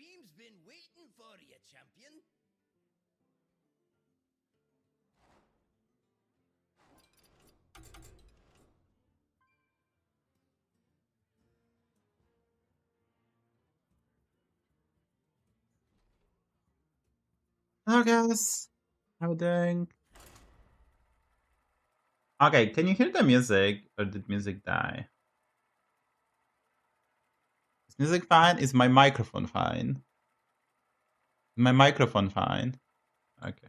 stream's been waiting for you, champion. Hello guys, how are we doing? Okay, can you hear the music or did music die? Is music fine? Is my microphone fine? Is my microphone fine? Okay.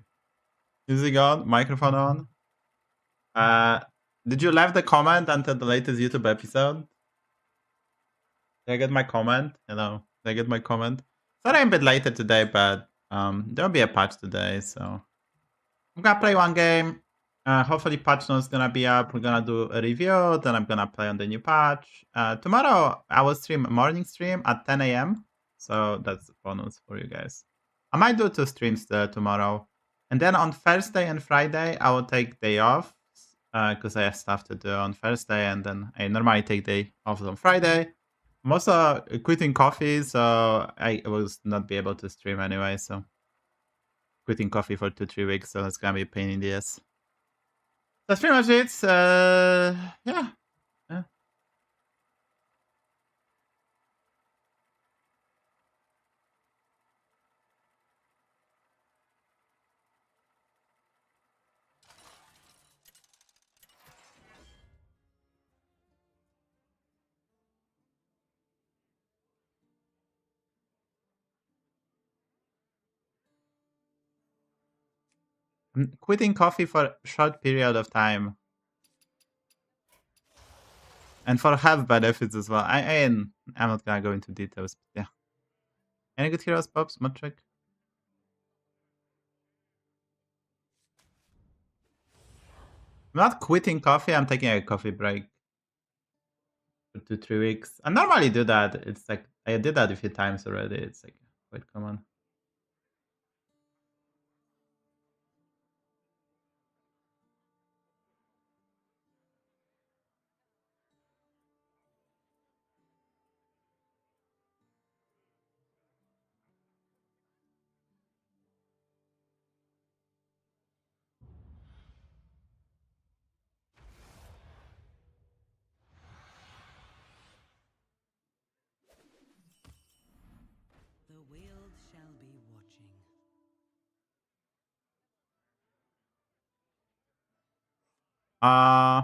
Music on, microphone on. Did you leave the comment until the latest YouTube episode? Did I get my comment? Hello, did I get my comment? Sorry I'm a bit later today, but there'll be a patch today, so I'm gonna play one game. Hopefully patch notes gonna be up. We're gonna do a review, then I'm gonna play on the new patch. Tomorrow I will stream a morning stream at 10 a.m. So that's a bonus for you guys. I might do 2 streams tomorrow. And then on Thursday and Friday I will take day off. Because I have stuff to do on Thursday, and then I normally take day off on Friday. I'm also quitting coffee, so I will not be able to stream anyway, so quitting coffee for 2-3 weeks, so it's gonna be a pain in the ass. That's pretty much it. Yeah. I'm quitting coffee for a short period of time. And for health benefits as well. I'm not gonna go into details, but yeah. Any good heroes, Pops? Modtrick? I'm not quitting coffee, I'm taking a coffee break. For 2-3 weeks. I normally do that. It's like, I did that a few times already. It's like quite common. The world shall be watching. Huh?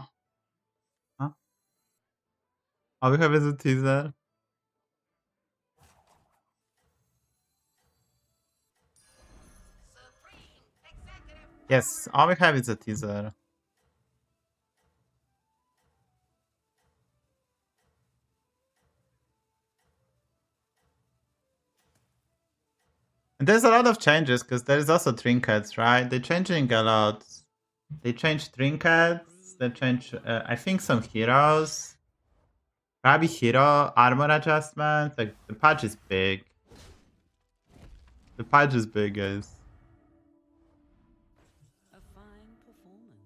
All we have is a teaser. Yes, all we have is a teaser. And there's a lot of changes because there's also trinkets, right? They're changing a lot. They changed trinkets. They changed, I think, some heroes. Probably hero armor adjustments. Like the patch is big. The patch is big, guys. A fine performance.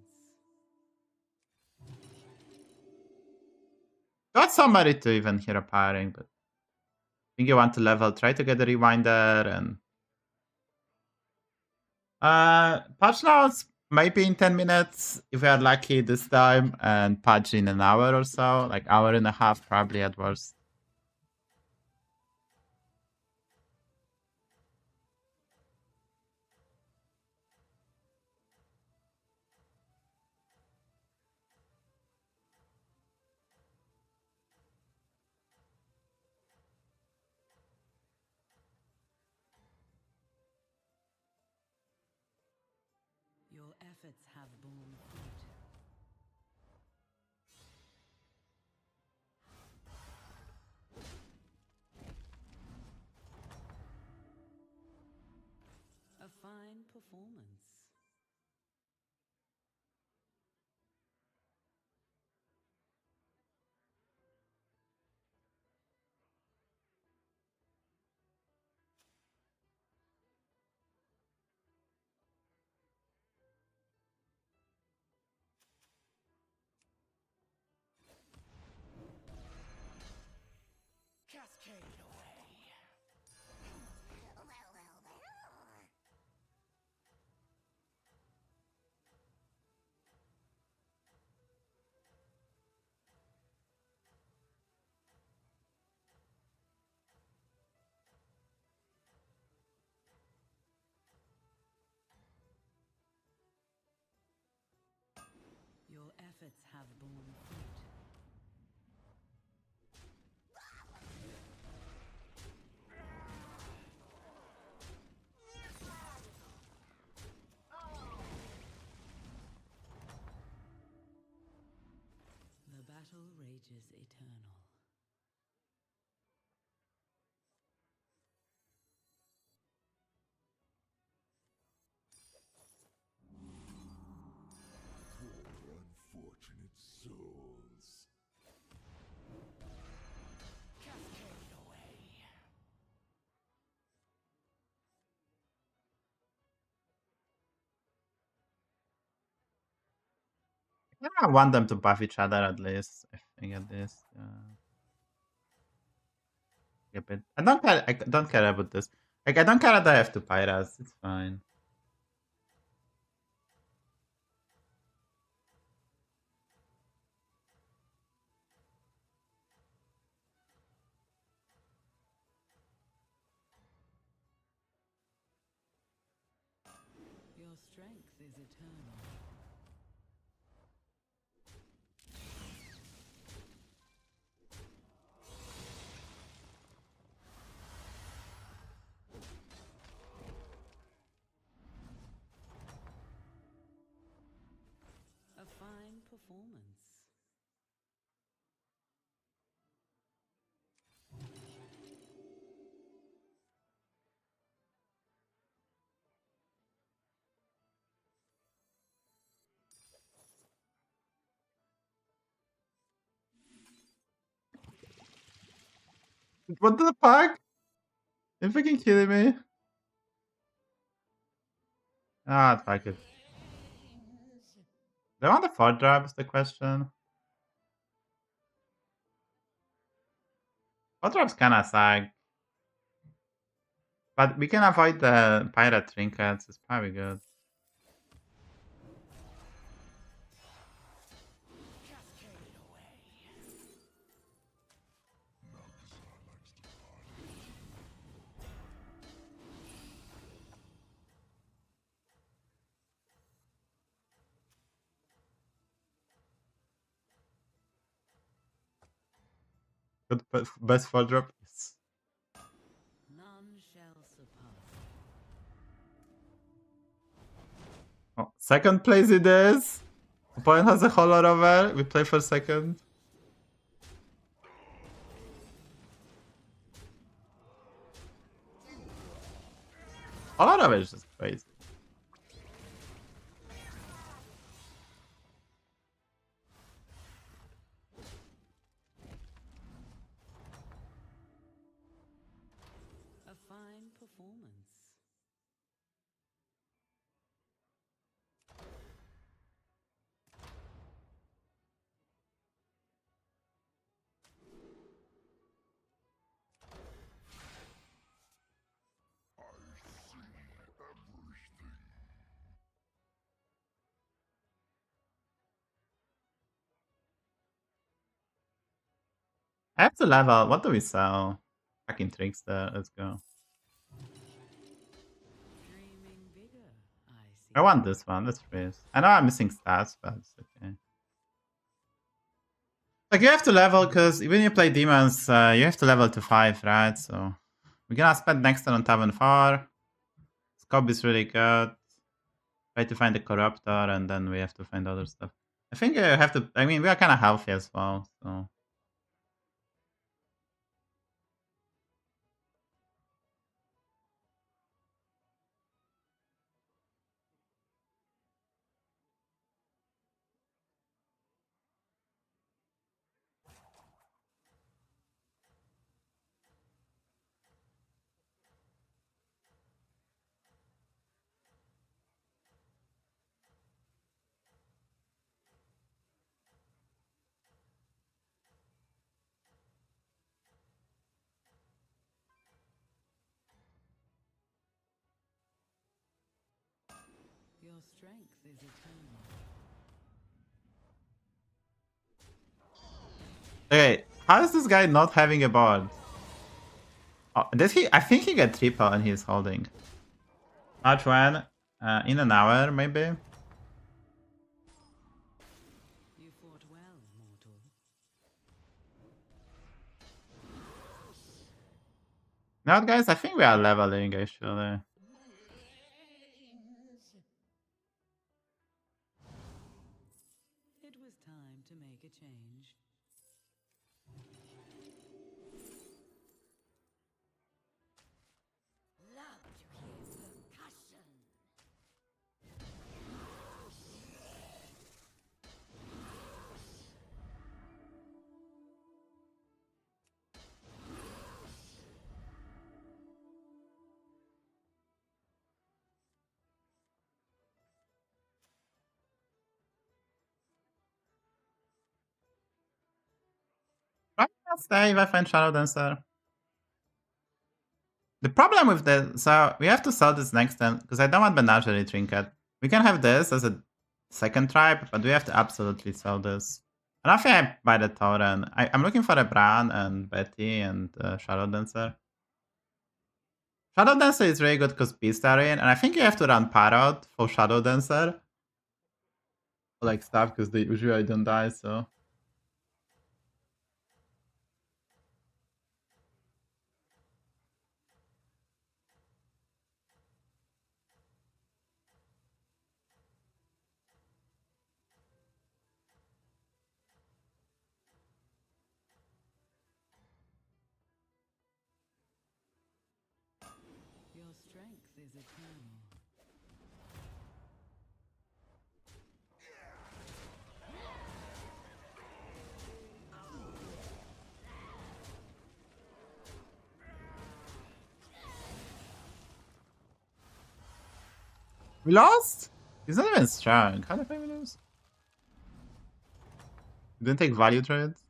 Got somebody to even hero pairing, but I think you want to level. Try to get a rewinder and patch notes maybe in 10 minutes if we are lucky this time, and patch in an hour or so, like hour and a half probably at worst. Your efforts have borne fruit. A fine performance. Cascade away. efforts have borne fruit. The battle rages eternal. Unfortunate souls. Cascade away. I want them to buff each other at least. I think at least. Skip it. I don't care. I don't care about this. Like I don't care that I have two Pyras. It's fine. Your strength is eternal. A fine performance. What the fuck? You're fucking kidding me? Ah, fuck it. Do I want the 4-drop is the question. 4-drop's kinda sag. But we can avoid the pirate trinkets, it's probably good. Cascade away. Good best 4-drop. Yes. None shall surpass. Oh, second place it is. Opponent has a Hollow over. We play for second. Hollow over is just crazy. A fine performance. Everything. I have to level. What do we sell? Fucking trinkster. Let's go. Dreaming bigger, I see. I want this one. Let's raise. I know I'm missing stats, but it's okay. Like you have to level because when you play demons, you have to level to 5, right? So we're gonna spend next turn on Tavern 4. Scope is really good. Try to find the corruptor, and then we have to find other stuff. I think I have to. I mean, we are kind of healthy as well, so. Your strength is eternal. Okay, how is this guy not having a board? Oh, does he? I think he got triple and he's holding. March 1, in an hour maybe. You Now, guys, I think we are leveling actually. It was time to make a change. Love to hear percussion. Right, I'll stay if I find Shadow Dancer. The problem with the so we have to sell this next turn because I don't want Menagerie Trinket. We can have this as a second tribe, but we have to absolutely sell this. I don't think I buy the Tauren. I'm looking for a Bran and Betty and Shadow Dancer. Shadow Dancer is really good because Beastarian, and I think you have to run Parrot for Shadow Dancer. Like stuff because they usually don't die, so. Your strength is eternal. We lost? He's not even strong. How the fuck we lose? We didn't take value trades?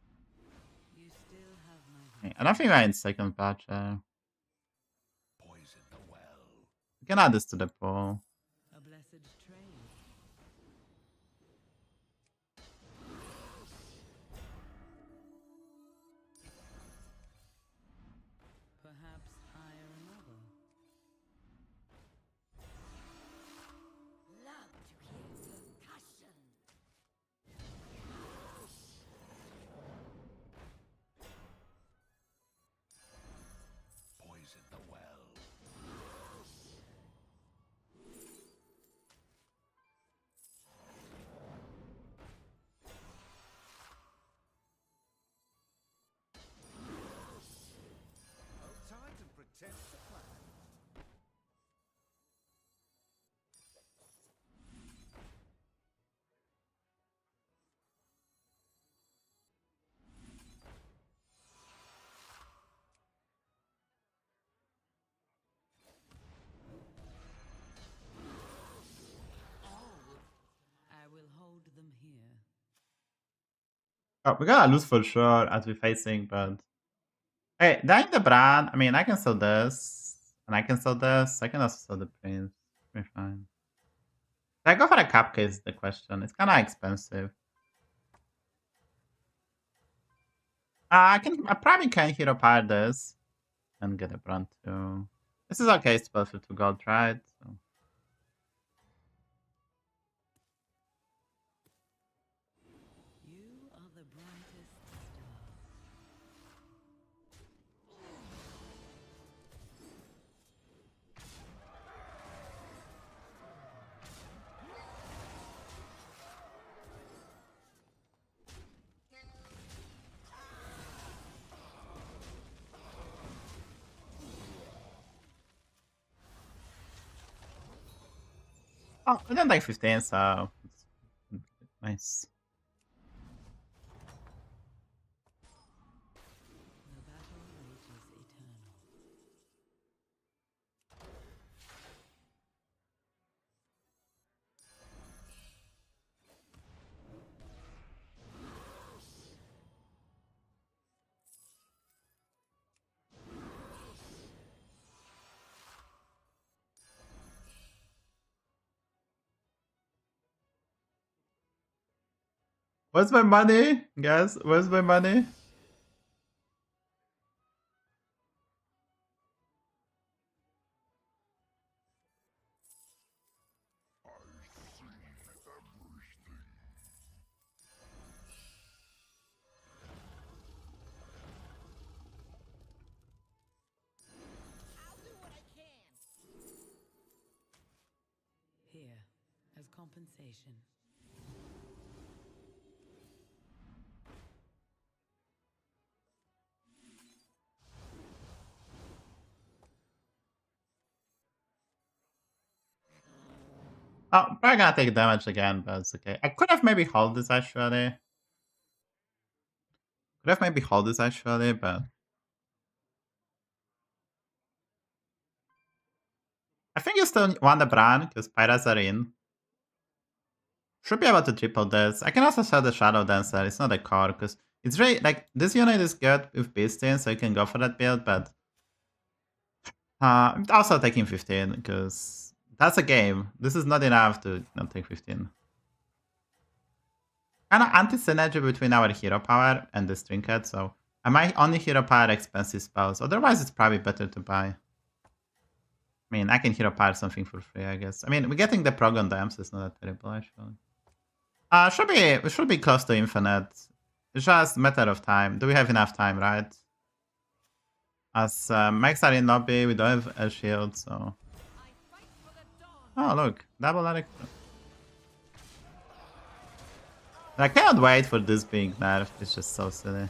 You still have my I don't think we're in second patch. Poison the well. We can add this to the pool. a blessed trade. Perhaps hire another. Love to hear percussion. Poison the well. Time to protect the flag. I will hold them here. Oh, we're gonna lose for sure as we're facing, but. Hey, dying the Bran, I mean, I can sell this. And I can sell this. I can also sell the Prince. We're fine. Should I go for a cupcake is the question. It's kind of expensive. I probably can hero power this. And get a Bran too. This is okay, it's 12 for 2 gold, right? So. You are the brightest star. Oh, we didn't take 15, so. It's nice. The battle rages eternal. Where's my money? Guys, where's my money? here as compensation. Oh, probably gonna take damage again, but it's okay. I could have maybe hold this actually. But I think you still want the Bran because Pyras are in. Should be able to triple this. I can also sell the Shadow Dancer. It's not a core because it's really like this unit is good with Beastin, so you can go for that build, but I'm also taking 15 because that's a game. This is not enough to not take 15. Kind of anti-synergy between our hero power and this trinket, so I might only hero power expensive spells. Otherwise, it's probably better to buy. I mean, I can hero power something for free, I guess. I mean, we're getting the prog on dams, it's not that terrible, actually. We should be close to infinite. It's just a matter of time. Do we have enough time, right? As Mechs are in lobby, we don't have a shield, so... Oh, look. Double Electro. I cannot wait for this being nerfed. It's just so silly.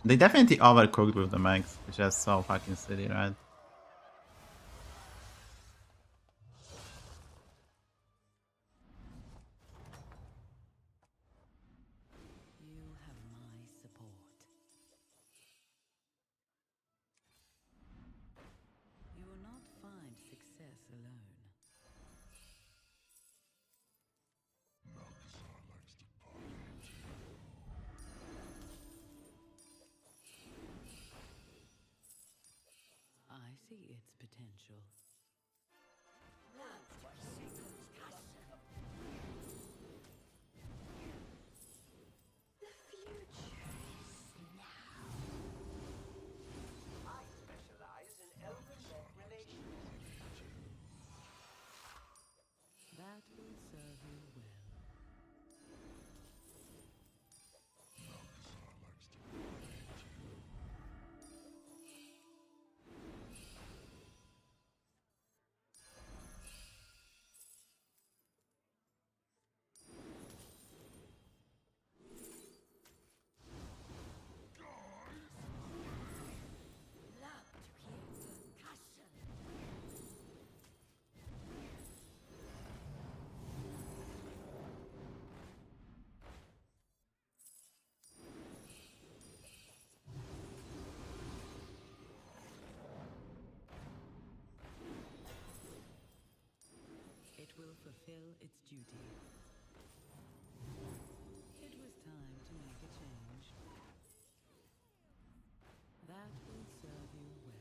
They definitely overcooked with the Mechs, which is so fucking silly, right? You have my support. You will not find success alone. I see its potential. I specialize in elder-led relations. That will serve you well. It will fulfill its duty. It was time to make a change. That will serve you well.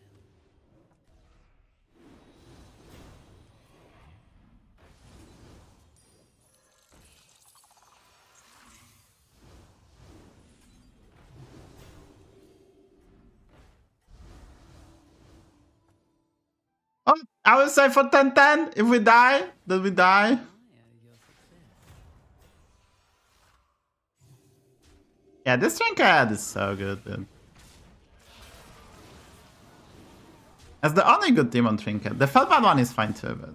Oh, I will say for 10-10 if we die. Then we die. Admire your success. Yeah, this trinket is so good, dude. That's the only good team on trinket. The Firebat one is fine too, but...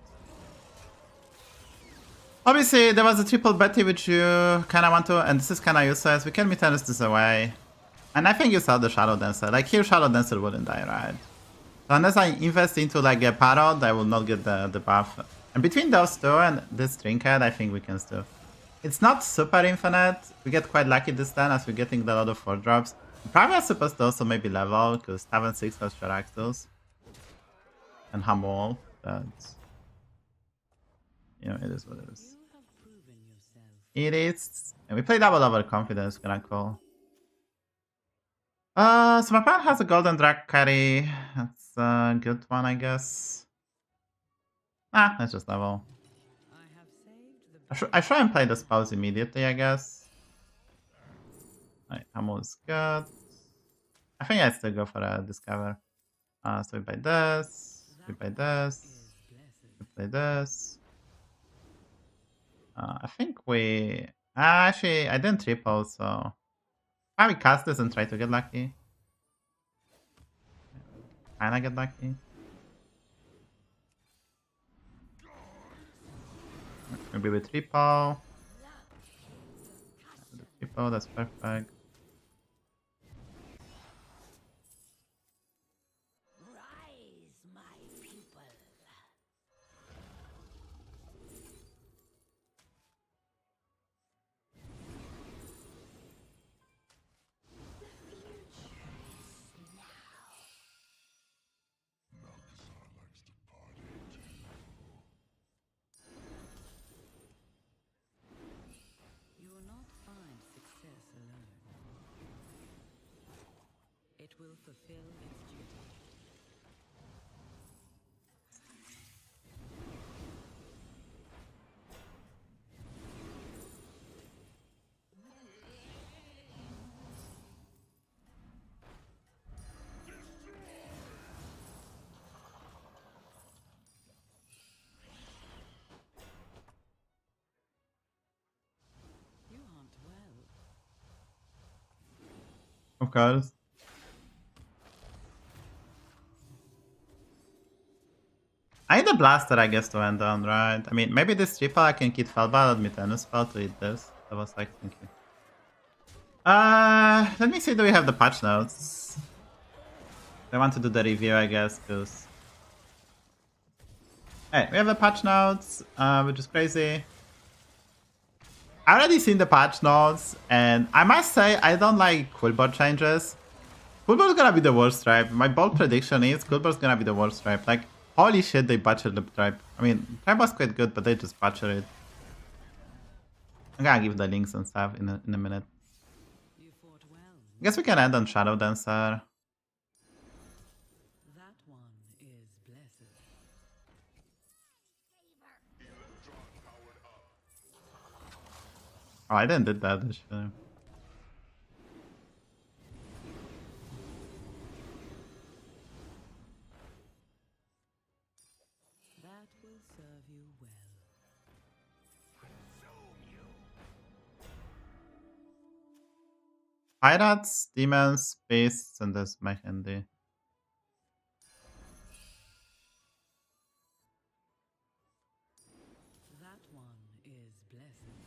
Obviously, there was a triple Betty which you kind of want to, and this is kind of useless. We can return this away. And I think you saw the Shadow Dancer. Like, here Shadow Dancer wouldn't die, right? So unless I invest into like a Parrot, I will not get the buff. And between those two and this trinket, I think we can still. It's not super infinite. We get quite lucky this time as we're getting a lot of 4-drops. Probably are supposed to also maybe level, because 7-6 has Firaxis. And Hamol. But... you know, it is what it is. You have proven yourself. It is. And we play double overconfidence, gonna call. So my opponent has a golden drag carry. That's a good one, I guess. Ah, let's just level. I have saved the I try and play the spells immediately, I guess. Alright, ammo is good. I think I still go for a discover. So we buy this, we buy this, is blessed. we play this. I think we... actually, I didn't triple, so... probably cast this and try to get lucky. Kinda get lucky. Maybe with repo. Repo, that's perfect. Rise, my pupil. You will not find success alone. It will fulfill its duty. You hunt well. Of course. I need a blaster, I guess, to end down, right? I mean, maybe this triple I can keep Firebat and Mutano spell to eat this. I was like thinking. Let me see, do we have the patch notes? I want to do the review, I guess, because... Hey, we have the patch notes, which is crazy. I already seen the patch notes, and I must say, I don't like Quilboar changes. Quilboar's gonna be the worst tribe. My bold prediction is Quilboar's gonna be the worst tribe. Like, holy shit, they butchered the tribe. I mean, tribe was quite good, but they just butchered it. I'm gonna give the links and stuff in a minute. You fought well. I guess we can end on Shadow Dancer. That one is blessed. Oh, I didn't did that. Actually. That will serve you well. Pirates, demons, beasts, and this Mech Handy. That one is blessed.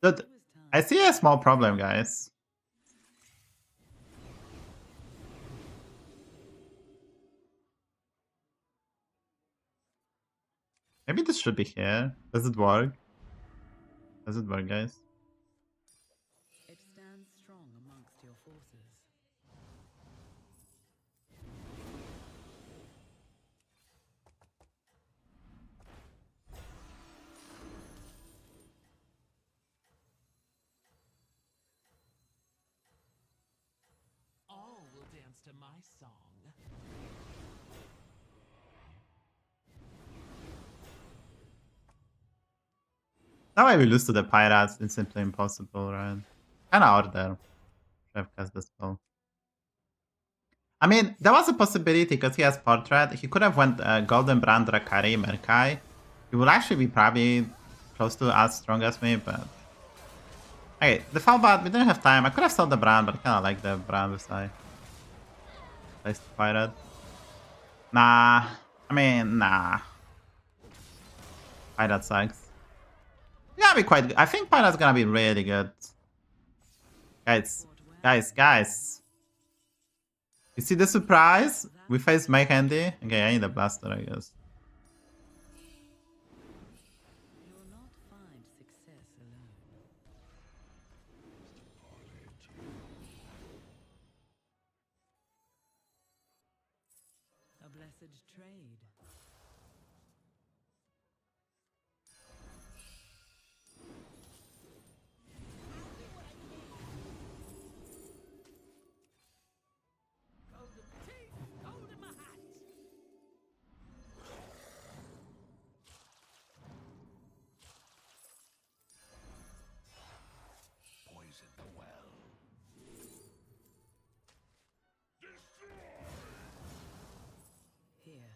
Dude, I see a small problem, guys. Maybe this should be here. Does it work? Does it work, guys? It stands strong amongst your forces. All will dance to my song. Now I will lose to the pirates. It's simply impossible, right? Kinda out there. Should have cast the spell. I mean, there was a possibility because he has portrait. He could have went Golden Brand, Drakari, Merkai. He would actually be probably close to as strong as me, but... Okay, the Firebat, we didn't have time. I could have sold the brand, but I kinda like the brand beside. Place the pirate. Nah. I mean, nah. Pirate sucks. It's gonna be quite good. I think Pirate's gonna be really good. Guys. You see the surprise? We face Mike Handy. Okay, I need a blaster, I guess. You will not find success alone. A blessed trade. Golden teeth, gold in my hat. Poison the well. Here.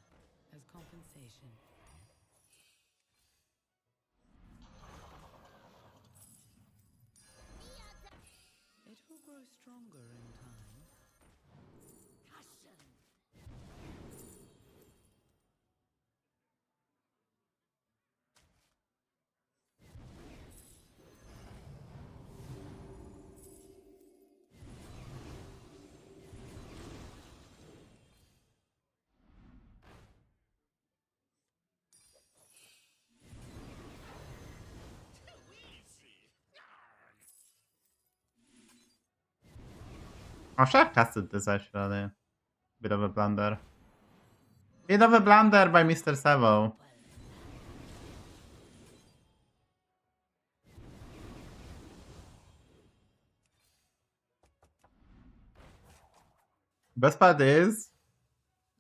compensation. It will grow stronger in time. Cushion. I should have tested this actually. Bit of a blunder. Bit of a blunder by Mr. Savo. Best part is,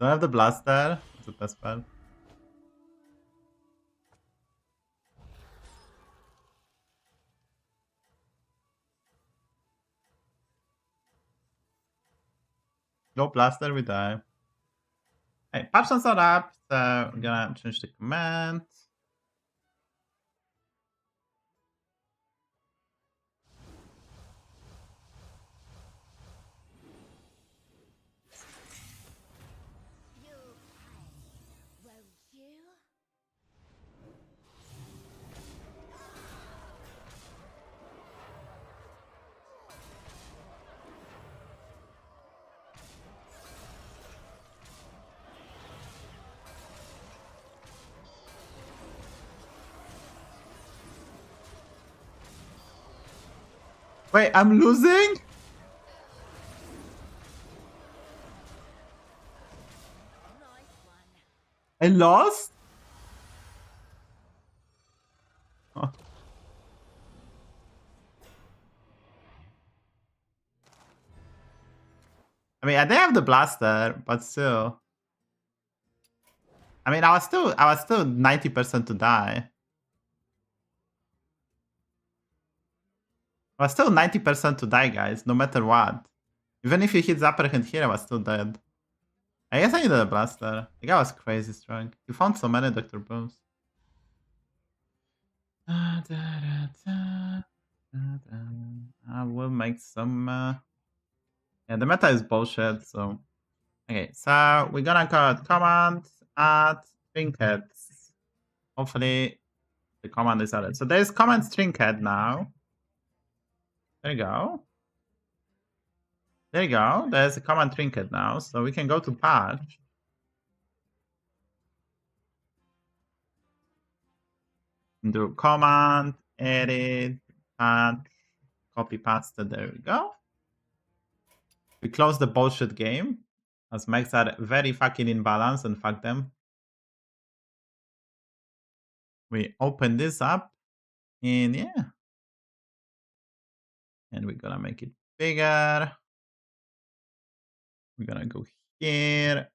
don't have the blaster. That's the best part. No blaster, we die. Hey, patch notes are up, so we're gonna change the command. You'll pay, won't you? Wait, I'm losing? Nice one. I lost? Oh. I mean, I didn't have the blaster, but still. I mean, I was still 90% to die. I was still 90% to die, guys, no matter what. Even if he hits upper hand here, I was still dead. I guess I needed a blaster. The guy was crazy strong. He found so many Dr. Booms. I will make some... Yeah, the meta is bullshit, so... Okay, so we're gonna call command add trinkets. Hopefully the command is added. So there's command trinket now. There you go. There you go. There's a command trinket now. So we can go to patch. And do command, edit, patch, copy paste. There we go. We close the bullshit game. As Mechs are very fucking imbalanced and fuck them. We open this up. And yeah. And we're gonna make it bigger. We're gonna go here.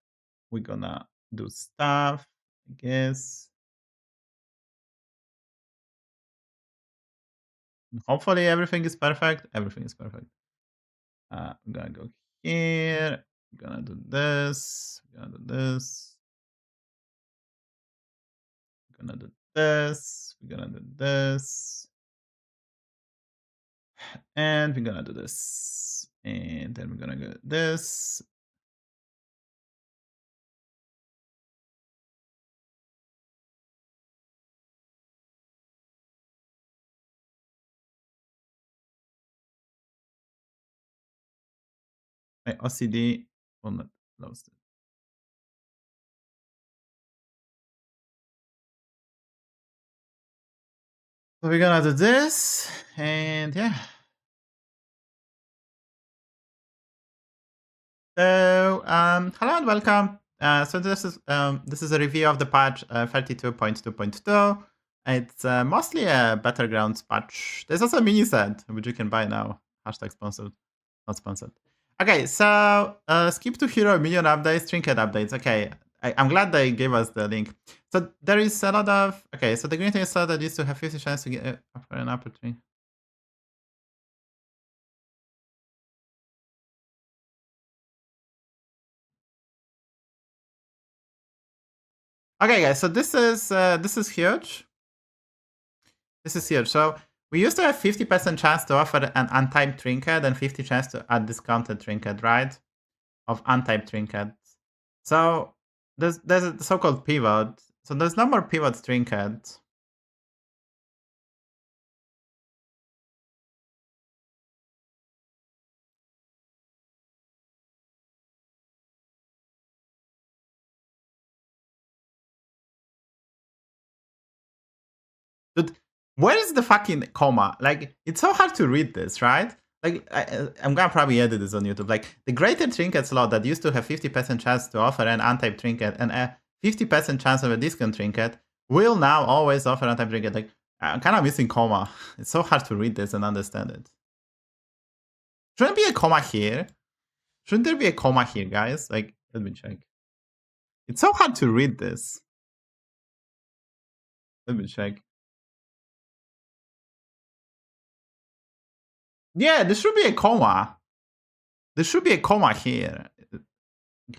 We're gonna do stuff, I guess. Hopefully everything is perfect. Everything is perfect. I'm gonna go here. We're gonna do this. We're gonna do this. We're gonna do this. We're gonna do this. And we're gonna do this. And then we're gonna go this. My OCD will not close it. So we're gonna do this, and yeah. So hello and welcome. So this is a review of the patch 32.2.2. It's mostly a Battlegrounds patch. There's also a mini set which you can buy now. Hashtag sponsored, not sponsored. Okay, so skip to hero minion updates, trinket updates. Okay, I'm glad they gave us the link. So there is a lot of so the green thing is so that used to have 50 chance to get for an upper tree. Okay, guys, so this is huge. This is huge. So we used to have 50% chance to offer an untyped trinket and 50 chance to add discounted trinket, right? Of untyped trinkets. So there's a so-called pivot. So there's no more pivot trinket. Dude, where is the fucking comma? Like, it's so hard to read this, right? Like, I'm gonna probably edit this on YouTube. Like, the greater trinket slot that used to have 50% chance to offer an untyped trinket and a 50% chance of a discount trinket will now always offer untyped trinket. Like, I'm kind of missing comma. It's so hard to read this and understand it. Shouldn't be a comma here. Shouldn't there be a comma here, guys? Like, let me check. It's so hard to read this. Let me check. Yeah, there should be a comma. There should be a comma here.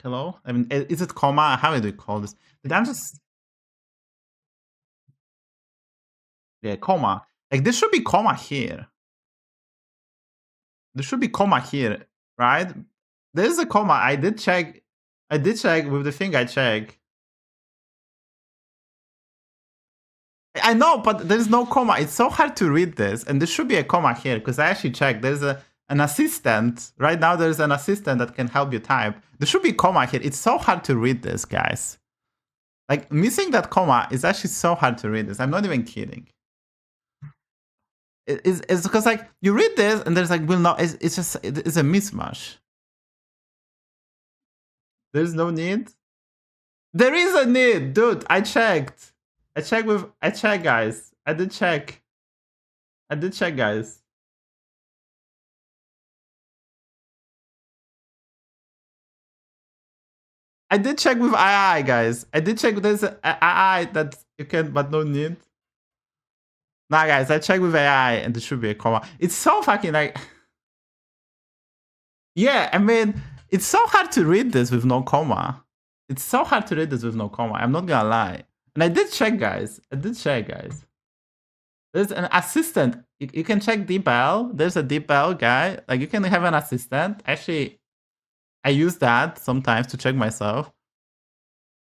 Hello? I mean, is it comma? How do you call this? I'm just... Yeah, comma. Like, there should be comma here. There should be comma here, right? There's a comma. I did check with the thing I check. I know, but there's no comma. It's so hard to read this. And there should be a comma here, because I actually checked. There's an assistant. Right now, there's an assistant that can help you type. There should be comma here. It's so hard to read this, guys. Like, missing that comma is actually so hard to read this. I'm not even kidding. It's because, like, you read this, and there's, like, it's just, it's a mismatch. There's no need? There is a need, dude. I checked. I checked, guys. I did check, guys. I did check with II, guys. I did check. There's an II that you can, but no need. Nah, guys, I checked with AI, and there should be a comma. It's so fucking, like... Yeah, I mean, it's so hard to read this with no comma. It's so hard to read this with no comma. I'm not gonna lie. And I did check, guys. There's an assistant. You can check DeepL. There's a DeepL guy. Like, you can have an assistant. Actually, I use that sometimes to check myself.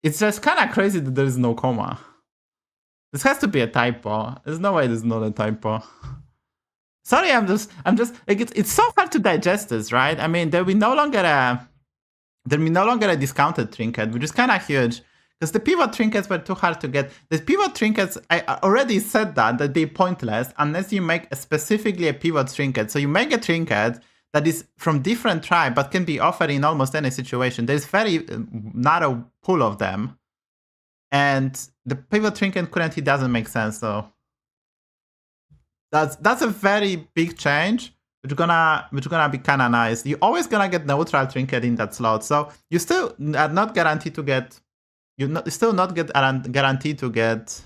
It's just kind of crazy that there's no comma. This has to be a typo. There's no way there's not a typo. Sorry, I'm just like, it's so hard to digest this, right? I mean, there'll be no longer a discounted trinket, which is kind of huge. Because the pivot trinkets were too hard to get. The pivot trinkets, I already said that they're pointless unless you make specifically a pivot trinket. So you make a trinket that is from different tribe but can be offered in almost any situation. There's very narrow pool of them. And the pivot trinket currently doesn't make sense, so that's a very big change, which is gonna be kind of nice. You're always gonna get neutral trinket in that slot, so you still are not guaranteed to get. Guaranteed to get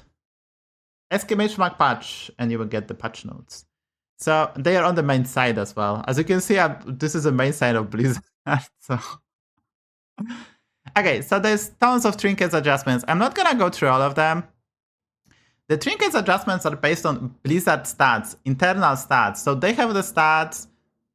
exclamation mark patch, and you will get the patch notes. So they are on the main side as well. As you can see, this is the main side of Blizzard. So. Okay, so there's tons of trinkets adjustments. I'm not gonna go through all of them. The trinkets adjustments are based on Blizzard stats, internal stats. So they have the stats,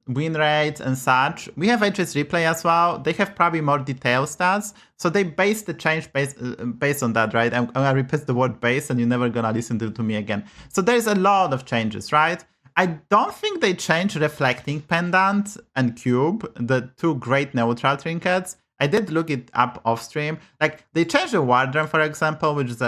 win rates, and such. We have HS Replay as well. They have probably more detailed stats. So they base the change based on that, right? I'm gonna repeat the word base, and you're never gonna listen to me again. So there's a lot of changes, right? I don't think they changed Reflecting Pendant and Cube, the two great neutral trinkets. I did look it up off stream. Like, they changed the Wardroom, for example, which is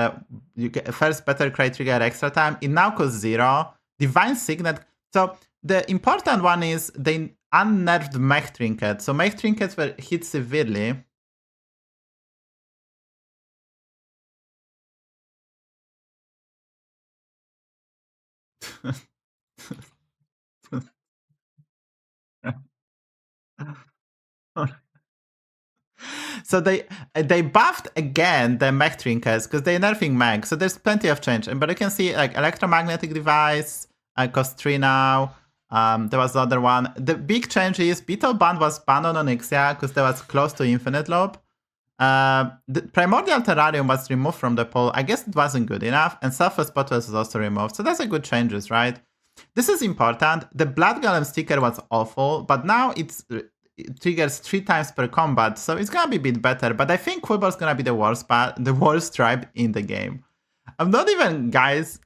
you get first better cry trigger extra time. It now costs 0. Divine Signet. So the important one is they unnerved Mech trinkets. So Mech trinkets were hit severely. So they buffed again the Mech trinkets because they're nerfing Mech. So there's plenty of change. But you can see, like, electromagnetic device costs 3 now. There was the other one. The big change is Beetle Band was banned on Onyxia because there was close to infinite loop. The Primordial Terrarium was removed from the pool. I guess it wasn't good enough, and Selfless Spotless was also removed. So that's a good changes, right? This is important. The Blood Golem sticker was awful, but now it triggers 3 times per combat, so it's gonna be a bit better. But I think Quilboars gonna be the worst tribe in the game. I'm not even guys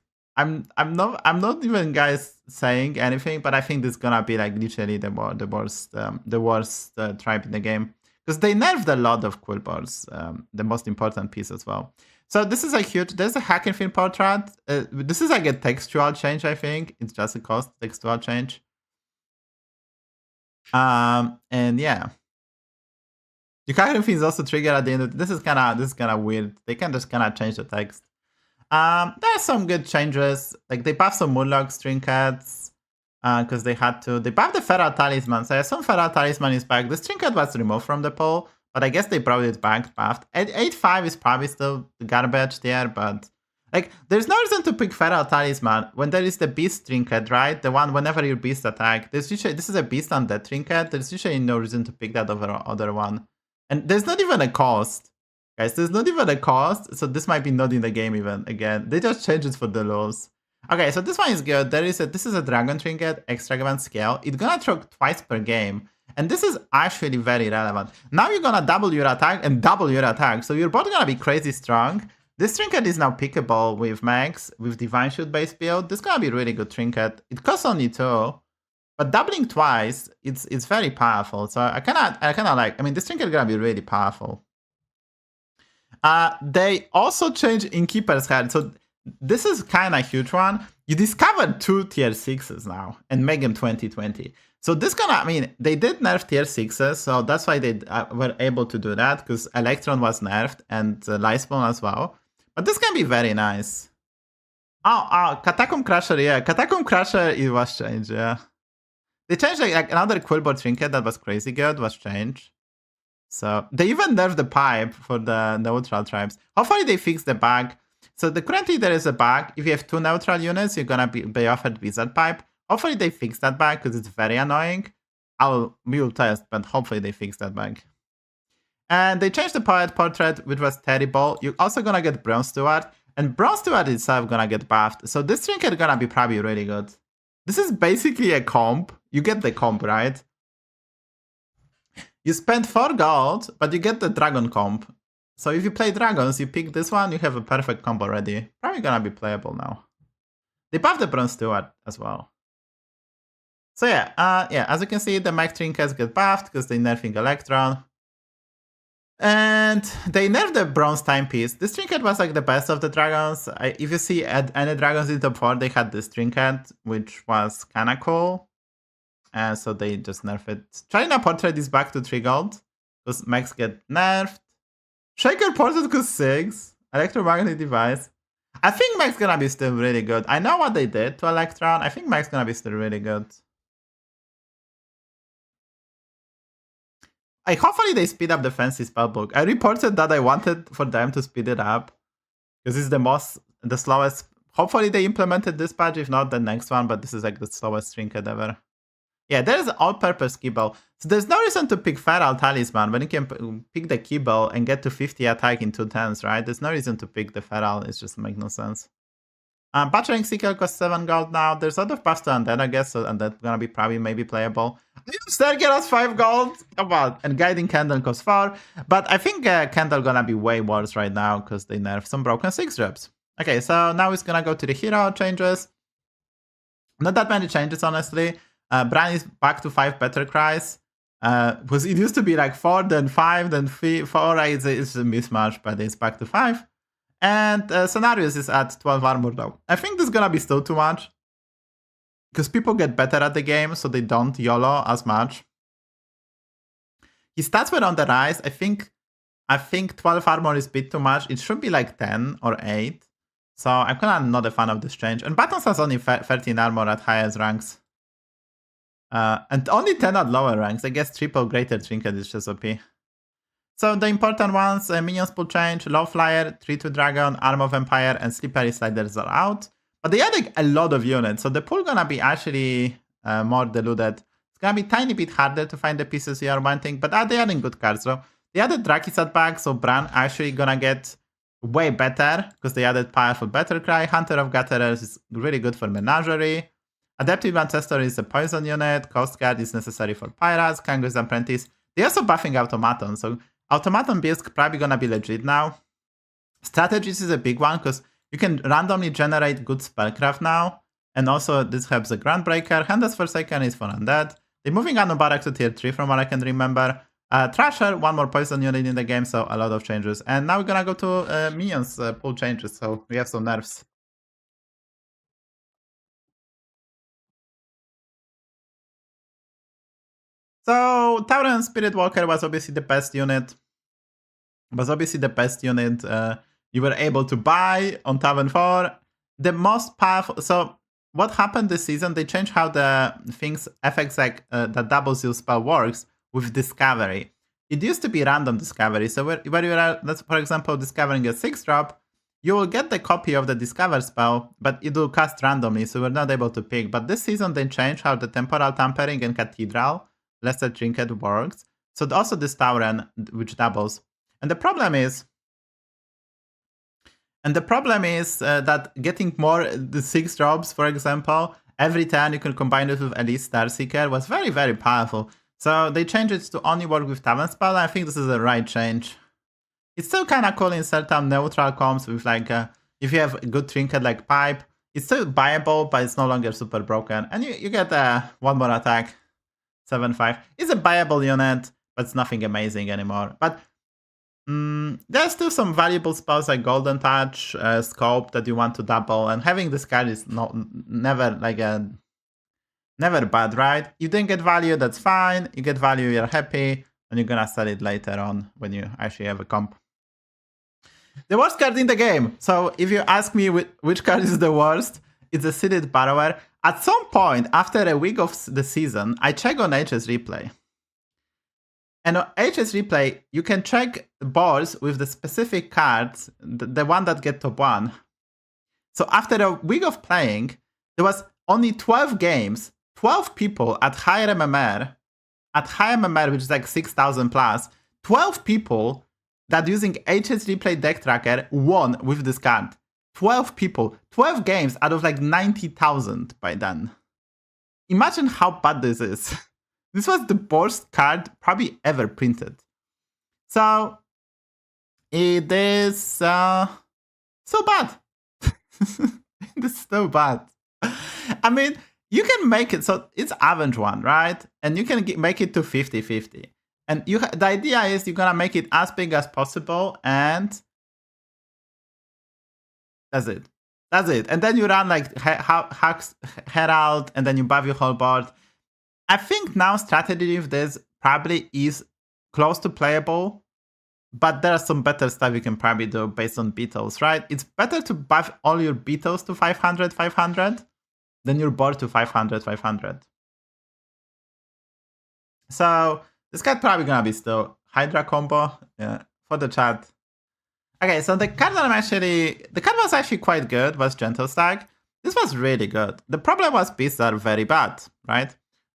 saying anything, but I think this is gonna be like literally the worst tribe in the game. Because they nerfed a lot of Quilboars, the most important piece as well. So this is a huge, there's a hack and field portrait. This is like a textual change, I think. It's just a cost textual change. And yeah. The hack and field is also triggered at the end of this is kinda weird. They can just kinda change the text. There are some good changes. Like they buffed some Murlocs trinkets. Because they had to. They buffed the Feral Talisman, so I assume Feral Talisman is back. This trinket was removed from the pool, but I guess they brought it back buffed. 8-5 is probably still garbage there, but like there's no reason to pick Feral Talisman when there is the Beast trinket, right? The one whenever your Beast attack. This is a Beast Undead trinket. There's usually no reason to pick that over other one. And there's not even a cost. Guys, there's not even a cost, so this might be not in the game even again. They just changed it for the laws. Okay, so this one is good. This is a dragon trinket, extravagant scale. It's gonna throw twice per game. And this is actually very relevant. Now you're gonna double your attack and double your attack. So you're both gonna be crazy strong. This trinket is now pickable with Mechs, with Divine Shield base build. This is gonna be a really good trinket. It costs only 2. But doubling twice, it's very powerful. So I mean this trinket is gonna be really powerful. They also changed Innkeeper's Head. So this is kind of a huge one. You discovered 2 tier 6s now and make them 2020. So this I mean, they did nerf tier 6s, so that's why they were able to do that, because Electron was nerfed and Lightspawn as well. But this can be very nice. Oh, Catacomb Crusher, yeah. Catacomb Crusher, it was changed, yeah. They changed like another Quilboar trinket that was crazy good, was changed. So they even nerfed the pipe for the neutral tribes. Hopefully they fix the bug. So currently there is a bug. If you have 2 neutral units, you're gonna be offered Wizard Pipe. Hopefully they fix that bug because it's very annoying. We will test, but hopefully they fix that bug. And they changed the Poet Portrait, which was terrible. You're also gonna get Bronze Steward, and Bronze Steward itself gonna get buffed. So this trinket gonna be probably really good. This is basically a comp. You get the comp, right? You spend 4 gold, but you get the Dragon comp. So if you play dragons, you pick this one, you have a perfect combo already. Probably gonna be playable now. They buffed the Bronze Steward as well. So yeah, as you can see, the Mech trinkets get buffed because they nerfing Electron. And they nerfed the Bronze Timepiece. This trinket was like the best of the dragons. If you see any dragons in top 4, they had this trinket, which was kinda cool. And so they just nerfed it. China Portrait is back to 3 gold because Mechs get nerfed. Shaker Portrait costs 6. Electromagnetic Device. I think Mech's gonna be still really good. I know what they did to Electron. I think Mech's gonna be still really good. Hopefully they speed up the fancy spellbook. I reported that I wanted for them to speed it up because it's the slowest. Hopefully they implemented this patch. If not, the next one. But this is like the slowest trinket ever. Yeah, there is all-purpose Kibble. So there's no reason to pick Feral Talisman when you can pick the Kibble and get to 50 attack in 2 turns, right? There's no reason to pick the Feral. It just makes no sense. Battering Seeker costs 7 gold now. There's a lot of buffs to Undead, I guess, so Undead gonna be probably maybe playable. Stargate has 5 gold. Come on. And Guiding Candle costs 4. But I think Candle gonna be way worse right now because they nerfed some broken 6 reps. Okay, so now it's gonna go to the hero changes. Not that many changes, honestly. Bran is back to 5 better cries. Because it used to be like 4, then 5, then 3, 4. It's a mismatch, but it's back to 5. And Scenarios is at 12 armor though. I think this is gonna be still too much. Because people get better at the game, so they don't YOLO as much. His stats were on the rise. I think 12 armor is a bit too much. It should be like 10 or 8. So I'm kinda not a fan of this change. And Buttons has only 13 armor at highest ranks. And only 10 at lower ranks. I guess triple greater trinket is just OP. So the important ones, Minions pool change, Low Flyer, 3-2 Dragon, Arm of Empire, and Slippery Sliders are out. But they added a lot of units, so the pool gonna be actually more diluted. It's gonna be a tiny bit harder to find the pieces you are wanting, but they're adding good cards. So They added Drakisat back, so Bran actually gonna get way better because they added powerful Battle Cry. Hunter of Gatherers is really good for Menagerie. Adaptive Ancestor is a poison unit. Coast Guard is necessary for Pirates. Kangaroo's Apprentice. They're also buffing Automaton, so Automaton build probably gonna be legit now. Strategies is a big one because you can randomly generate good spellcraft now. And also this helps the Groundbreaker. Handless Forsaken is for Undead. They're moving Anubarak to tier 3 from what I can remember. Thrasher, one more poison unit in the game, so a lot of changes. And now we're gonna go to Minions pool changes, so we have some nerfs. So Tauren Spirit Walker was obviously the best unit. You were able to buy on Tavern 4. The most powerful. So what happened this season? They changed how the things effects like that doubles your spell works with discovery. It used to be random discovery. So where you are, let's for example discovering a 6-drop, you will get the copy of the discover spell, but it will cast randomly, so we're not able to pick. But this season they changed how the temporal tampering and cathedral lesser trinket works. So also this Tauren which doubles. And the problem is that getting more the 6 drops, for example, every turn you can combine it with Elite Starseeker was very, very powerful. So they changed it to only work with Tavern spell. I think this is the right change. It's still kind of cool in certain neutral comps with like, if you have a good trinket like Pipe, it's still viable, but it's no longer super broken. And you get one more attack, 7-5. It's a viable unit, but it's nothing amazing anymore. But there's still some valuable spells like Golden Touch, Scope that you want to double, and having this card is never bad, right? You didn't get value, that's fine. You get value, you're happy, and you're gonna sell it later on when you actually have a comp. The worst card in the game. So if you ask me which card is the worst, it's a Seated Borrower. At some point after a week of the season, I check on HS Replay. And on HS Replay, you can check boards with the specific cards, the one that get top 1. So after a week of playing, there was only 12 games, 12 people at higher MMR, which is like 6,000 plus, 12 people that using HS Replay deck tracker won with this card. 12 people, 12 games out of like 90,000 by then. Imagine how bad this is. This was the worst card probably ever printed. So it is so bad. It is so bad. I mean, you can make it so it's Avenge 1, right? And you can make it to 50-50. And the idea is you're gonna make it as big as possible, and that's it. That's it. And then you run like Herald, and then you buff your whole board. I think now strategy with this probably is close to playable, but there are some better stuff you can probably do based on beetles, right? It's better to buff all your beetles to 500 than your board to 500. So this card probably gonna be still Hydra combo, yeah, for the chat. Okay, so the card was actually quite good, was Gentle Stag. This was really good. The problem was beasts are very bad, right?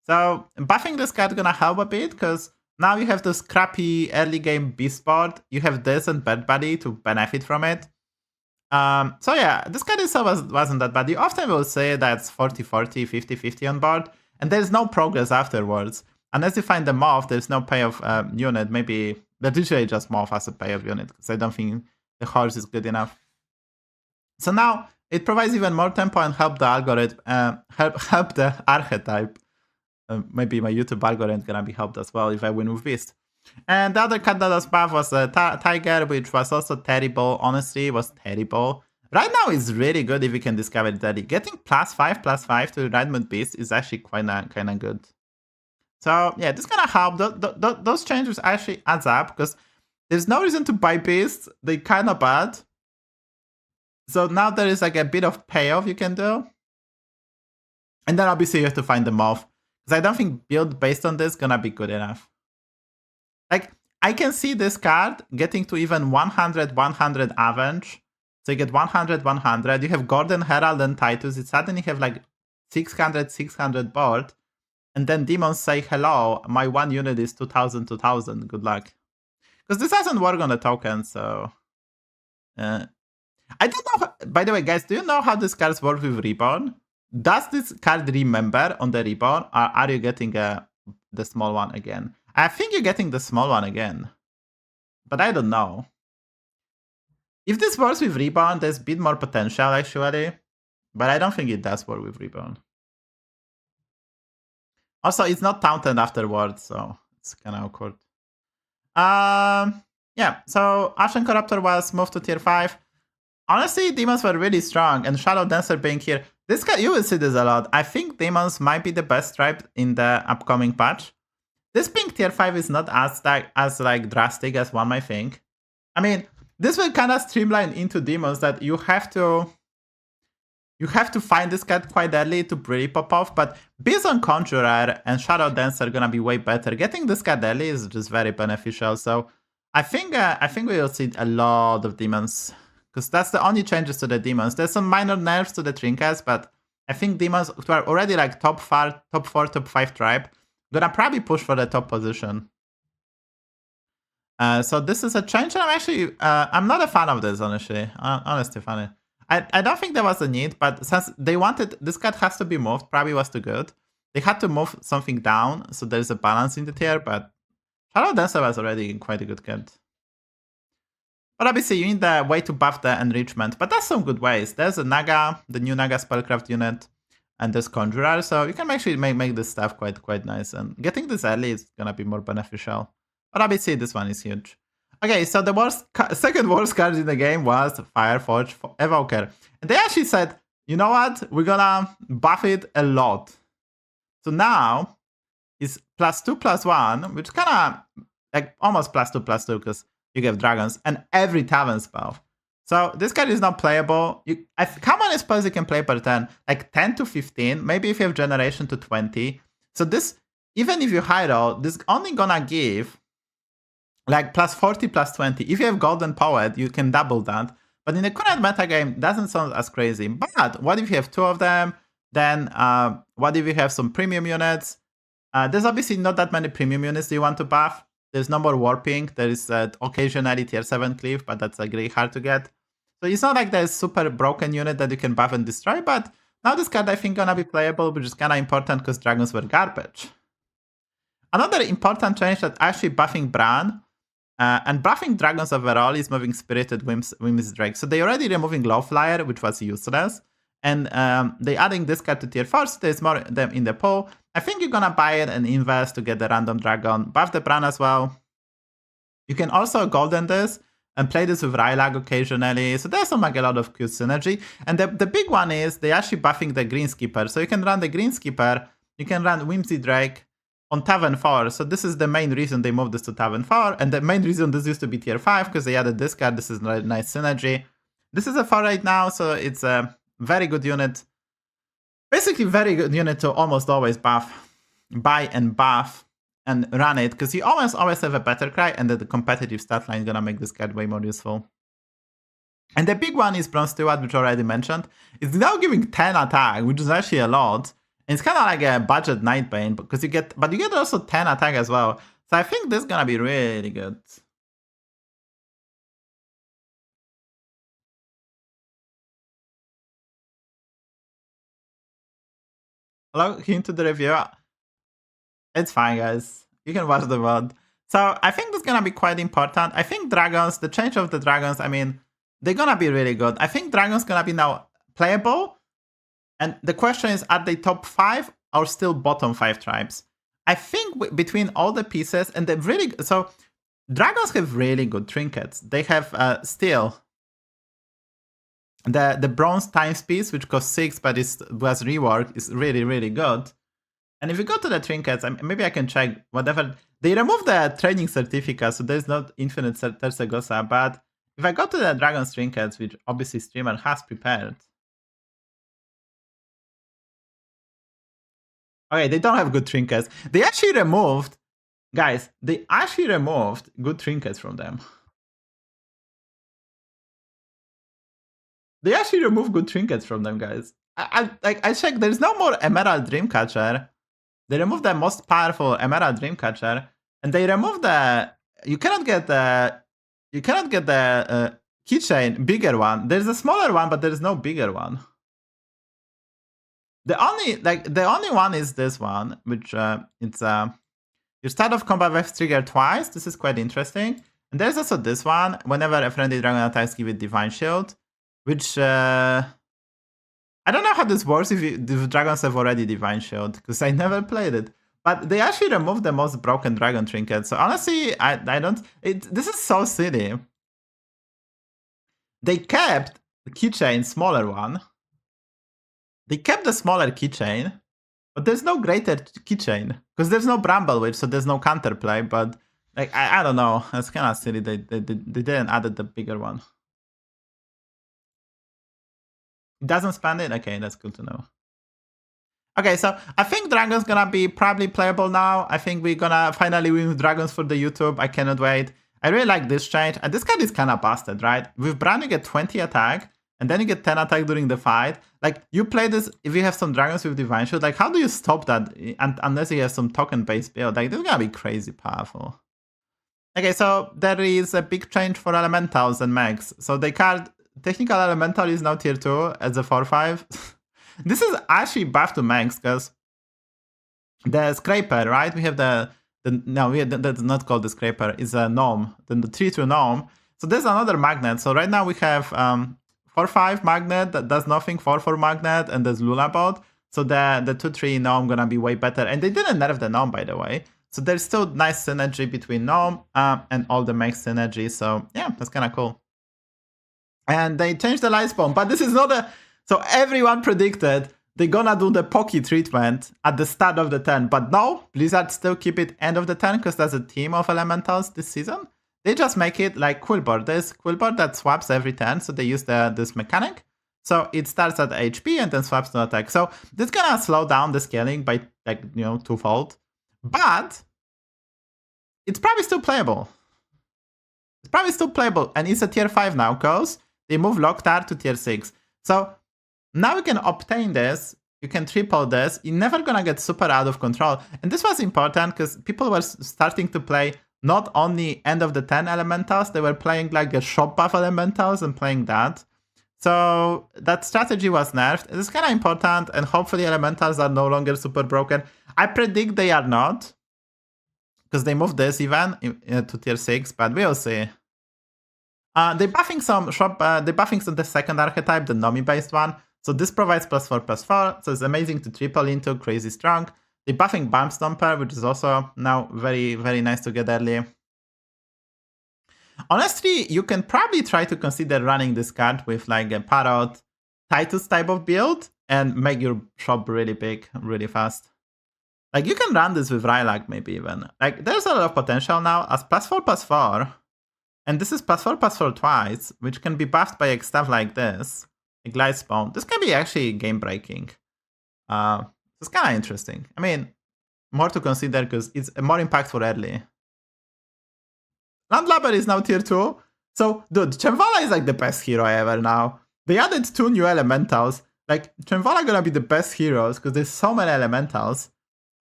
So buffing this card gonna help a bit, because now you have this crappy early game beast board. You have this and Bad Buddy to benefit from it. So yeah, this card itself wasn't that bad. You often will say that's 40-40, 50-50 on board, and there's no progress afterwards. Unless you find the Moth, there's no payoff unit. Maybe they're usually just Moth as a payoff unit, because I don't think the horse is good enough. So now it provides even more tempo and help the algorithm, help the archetype. Maybe my YouTube algorithm gonna be helped as well if I win with Beast. And the other card that was buff was Tiger, which was also terrible. Honestly, it was terrible. Right now it's really good if you can discover it early. Getting +5/+5 to Red Moon Beast is actually kinda good. So yeah, this gonna help. Those changes actually adds up, because there's no reason to buy Beasts. They're kinda bad. So now there is like a bit of payoff you can do. And then obviously you have to find the Moth, because I don't think build based on this gonna be good enough. Like, I can see this card getting to even 100 Avenge. So you get 100. You have Gordon, Herald, and Titus. You suddenly have like 600 board. And then demons say, hello, my one unit is 2000. Good luck. Because this doesn't work on the token, so... I don't know, by the way, guys, do you know how these cards work with Reborn? Does this card remember on the Reborn, or are you getting the small one again? I think you're getting the small one again, but I don't know. If this works with Reborn, there's a bit more potential, actually, but I don't think it does work with Reborn. Also, it's not taunted afterwards, so it's kind of awkward. Yeah, so Ashen Corruptor was moved to tier 5. Honestly, demons were really strong, and Shadow Dancer being here, this guy, you will see this a lot. I think demons might be the best tribe in the upcoming patch. This being tier 5 is not as drastic as one might think. I mean, this will kind of streamline into demons that you have to find this card quite early to really pop off, but Bison Conjurer and Shadow Dancer are gonna be way better. Getting this card early is just very beneficial, so I think we will see a lot of demons. Because that's the only changes to the demons. There's some minor nerfs to the trinkets, but I think demons who are already like top 4, top 5 tribe, gonna probably push for the top position. So this is a change, and I'm not a fan of this, honestly. Honestly, funny. I don't think there was a need, but since they wanted, this card has to be moved, probably was too good. They had to move something down, so there's a balance in the tier, but Shadow Dancer was already quite a good card. But obviously, you need the way to buff the enrichment, but that's some good ways. There's a Naga, the new Naga spellcraft unit, and there's Conjurer, so you can actually make this stuff quite nice. And getting this early is gonna be more beneficial. But obviously, this one is huge. Okay, so the second worst card in the game was Fireforge Evoker. And they actually said, you know what? We're gonna buff it a lot. So now it's +2/+1, which kind of like almost +2/+2 because you get dragons and every tavern spell. So this card is not playable. How many spells you can play per turn? Like 10 to 15, maybe if you have generation to 20. So this, even if you high roll, this is only gonna give like +40, +20. If you have Golden Poet, you can double that. But in the current meta game, doesn't sound as crazy. But what if you have 2 of them? Then what if you have some premium units? There's obviously not that many premium units you want to buff. There's no more warping. There is occasionally tier 7 cleave, but that's really hard to get. So it's not like there's super broken unit that you can buff and destroy, but now this card I think gonna be playable, which is kinda important because dragons were garbage. Another important change that actually buffing Bran and buffing dragons overall is moving Spirited Whim's Drake. So they already removing Lowflyer, which was useless, and they adding this card to tier 4, so there's more of them in the pool. I think you're gonna buy it and invest to get the random dragon. Buff the Bran as well. You can also golden this and play this with Rylag occasionally. So there's like a lot of cute synergy. And the big one is they actually buffing the Greenkeeper. So you can run the Greenkeeper, you can run Whimsy Drake on Tavern 4. So this is the main reason they moved this to Tavern 4. And the main reason this used to be tier 5 because they added this card. This is a nice synergy. This is a 4 right now, so it's a very good unit. Basically, very good unit to almost always buy and buff and run it, because you almost always have a better cry, and the competitive stat line is gonna make this card way more useful. And the big one is Bronze Steward, which I already mentioned. It's now giving 10 attack, which is actually a lot. And it's kind of like a budget Nightbane, because you get also 10 attack as well. So I think this is gonna be really good. Hello, into the review. It's fine, guys. You can watch the VOD. So I think that's gonna be quite important. I think dragons, the change of the dragons, I mean, they're gonna be really good. I think dragons gonna be now playable. And the question is, are they top 5 or still bottom 5 tribes? I think between all the pieces, and they're really, so dragons have really good trinkets. They have still the bronze times piece, which costs 6 but was reworked, is really, really good. And if you go to the trinkets, maybe I can check whatever. They removed the training certificate, so there's not infinite Tersegosa. But if I go to the Dragon's trinkets, which obviously streamer has prepared. Okay, they don't have good trinkets. They actually removed, guys, they actually removed good trinkets from them. They actually removed good trinkets from them, guys. I checked, there's no more Emerald Dreamcatcher. They removed the most powerful Emerald Dreamcatcher, and they removed the you cannot get the keychain bigger one. There's a smaller one, but there's no bigger one. The only one is this one, which it's you start off combat with trigger twice. This is quite interesting. And there's also this one. Whenever a friendly dragon attacks, give it Divine Shield, which I don't know how this works if dragons have already Divine Shield, because I never played it. But they actually removed the most broken dragon trinket. So honestly, I don't. This is so silly. They kept the keychain smaller one. They kept the smaller keychain, but there's no greater keychain because there's no Bramble Witch, so there's no counterplay. But like I don't know, it's kind of silly. They didn't add the bigger one. It doesn't spend it. Okay, that's good to know. Okay, so I think Dragon's gonna be probably playable now. I think we're gonna finally win with Dragons for the YouTube. I cannot wait. I really like this change. And this card is kind of busted, right? With Bran, you get 20 attack, and then you get 10 attack during the fight. Like, you play this, if you have some Dragons with Divine Shield, like, how do you stop that unless you have some token-based build? Like, this is gonna be crazy powerful. Okay, so there is a big change for Elementals and Mechs. So the card, Technical Elemental is now tier 2 as a 4/5. This is actually buff to Mechs, because the Scraper, right? We have that's not called the Scraper, it's a Gnome, then the 3/2 Gnome. So there's another Magnet. So right now we have 4/5 Magnet that does nothing, 4/4 Magnet, and there's Lulabot. So the 2/3 Gnome gonna be way better. And they didn't nerf the Gnome, by the way. So there's still nice synergy between Gnome and all the Mech synergy. So yeah, that's kind of cool. And they changed the light spawn, but this is not a... So everyone predicted they're gonna do the Pocky treatment at the start of the turn, but no, Blizzard still keep it end of the turn because there's a team of Elementals this season. They just make it like Quilboard. There's Quilboard that swaps every turn, so they use this mechanic. So it starts at HP and then swaps to attack. So this is gonna slow down the scaling by like, you know, twofold. But it's probably still playable. It's probably still playable, and it's a tier 5 now because they move Loktar to tier 6. So now you can obtain this, you can triple this, you're never gonna get super out of control. And this was important because people were starting to play not only end of the 10 Elementals, they were playing like a shop buff Elementals and playing that. So that strategy was nerfed. It's kind of important, and hopefully Elementals are no longer super broken. I predict they are not, because they moved this even to tier 6, but we'll see. They're buffing some the second archetype, the Nomi based one. So this provides +4/+4, so it's amazing to triple into, crazy strong. They're buffing Bump Stomper, which is also now very, very nice to get early. Honestly, you can probably try to consider running this card with like a Parrot Titus type of build and make your shop really big, really fast. Like, you can run this with Rylak maybe even. Like, there's a lot of potential now as +4/+4. And this is +4/+4 twice, which can be buffed by stuff like this. Like Light Spawn. This can be actually game breaking. It's kind of interesting. I mean, more to consider because it's more impactful early. Landlubber is now tier 2. So, dude, Chemvala is like the best hero ever now. They added 2 new Elementals. Like, Chemvala gonna be the best heroes because there's so many Elementals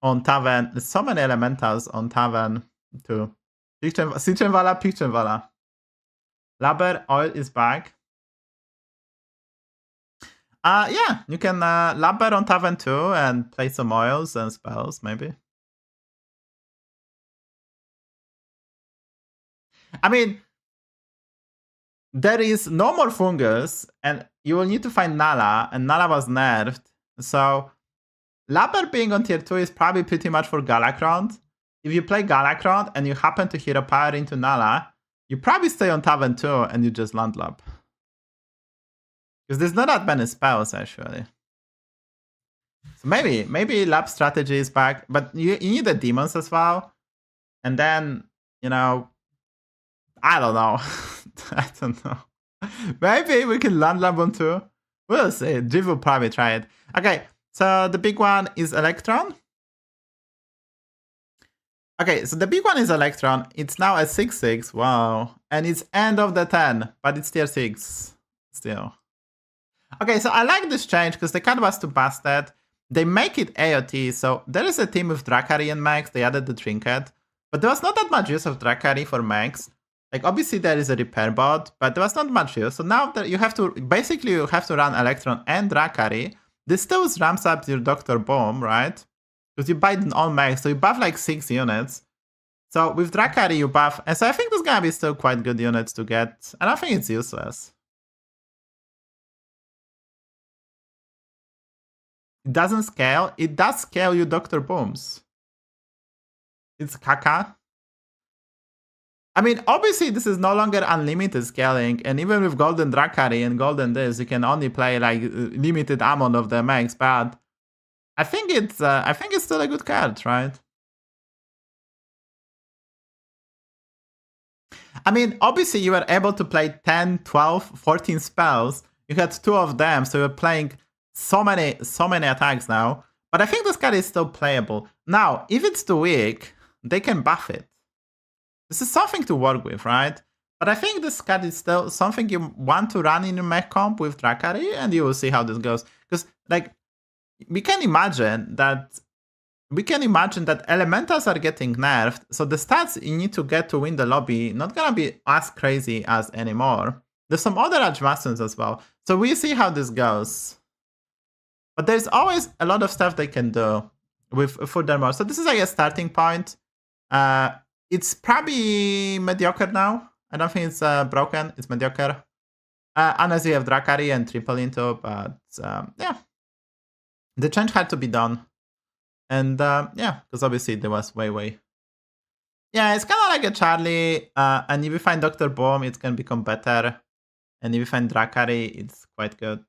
on Tavern. There's so many Elementals on Tavern too. See Chemvala, pick Chemvala. Labber Oil is back. Yeah, you can Labber on Tavern too and play some oils and spells, maybe. I mean, there is no more Fungus, and you will need to find Nala, and Nala was nerfed. So, Labber being on tier 2 is probably pretty much for Galakrond. If you play Galakrond and you happen to hero power into Nala, you probably stay on Tavern 2 and you just Landlub. Because there's not that many spells, actually. So maybe Lab strategy is back, but you need the demons as well. And then, you know, I don't know. I don't know. Maybe we can Landlub on 2. We'll see. Jiv will probably try it. Okay, so the big one is Electron. Okay, so the big one is Electron. It's now a 6/6. Wow. And it's end of the 10, but it's tier 6 still. Okay, so I like this change because the card was too busted. They make it AOT, so there is a team with Kripparrian Mechs. They added the trinket. But there was not that much use of Dracari for Mechs. Like, obviously there is a repair bot, but there was not much use. So now that you have to, basically you have to run Electron and Dracari. This still ramps up your Dr. Bomb, right? Because you buy all Mechs, so you buff like 6 units. So with Dracari you buff, and so I think this is gonna be still quite good units to get. I don't think it's useless. It doesn't scale. It does scale you Dr. Booms. It's caca. I mean, obviously this is no longer unlimited scaling, and even with Golden Dracari and Golden this, you can only play like limited amount of the Mechs, but I think it's still a good card, right? I mean, obviously you were able to play 10, 12, 14 spells. You had 2 of them, so you're playing so many attacks now. But I think this card is still playable. Now, if it's too weak, they can buff it. This is something to work with, right? But I think this card is still something you want to run in your mech comp with Dracari, and you will see how this goes. Because, like, we can imagine that elementals are getting nerfed, so the stats you need to get to win the lobby not gonna be as crazy as anymore. There's some other adjustments as well, so we'll see how this goes. But there's always a lot of stuff they can do with furthermore. So this is like a starting point. It's probably mediocre now. I don't think it's broken. It's mediocre. Unless you have Dracari and triple into, but yeah. The change had to be done. And yeah, because obviously there was way. Yeah, it's kind of like a Charlie. And if you find Dr. Boom, it can become better. And if you find Dracari, it's quite good.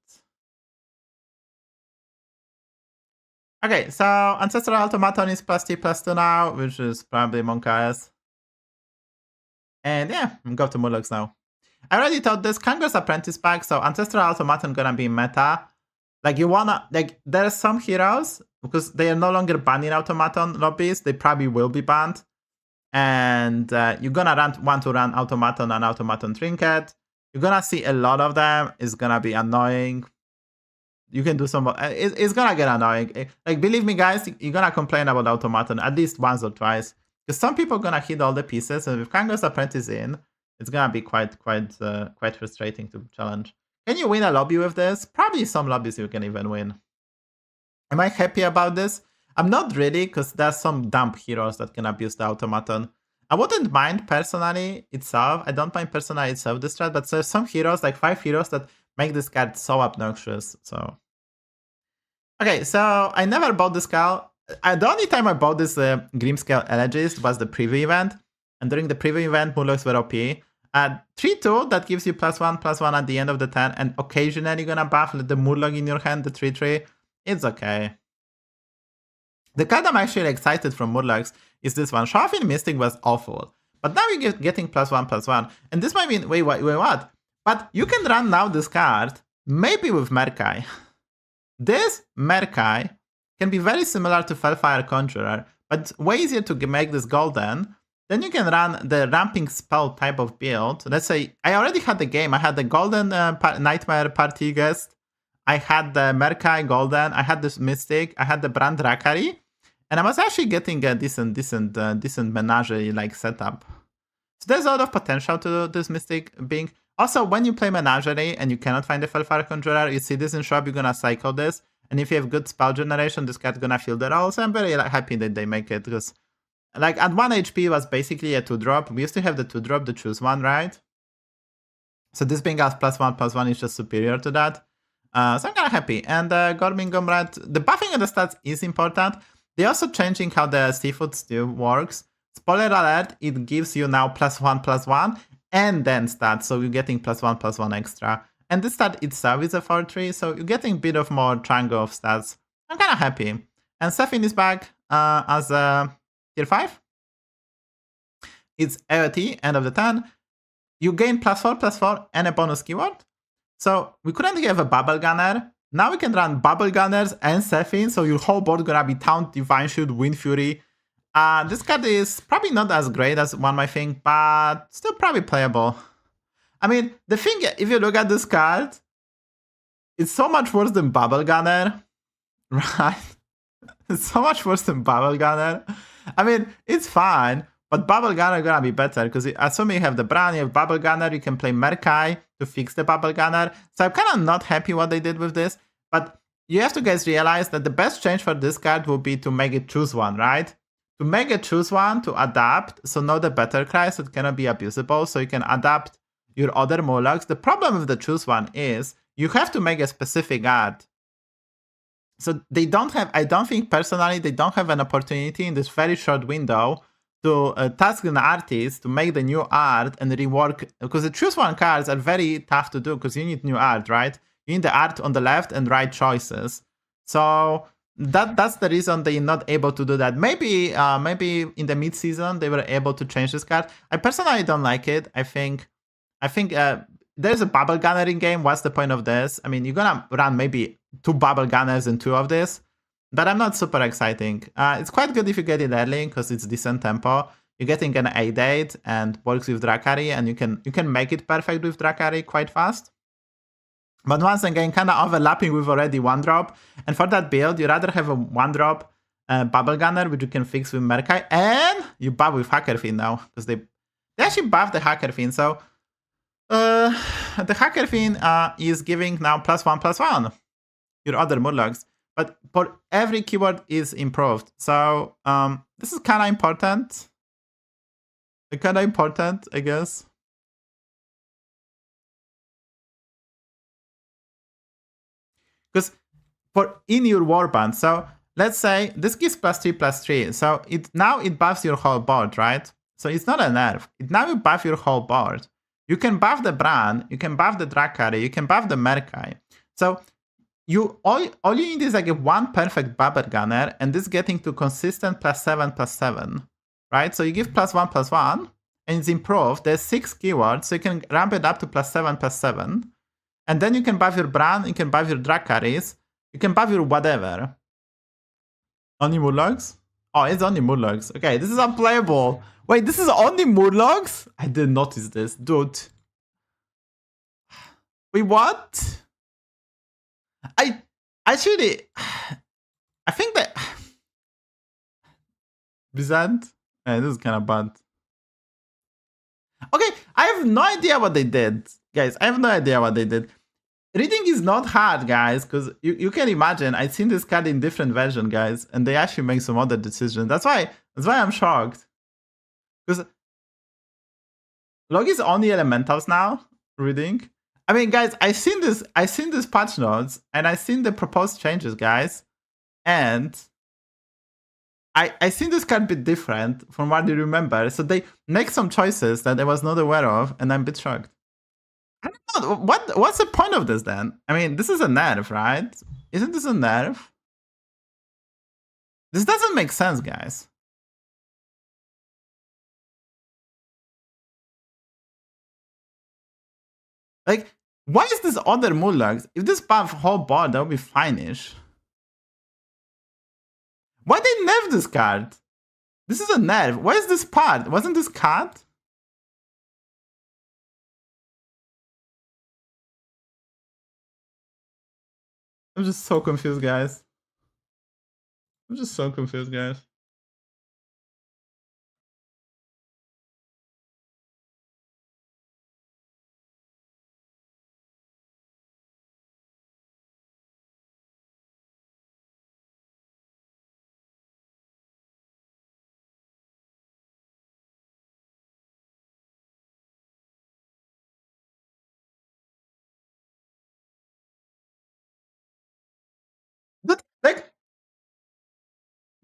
Okay, so Ancestral Automaton is +T+2 now, which is probably Monka's. And yeah, go to Murlocs now. I already thought this Kangaroo's Apprentice pack, so Ancestral Automaton gonna be meta. Like, you wanna, like, there are some heroes, because they are no longer banning Automaton lobbies, they probably will be banned. And you're gonna want to run Automaton and Automaton Trinket. You're gonna see a lot of them, it's gonna be annoying. You can do some, it's gonna get annoying. Like, believe me guys, you're gonna complain about Automaton at least once or twice. Because some people are gonna hit all the pieces, and with Kangaroo's Apprentice in, it's gonna be quite frustrating to challenge. Can you win a lobby with this? Probably some lobbies you can even win. Am I happy about this? I'm not really, because there's some dumb heroes that can abuse the Automaton. I wouldn't mind personally itself. I don't mind personally itself this strat, but there's some heroes, like 5 heroes, that make this card so obnoxious. So okay, so I never bought this card. The only time I bought this Grimscale Elegist was the preview event, and during the preview event, Murlocs were OP. 3-2, that gives you +1/+1 at the end of the turn, and occasionally you're gonna buff the Murloc in your hand, the 3-3. It's okay. The card I'm actually excited from Murlocs is this one. Show-Off in Mystic was awful, but now you're getting +1/+1, and this might mean, wait, what? But you can run now this card, maybe with Merkai. This Merkai can be very similar to Felfire Conjurer, but it's way easier to make this golden. Then you can run the ramping spell type of build. Let's say I already had the game. I had the golden Nightmare Party Guest. I had the Merkai golden. I had this Mystic. I had the Brand Dracari. And I was actually getting a decent menagerie like setup. So there's a lot of potential to this Mystic being. Also, when you play Menagerie and you cannot find the Felfire Conjurer, you see this in shop, you're gonna cycle this. And if you have good spell generation, this card's gonna fill the role. So I'm very happy that they make it, because like at 1 HP was basically a 2-drop. We used to have the 2-drop, the choose one, right? So this being as +1/+1 is just superior to that. So I'm kind of happy. And Gorming Gomrat, the buffing of the stats is important. They're also changing how the Seafood Stew works. Spoiler alert, it gives you now +1/+1 and then stats. So you're getting +1/+1 extra. And this stat itself is a 4-3, so you're getting a bit of more triangle of stats. I'm kind of happy. And Sefin is back as a tier 5. It's AOT, end of the turn. You gain +4/+4 and a bonus keyword. So we couldn't have a Bubble Gunner. Now we can run Bubble Gunners and Sefin, so your whole board gonna be Taunt, Divine Shield, Wind Fury. This card is probably not as great as one might think, but still probably playable. I mean, the thing, if you look at this card, it's so much worse than Bubble Gunner, right? It's so much worse than Bubble Gunner. I mean, it's fine, But Bubble Gunner gonna be better, because assuming you have the Bran, you have Bubble Gunner, you can play Merkai to fix the Bubble Gunner. So I'm kind of not happy what they did with this. But you have to guys realize that the best change for this card will be to make it choose one, right? To make it choose one, to adapt, so know the better cry, so it cannot be abusable, so you can adapt your other Murlocs. The problem with the choose one is you have to make a specific art. So they don't have, I don't think personally, they don't have an opportunity in this very short window to task an artist to make the new art and rework, because the choose one cards are very tough to do because you need new art, right? You need the art on the left and right choices. So that's the reason they're not able to do that. Maybe in the mid-season they were able to change this card. I personally don't like it. I think there's a Bubble Gunner in game. What's the point of this? I mean, you're gonna run maybe 2 Bubble Gunners and 2 of this, but I'm not super exciting. It's quite good if you get it early because it's decent tempo. You're getting an 8/8 and works with Drakari, and you can make it perfect with Drakari quite fast. But once again, kind of overlapping with already 1-drop. And for that build, you rather have a 1-drop Bubble Gunner, which you can fix with Merkai, and you buff with Hacker Fiend now, because they actually buffed the Hacker Fiend. So the Hacker Fiend is giving now +1/+1 your other Murlocs, but for every keyword is improved. So this is kind of important. I guess. Because for in your warband, so let's say this gives +3/+3. So now it buffs your whole board, right? So it's not a nerf. Now you buff your whole board. You can buff the Bran, you can buff the Drakari, you can buff the Merkai. So all you need is like a 1 perfect Bubble Gunner, and this getting to consistent +7/+7, right? So you give +1/+1, and it's improved. There's 6 keywords, so you can ramp it up to +7/+7. And then you can buff your Bran, you can buff your Drakaris, you can buff your whatever. Only Murlocs? Oh, it's only Murlocs. Okay, this is unplayable. Wait, this is only Murlocs? I didn't notice this, dude. Wait, what? I think that Bizant? Yeah, this is kind of bad. Okay, I have no idea what they did. Guys, I have no idea what they did. Reading is not hard, guys, because you can imagine, I've seen this card in different versions, guys, and they actually make some other decisions. That's why I'm shocked. Because Log is only elementals now, reading. I mean, guys, I seen this patch notes, and I seen the proposed changes, guys, and I seen this card a bit different from what you remember. So they make some choices that I was not aware of, and I'm a bit shocked. I don't know, what's the point of this then? I mean, this is a nerf, right? Isn't this a nerf? This doesn't make sense, guys. Like, why is this other Murlocs? If this buff whole board, that would be fine-ish. Why they nerf this card? This is a nerf. Why is this part? Wasn't this card? I'm just so confused, guys. I'm just so confused, guys.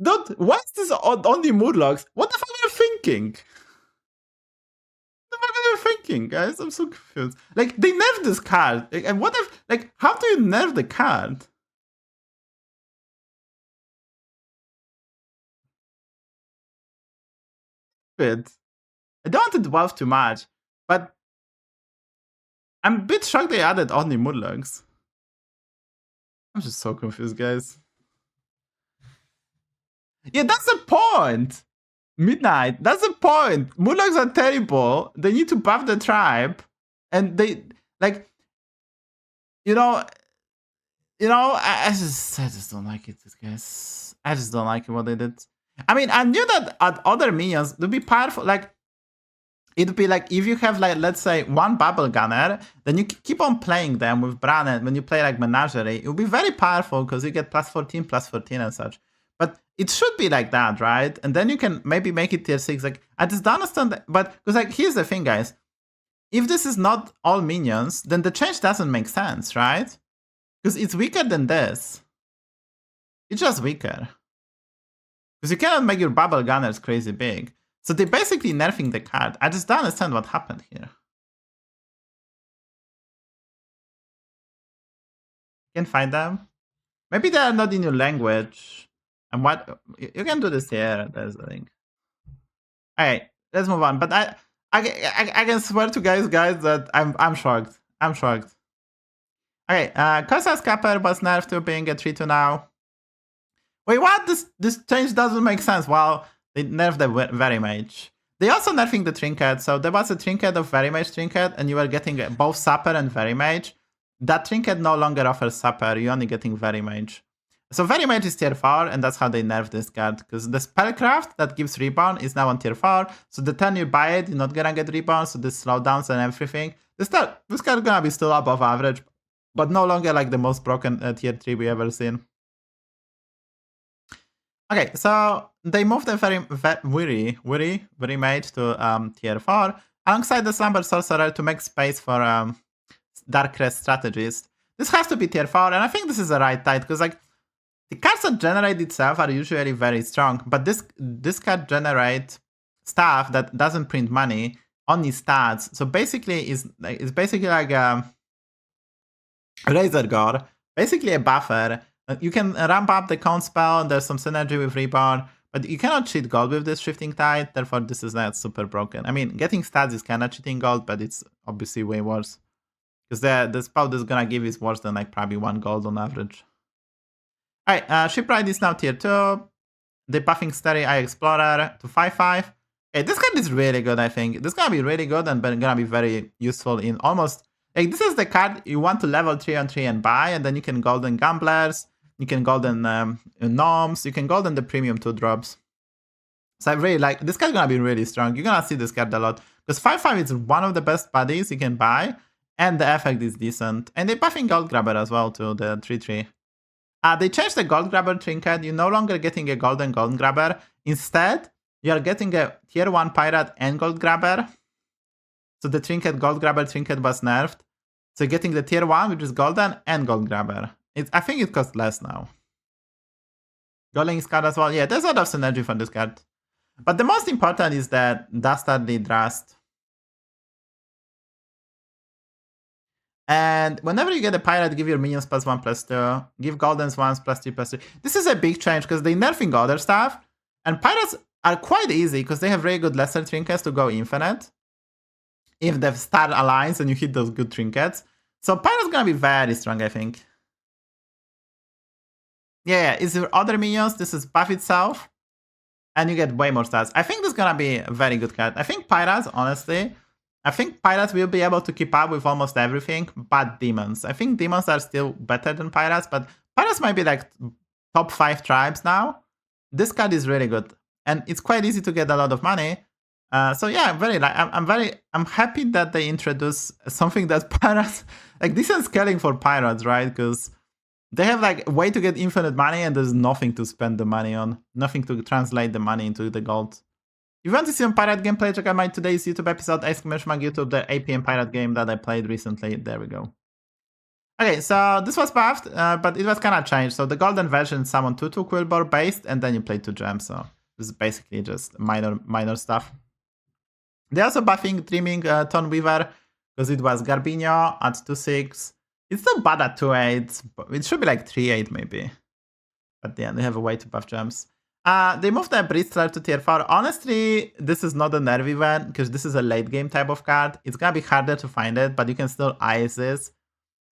Dude, why is this on the Murlocs? What the fuck are you thinking? What the fuck are you thinking, guys? I'm so confused. Like, they nerfed this card. Like, and what if, like, how do you nerf the card? But I don't want to dwell too much, but I'm a bit shocked they added only Murlocs. I'm just so confused, guys. Yeah, that's the point. Midnight. That's the point. Murlocs are terrible. They need to buff the tribe, and they like, you know. I just don't like it, guys. I just don't like it what they did. I mean, I knew that at other minions, it would be powerful. Like, it would be like if you have, like, let's say, one Bubble Gunner, then you keep on playing them with Bran, and when you play like Menagerie, it would be very powerful because you get +14 and such. But it should be like that, right? And then you can maybe make it tier 6. Like, I just don't understand that. But, because, like, here's the thing, guys. If this is not all minions, then the change doesn't make sense, right? Because it's weaker than this. It's just weaker. Because you cannot make your Bubble Gunners crazy big. So they're basically nerfing the card. I just don't understand what happened here. You can find them. Maybe they are not in your language. And what you can do this here. There's the link. Alright, let's move on. But I can swear to guys that I'm shocked. I'm shocked. Okay, Corsair's Capper was nerfed to being a 3-2 now. Wait, what? This change doesn't make sense. Well, they nerfed the Very Mage. They also nerfing the Trinket. So there was a Trinket of Very Mage Trinket, and you were getting both Supper and Very Mage. That Trinket no longer offers Supper. You're only getting Very Mage. So Very Mage is tier 4, and that's how they nerf this card. Because the Spellcraft that gives Reborn is now on tier 4. So the turn you buy it, you're not gonna get Reborn. So this slowdowns and everything. This card gonna be still above average, but no longer like the most broken tier 3 we ever seen. Okay, so they moved the Very Mage to tier 4 alongside the Slumber Sorcerer to make space for Dark Crest Strategist. This has to be tier 4, and I think this is the right type because, like, the cards that generate itself are usually very strong, but this card generates stuff that doesn't print money, only stats. So basically, it's basically like a Razor Gore, basically a buffer. You can ramp up the count spell, and there's some synergy with Reborn, but you cannot cheat gold with this Shifting Tide, therefore this is not super broken. I mean, getting stats is kinda cheating gold, but it's obviously way worse. Because the spell this is gonna give is worse than like probably 1 gold on average. Alright, Shipwright is now tier 2. They're buffing HysteriA Explorer to 5/5. Hey, this card is really good, I think. This is gonna be really good and gonna be very useful in almost... Like, this is the card you want to level 3-on-3 and buy, and then you can golden Gamblers, you can golden Gnomes, you can golden the premium 2-drops. So I really like... This card is gonna be really strong. You're gonna see this card a lot. Because 5/5 is one of the best buddies you can buy, and the effect is decent. And they're buffing Gold Grabber as well to the 3/3. They changed the Gold Grabber trinket. You're no longer getting a Golden Grabber. Instead, you are getting a tier 1 Pirate and Gold Grabber. So the trinket, Gold Grabber trinket was nerfed. So you're getting the tier 1, which is Golden, and Gold Grabber. I think it costs less now. Golden card as well. Yeah, there's a lot of synergy for this card. But the most important is that Dastardly Drast. And whenever you get a pirate, give your minions +1/+2. Give goldens ones +3/+3. This is a big change because they're nerfing other stuff. And pirates are quite easy because they have really good lesser trinkets to go infinite. If the star aligns and you hit those good trinkets. So pirate's gonna be very strong, I think. Yeah, it's your other minions. This is buff itself. And you get way more stats. I think this is gonna be a very good card. I think pirates, honestly... I think pirates will be able to keep up with almost everything, but demons. I think demons are still better than pirates, but pirates might be like top 5 tribes now. This card is really good, and it's quite easy to get a lot of money. So yeah, I'm happy that they introduce something that pirates like decent scaling for pirates, right? Because they have like a way to get infinite money, and there's nothing to spend the money on, nothing to translate the money into the gold. If you want to see some pirate gameplay, check out my today's YouTube episode, !YouTube, the APM pirate game that I played recently. There we go. Okay, so this was buffed, but it was kind of changed. So the golden version summoned 2/2 Quilboar based, and then you play 2 gems. So this is basically just minor stuff. They're also buffing Dreaming Thornweaver, because it was Garbino at 2/6. It's not bad at 2/8, but it should be like 3/8 maybe. But yeah, they have a way to buff gems. They moved the Bristler to tier 4. Honestly, this is not a nerf event because this is a late game type of card. It's gonna be harder to find it, but you can still ice this.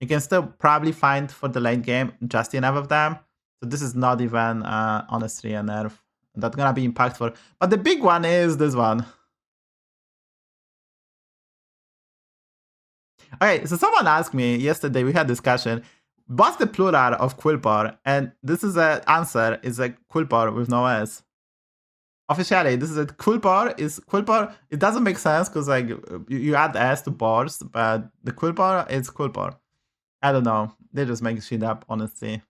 You can still probably find for the late game just enough of them. So this is not even honestly a nerf. That's gonna be impactful. But the big one is this one. Okay, so someone asked me yesterday, we had discussion. What's the plural of Quilboar? And this is an answer, is a Quilboar with no S. Officially, this is it. Quilboar. It doesn't make sense because like you add S to boars, but the Quilboar is Quilboar. I don't know. They just make shit up, honestly.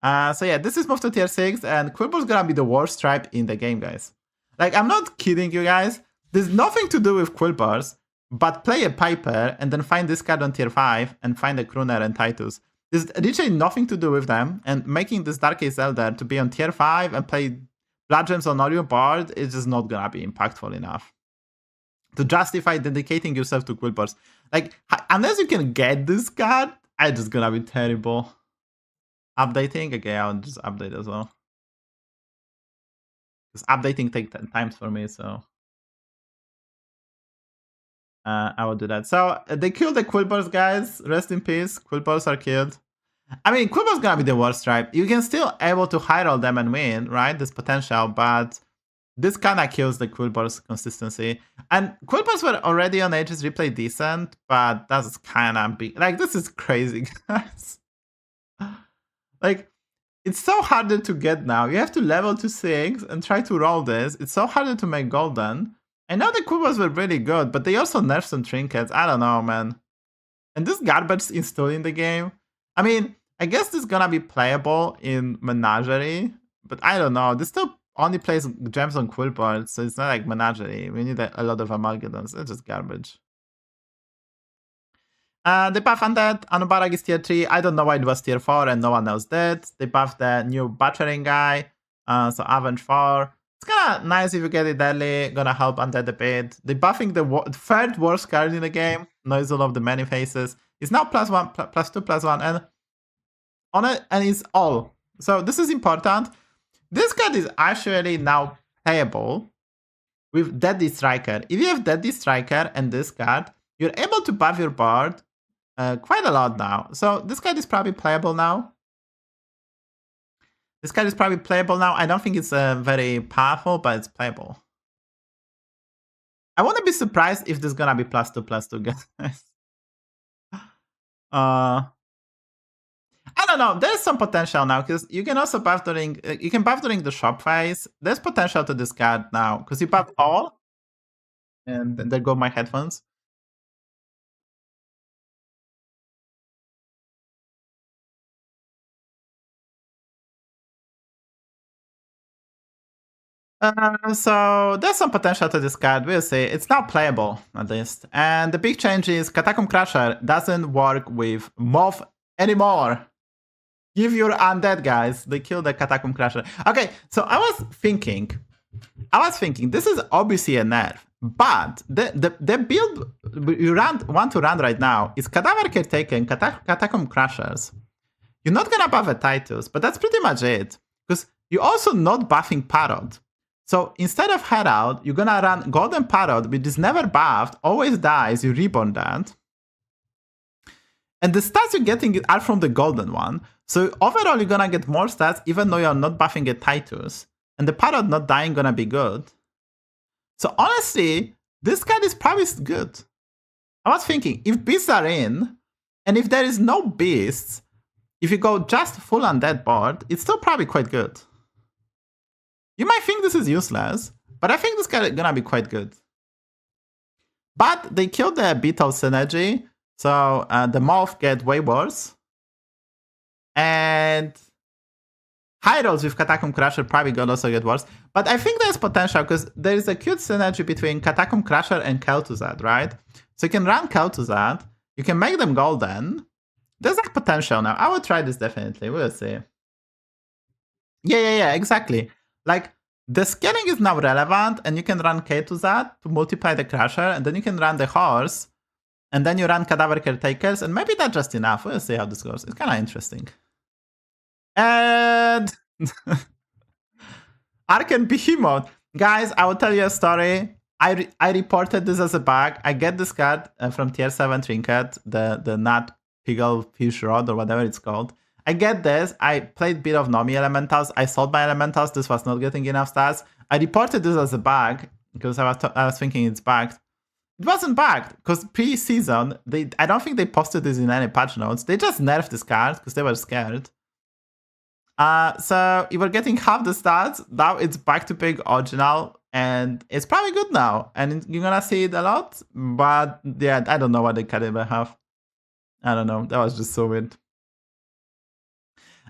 So yeah, this is moved to tier 6, and Quilboar's gonna be the worst tribe in the game, guys. Like, I'm not kidding you guys. There's nothing to do with Quilboars, but play a Piper and then find this card on tier 5 and find a Crooner and Titus. There's literally nothing to do with them, and making this Dark Ace Elder to be on tier 5 and play Blood Gems on all your board is just not gonna be impactful enough to justify dedicating yourself to Quilboars. Like, unless you can get this card, it's just gonna be terrible. Updating? Okay, I'll just update as well. Because updating takes 10 times for me, so I will do that. So they killed the Quilboars, guys. Rest in peace. Quilboars are killed. I mean, Quilboars gonna be the worst tribe. You can still able to high roll them and win, right? There's potential, but this kinda kills the Quilboars consistency. And Quilboars were already on Ages Replay decent, but that's kinda big. Like, this is crazy, guys. Like, it's so harder to get now. You have to level to 6 and try to roll this. It's so harder to make golden. I know the Quilboars were really good, but they also nerfed some trinkets. I don't know, man. And this garbage is still in the game. I mean, I guess this is gonna be playable in Menagerie, but I don't know. This still only plays gems on Quilboars, so it's not like Menagerie. We need a lot of Amalgadons. It's just garbage. They buff Undead. Anubarak is tier 3. I don't know why it was tier 4 and no one else did. They buffed the new Butchering guy. So Avenge 4. It's kinda nice if you get it early. Gonna help Undead a bit. They buffing the third worst card in the game. Noisel of the Many Faces. It's now +1, +2, +1. And on it, and it's all. So this is important. This card is actually now playable with Deadly Striker. If you have Deadly Striker and this card, you're able to buff your board quite a lot now. So this card is probably playable now. I don't think it's very powerful, but it's playable. I wouldn't be surprised if this is gonna be +2/+2, guys. I don't know. There's some potential now because you can also buff during the shop phase. There's potential to this card now because you buff all, and there go my headphones. So there's some potential to this card. We'll see. It's now playable at least. And the big change is Catacomb Crusher doesn't work with Moth anymore. Give your Undead, guys. They killed the Catacomb Crusher. Okay, so I was thinking this is obviously a nerf, but the build you want to run right now is Cadaver Caretaker and Catacomb Crushers. You're not gonna buff a Titus, but that's pretty much it. Because you're also not buffing Parrot. So instead of Herald, you're gonna run Golden Parrot, which is never buffed, always dies, you reborn that. And the stats you're getting are from the golden one. So overall, you're gonna get more stats even though you're not buffing a Titus. And the Parrot not dying gonna be good. So honestly, this card is probably good. I was thinking, if beasts are in, and if there is no beasts, if you go just full Undead board, it's still probably quite good. You might think this is useless, but I think this card is gonna be quite good. But they killed the Beetle synergy, so the Moth get way worse. And high rolls with Catacomb Crusher probably gonna also get worse. But I think there's potential because there is a cute synergy between Catacomb Crusher and Kel'Thuzad, right? So you can run Kel'Thuzad, you can make them golden. There's like potential now. I will try this definitely. We'll see. Yeah, exactly. Like, the scaling is now relevant, and you can run Kel'Thuzad to multiply the Crusher, and then you can run the Horse, and then you run Cadaver Caretakers, and maybe that's just enough. We'll see how this goes. It's kind of interesting. And Arcane Behemoth. Guys, I will tell you a story. I reported this as a bug. I get this card from tier 7 trinket, the Nut Piggle Fish Rod or whatever it's called. I get this. I played a bit of Nomi Elementals. I sold my Elementals. This was not getting enough stats. I reported this as a bug because I was thinking it's bugged. It wasn't bugged because pre-season, I don't think they posted this in any patch notes. They just nerfed this card because they were scared. So you were getting half the stats. Now it's back to being original, and it's probably good now. And you're gonna see it a lot. But yeah, I don't know what the Kibler have. I don't know. That was just so weird.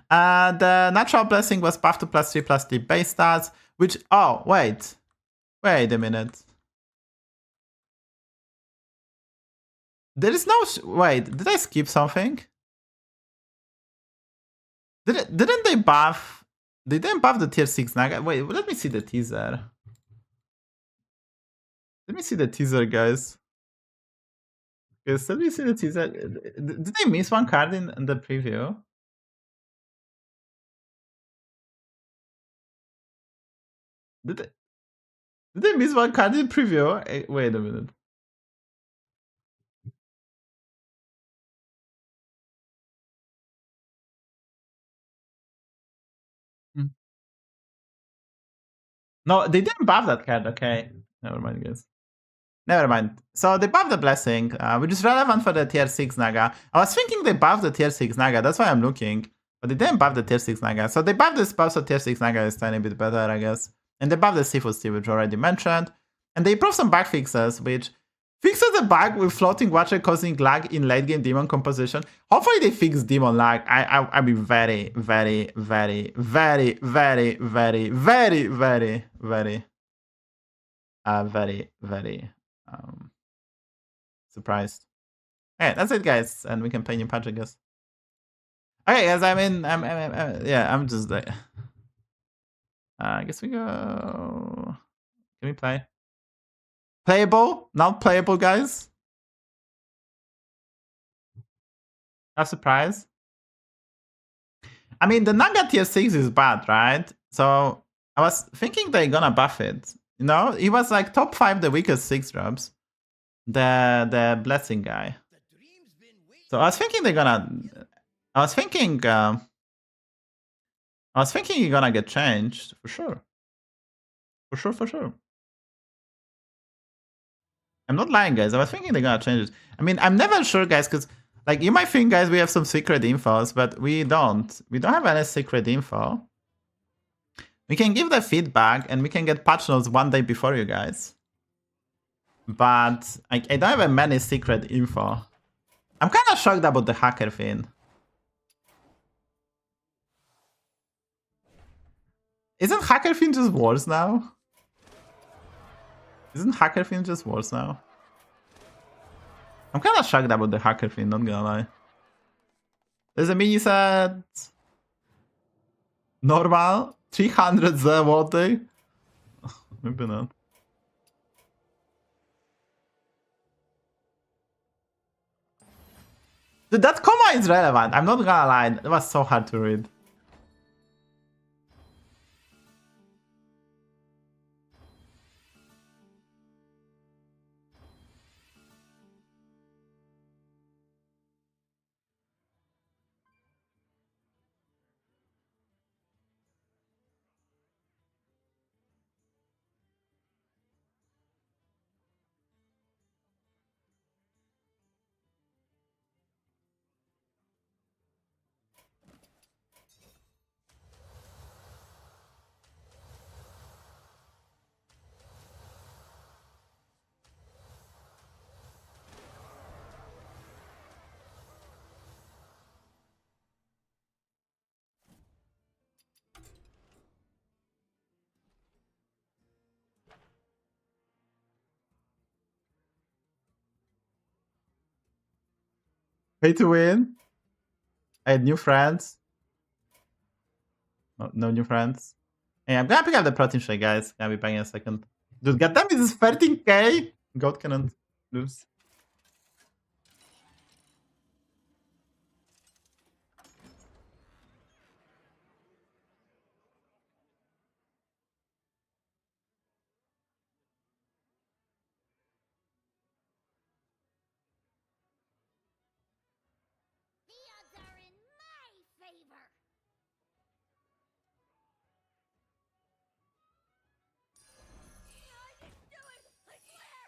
The natural blessing was buffed to +3/+3 base stats, which wait a minute. There is no wait. Did I skip something? Didn't they buff? They didn't buff the tier 6 Naga. Wait, let me see the teaser. Let me see the teaser, guys. Yes, let me see the teaser. Did they miss one card in the preview? Did they miss one card in preview? Wait a minute. No, they didn't buff that card. Okay, never mind, guys. Never mind. So they buffed the blessing, which is relevant for the tier 6 Naga. I was thinking they buffed the tier 6 Naga. That's why I'm looking. But they didn't buff the tier 6 Naga. So they buffed the spell, so tier 6 Naga is tiny bit better, I guess. And they buffed the Seafood Steel, which I already mentioned. And they improved some bug fixes, which fixes the bug with floating water causing lag in late game demon composition. Hopefully they fix demon lag. I'd be very, very, very, very, very, very, very, very, very surprised. Okay, that's it, guys, and we can play new patch, I guess. Okay, guys, I'm just like, I guess we go. Can we play? Playable, not playable, guys. A surprise. I mean, the Naga tier 6 is bad, right? So I was thinking they're gonna buff it. You know, he was like top 5 the weakest 6 drops. The blessing guy. So I was thinking they're gonna. I was thinking you're gonna get changed for sure. For sure. I'm not lying, guys. I was thinking they're gonna change it. I mean, I'm never sure, guys, because like you might think, guys, we have some secret infos, but we don't. We don't have any secret info. We can give the feedback and we can get patch notes one day before you guys. But I don't have many secret info. I'm kind of shocked about the hacker thing. Isn't hacker thing just worse now? Isn't hacker thing just worse now? I'm kind of shocked about the hacker thing, not gonna lie. There's a mini set. Normal. 300 zł. Maybe not. Dude, that comma is relevant. I'm not gonna lie. It was so hard to read. Pay to win. I had new friends. No new friends. Hey, I'm gonna pick up the protein shake, guys. Gonna be back in a second. Dude, goddamn, this is 13k. God cannot lose. The odds are in my favor. I didn't do it, I swear.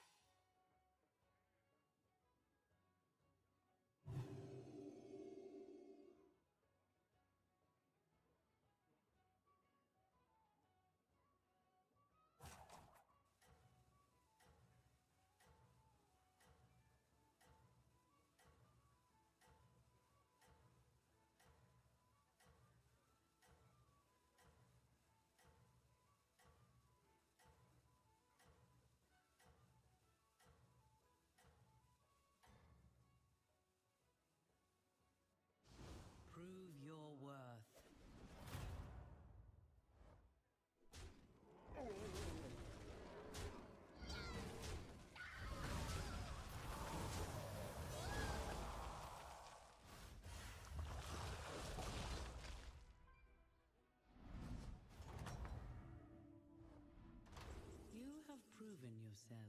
yourself.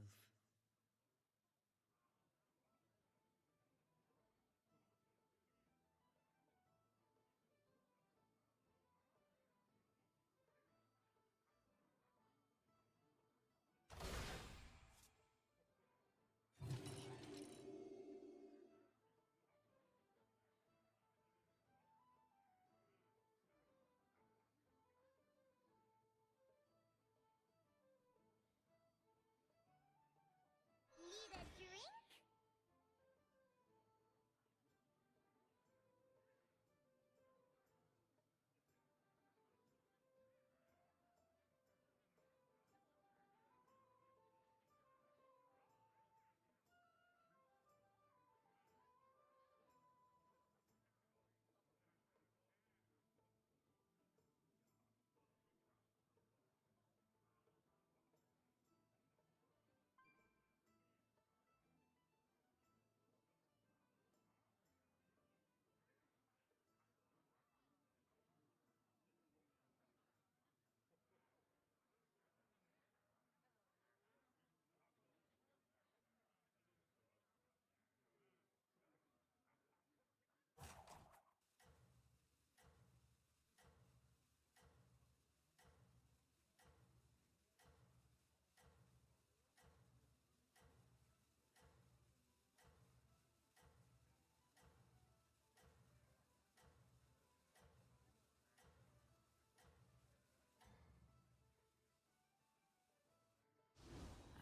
Need a drink?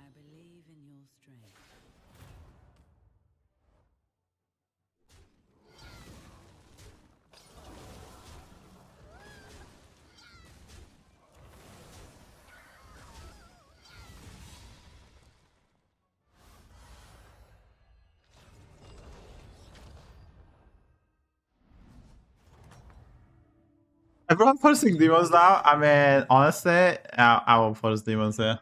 I believe in your strength. Everyone forcing demons now. I mean, honestly, I will force demons here.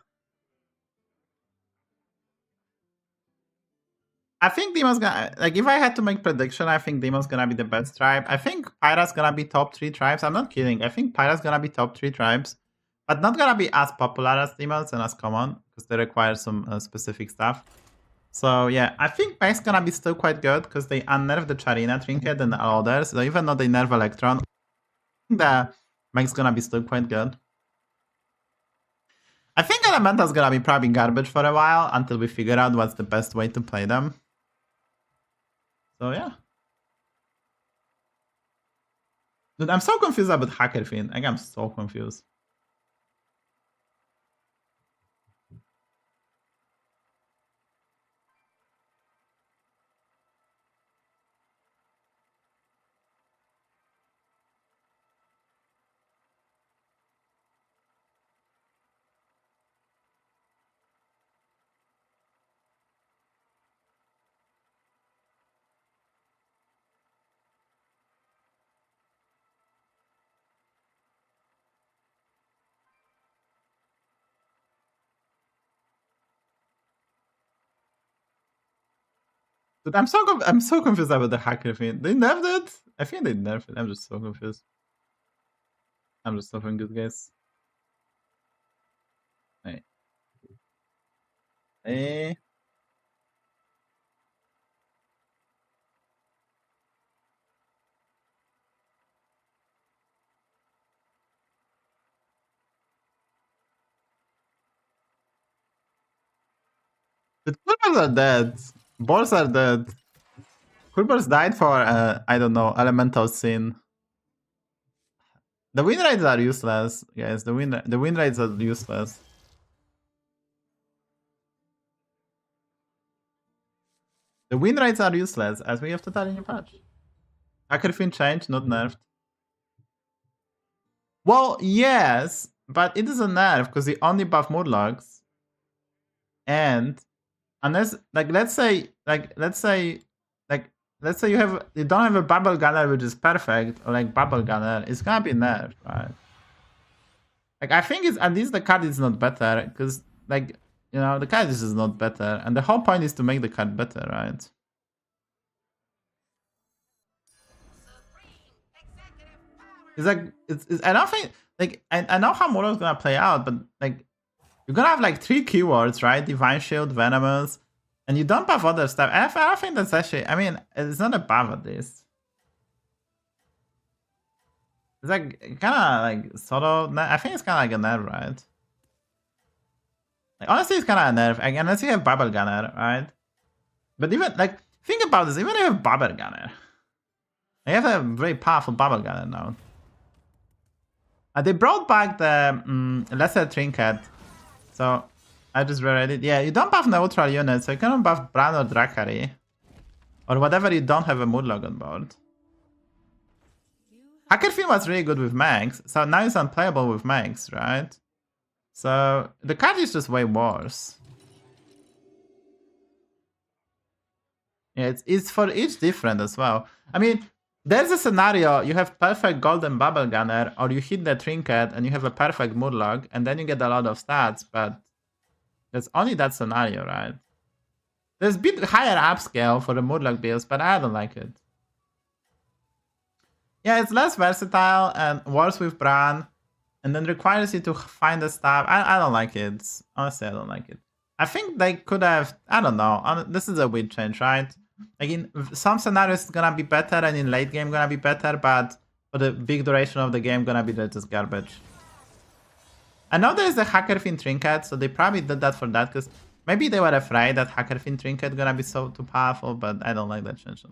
I think Demon's gonna, like, if I had to make prediction, I think Demon's gonna be the best tribe. I think Pyra's gonna be top 3 tribes. I'm not kidding. I think Pyra's gonna be top 3 tribes, but not gonna be as popular as Demons and as common because they require some specific stuff. So yeah, I think Mech's gonna be still quite good because they unnerf the Charina trinket and others. So even though they nerf Electron, the Mech's gonna be still quite good. I think Elemental's gonna be probably garbage for a while until we figure out what's the best way to play them. So yeah. Dude, I'm so confused about Hacker Fiend. Like, I'm so confused. Dude, I'm so confused about the Hacker Fiend. They nerfed it? I think they nerfed it. I'm just so confused. I'm just so fucking good, guys. Hey. Hey. The Quilboars are dead. Balls are dead. Quilboars died for, I don't know, elemental sin. The win rates are useless, guys. The win rates are useless. The win rates are useless, as we have to tell in your patch. Hacker Fiend changed, not nerfed. Well, yes, but it is a nerf because they only buff Murlocs. And unless, like, let's say you don't have a Bubble Gunner which is perfect, or like Bubble Gunner, it's gonna be nerfed, right? Like, I think it's at least the card is not better because, like, you know, the card is not better, and the whole point is to make the card better, right? It's like I don't think, like, I know how Murloc's gonna play out, but like You're gonna have like 3 keywords, right? Divine Shield, Venomous, and you don't buff other stuff. I think that's actually, I mean, it's not a buff at least. It's like kind of like sort of. I think it's kind of like a nerf, right? Like, honestly, it's kind of a nerf. Like, unless you have Bubble Gunner, right? But even like think about this. Even if you have Bubble Gunner, you have a very powerful Bubble Gunner now. They brought back the lesser trinket, so I just reread it. Yeah, you don't buff neutral units, so you cannot buff Bran or Drakari, or whatever you don't have a Murloc on board. Hackerfield was really good with Mechs, so now it's unplayable with Mechs, right? So the card is just way worse. Yeah, it's for each different as well. I mean, there's a scenario you have perfect golden bubble gunner, or you hit the trinket and you have a perfect Murloc, and then you get a lot of stats, but there's only that scenario, right? There's a bit higher upscale for the Murloc builds, but I don't like it. Yeah, it's less versatile and worse with Bran, and then requires you to find the stuff. I don't like it. Honestly, I don't like it. I think they could have, I don't know. This is a weird change, right? Like in some scenarios, it's gonna be better, and in late game, gonna be better, but for the big duration of the game, gonna be just garbage. I know there's the Hackerfiend trinket, so they probably did that for that, because maybe they were afraid that Hackerfiend trinket gonna be so too powerful, but I don't like that change.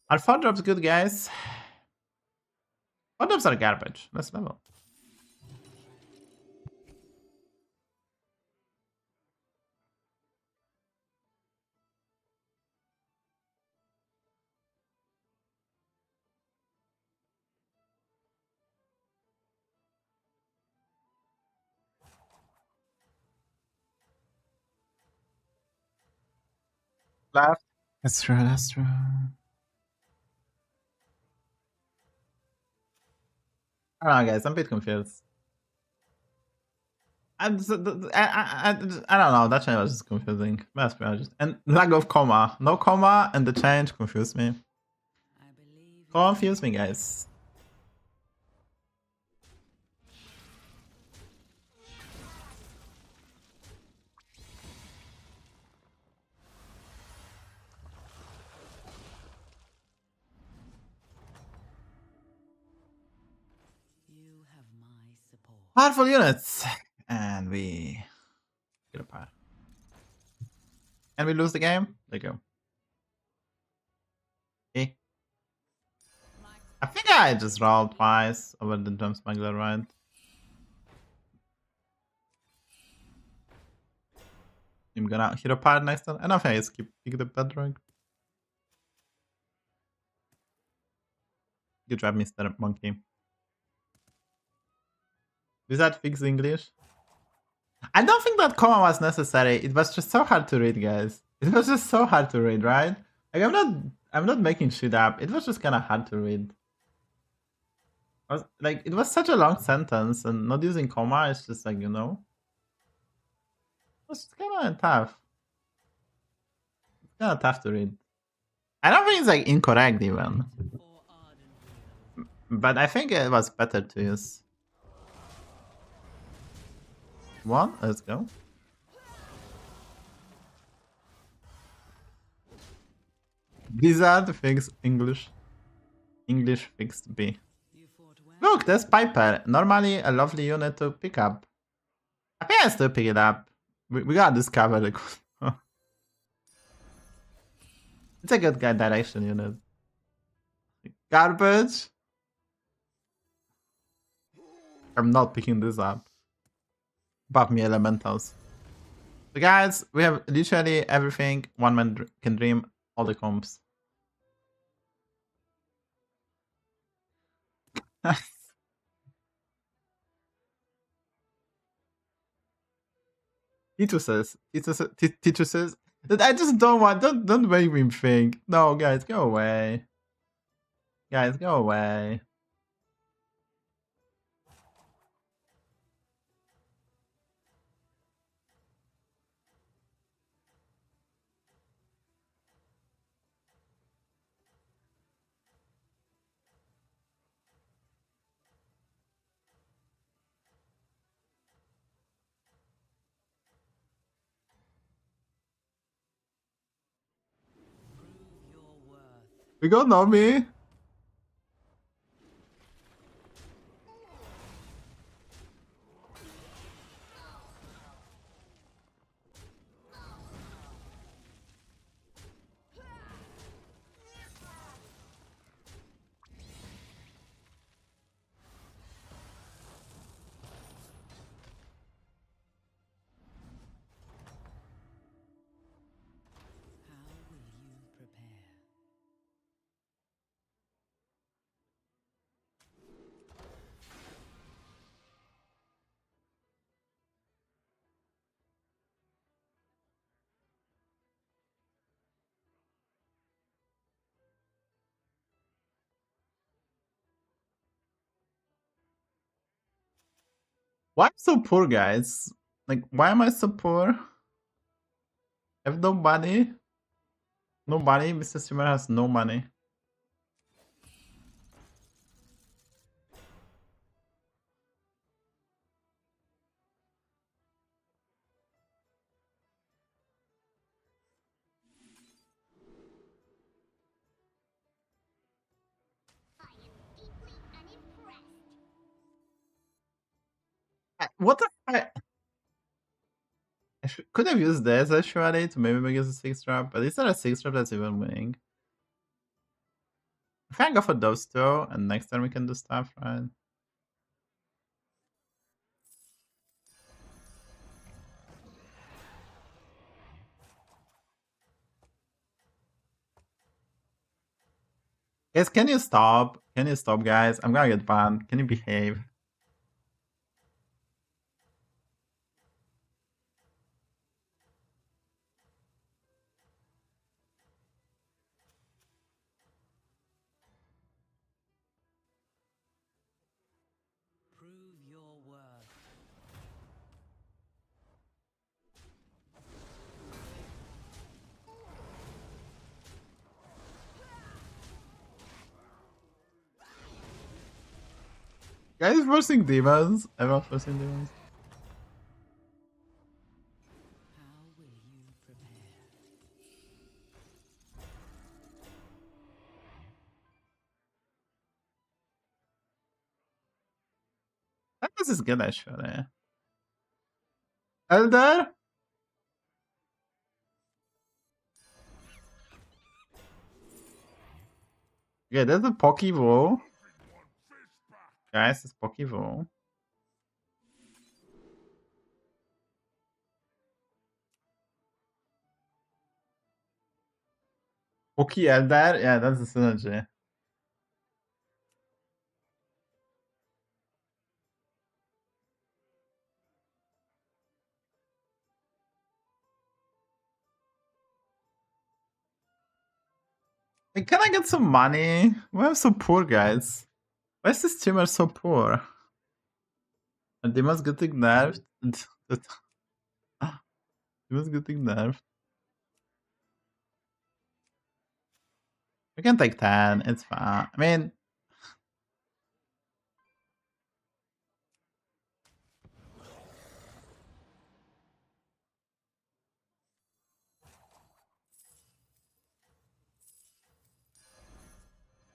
Are 4-drops good, guys? 4-drops are garbage. Let's level. Left. That's true, that's true. I don't know, guys. I'm a bit confused. I don't know. That change was just confusing. Let's be honest. And lack of comma. No comma, and the change confused me. Confused me, guys. Powerful units, and we get a power. And we lose the game. There you go. Okay. I think I just rolled twice over the Drum Smuggler, right? I'm gonna hero power next turn. I don't think I skip the Bedrock. Good job, Mr. Monkey. Does that fix English? I don't think that comma was necessary. It was just so hard to read, guys. It was just so hard to read, right? Like I'm not making shit up. It was just kind of hard to read. It was such a long sentence, and not using comma is just like, you know, it's kind of tough. It's kind of tough to read. I don't think it's like incorrect even, but I think it was better to use. One, let's go. Blizzard fixed English. English fixed B. Look, there's Piper. Normally a lovely unit to pick up. I think I still pick it up. We gotta discover the. It's a good guy direction unit. Garbage. I'm not picking this up. Buff me elementals. So guys, we have literally everything one man can dream. All the comps. Teacher says that I just don't want. Don't make me think. No, guys, go away. Guys, go away. We got Nami. How will you prepare? Why am I so poor, guys? Like, why am I so poor? I have no money. No money. Mr. Streamer has no money. I am deeply unimpressed. What the heck? Could have used this actually to maybe make it a 6-drop, but is that a 6-drop that's even winning? I think I go for those two, and next time we can do stuff, right? Guys, can you stop? Can you stop, guys? I'm gonna get banned. Can you behave? Prove your worth. Guys, forcing demons. Everyone's forcing demons. How will you prepare? This is good actually. Elder? Yeah, there's a Pokeball. Guys, it's Pokeball. Poke Elder? Yeah, that's the synergy. Hey, can I get some money? Why am I so poor, guys? Why is this streamer so poor? Are demons getting nerfed? Demons getting nerfed. We can take 10, it's fine. I mean,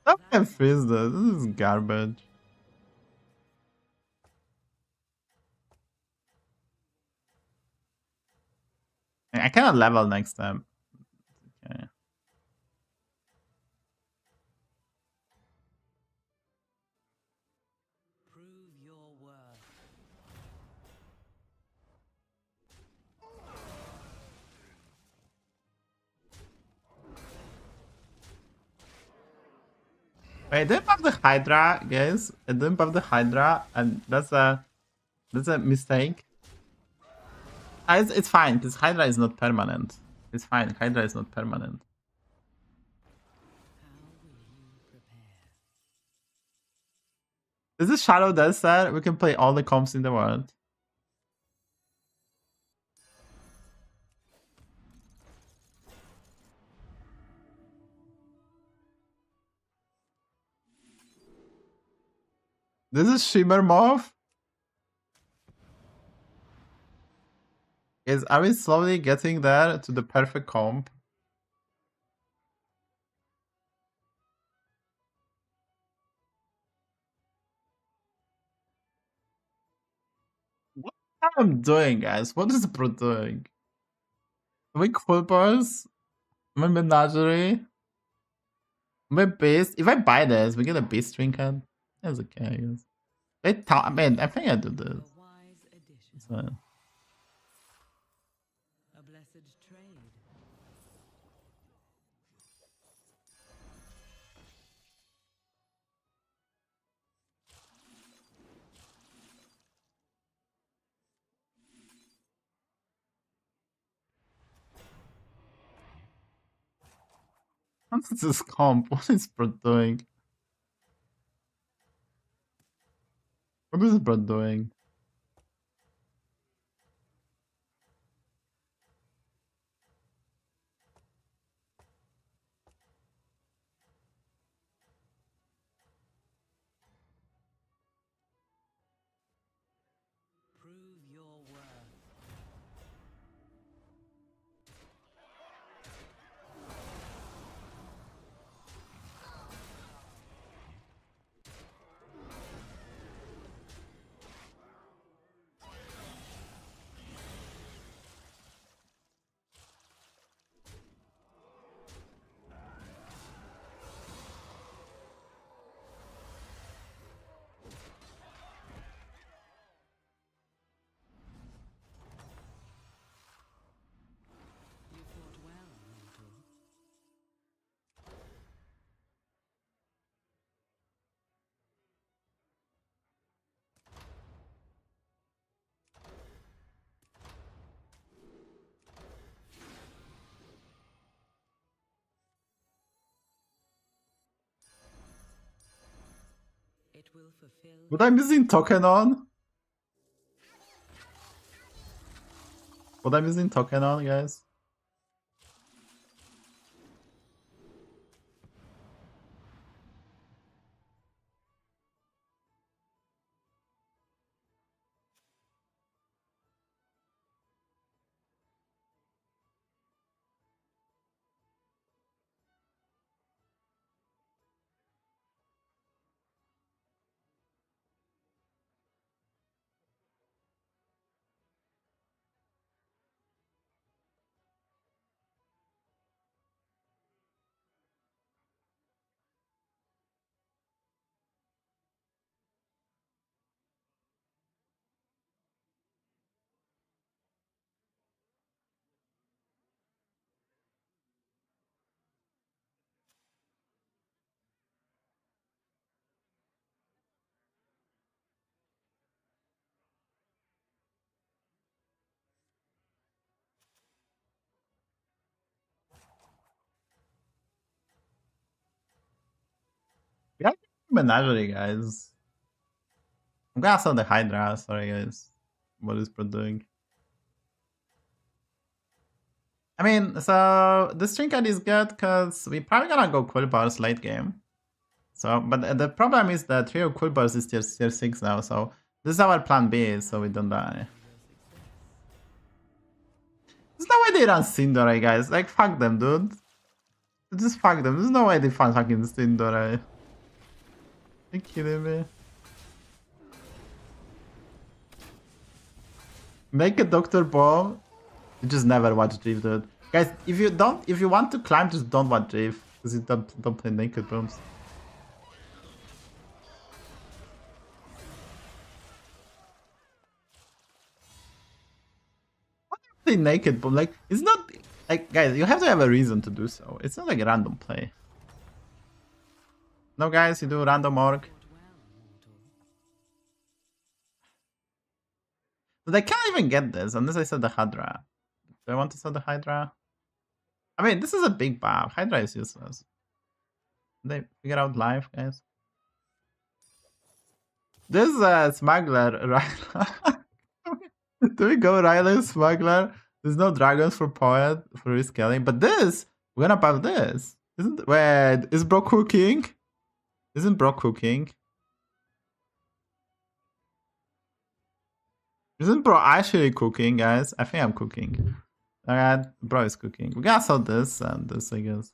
I can freeze this. This is garbage. I cannot level next time. Okay. Prove your worth. Wait, I didn't buff the Hydra, guys. I didn't buff the Hydra, and that's a mistake. It's fine, because Hydra is not permanent. It's fine, Hydra is not permanent. How will you prepare? This is Shadow Dekkster. We can play all the comps in the world. This is Shimmer Morph. Are we slowly getting there to the perfect comp? I'm doing, guys? What is bro doing? Are we Quilboars? Am I Menagerie? Am I Beast? If I buy this, we get a Beast trinket. That's okay, I guess. I mean, I think I do this. A wise addition. It's fine. A blessed trade. What is this comp? What is bro doing? What is bro doing? Prove your worth. You fought well, mortal. It will fulfill. What I'm using token on? What I'm using token on, guys? Yeah, Menagerie, guys. I'm gonna sell the Hydra. Sorry, guys. What is bro doing? I mean, so this trinket is good because we're probably gonna go Quilboars late game. So, but the problem is that trio Quilboars is tier 6 now, so this is our plan B, so we don't die. There's no way they run Sindore, guys. Like, fuck them, dude. Just fuck them. There's no way they find fucking Sindore. Are you kidding me? Make a Dr. Bomb. You just never watch Drift, dude. Guys, if you want to climb, just don't watch Drift. Because you don't play naked bombs. Why do you play naked bomb? Like, it's not like, guys, you have to have a reason to do so. It's not like a random play. No, guys, you do random orc. Fought well, mortal. But I can't even get this unless I set the Hydra. Do I want to set the Hydra? I mean, this is a big buff. Hydra is useless. They figure out life, guys. This is a smuggler, right? Do we go Riley smuggler? There's no dragons for poet for rescaling, but this we're gonna buff this. Isn't wait, is bro cooking? Isn't bro cooking? Isn't bro actually cooking, guys? I think I'm cooking. Alright, bro is cooking. We gotta sell this and this, I guess.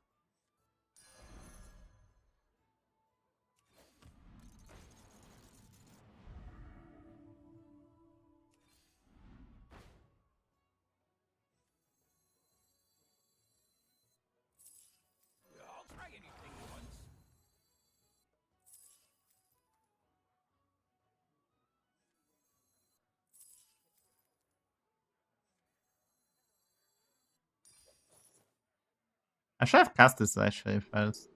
I should have cast this actually first.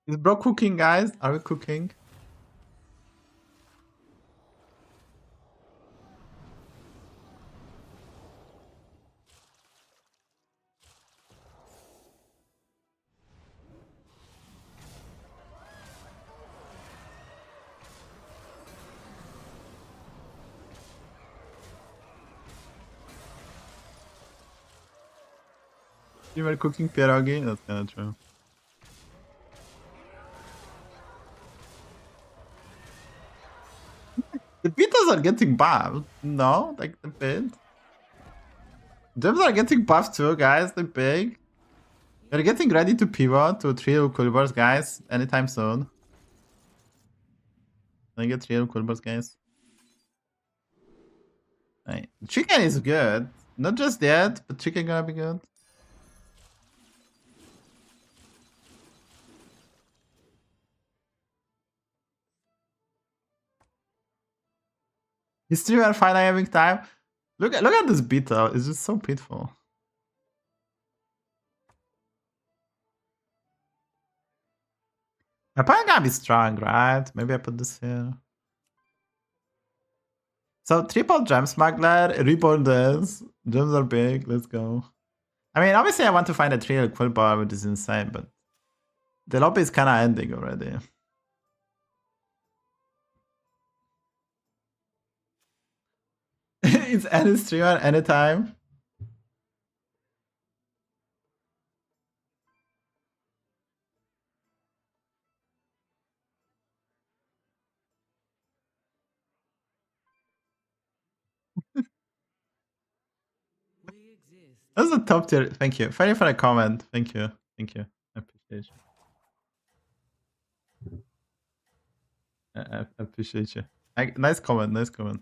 Is bro cooking, guys? Are we cooking? You were cooking pierogi? That's kind of true. The betas are getting buffed. No, like the bit. Gems are getting buffed too, guys. They're big. We're getting ready to pivot to 3 Quilboars, guys, anytime soon. Can I get 3 Quilboars, guys? Right. Chicken is good. Not just yet, but chicken gonna be good. History and finally having time. Look at this beta. It's just so pitiful. My opponent gonna be strong, right? Maybe I put this here. So triple gem smuggler, reborn this. Gems are big. Let's go. I mean, obviously I want to find a 3 Quilboar, which is insane, but the lobby is kind of ending already. It's any streamer, anytime. That's a top tier. Thank you. Thank you for the comment. Thank you. Thank you. I appreciate you. I appreciate you. Nice comment. Nice comment.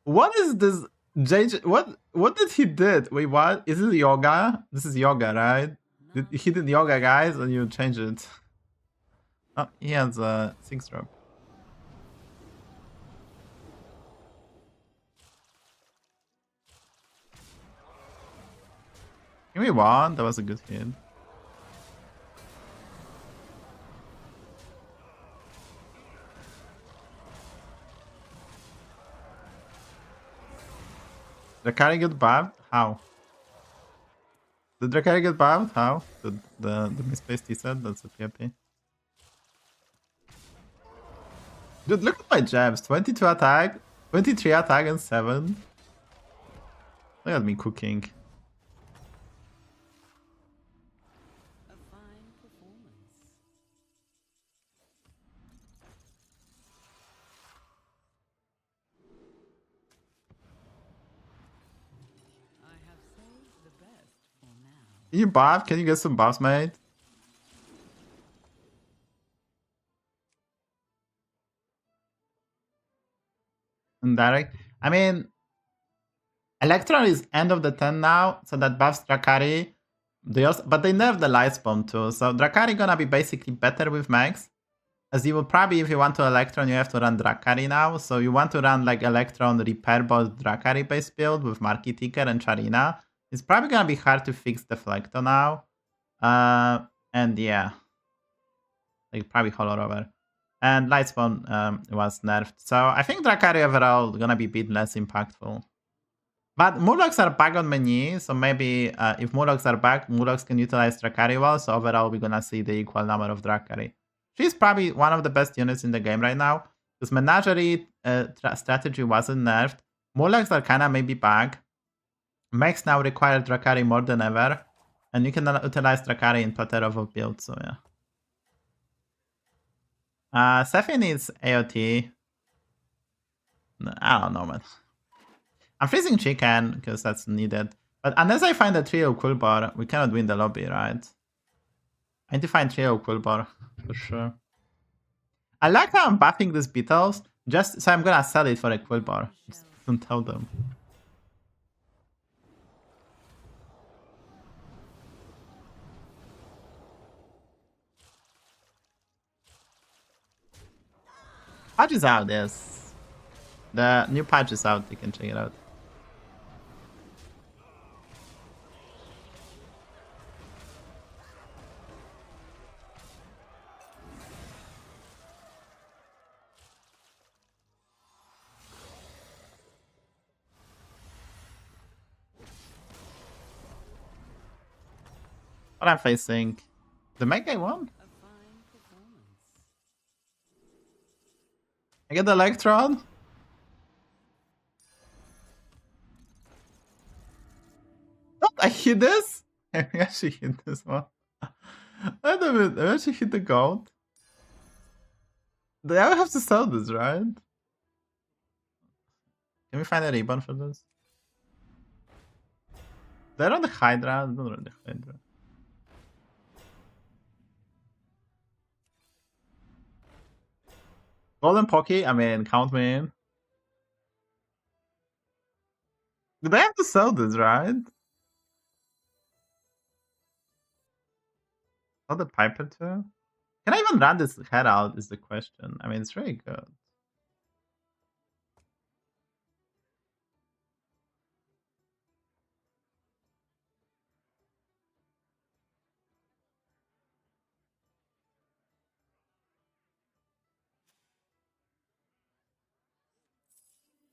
What is this? JJ, what did he did? Wait, what? Is this yoga? This is yoga, right? He did yoga, guys, and you change it. Oh, he has a 6 drop. Give me 1. That was a good hit. Drakari get buffed? How? Did Drakari get buffed? How? The misplaced he said? That's a PFP. Dude, look at my jabs. 22 attack, 23 attack, and 7. Look at me cooking. A fine performance. I have saved the best for now. Can you buff? Can you get some buffs, mate? Indirect. I mean, Electron is end of the 10 now, so that buffs Drakari. But they nerfed the light bomb too, so Drakari gonna be basically better with Mechs. As you will probably, if you want to Electron, you have to run Drakari now. So you want to run like Electron Repair Boss Drakari base build with Marky Ticker and Charina. It's probably gonna be hard to fix Deflecto now. And yeah, like probably Hollow Rover. And Lightspawn was nerfed. So I think Drakari overall gonna be a bit less impactful. But Murlocs are back on menu, so maybe if Murlocs are back, Murlocs can utilize Drakari well, so overall we're gonna see the equal number of Drakari. She's probably one of the best units in the game right now, because Menagerie strategy wasn't nerfed. Murlocs are kinda maybe back. Mechs now require Drakari more than ever, and you can utilize Drakari in plethora of builds, so yeah. Sephi needs AOT. I don't know, man. I'm freezing chicken because that's needed. But unless I find a trio Quilboar, we cannot win the lobby, right? I need to find trio Quilboar for sure. I like how I'm buffing these beetles, just so I'm gonna sell it for a Quilboar. Just don't tell them. Patch is out, yes. The new patch is out, you can check it out. What I'm facing. The Mech I won? A fine performance. I get the Electron? Don't I hit this? I actually hit this one. I don't know, I actually hit the gold. Do I have to sell this, right? Can we find a ribbon for this? They're on the Hydra? Don't run the Hydra. Golden Pocky? I mean, count me in. Do they have to sell this, right? Not the Piper too? Can I even run this head out is the question. I mean, it's really good.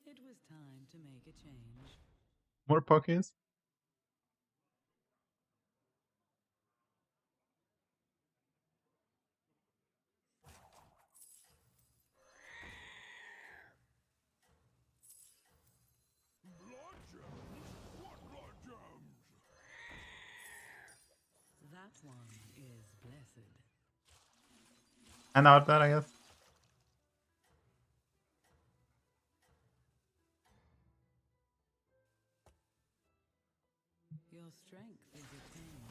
It was time to make a change. More Pockies? That one is blessed. And out there, I guess. Your strength is attained.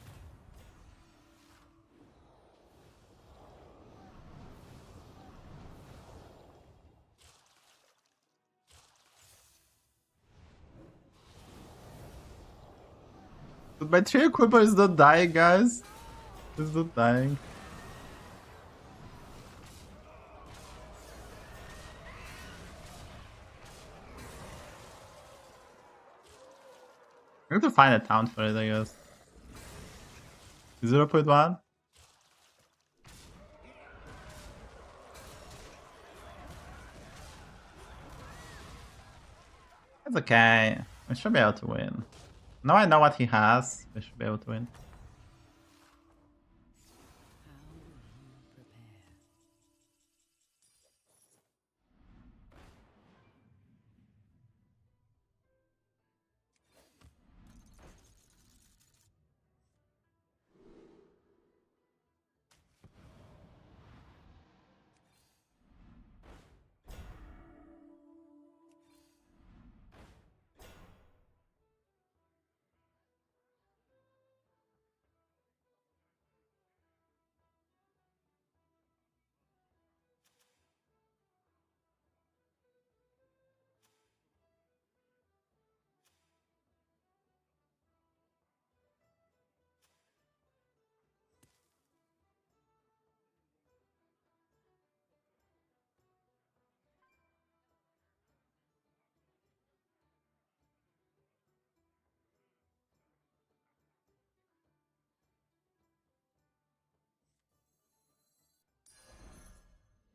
But my trio Quilboar is not dying, guys. It's not dying. I have to find a town for it, I guess. 0.1? That's okay. We should be able to win. Now I know what he has. We should be able to win. How will you prepare?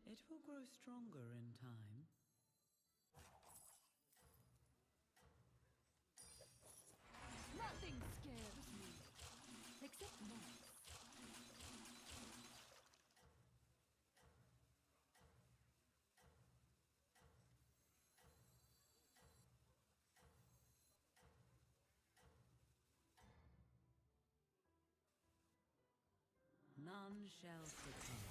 It will grow stronger in time. Nothing scares me. Except Mechs. None shall succumb.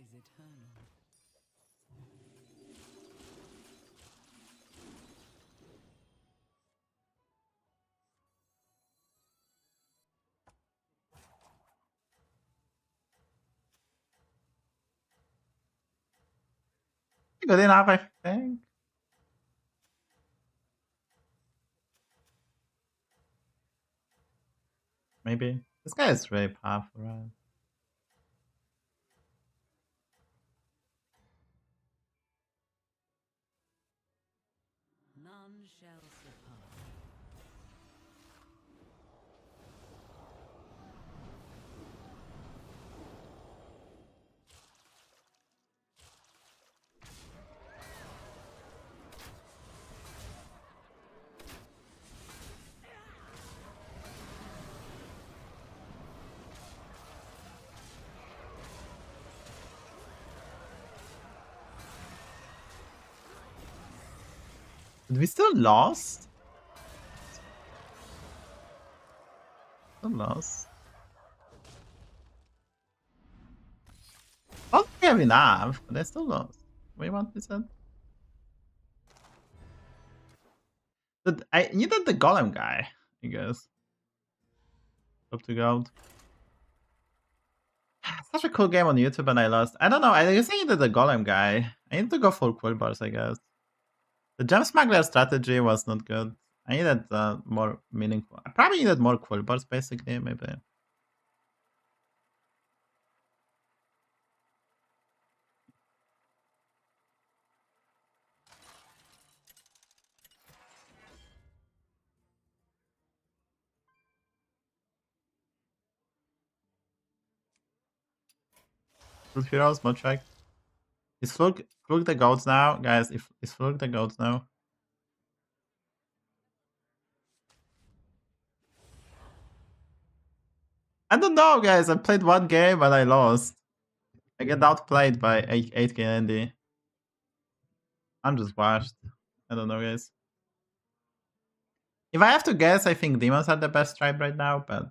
is eternal. Good enough, I think. Maybe. This guy is really powerful, right? None shall surpass. But we still lost? Still lost. I don't think we have enough, but I still lost. Wait, what is that? But I needed the golem guy, I guess. Up to gold. Such a cool game on YouTube and I lost. I don't know, I guess I needed the golem guy. I need to go for Quilboars, I guess. The gem smuggler strategy was not good. I needed more meaningful. I probably needed more Quilboars basically, maybe. Good heroes, mod check. Is Flug the goats now? Guys, is Flug the goats now? I don't know, guys. I played one game and I lost. I get outplayed by 8k Andy. I'm just washed. I don't know, guys. If I have to guess, I think demons are the best tribe right now, but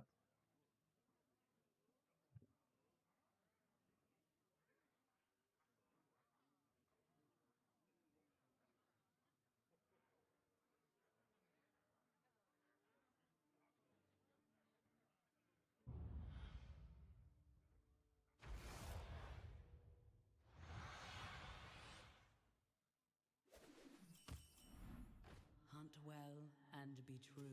Hunt well and be true.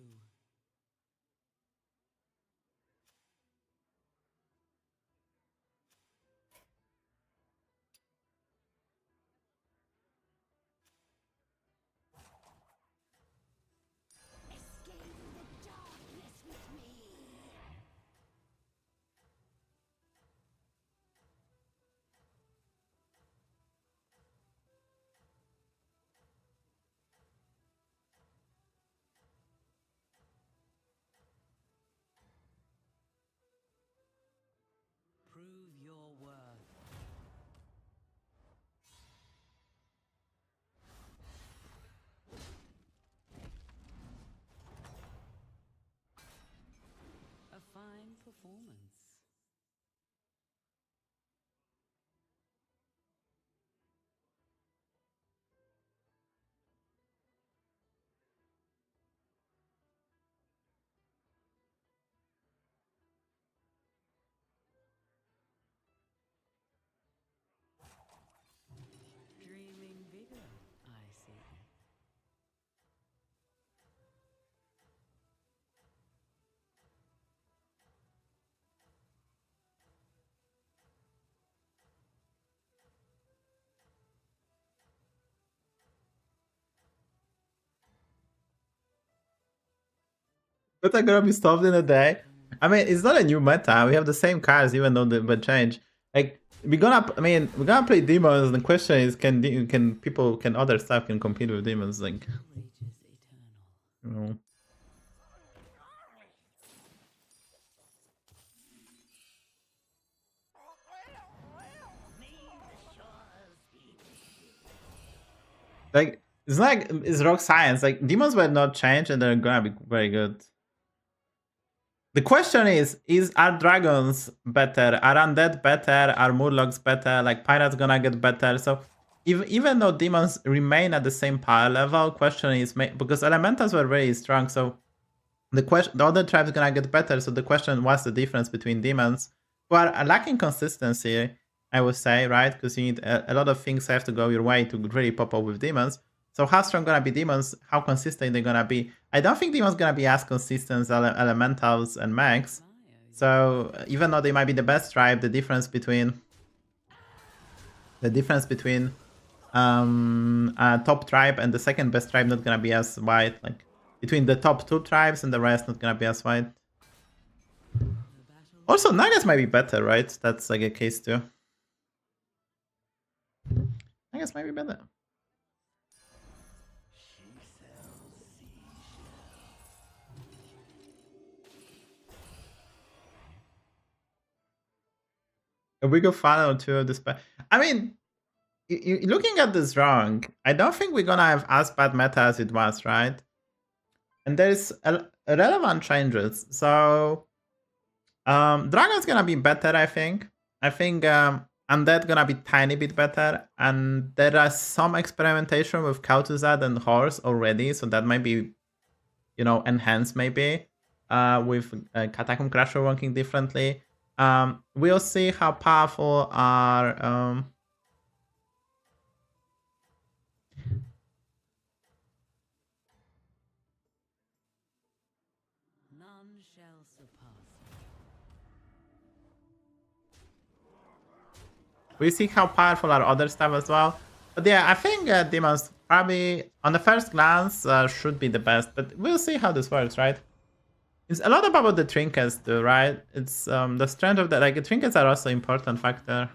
Escape the darkness with me. Prove your worth. A fine performance. Dreaming bigger, I see. meta gonna be solved in a day. I mean, it's not a new meta. We have the same cards, even though the change. Like we're gonna play demons. The question is, can other stuff can compete with demons? Like, Knowledge is eternal. you know. Like it's like it's rock science. Like demons will not change, and they're gonna be very good. The question is are dragons better? Are undead better? Are murlocs better? Like pirates gonna get better? So even though demons remain at the same power level, question is because elementals were very strong, so the other tribes gonna get better. So the question, what's the difference between demons who are lacking consistency, I would say, right? Because you need a lot of things have to go your way to really pop up with demons. So how strong gonna be demons? How consistent they're gonna be? I don't think demons gonna be as consistent as elementals and mechs. So even though they might be the best tribe, the difference between top tribe and the second best tribe not gonna be as wide. Like between the top 2 tribes and the rest not gonna be as wide. Also, Nagas might be better, right? That's like a case too. Nagas might be better. A weaker final or 2 of this. I mean, looking at this wrong, I don't think we're gonna have as bad meta as it was, right? And there's relevant changes. So Dragon's gonna be better, I think. I think Undead gonna be tiny bit better, and there are some experimentation with Kautuzad and Horse already, so that might be, you know, enhanced maybe with Catacomb Crusher working differently. We'll see how powerful are None shall surpass. we see how powerful are other stuff as well. But yeah, I think demons probably on the first glance should be the best, but we'll see how this works, right? It's a lot about the trinkets too, right? It's the strength of the, like, the trinkets are also important factor.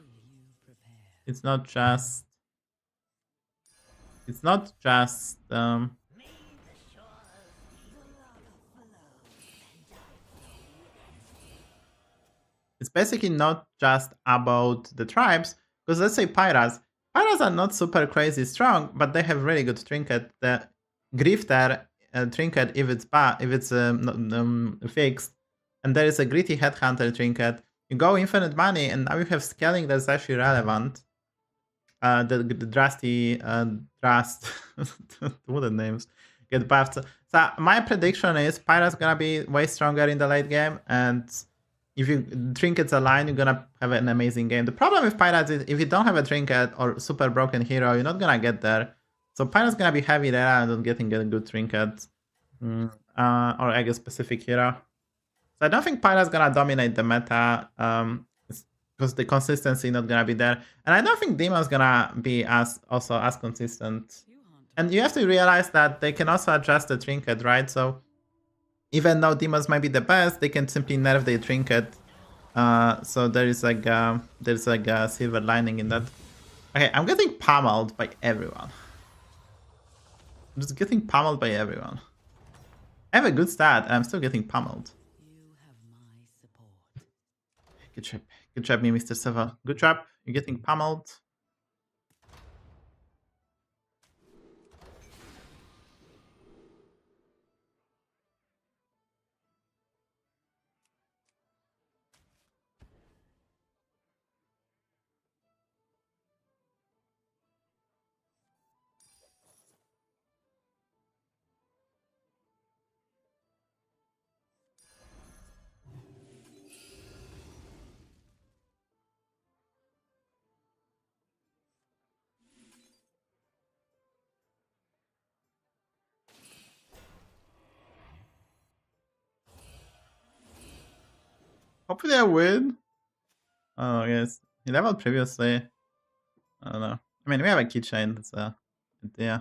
It's not just it's basically not just about the tribes, because let's say pirates are not super crazy strong, but they have really good trinket. The grifter trinket, if it's fixed, and there is a gritty headhunter trinket, you go infinite money, and now you have scaling that's actually relevant. The drasty what are the names get buffed. So my prediction is pirates gonna be way stronger in the late game, and if you trinkets align, you're gonna have an amazing game. The problem with pirates is if you don't have a trinket or super broken hero, you're not gonna get there. So pirates gonna be heavy there and not getting a good trinket, or I guess specific hero. So I don't think pirates gonna dominate the meta, because the consistency not gonna be there, and I don't think demons gonna be as consistent. And you have to realize that they can also adjust the trinket, right? So even though demons might be the best, they can simply nerf their trinket. So there's like a silver lining in that. Okay, I'm getting pummeled by everyone. I'm just getting pummeled by everyone. I have a good stat, and I'm still getting pummeled. You have my support. Good job, me, Mr. Seva. Good job. You're getting pummeled. Hopefully I win. Oh, yes. He leveled previously. I don't know. I mean, we have a keychain, so yeah.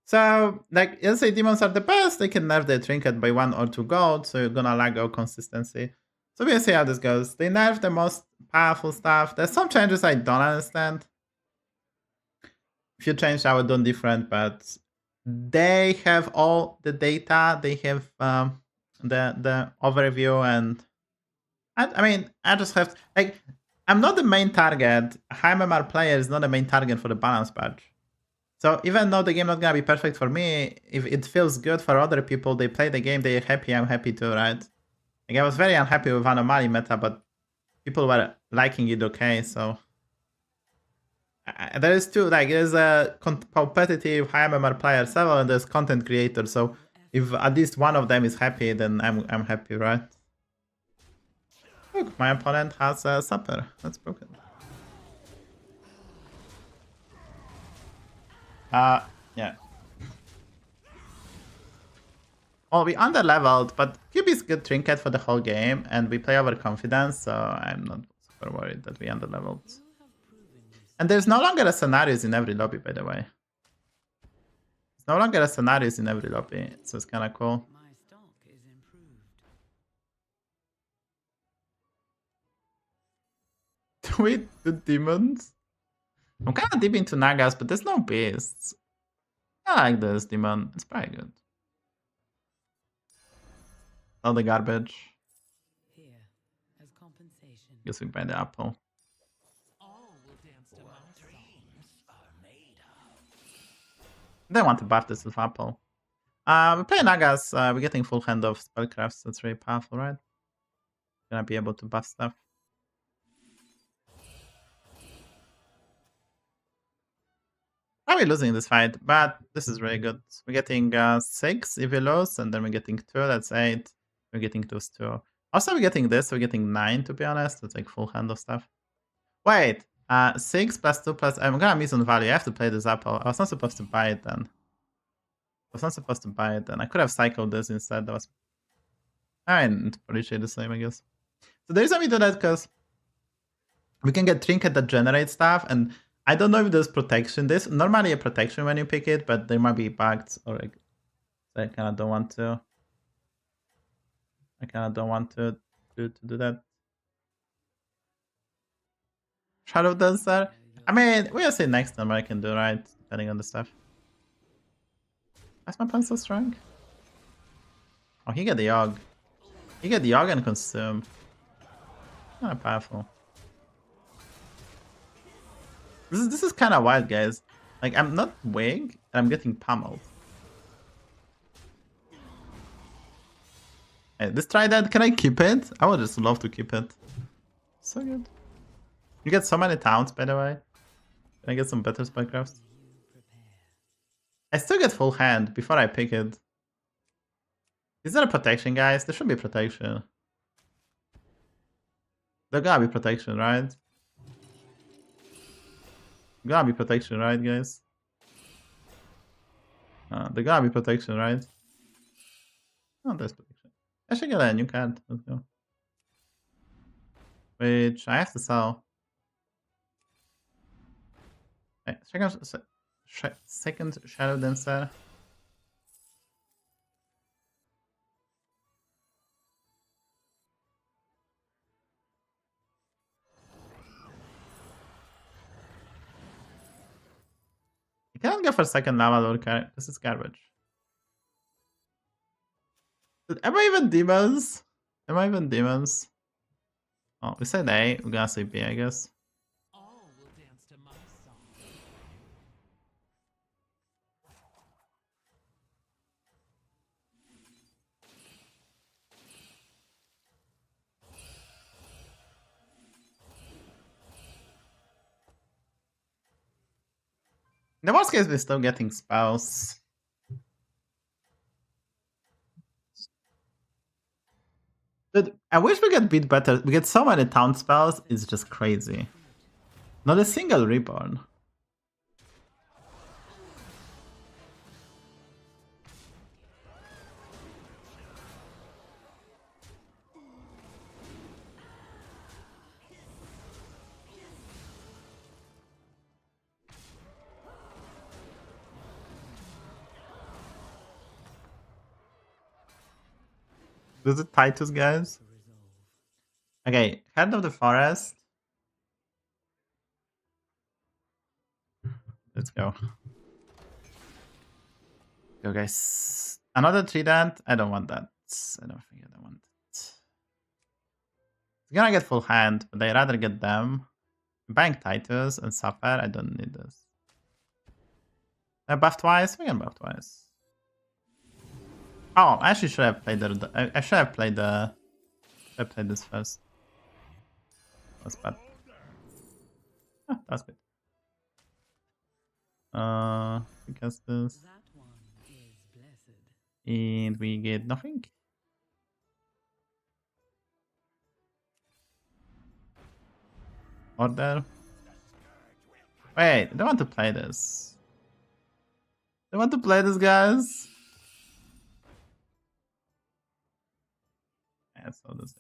So, like, let's say demons are the best, they can nerf their trinket by 1 or 2 gold, so you're gonna lag out consistency. So we'll see how this goes. They nerf the most powerful stuff. There's some changes I don't understand. Few changes I would do different, but they have all the data, they have the overview, and I mean, I just have to, like, I'm not the main target. High MMR player is not the main target for the balance patch. So even though the game not gonna be perfect for me, if it feels good for other people, they play the game, they're happy, I'm happy too, right? Like, I was very unhappy with Anomaly meta, but people were liking it okay, so... there is two, like, there's a competitive high MMR player level and there's content creator, so if at least one of them is happy, then I'm happy, right? Look, my opponent has a supper. That's broken. Yeah. Well, we under-leveled, but Cube is good trinket for the whole game, and we play over confidence, so I'm not super worried that we under-leveled. And there's no longer a scenarios in every lobby, by the way. There's no longer a scenarios in every lobby, so it's kind of cool. My stock is improved. Do we do demons? I'm kind of deep into Nagas, but there's no beasts. I like this demon. It's pretty good. All the garbage. Here, as compensation. Guess we buy the apple. They want to buff this with apple. We play Nagas. We're getting full hand of spellcrafts. That's really powerful, right? Gonna be able to buff stuff. Probably losing this fight, but this is really good. We're getting 6 if we lose, and then we're getting 2. That's 8. We're getting those 2. Also, we're getting this. We're getting 9, to be honest. It's like full hand of stuff. Wait, 6 plus 2 plus... I'm gonna miss on value. I have to play this apple. I was not supposed to buy it then. I could have cycled this instead. That was... I mean, appreciate the same, I guess. So the reason we do that because we can get trinket that generates stuff, and I don't know if there's protection. There's normally a protection when you pick it, but there might be bugs, or like, so I kind of don't want to. Do that. Shadow Dancer. I mean, we'll see next time what I can do, right? Depending on the stuff. Why's my pen so strong? Oh, he get the Yogg. He get the Yogg and consume. Kind of powerful. This is kind of wild, guys. Like, I'm not weak, and I'm getting pummeled. Hey, this trident, can I keep it? I would just love to keep it. So good. You get so many towns, by the way. Can I get some better spellcrafts? I still get full hand before I pick it. Is there a protection, guys? There should be protection. There gotta be protection, right? Gotta be protection, right, guys? There gotta be protection, right? Oh, there's protection. I should get a new card. Let's go. Which I have to sell. Hey, second Shadow Dancer. I cannot go for second lava lord card. This is garbage. Am I even demons? Oh, we said A. We're gonna say B, I guess. In the worst case, we're still getting spells. But I wish we get beat better. We get so many town spells, it's just crazy. Not a single reborn. Is it Titus, guys? Okay, Head of the Forest. Let's go. Go, guys. Another trident. I don't want that. I don't think I want it. It's gonna get full hand, but I'd rather get them. Bank Titus and suffer. I don't need this. Buff twice. We can buff twice. Oh, I actually should have played the. I should have played the I played this first. That's bad. Ah, that's good. Because this. That one is blessed. And we get nothing. Order. Wait, I don't want to play this. I want to play this, guys. That's all this is.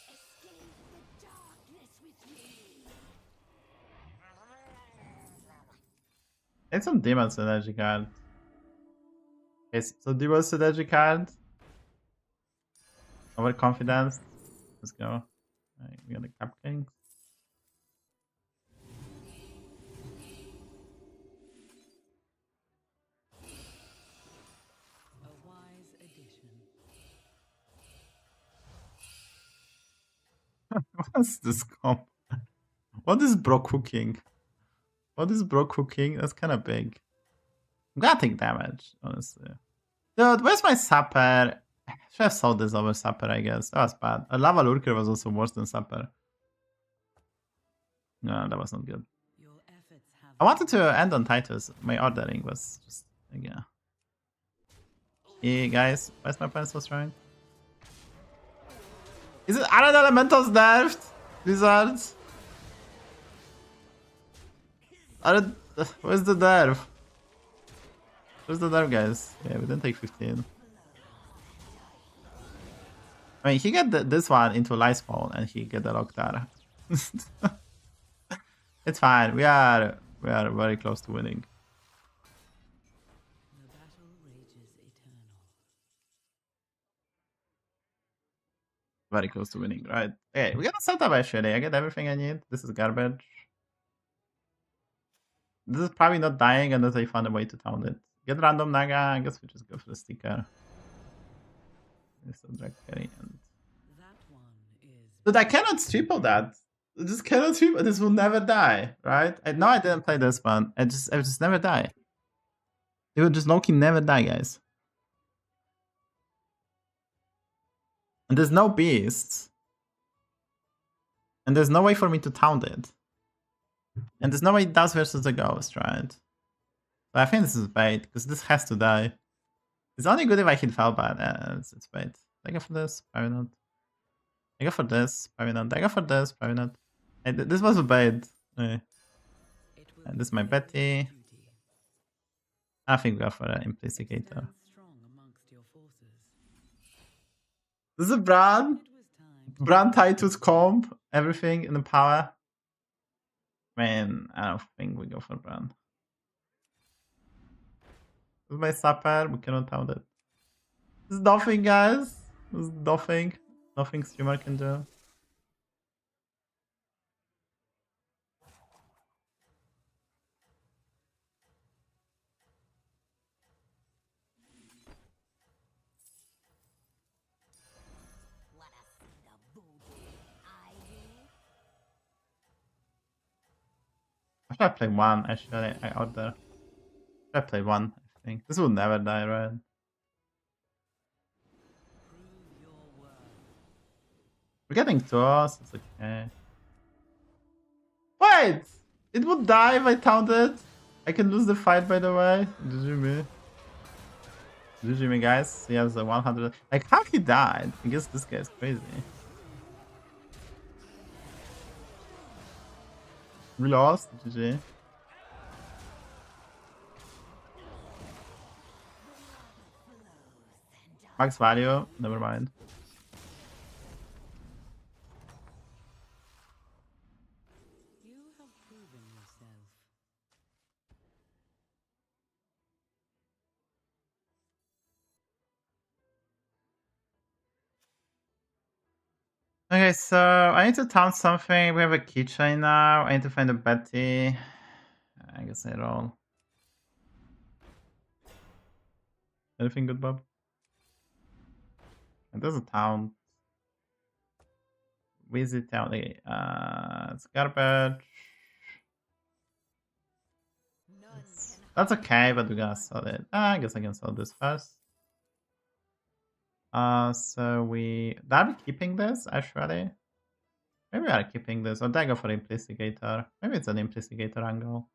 Escape the darkness with me. It's some demon synergy card. Okay, so demon synergy card. Overconfidence. Let's go. Alright, we got the Cap King. A wise addition. What's this comp? What is bro cooking? What is bro cooking? That's kind of big. I'm gonna take damage, honestly. Dude, where's my Sapper? I should have sold this over Sapper, I guess. That was bad. A Lava Lurker was also worse than Sapper. No, that was not good. Your efforts have I wanted to end on Titus. My ordering was just, like, yeah. Hey, guys, why is my opponent so strong? Is it Iron Elementals nerfed? Wizards? Where's the nerf? Where's the nerf, guys? Yeah, we didn't take 15. I mean, he got this one into Lyspawn and he get the Loktar. It's fine. We are very close to winning. the battle rages eternal. Very close to winning, right? Okay, we got a setup actually. I get everything I need. This is garbage. This is probably not dying unless I found a way to taunt it. Get random Naga. I guess we just go for the sticker. This is drag carry and. That one is But I cannot triple that. I just cannot triple. This will never die, right? I know I didn't play this one. I just never die. It will just low-key never die, guys. And there's no beasts. And there's no way for me to taunt it. And there's no way it does versus the ghost, right? So I think this is bait, because this has to die. It's only good if I hit Firebat. It's bait. I go for this? Probably not. I go for this? Probably not. I go for this? Probably not. This was a bait. it will And this is my be your Betty. duty. I think we go for an Implicator. Stand strong amongst your forces. This is a Bran. It was time to Bran Titus comp. Everything in the power. Man, I don't think we go for Bran. This is my Sapper. We cannot taunt it. This is nothing, guys. This is nothing. Nothing streamer can do. Wanna see the voodoo I do? I should have played one, actually. I order. I should have played one, I think. This will never die, right? prove your worth. We're getting to us. It's okay. Wait! It would die if I taunted. I can lose the fight, by the way. GG me. GG me, guys. He has a 100. Like, how he died? I guess this guy's crazy. We lost. GG. Max value. Never mind. You have proven yourself. Okay, so I need to taunt something. We have a keychain now. I need to find a Betty. I guess I roll. Anything good, Bob? And there's a town. Visit town. Okay, it's garbage. That's okay, but we gotta sell it. I guess I can sell this first. So are we keeping this actually? Maybe we are keeping this, or did I go for Implicator? Maybe it's an Implicator angle.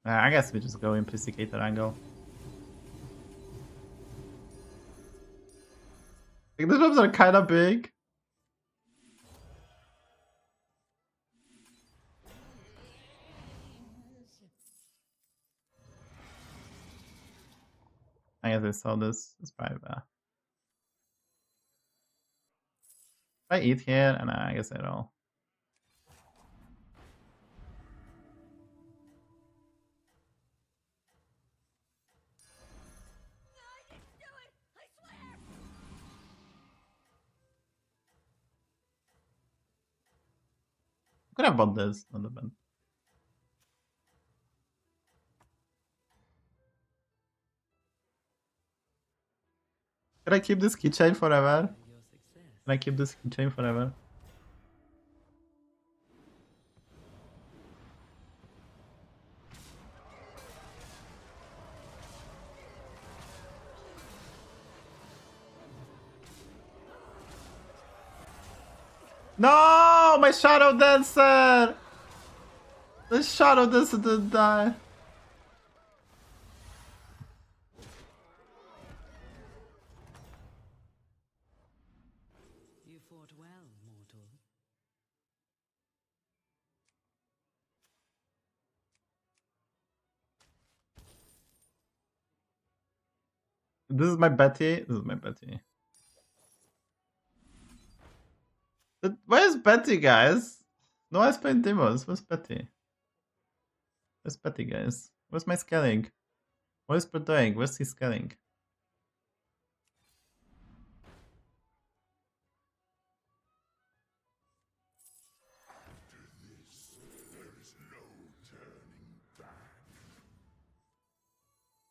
I guess we just go Implicator angle. Like, these mobs are kind of big. I guess I saw this. It's probably bad. If I eat here, and I guess I roll. Could have bought this, not the bad. Can I keep this keychain forever? Can I keep this keychain forever? No, my Shadow Dancer! The Shadow Dancer didn't die. You fought well, mortal. This is my Betty. This is my Betty. Where's Betty, guys? No, I playing demos. Where's Betty? Where's Betty, guys? Where's my scaling? What is Pro doing? Where's he scaling?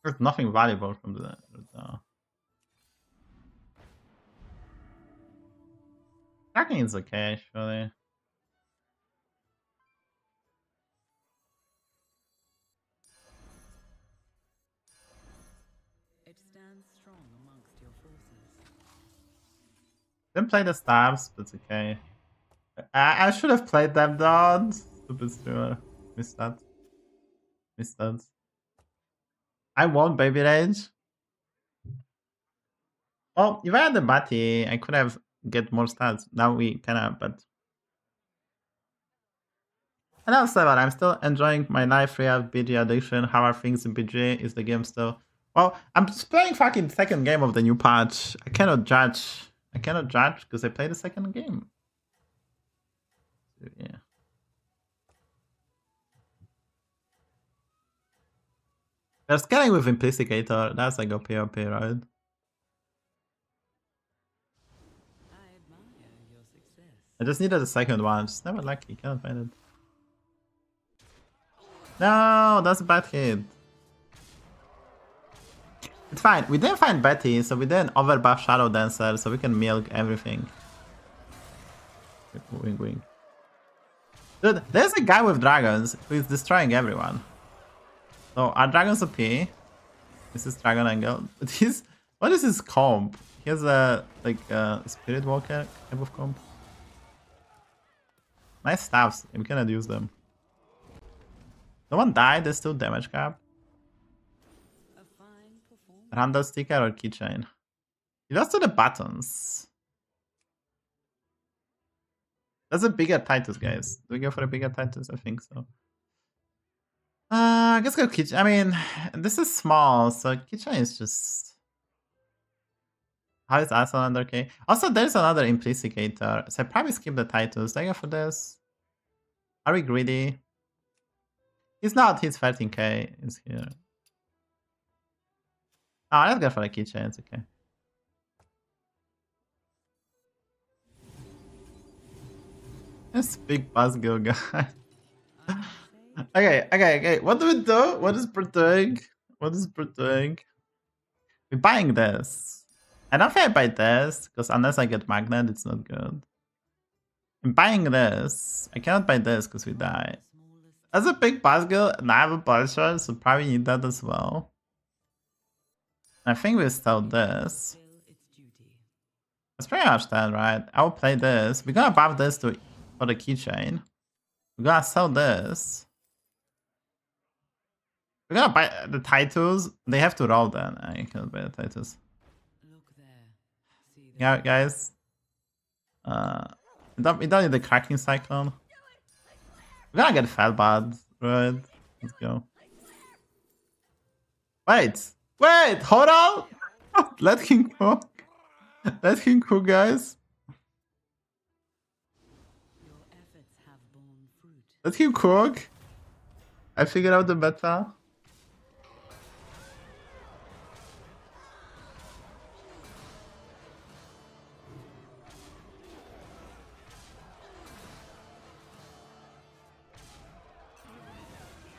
There's nothing valuable from the. Tracking is okay, actually. It stands strong amongst your forces. Didn't play the stabs, but it's okay. I should have played them, dog. Stupid streamer. Missed that. Missed that. I won Baby Rage. Oh, if I had the Batty, I could have get more stats. Now we cannot, but. And also, I'm still enjoying my life free BG addiction. How are things in BG? Is the game still? Well, I'm just playing fucking second game of the new patch. I cannot judge. I cannot judge because I played the second game. So, yeah. They're scaling with Implicator. That's like a POP, right? I admire your success. I just needed a second one. Just never lucky. Can't find it. No, that's a bad hit. It's fine. We didn't find Betty, so we didn't overbuff Shadow Dancer, so we can milk everything. Wing, wing. Dude, there's a guy with dragons who is destroying everyone. So our dragons OP. This is Dragon Angle. But he's, what is his comp? He has a like Spirit Walker type of comp. Nice staffs. We cannot use them. No one died. There's still damage cap. A fine performance. Random sticker or keychain. He lost to the buttons. That's a bigger Titus, guys. Do we go for a bigger Titus? I think so. I guess go keychain. I mean, this is small, so keychain is just. How is Aslan under K? Also, there's another Implicator, so I probably skip the Titus. Do I go for this? Are we greedy? He's not. He's 13k. He's here. Oh, let's go for a keychain. It's okay. This big Buzzkill guy. Okay. What do we do? What is Pro doing? What is Pro doing? We're buying this. I don't think I buy this, because unless I get Magnet, it's not good. I'm buying this. I cannot buy this because we die. That's a big basket, and I have a Vulture, so probably need that as well. I think we sell this. That's pretty much that, right? I will play this. We're gonna buff this for the keychain. We're gonna sell this. We're gonna buy the titles. They have to roll then. I can't buy the titles. Yeah, guys. We don't need the cracking cyclone. We're gonna get Firebat, right? Let's go. Wait, hold on! Let him cook. Let him cook, guys. Let him cook. I figured out the meta.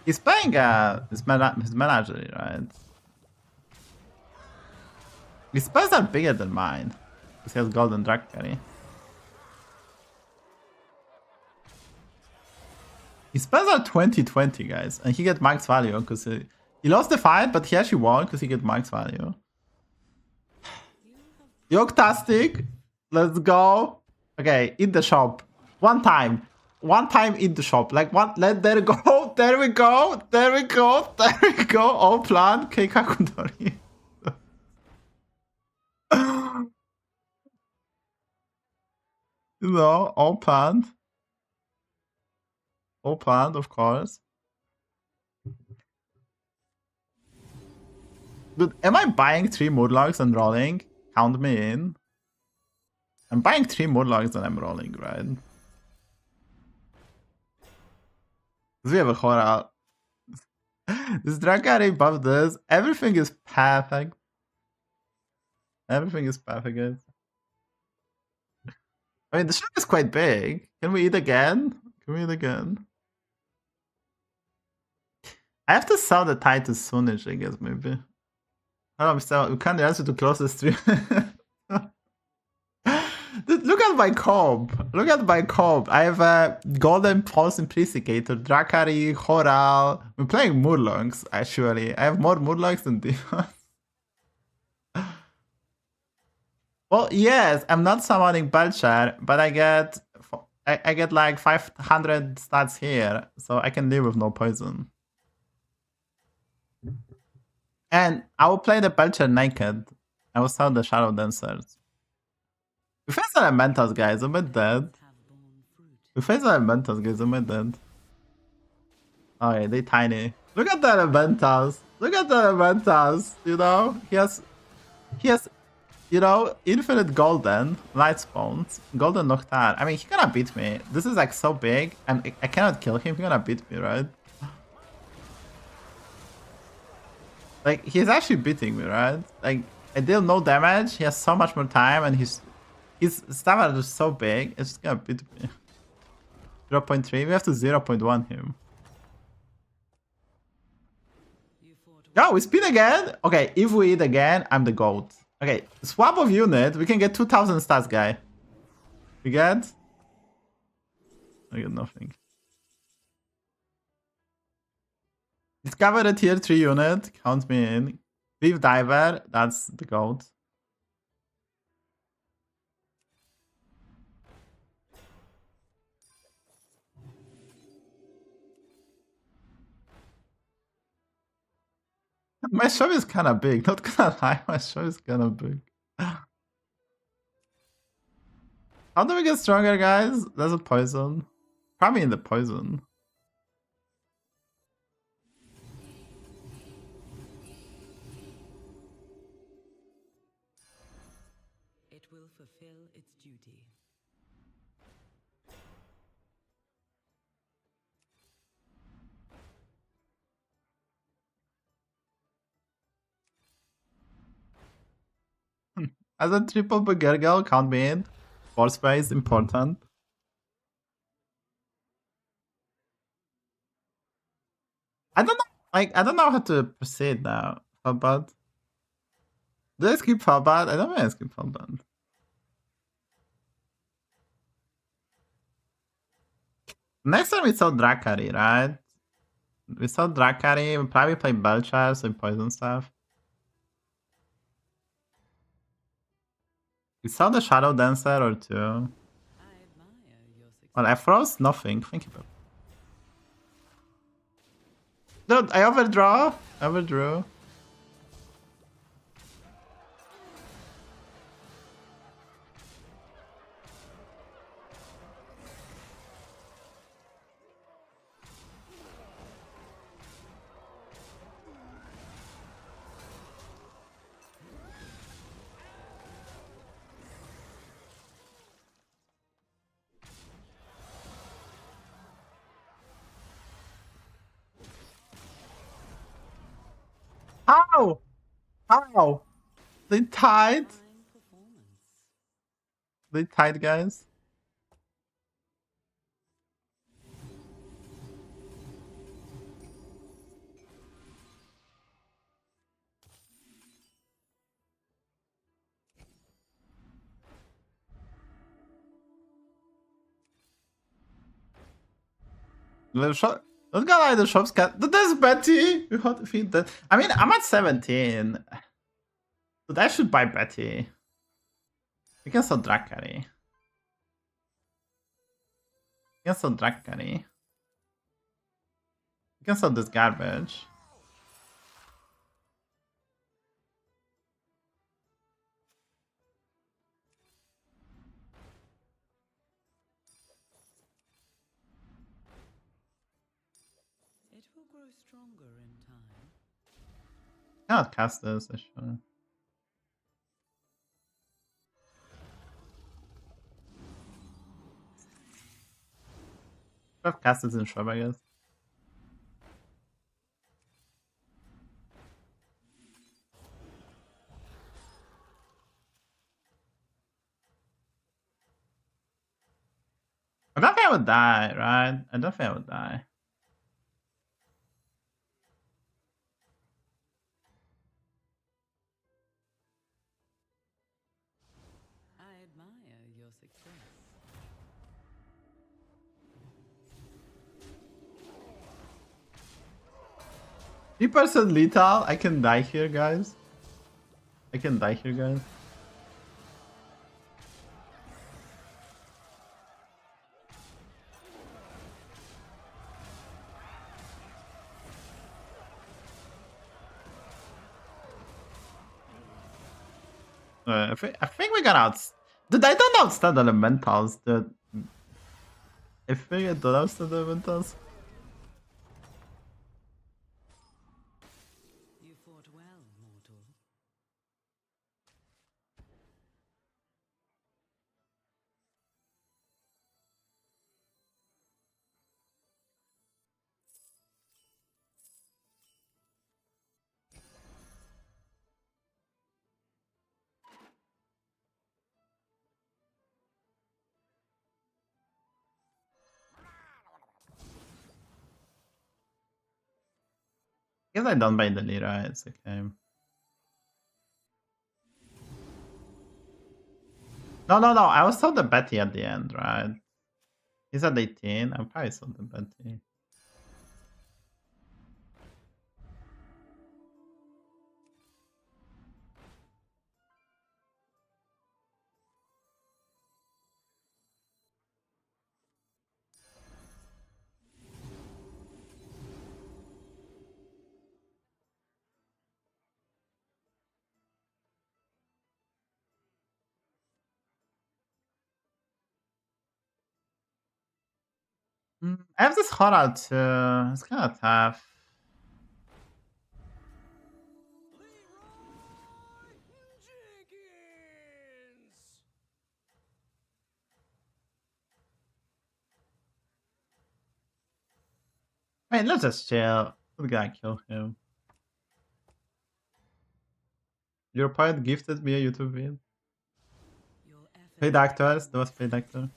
He's playing his menagerie, right? His spells are bigger than mine. Because he has golden drag carry. His spells are 20-20, guys. And he gets max value because he lost the fight, but he actually won because he gets max value. Yoktastic. Let's go. Okay, in the shop. One time in the shop. Like one, there we go. There we go. There we go. There we go. All plan. Keikakudori. You know, all planned. All planned, of course. Dude, am I buying 3 Murlocs and rolling? Count me in. I'm buying 3 Murlocs and I'm rolling, right? We have a horror. This Draenei buff this. Everything is perfect. Everything is perfect, guys. I mean, the shop is quite big. Can we eat again? Can we eat again? I have to sell the titles soonish, I guess, maybe. Oh, we can't answer to close the stream. Dude, look at my comp. Look at my comp. I have a Golden Pulse Implicator, Draenei, Horal. We're playing Murlocs, actually. I have more Murlocs than demons. Well, yes, I'm not summoning Belcher, but I get like 500 stats here, so I can live with no poison. And I will play the Belcher naked. I will sell the Shadow Dancers. We face elementals, guys. Am I dead? We face elementals, guys. Am I dead? Oh yeah, they tiny. Look at the elementals. Look at the elementals. You know, he has, you know, infinite golden light spawns, golden Noctar. I mean, he's gonna beat me. This is like so big, and I cannot kill him. He's gonna beat me, right? Like, he's actually beating me, right? Like, I deal no damage. He has so much more time, and his stamina is so big. It's just gonna beat me. 0.3. We have to 0.1 him. No, we spin again. Okay, if we eat again, I'm the GOAT. Okay, swap of unit. We can get 2000 stats, guy. We get? I get nothing. Discover a tier 3 unit. Count me in. Leave Diver. That's the GOAT. My show is kind of big. Not gonna lie, my show is kind of big. How do we get stronger, guys? There's a poison. Probably in the poison. It will fulfill its duty. As a triple Begergel, count me in. Force spray is important. I don't know. Like, I don't know how to proceed now. Firebat. Do I skip Firebat? I don't want to skip Firebat. Next time we saw Drakari, right? We saw Drakari, we probably play Belchar, so poison stuff. We saw the Shadow Dancer or two. I admire your success. Well, I froze nothing. Thank you. Dude, I overdrew. How? How? They tied. Fine performance. They tied, guys. The shop. Let's go like the shop's cat. That's Betty. We have to feed that. I mean, I'm at 17. But I should buy Betty. We can sell Drakari. We can sell Drakari. We can sell this garbage. It will grow stronger in time. Cannot cast this, actually. I've cast this in shop, I guess. I don't think I would die, right? I don't think I would die. I admire your success. 3% lethal. I can die here, guys. I can die here, guys. I think we got out. Dude, I don't outstand elementals, dude. I think I don't outstand elementals. You fought well, mortal. Guess I don't buy the Lira, it's okay. No, I was sold the Betty at the end, right? He's at 18. I probably sold the Betty. I have this hot out too. It's kind of tough. Wait, let's just chill. We gotta kill him. Your poet gifted me a YouTube vid. Your efforts Paid actors. That was paid actor.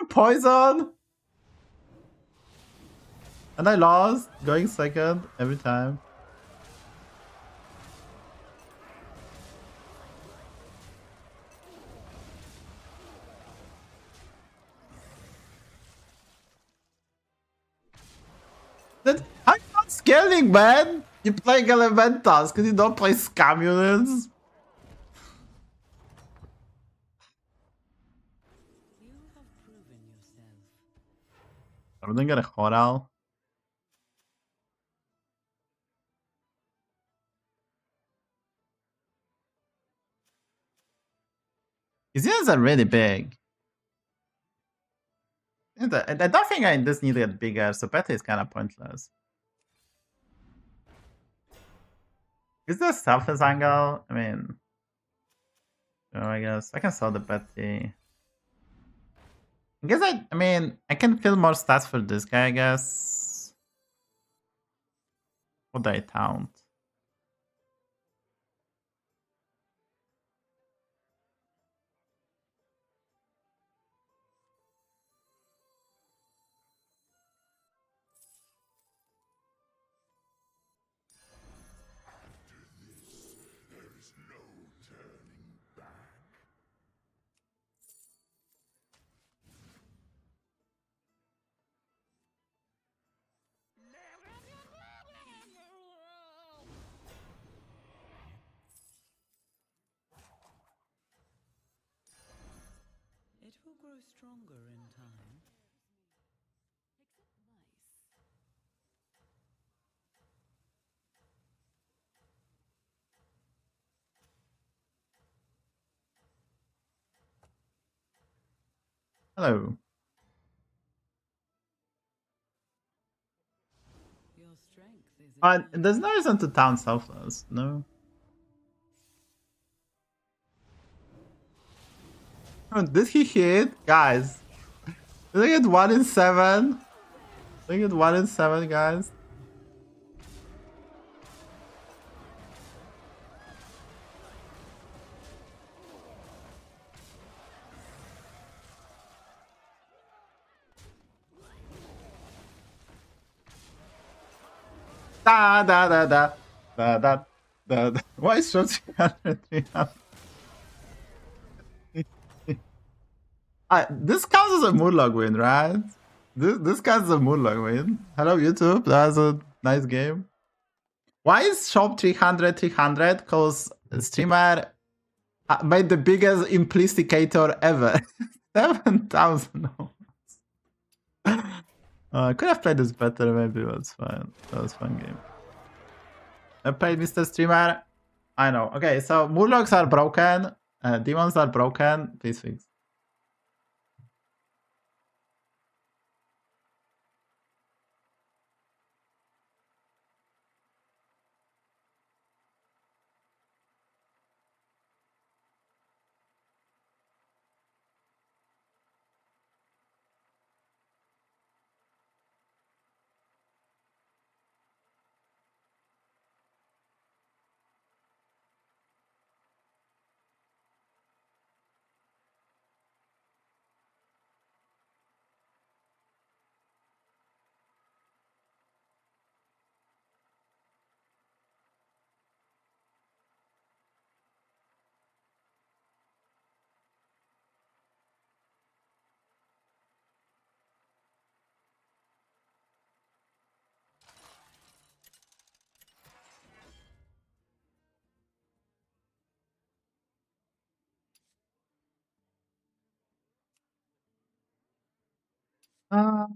Poison! And I lost. Going second every time. killing, man! You play elementals because you don't play scam units. You have proven yourself. I'm gonna get a Horal. His units are really big. I don't think I just need to get bigger, so battle is kind of pointless. Is there a selfless angle? I mean, oh, I guess I can sell the Betty. I guess I mean, I can fill more stats for this guy, I guess. What do I taunt? It will grow stronger in time. Hello. Your strength is There's no reason to taunt selfless, no? Oh, did he hit? Guys. Did I get 1 in 7? Did I get 1 in 7, guys? Da da da da da da da da. Why is shot 300? This counts as a Murloc win, right? This counts as a Murloc win. Hello YouTube, that was a nice game. Why is shop 300? Because streamer made the biggest implisticator ever. 7,000. I could have played this better, maybe it was fine. That was a fun game. I played Mr. Streamer. I know. Okay, so Murlocs are broken. Demons are broken. Please fix. Uh,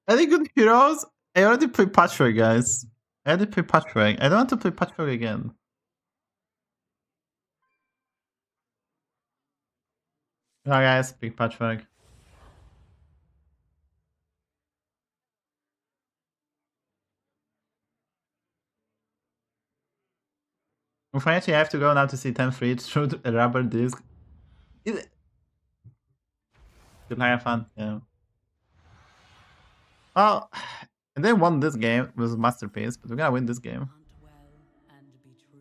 Any good heroes? I already played Patchwork, guys. I already played Patchwork. I don't want to play Patchwork again. No, guys, pick Patchwork. Unfortunately, I have to go now to see 10 free through a rubber disc. Good have fun, yeah. Well, and they won this game. It was a masterpiece, but we're gonna win this game. hunt well and be true.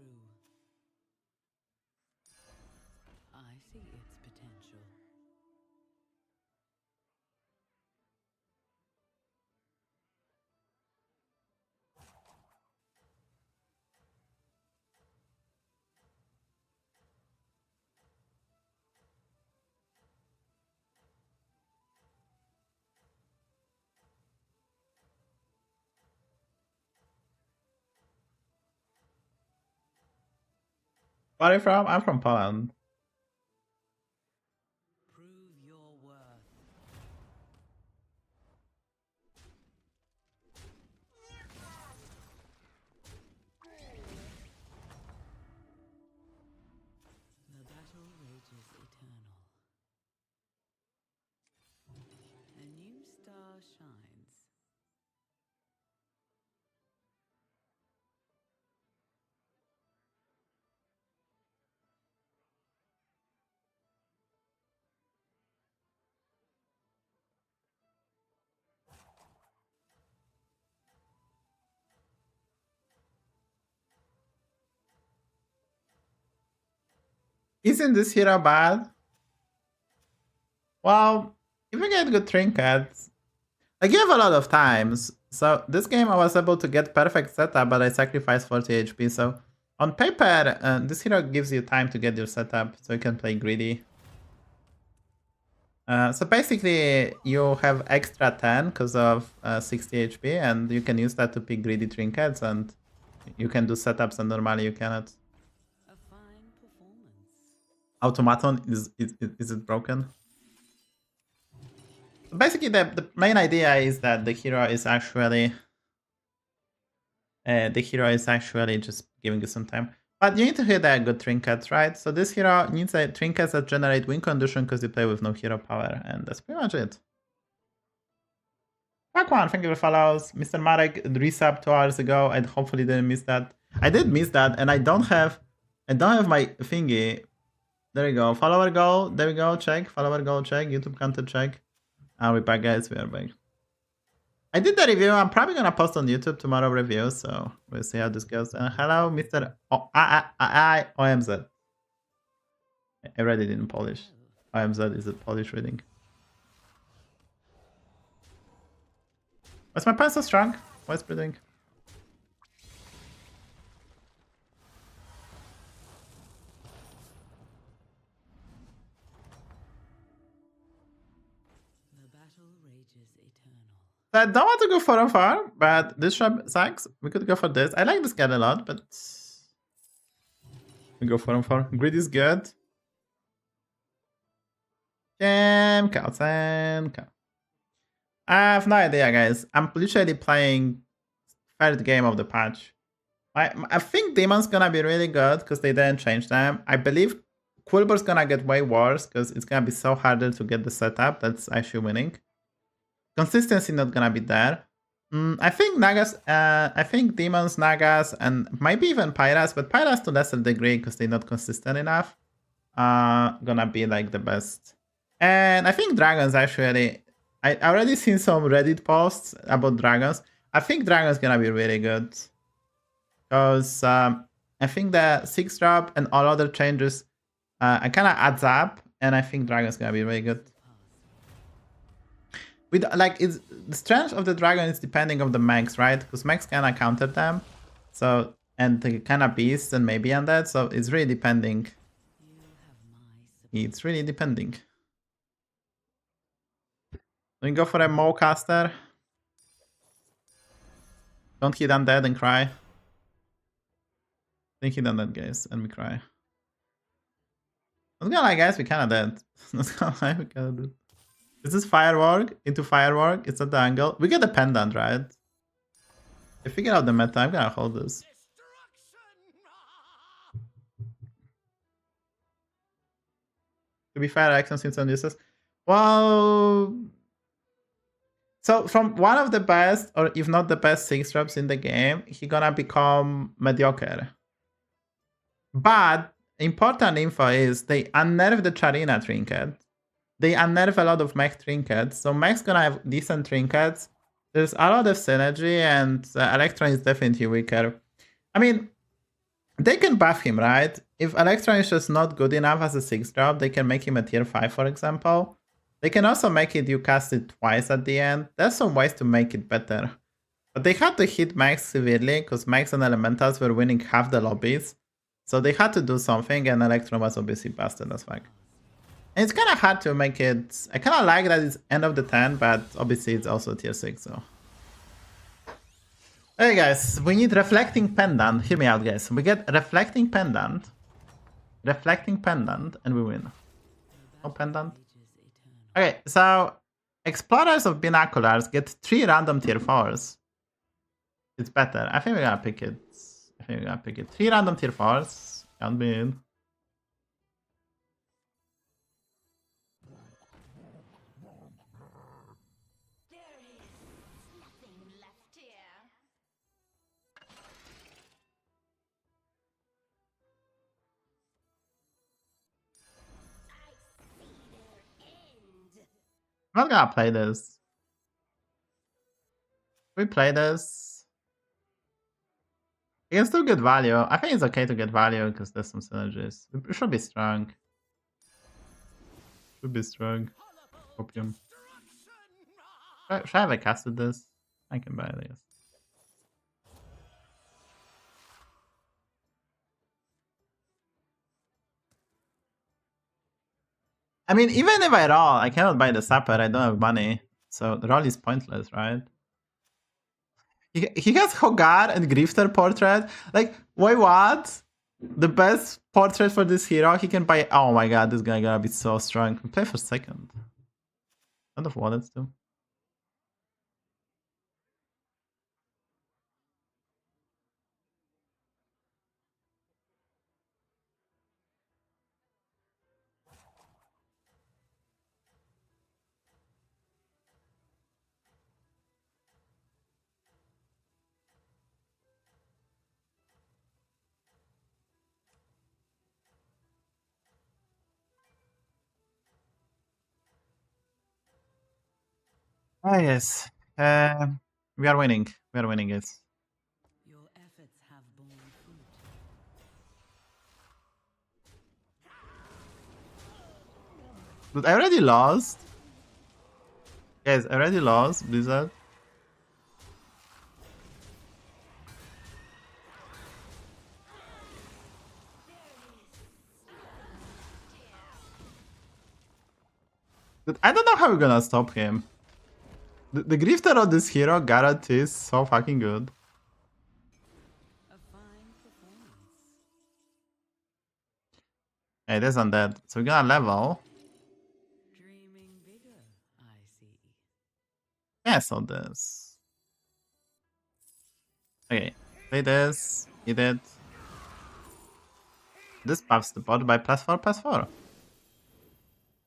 I see its potential. Where are you from? I'm from Poland. Prove your worth. The battle rages eternal. A new star shines. Isn't this hero bad? Well, if you get good trinkets, I gave a lot of times. So this game I was able to get perfect setup, but I sacrificed 40 HP. So on paper, this hero gives you time to get your setup, so you can play greedy. So basically, you have extra 10 because of 60 HP, and you can use that to pick greedy trinkets, and you can do setups that normally you cannot. A fine performance. Automaton, is it broken? Basically, the main idea is that the hero is actually just giving you some time. But you need to hit a good trinkets, right? So this hero needs a trinkets that generate win condition because you play with no hero power, and that's pretty much it. Back1, thank you for follows. Mr. Marek resub 2 hours ago. I hopefully didn't miss that. I did miss that, and I don't have my thingy. There we go. Follower goal. There we go. Check. Follower goal. Check. YouTube content check. We're back, guys. We are back. I did the review. I'm probably gonna post on YouTube tomorrow review, so we'll see how this goes. Hello, Mr. OMZ. I read it in Polish. OMZ is a Polish reading. Why's my pen so strong? Why is breathing? I don't want to go 4-on-4, but this shop sucks. We could go for this. I like this guy a lot, but we go 4-on-4. Grid is good. I have no idea, guys. I'm literally playing third game of the patch. I think Demon's gonna be really good because they didn't change them. I believe Quilboars gonna get way worse because it's gonna be so harder to get the setup. That's actually winning. Consistency not gonna be there. I think Nagas, I think Demons, Nagas, and maybe even Pyras, but Pyras to lesser degree because they're not consistent enough. Gonna be like the best. And I think Dragons actually, I already seen some Reddit posts about Dragons. I think Dragons gonna be really good. Because I think the 6-drop and all other changes I kind of adds up, and I think Dragon's gonna be really good. With like, it's the strength of the dragon is depending on the mechs, right? Because mechs kinda counter them, so and the kind of beasts and maybe undead, so it's really depending. It's really depending. We go for a Mo caster. Don't hit undead and cry. Think hit undead, guys, and we cry. Not gonna lie, guys, we kinda dead. Not gonna lie, we kinda dead. Is this firework into firework? It's at the angle. We get the pendant, right? I figure out the meta. I'm gonna hold this. To be fair, action since on uses. Well, so from one of the best, or if not the best 6-drops in the game, he gonna become mediocre. But important info is they unnerf the Charina trinket. They unnerf a lot of mech trinkets, so mech's gonna have decent trinkets. There's a lot of synergy, and Electron is definitely weaker. I mean, they can buff him, right? If Electron is just not good enough as a 6-drop, they can make him a tier 5, for example. They can also make it you cast it twice at the end. There's some ways to make it better. But they had to hit mechs severely, because mechs and elementals were winning half the lobbies. So they had to do something, and Electron was obviously busted as fuck. And it's kind of hard to make it. I kind of like that it's end of the 10, but obviously it's also tier 6. So, hey guys, we need reflecting pendant. Hear me out, guys. We get reflecting pendant. Reflecting pendant, and we win. No pendant. Okay, so Explorers of Binoculars get 3 random tier 4s. It's better. I think we're gonna pick it. 3 random tier 4s. Can't be in. There is nothing left here. I see their end. I'm not gonna play this. We play this. You can still get value. I think it's okay to get value because there's some synergies. We should be strong. Should be strong. Opium. Should I have casted this? I can buy this. I mean, even if I roll, I cannot buy the sapper. I don't have money. So the roll is pointless, right? He has Hogar and Grifter portrait. Like, wait, what? The best portrait for this hero, he can buy. Oh my god, this guy gonna be so strong. Can play for second. Lot of wallets too. Ah, yes. We are winning. We are winning it. Your efforts have borne fruit. But I already lost. Guys, I already lost, Blizzard. But I don't know how we're gonna stop him. The grifter of this hero guarantees so fucking good. A fine performance. Hey, there's Undead. So we're gonna level. Dreaming bigger, I see. Cancel this. Okay, play this. Eat it. This buffs the bot by +4/+4.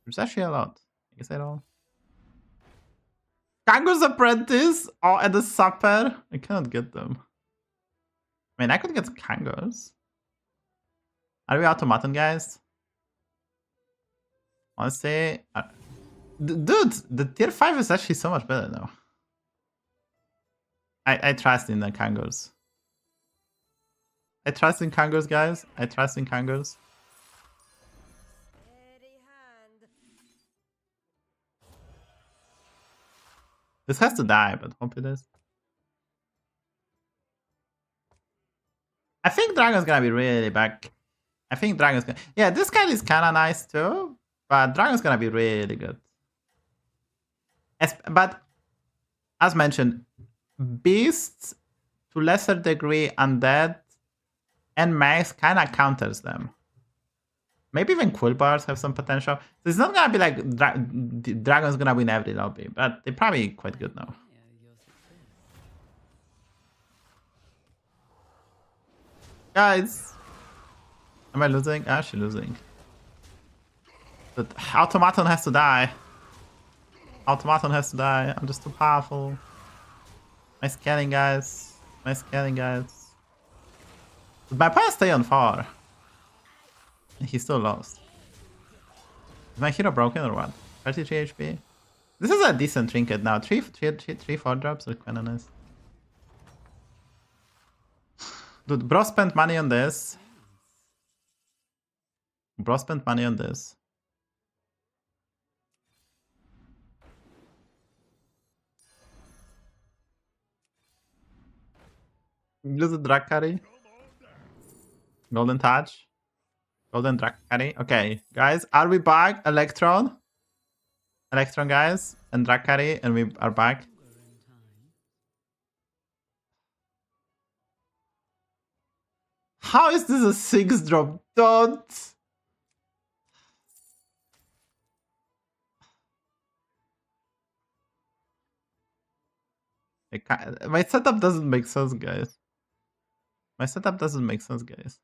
Which is actually a lot. I guess I don't. Kango's Apprentice? Oh, and the Supper? I cannot get them. I mean, I could get Kangos. Are we automaton, guys? Honestly, dude, the tier 5 is actually so much better now. I trust in the Kangos. I trust in Kangos, guys. I trust in Kangos. Steady hand. This has to die, but hope it is. I think Dragon's gonna be really back. I think Dragon's gonna... Yeah, this guy is kinda nice too, but Dragon's gonna be really good. But, as mentioned, Beasts, to lesser degree Undead, and Mechs kinda counters them. Maybe even Quilboars have some potential. So it's not gonna be like Dragon's gonna win every lobby, but they're probably quite good now. Yeah, your success. Guys! Am I losing? Ah, she's losing. But Automaton has to die. Automaton has to die. I'm just too powerful. My scaling, guys. My scaling, guys. But my opponent stay on 4. And he still lost. Is my hero broken or what? 33 HP? This is a decent trinket now. 3 4 drops are kinda nice. Dude, bro spent money on this. Bro spent money on this. Use a drag carry. Golden touch. Golden drag carry. Okay, guys, are we back? Electron. Electron, guys, and drag carry, and we are back. Longer in time. How is this a 6 drop? Don't. My setup doesn't make sense, guys. My setup doesn't make sense, guys.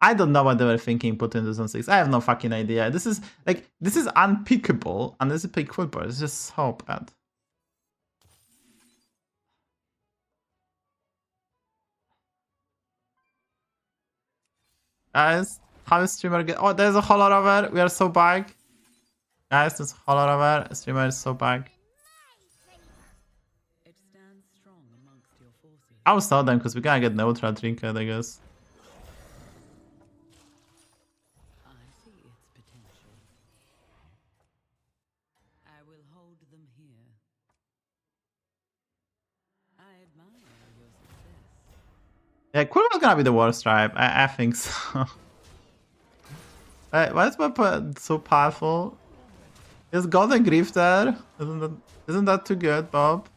I don't know what they were thinking putting this on 6. I have no fucking idea. This is unpickable unless you pick Quilboars. It's just so bad. Guys, how is streamer get? Oh, there's a hollow over. We are so big. Guys, there's a hollow over. Streamer is so big. It stands strong amongst your forces. I'll sell them because we gotta get neutral trinket, I guess. I see its potential. I will hold them here. I admire your success. Yeah, Quilboars gonna be the worst tribe. I think so. Why is my so powerful? Is Golden Grifter? Isn't that too good, Bob?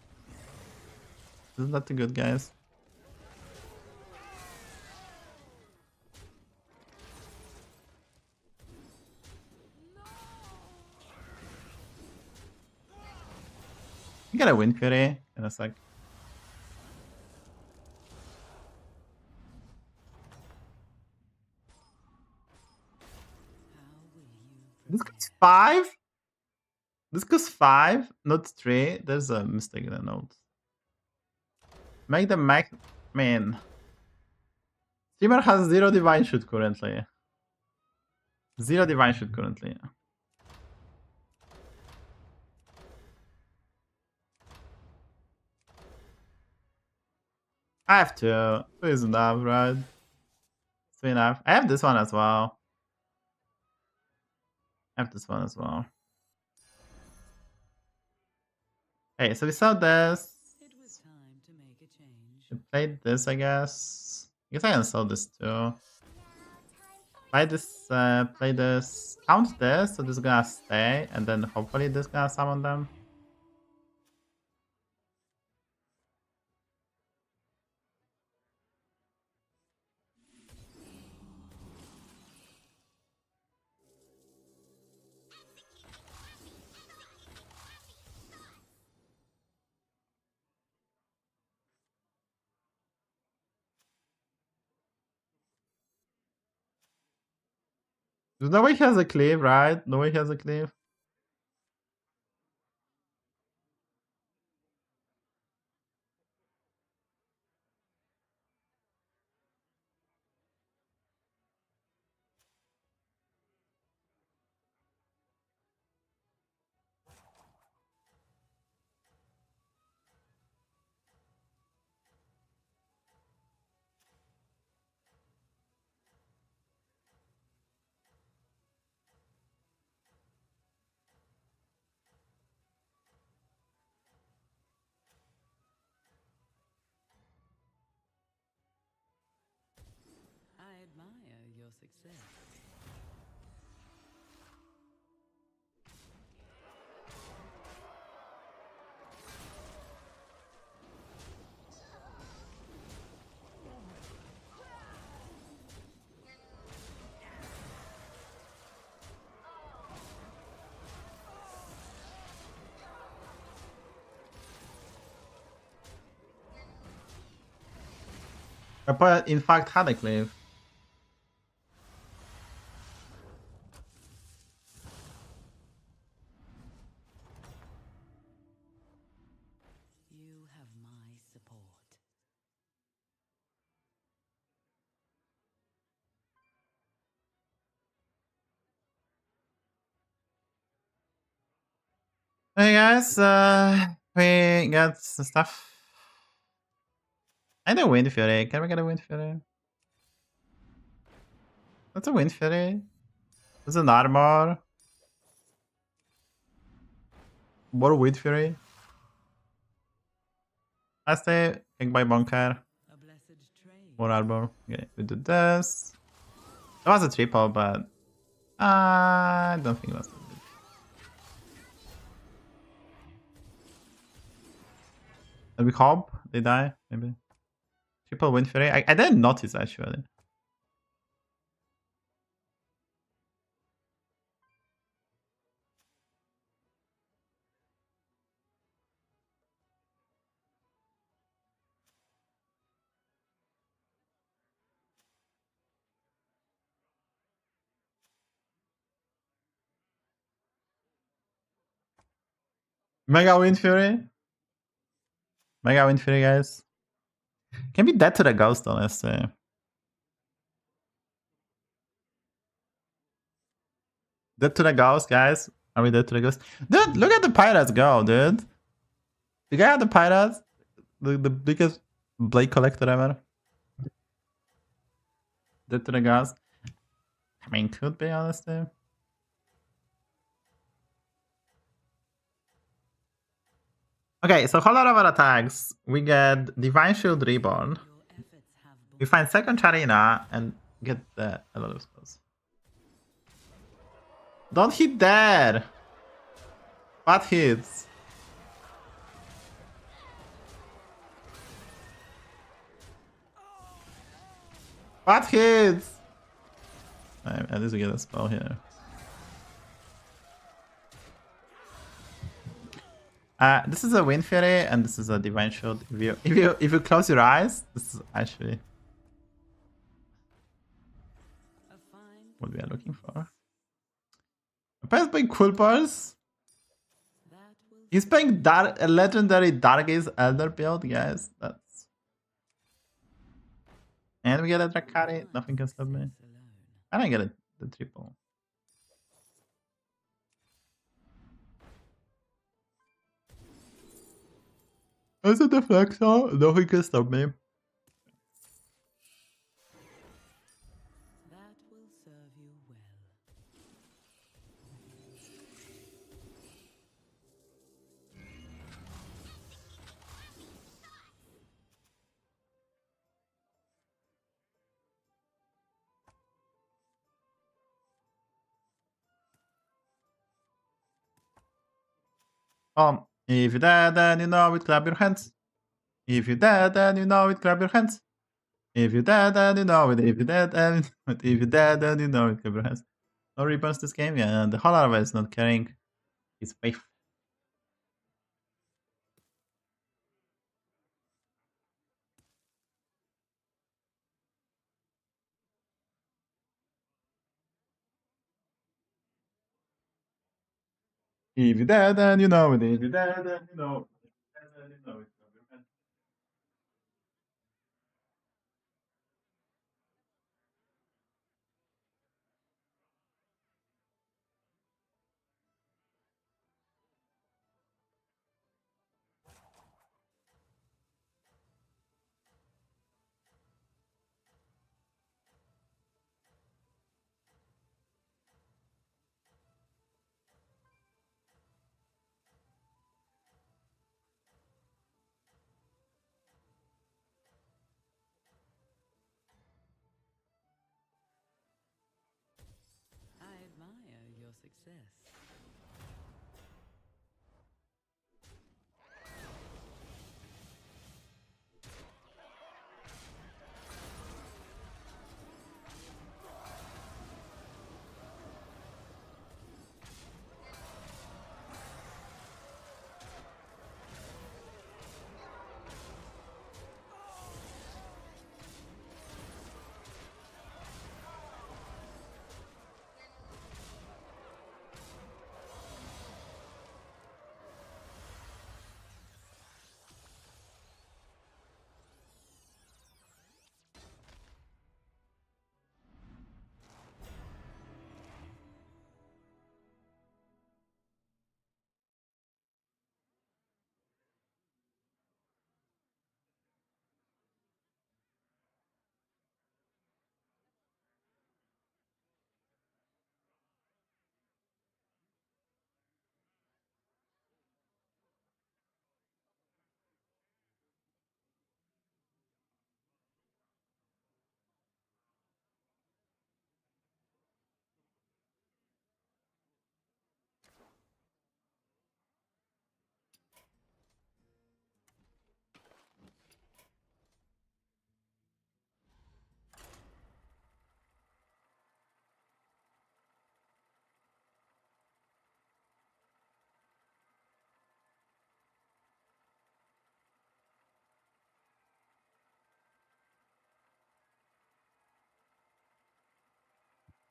Isn't that too good, guys? You gotta win Fury in a sec. This goes 5? This goes 5, not 3. There's a mistake in the notes. Make the Mech. Man. Streamer has 0 Divine Shoot currently. 0 Divine Shoot currently. I have 2. 2 is enough, right? 2 enough. I have this one as well. I have this one as well. Hey, so we saw this. It was time to make a change. We played this, I guess. I guess I can sell this too. Play this, count this, so this is gonna stay, and then hopefully this is gonna summon them. There's no way he has a cleave, right? No way he has a cleave. I admire your success. But in fact had a cleave. You have my support. Hey guys, we got some stuff. I know Wind Fury. Can we get a Wind Fury? That's a Wind Fury. There's an armor. More Wind Fury. I stay King by Bunker. A blessed trade. More armor. Okay, we do this. That was a triple, but I don't think it was. And we hope they die, maybe. Triple Wind Fury. I didn't notice actually. Mega Wind Fury. Mega Wind Fury, guys. Can be dead to the ghost, honestly. Dead to the ghost, guys. Are we dead to the ghost? Dude, look at the pirates go, dude. The guy at the pirates, the biggest blade collector ever. Dead to the ghost. I mean, could be, honestly. Okay, so whole lot of our attacks. We get Divine Shield Reborn. We find second Charina and get a lot of spells. Don't hit there! What hits? What hits? At least we get a spell here. This is a Wind Fury and this is a Divine Shield. If you close your eyes, this is actually what we are looking for. He's playing Quilboars. He's playing a legendary Dark Ace Elder build, guys. That's and we get a Drakari. Nothing can stop me. I don't get the triple. Is it the Flexor? Nothing can stop me. That will serve you well. If you're dead, then you know it, clap your hands. If you're dead, then you know it, clap your hands. If you're dead, then you know it. If you're dead, then if you're dead, then you know it, clap your hands. No rebounds this game, yeah. The whole other is not carrying his faith. If you're dead, then you know it. If you're dead, then you know it. If you're dead, then you know it. Clap your hands. I admire your success.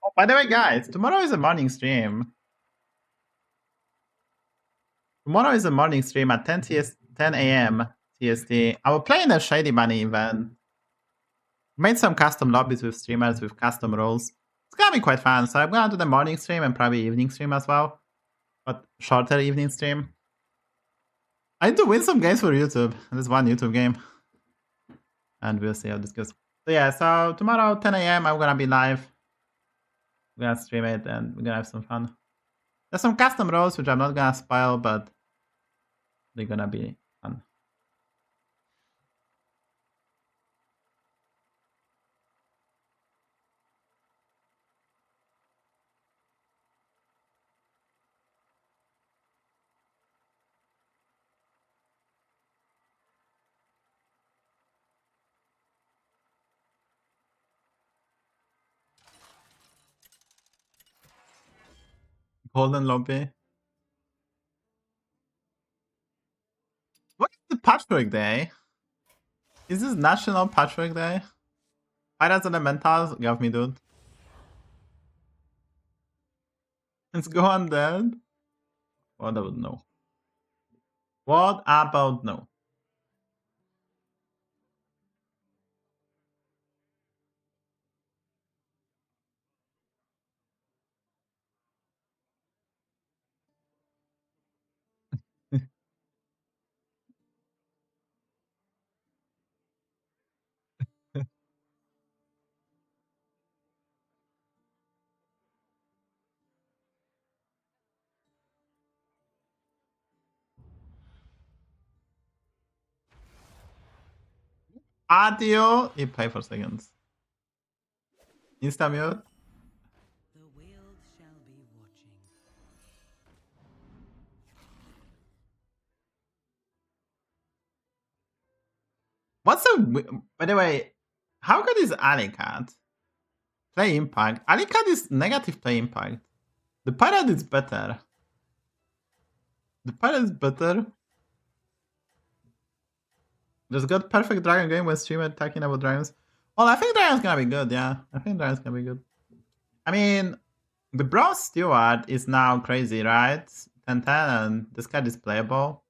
Oh, by the way, guys, tomorrow is a morning stream. Tomorrow is a morning stream at 10 a.m. TST. I will play in a Shadybunny event. Made some custom lobbies with streamers with custom roles. It's gonna be quite fun. So I'm gonna do the morning stream and probably evening stream as well. But shorter evening stream. I need to win some games for YouTube. There's one YouTube game. And we'll see how this goes. So yeah, so tomorrow 10 a.m. I'm gonna be live. We're gonna stream it and we're gonna have some fun. There's some custom roles which I'm not gonna spoil, but they're gonna be fun. Golden lobby. What is the patchwork day? Is this National Patchwork Day? Pirates Elementals? Give me, dude. Let's go Undead. What about no? What about no? Audio. You play for seconds. Insta mute. The world shall be watching. What's the? By the way, how good is Alicat? Play impact. Alicat is negative play impact. The pirate is better. The pirate is better. Just got perfect dragon game when streamer talking about dragons. Well, I think dragon's gonna be good. Yeah, I think dragon's gonna be good. I mean, the bronze steward is now crazy, right? 10-10, and this card is playable.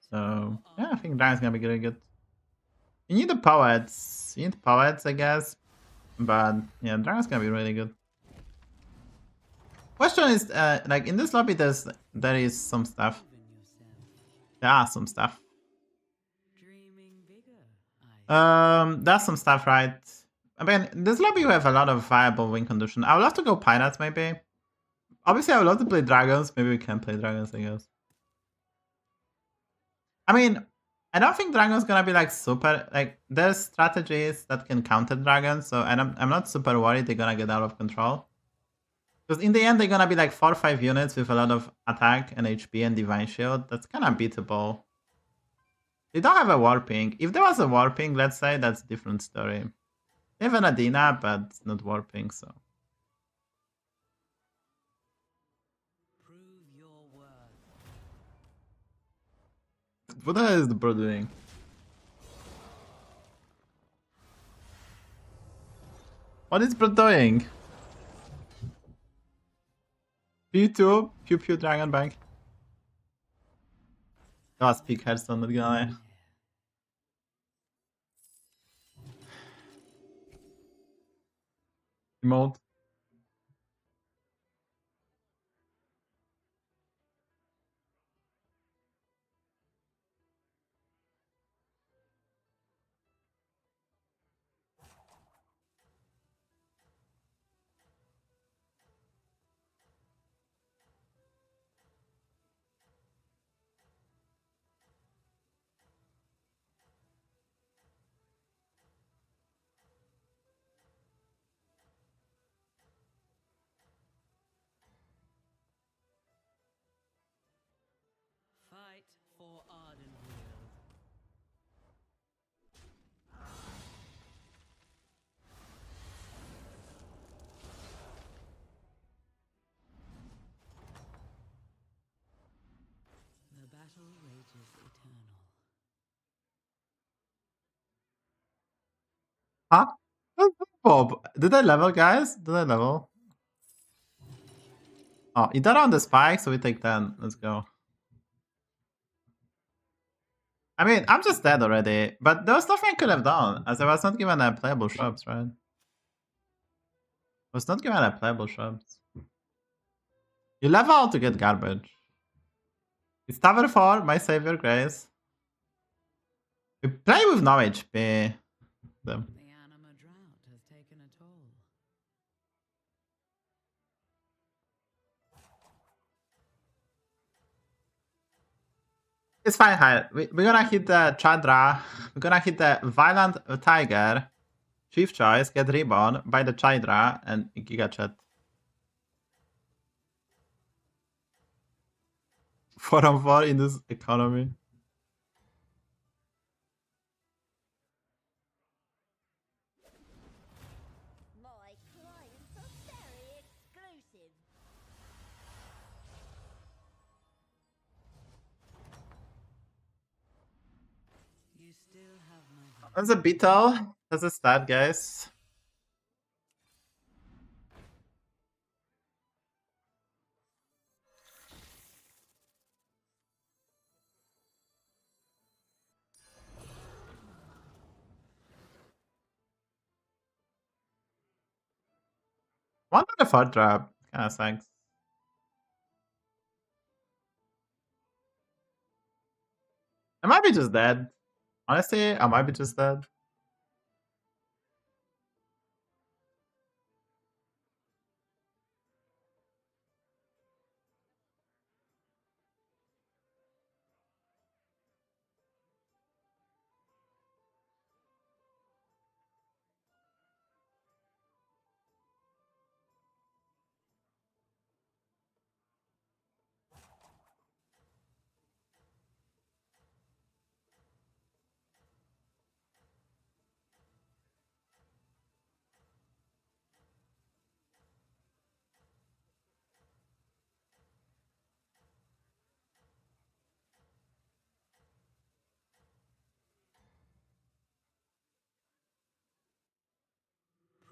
So yeah, I think dragon's gonna be really good. You need the poets. You need poets, I guess. But yeah, dragon's gonna be really good. Question is, like in this lobby, there is some stuff. There are some stuff. That's some stuff, right? I mean, in this lobby you have a lot of viable win condition. I would love to go pirates, maybe. Obviously, I would love to play dragons. Maybe we can play dragons, I guess. I mean, I don't think dragon's gonna be like super. Like, there's strategies that can counter dragons, so I'm not super worried they're gonna get out of control. Because in the end, they're gonna be like 4 or 5 units with a lot of attack and HP and divine shield. That's kind of beatable. They don't have a warping. If there was a warping, let's say, that's a different story. They have an Adina, but it's not warping, so. Prove your worth. What the hell is the bro doing? What is bro doing? P2, Pew Pew Dragon Bank. That was peak Hearthstone, not gonna lie. Emote. Fight for Ardenweald. The battle rages eternal. Huh? Bob, did I level, guys? Did I level? Oh, he done on the spike, so we take 10. Let's go. I mean, I'm just dead already, but there was nothing I could have done, as I was not given a playable shrubs, right? I was not given a playable shrubs. You level out to get garbage. It's tower 4, my savior Grace. We play with no HP. Them. The anima drought has taken a toll. It's fine, Hyde. We're gonna hit the Chadra. We're gonna hit the Violent Tiger. Chief Choice, get Reborn by the Chadra and Giga Chat. 4-on-4 in this economy. My clients are very exclusive. You still have my That's a beetle. That's a stat, guys. One on the 4 drop. Kinda sucks. I might be just dead. Honestly, I might be just dead.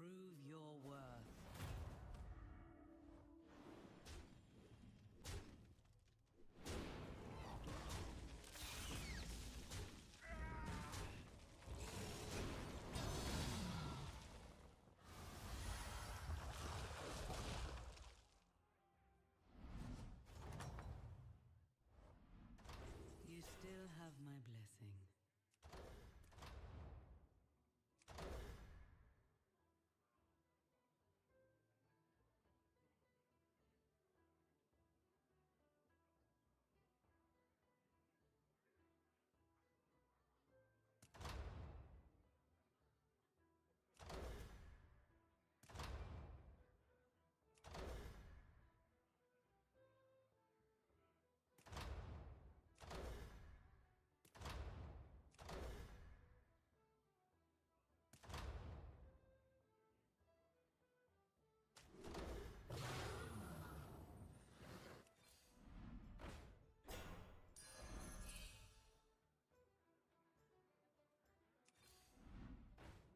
prove your worth. You still have my blessing.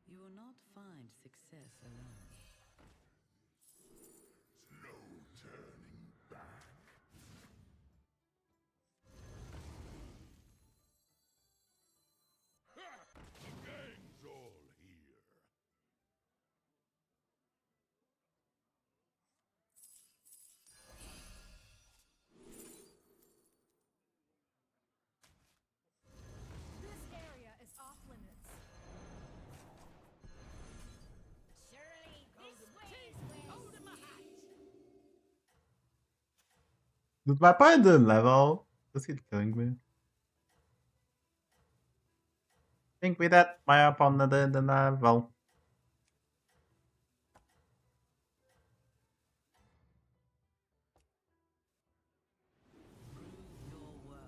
You will not find success alone. This area is off limits. Surely this way is where my hat. Did my opponent didn't level? Does he killing me? Think with that, my opponent didn't level. Prove your worth.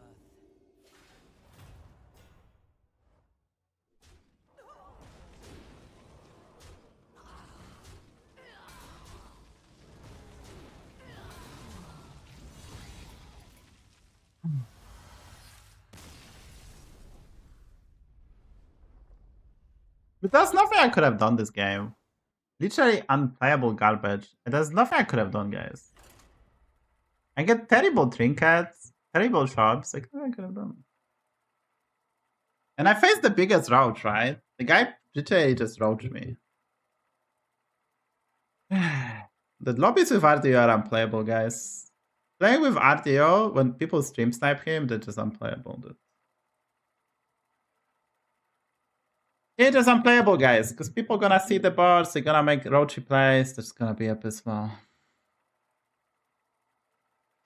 But there's nothing I could have done this game. Literally unplayable garbage. There's nothing I could have done, guys. I get terrible trinkets, terrible shops. Like, what I could have done? And I faced the biggest roach, right? The guy literally just roached me. The lobbies with RTO are unplayable, guys. Playing with RTO, when people stream snipe him, they're just unplayable. Dude. It's just unplayable, guys, because people gonna see the boards, they're gonna make roachy plays, there's gonna be abysmal.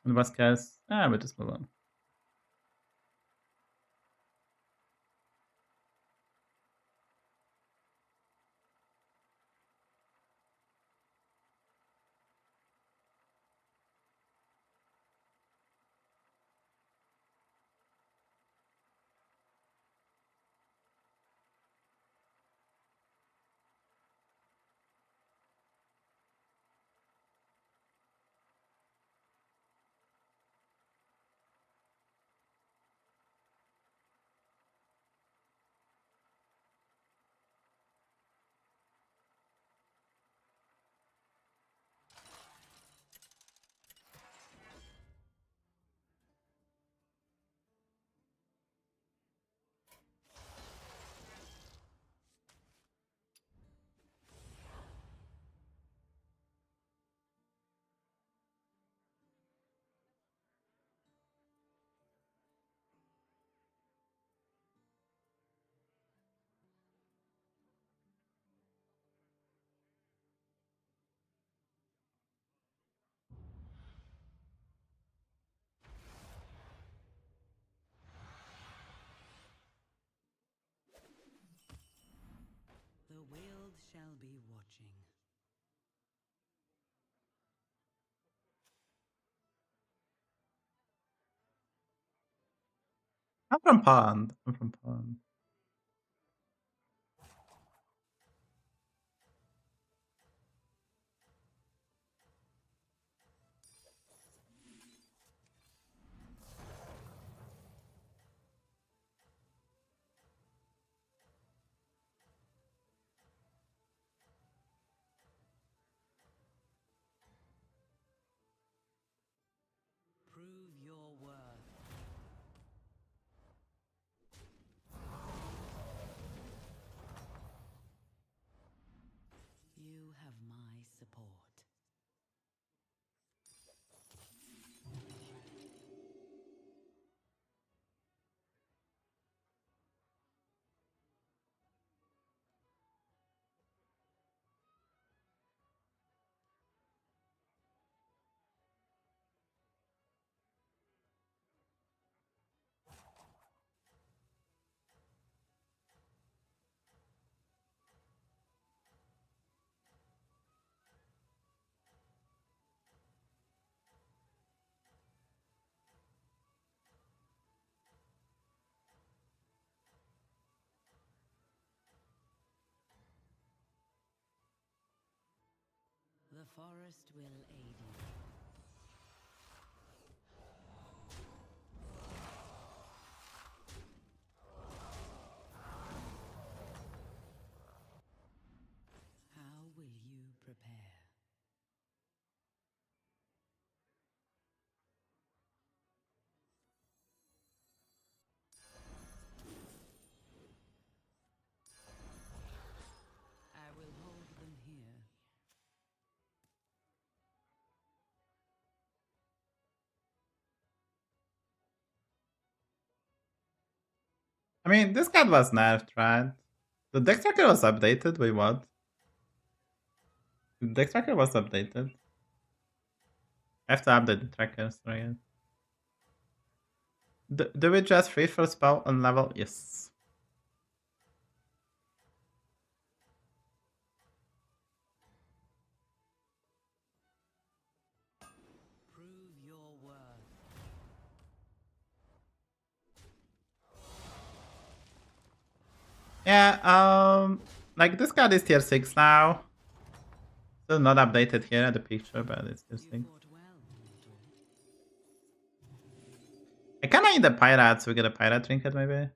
And worst case, we just move on. The world shall be watching. I'm from Pond. I'm from Pond. Prove your worth. You have my support. The forest will aid you. How will you prepare? I will hold them here. I mean, this card was nerfed, right? The deck tracker was updated. Wait, what? The deck tracker was updated. I have to update the trackers, right? Do we just free for spell on level? Yes. Prove your worth. Yeah, like this card is tier 6 now. Still not updated here at the picture, but it's tier 6. You fought well, mortal. I kinda need a pirate, so we get a pirate trinket maybe.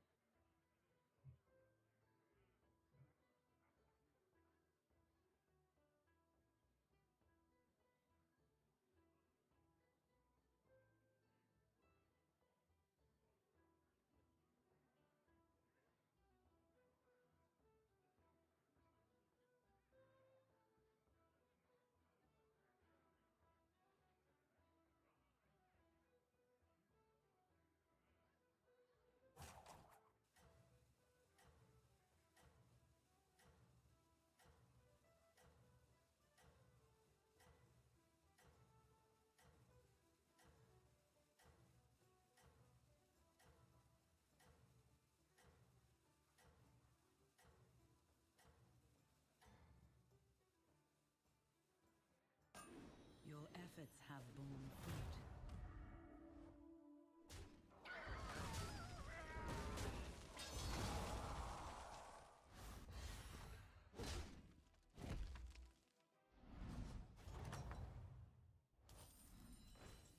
efforts have borne fruit.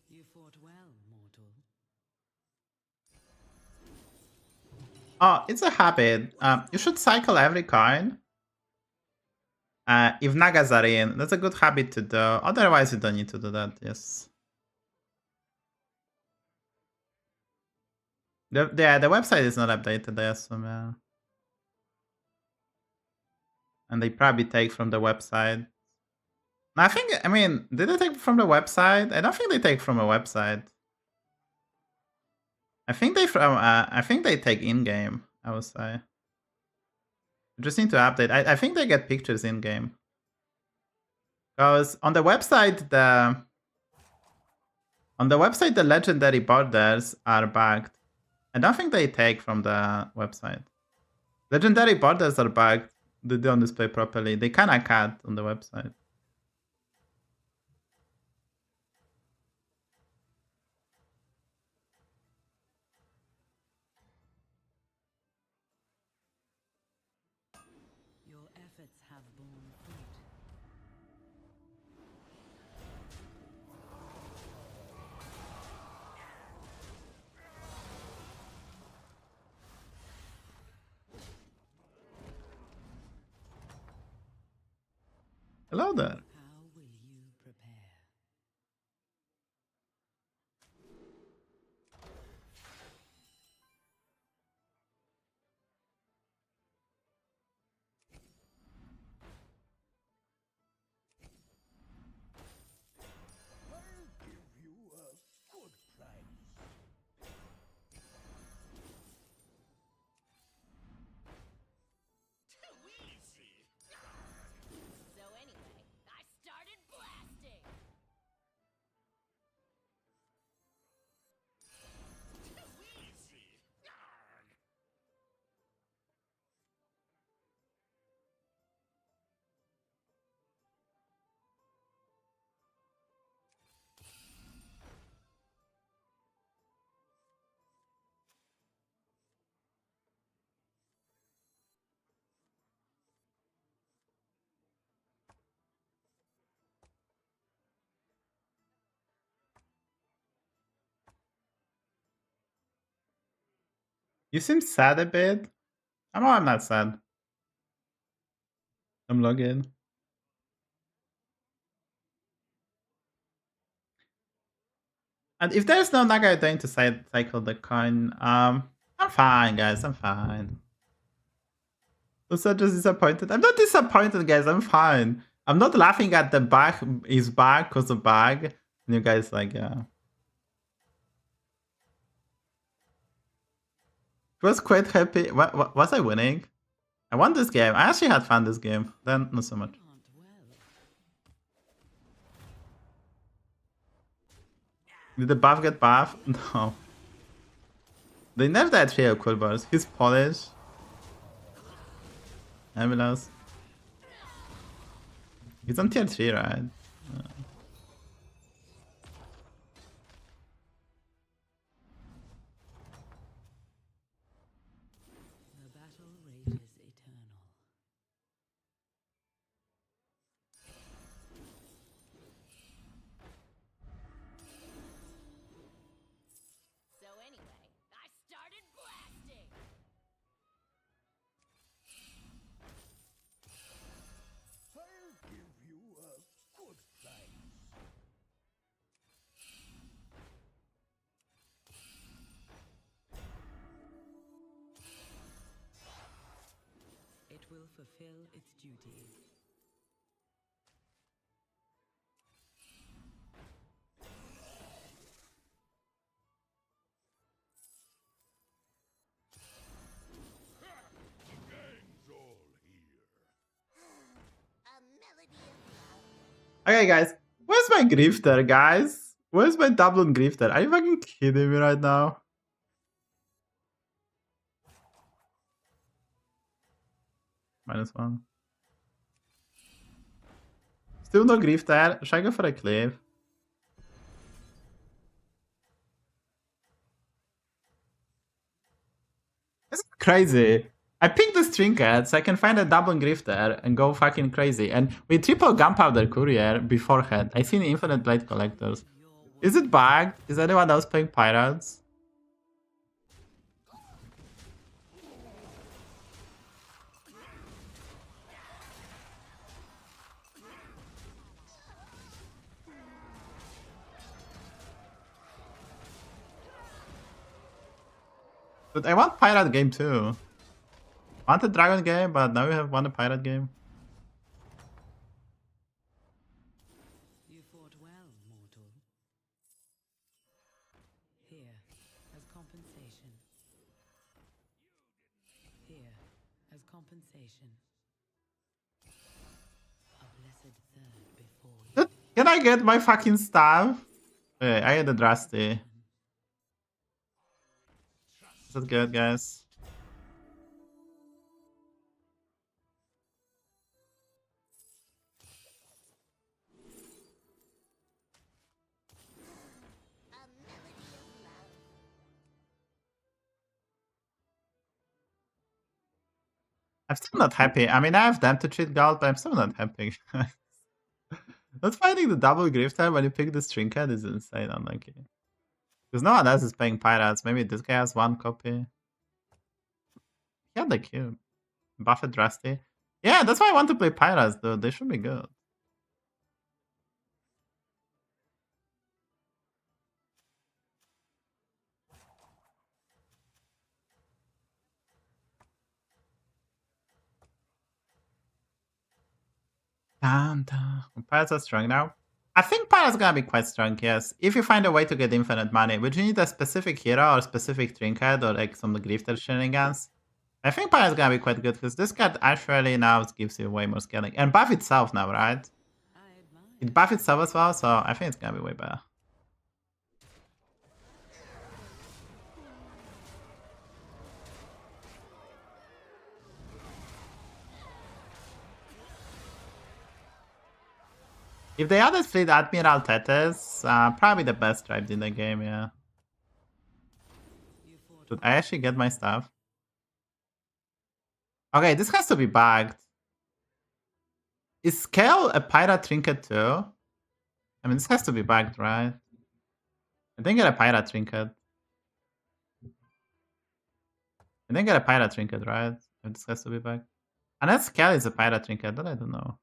You fought well, mortal. Oh, it's a habit. You should cycle every coin. If Nagas are in, that's a good habit to do. Otherwise, you don't need to do that. Yes. The website is not updated, I assume. Yeah. And they probably take from the website. I mean, did they take from the website? I don't think they take from a website. I think they take in-game, I would say. You just need to update. I think they get pictures in-game. Because on the website the legendary borders are bugged. I don't think they take from the website. Legendary borders are bugged. They don't display properly. They kinda cut on the website. Your efforts have borne fruit. Hello there. How will you prepare? I'll give you a good price. Too easy. So anyway, I started blasting. Too easy. You seem sad a bit. I'm not sad. I'm logging. And if there's no Naga going to cycle the coin, I'm fine, guys. I'm fine. I'm so just disappointed. I'm not disappointed, guys. I'm fine. I'm not laughing at the bug is bug because of bug. And you guys like, yeah. I was quite happy. Was I winning? I won this game. I actually had fun this game. Then not so much. Aren't well. Did the buff get buff? No. They nerfed that trio Quilboars. He's Polish. Anomalies. He's on tier 3, right? The battle rages eternal. So anyway, I started blasting. I'll give you a good price. It will fulfill its duty. The gang's all here. A melody of Okay, guys. Where's my grifter, guys? Where's my doubloon grifter? Are you fucking kidding me right now? -1. Still no grifter. Should I go for a cliff? crazy. I picked this trinket so I can find a double grifter and go fucking crazy. And we triple gunpowder courier beforehand. I seen infinite blade collectors. Is it bugged? Is anyone else playing pirates? But I want pirate game too. I want a dragon game, but now we have one pirate game. You fought well, mortal. Here, as compensation. Here, as compensation. A blessed third before you. Can I get my fucking staff? Okay, I had a drasty. Is that good, guys? I'm still not happy. I mean, I have them to treat gold, but I'm still not happy. Not finding the double grifter when you pick this trinket is insane unlucky. Because no one else is playing pirates. Maybe this guy has one copy. He had the cube. Buffett Drasty. Yeah, that's why I want to play pirates, though. They should be good. Pirates are strong now. I think pirates are gonna be quite strong, yes. If you find a way to get infinite money, would you need a specific hero or specific trinket or like some grifter shenanigans? I think pirates are gonna be quite good because this card actually now gives you way more scaling. And buff itself now, right? It buff itself as well, so I think it's gonna be way better. If they added Fleet Admiral Tetes, probably the best tribe in the game, yeah. Should I actually get my stuff? Okay, this has to be bugged. Is Scale a pirate trinket too? I mean, this has to be bugged, right? I didn't get a pirate trinket. I didn't get a pirate trinket, right? This has to be bugged. Unless Scale is a pirate trinket, then I don't know.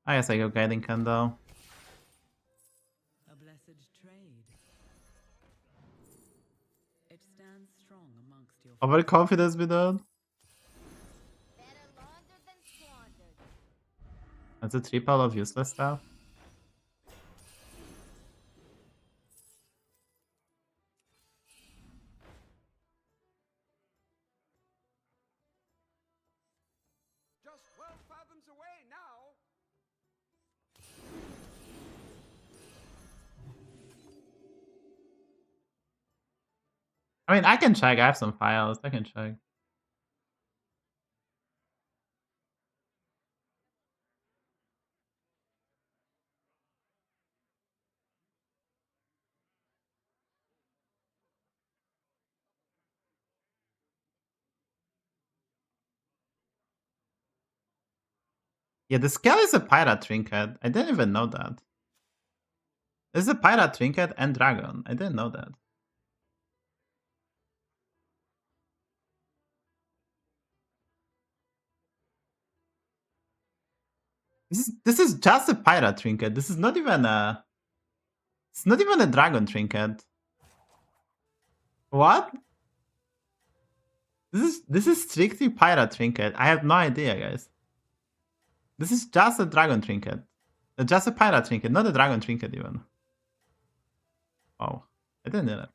I guess I go Guiding Candle. A blessed trade. It stands strong amongst your Overconfidence be done. Better laundered than squandered. That's a triple of useless stuff. Just 12 fathoms away now. I mean, I can check. I have some files. I can check. Yeah, the scale is a pirate trinket. I didn't even know that. This is a pirate trinket and dragon. I didn't know that. This is just a pirate trinket. This is not even a. It's not even a dragon trinket. What? This is strictly pirate trinket. I have no idea, guys. This is just a dragon trinket. Just a pirate trinket, not a dragon trinket even. Oh, I didn't know that.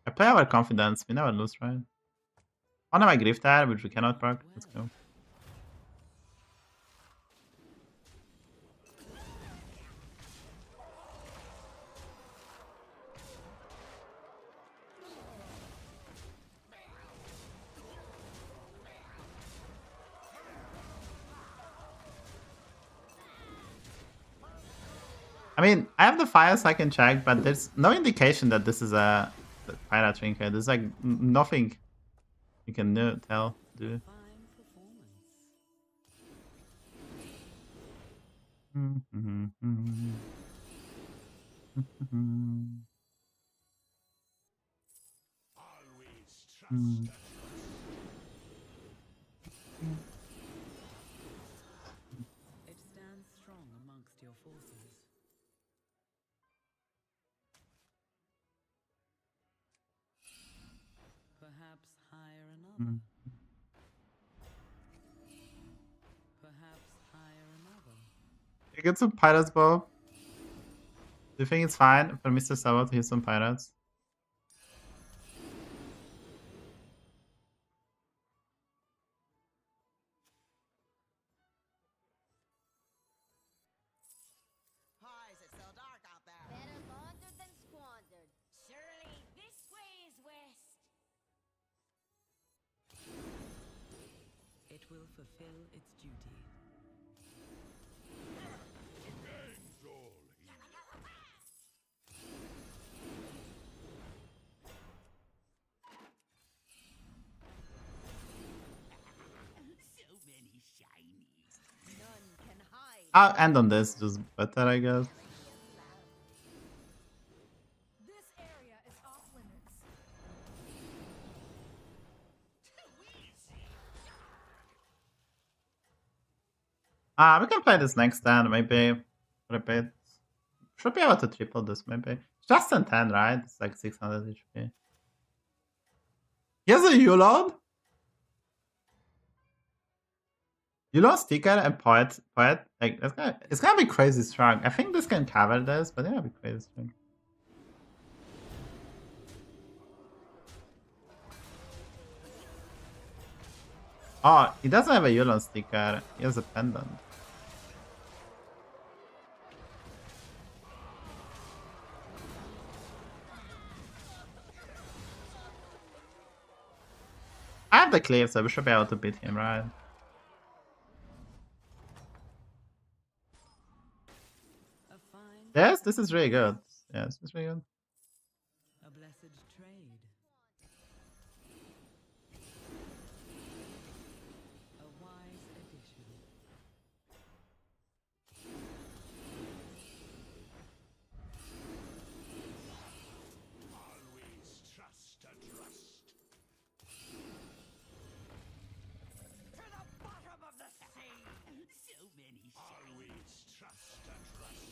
I play our confidence. We never lose, right? One of my grifter, which we cannot proc. Let's go. I mean, I have the files I can check, but there's no indication that this is a pirate trinket. There's like nothing you can do. Fine performance. Always trust. It stands strong amongst your forces. Perhaps hire another. Perhaps hire another. You get some pirates, Bob. Do you think it's fine for Mr. Sabo to use some pirates? Why is it so dark out there? Better laundered than squandered. Surely this way is west. It will fulfill its duty. The game's all here. So many shinies. None can hide. I'll end on this, just better, I guess. This area is off limits. We can play this next turn, maybe. For a bit. Should be able to triple this, maybe. Just in 10, right? It's like 600 HP. He has a Yulon? Yulon, Sticker, and Poet. Like, it's gonna be crazy strong. I think this can cover this, but it's gonna be crazy strong. Oh, he doesn't have a Yulon sticker. He has a pendant. I have the cleave, so we should be able to beat him, right? A fine, Yes, this is really good. Yes, it's really good. a blessed trade. A wise addition. Always trust and trust. To the bottom of the sea. So many. Always trust and trust.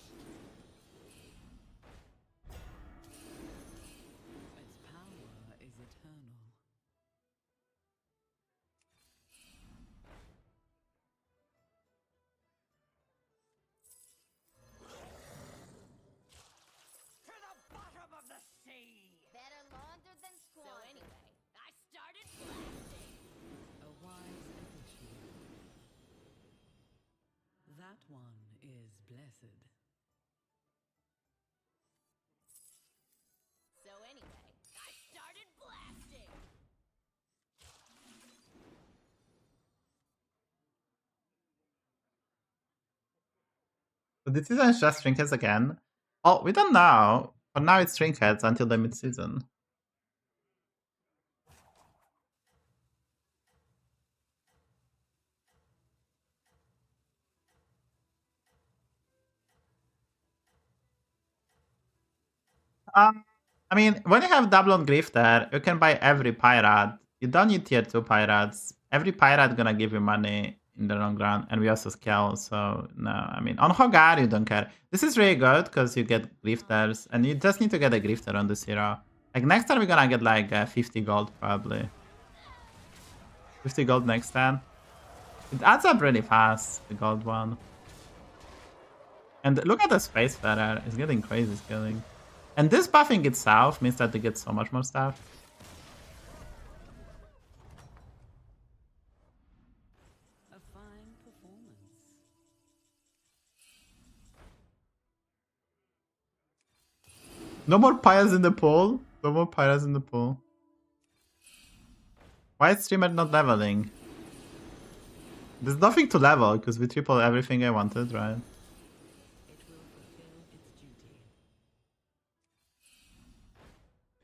Its power is eternal. To the bottom of the sea. Better laundered than squandered. So anyway, I started blasting. A wise addition. That one is blessed. So anyway, I started blasting. So this season is just trinkets again. Oh, we don't know. For now it's trinkets until the mid-season. I mean, when you have double on Grifter, you can buy every pirate. You don't need tier 2 pirates. Every pirate gonna give you money in the long run, and we also scale, so no, I mean, on Hogar you don't care. This is really good because you get Grifters, and you just need to get a Grifter on this hero. Like, next time we're gonna get like 50 gold, probably. 50 gold next time. It adds up really fast, the gold one. And look at the Spacefarer, it's getting crazy scaling. And this buffing itself means that they get so much more stuff. A fine performance. No more pirates in the pool. No more pirates in the pool. Why is streamer not leveling? There's nothing to level because we triple everything I wanted, right? It will fulfill its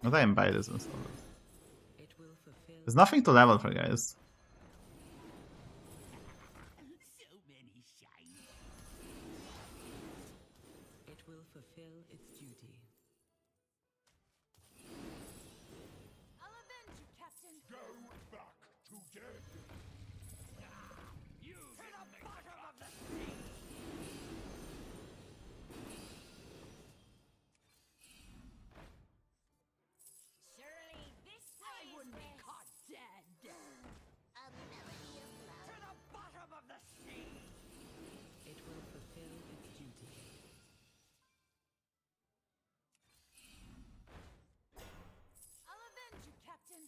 What I buy this one. It will fulfill There's nothing to level for, guys. So many shiny. it will fulfill its duty. I'll avenge you, Captain. Go back to dead. You to the bottom of the sea. Surely this way I is wouldn't be best. caught dead. A melody of To love. the bottom of the sea. It will fulfill its duty. I'll avenge you, Captain.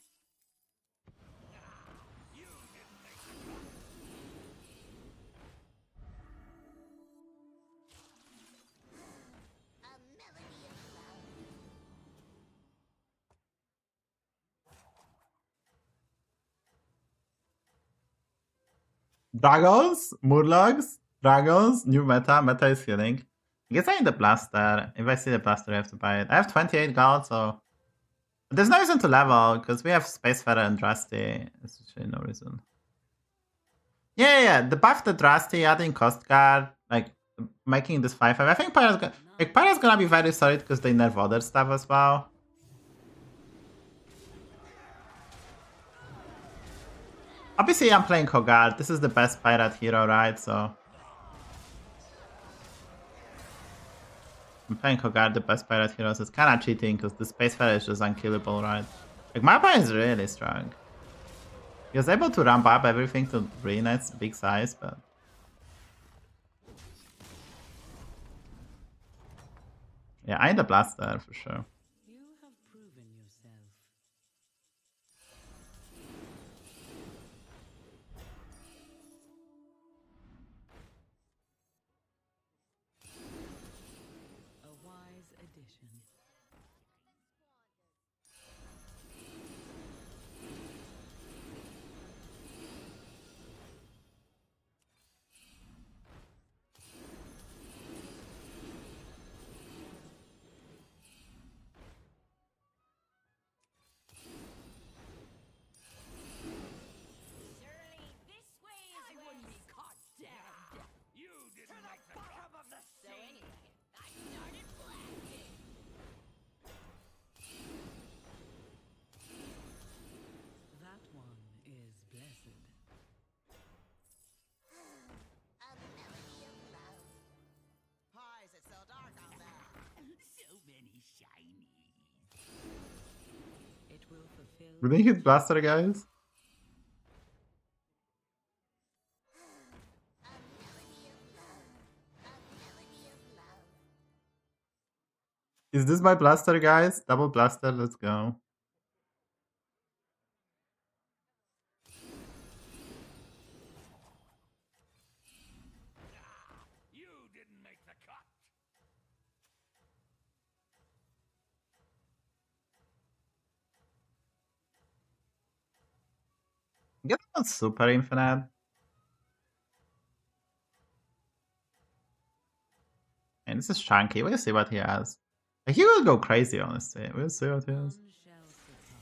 You didn't make the cut. A melody of love. Dragons, Murlocs, Dragons, new meta. Meta is healing. I guess I need the blaster. If I see the blaster, I have to buy it. I have 28 gold, so there's no reason to level because we have Spacefarer and Drasty. There's actually no reason. Yeah. The buff the Drasty, adding cost guard, like making this 5/5. I think Pyro's gonna be very solid because they nerf other stuff as well. Obviously, I'm playing Hogard. This is the best pirate hero, right? So I'm playing Hogard, the best pirate hero. So it's kind of cheating because the Spacefarer is just unkillable, right? Like my buy is really strong. He was able to ramp up everything to really nice big size, but yeah, I need a blaster for sure. You have proven yourself. A wise addition. Surely this way is I wouldn't be best. caught dead. You didn't make the bottom of the So sea. anyway, I started blasting. That one is blessed. A melody of love. Why is it so dark out there? So many shinies. It will fulfill. We think it's blaster, guys. A melody of love. A melody of love. Is this my blaster, guys? Double blaster, let's go. You didn't make the cut. Get on super infinite. And this is chunky. We'll see what he has. He will go crazy, honestly. We'll see what he has. None shall succumb.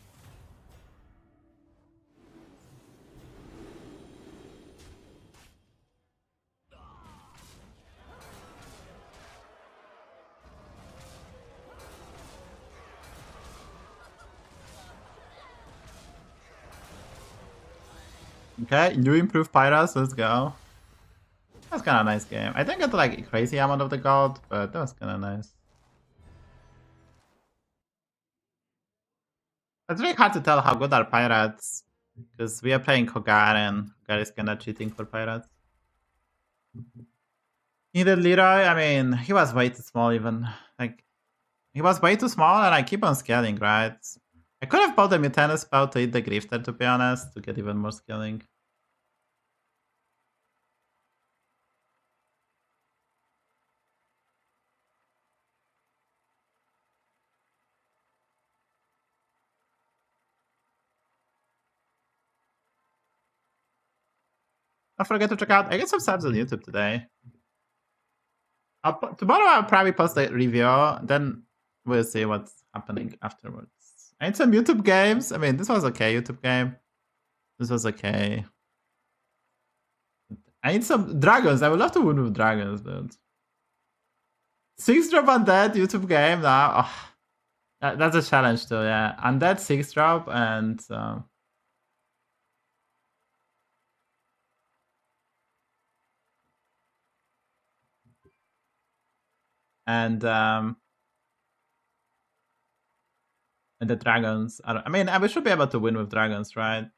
Okay, new improved Pyras, let's go. That's kind of a nice game. I didn't get like a crazy amount of the gold, but that was kind of nice. It's really hard to tell how good are pirates because we are playing Hogar and Hogar is kind of cheating for pirates. Needed Leroy. I mean, he was way too small even. Like, he was way too small and I keep on scaling, right? I could have bought the Mutana spell to eat the Grifter, to be honest, to get even more scaling. Don't forget to check out. I get some subs on YouTube today. Tomorrow I'll probably post a review. Then we'll see what's happening afterwards. I need some YouTube games. I mean, this was okay, YouTube game. This was okay. I need some dragons. I would love to win with dragons, dude. 6-drop Undead YouTube game now. Oh, that's a challenge too, yeah. Undead 6-drop and the dragons. I mean, we should be able to win with dragons, right?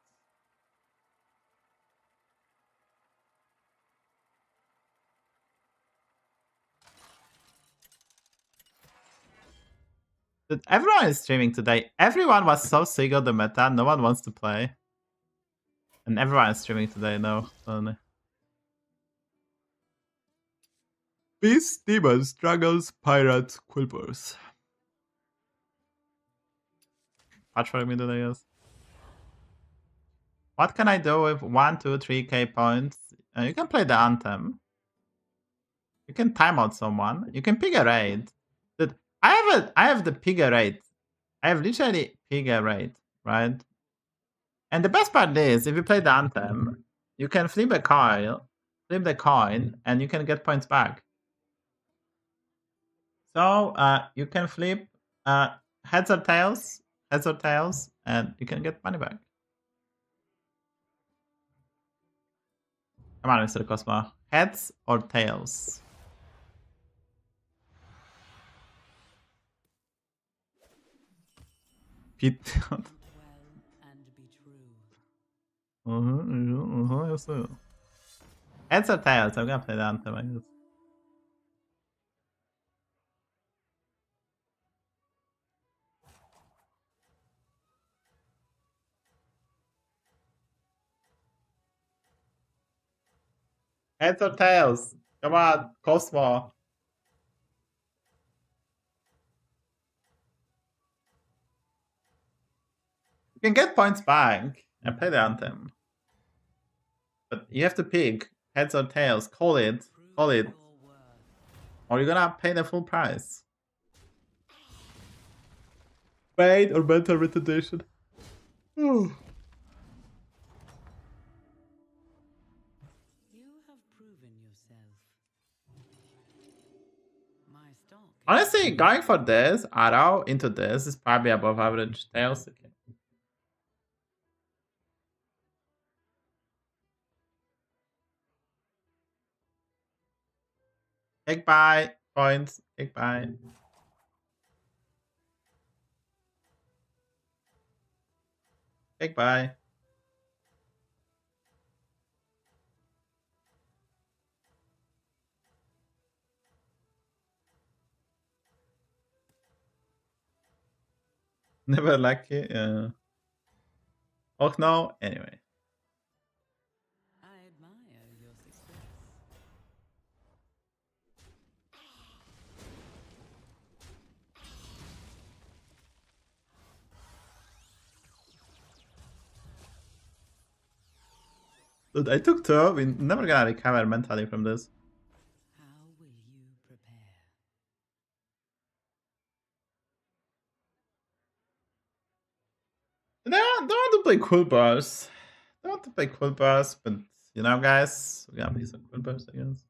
Dude, everyone is streaming today. Everyone was so sick of the meta. No one wants to play. And everyone is streaming today, no. Only. Beasts, demons, dragons, pirates, quilboars. Patch for me today, yes. What can I do with 1, 2, 3k points? You can play the anthem. You can time out someone. You can pick a raid. Dude, I have the pigger raid. I have literally pigger raid, right? And the best part is, if you play the anthem, you can flip the coin, and you can get points back. So you can flip heads or tails, and you can get money back. Come on, Mr. Cosmo. Heads or tails? Pete. Yes. Heads or tails? I'm gonna play the anthem, I guess. Heads or tails? Come on, Cosmo. You can get points back and play the anthem. But you have to pick heads or tails. Call it. Or you're gonna pay the full price. Paid or mental retardation. Honestly, going for this, arrow into this is probably above average tails. Okay. Take buy points. Take buy. Take buy. Never lucky. Oh no. Anyway. I admire your success. Dude, I took 2. We're never gonna recover mentally from this. How will you prepare? Don't want to play Quilboars. Don't want to play Quilboars, but you know, guys, we're gonna play some Quilboars, I guess.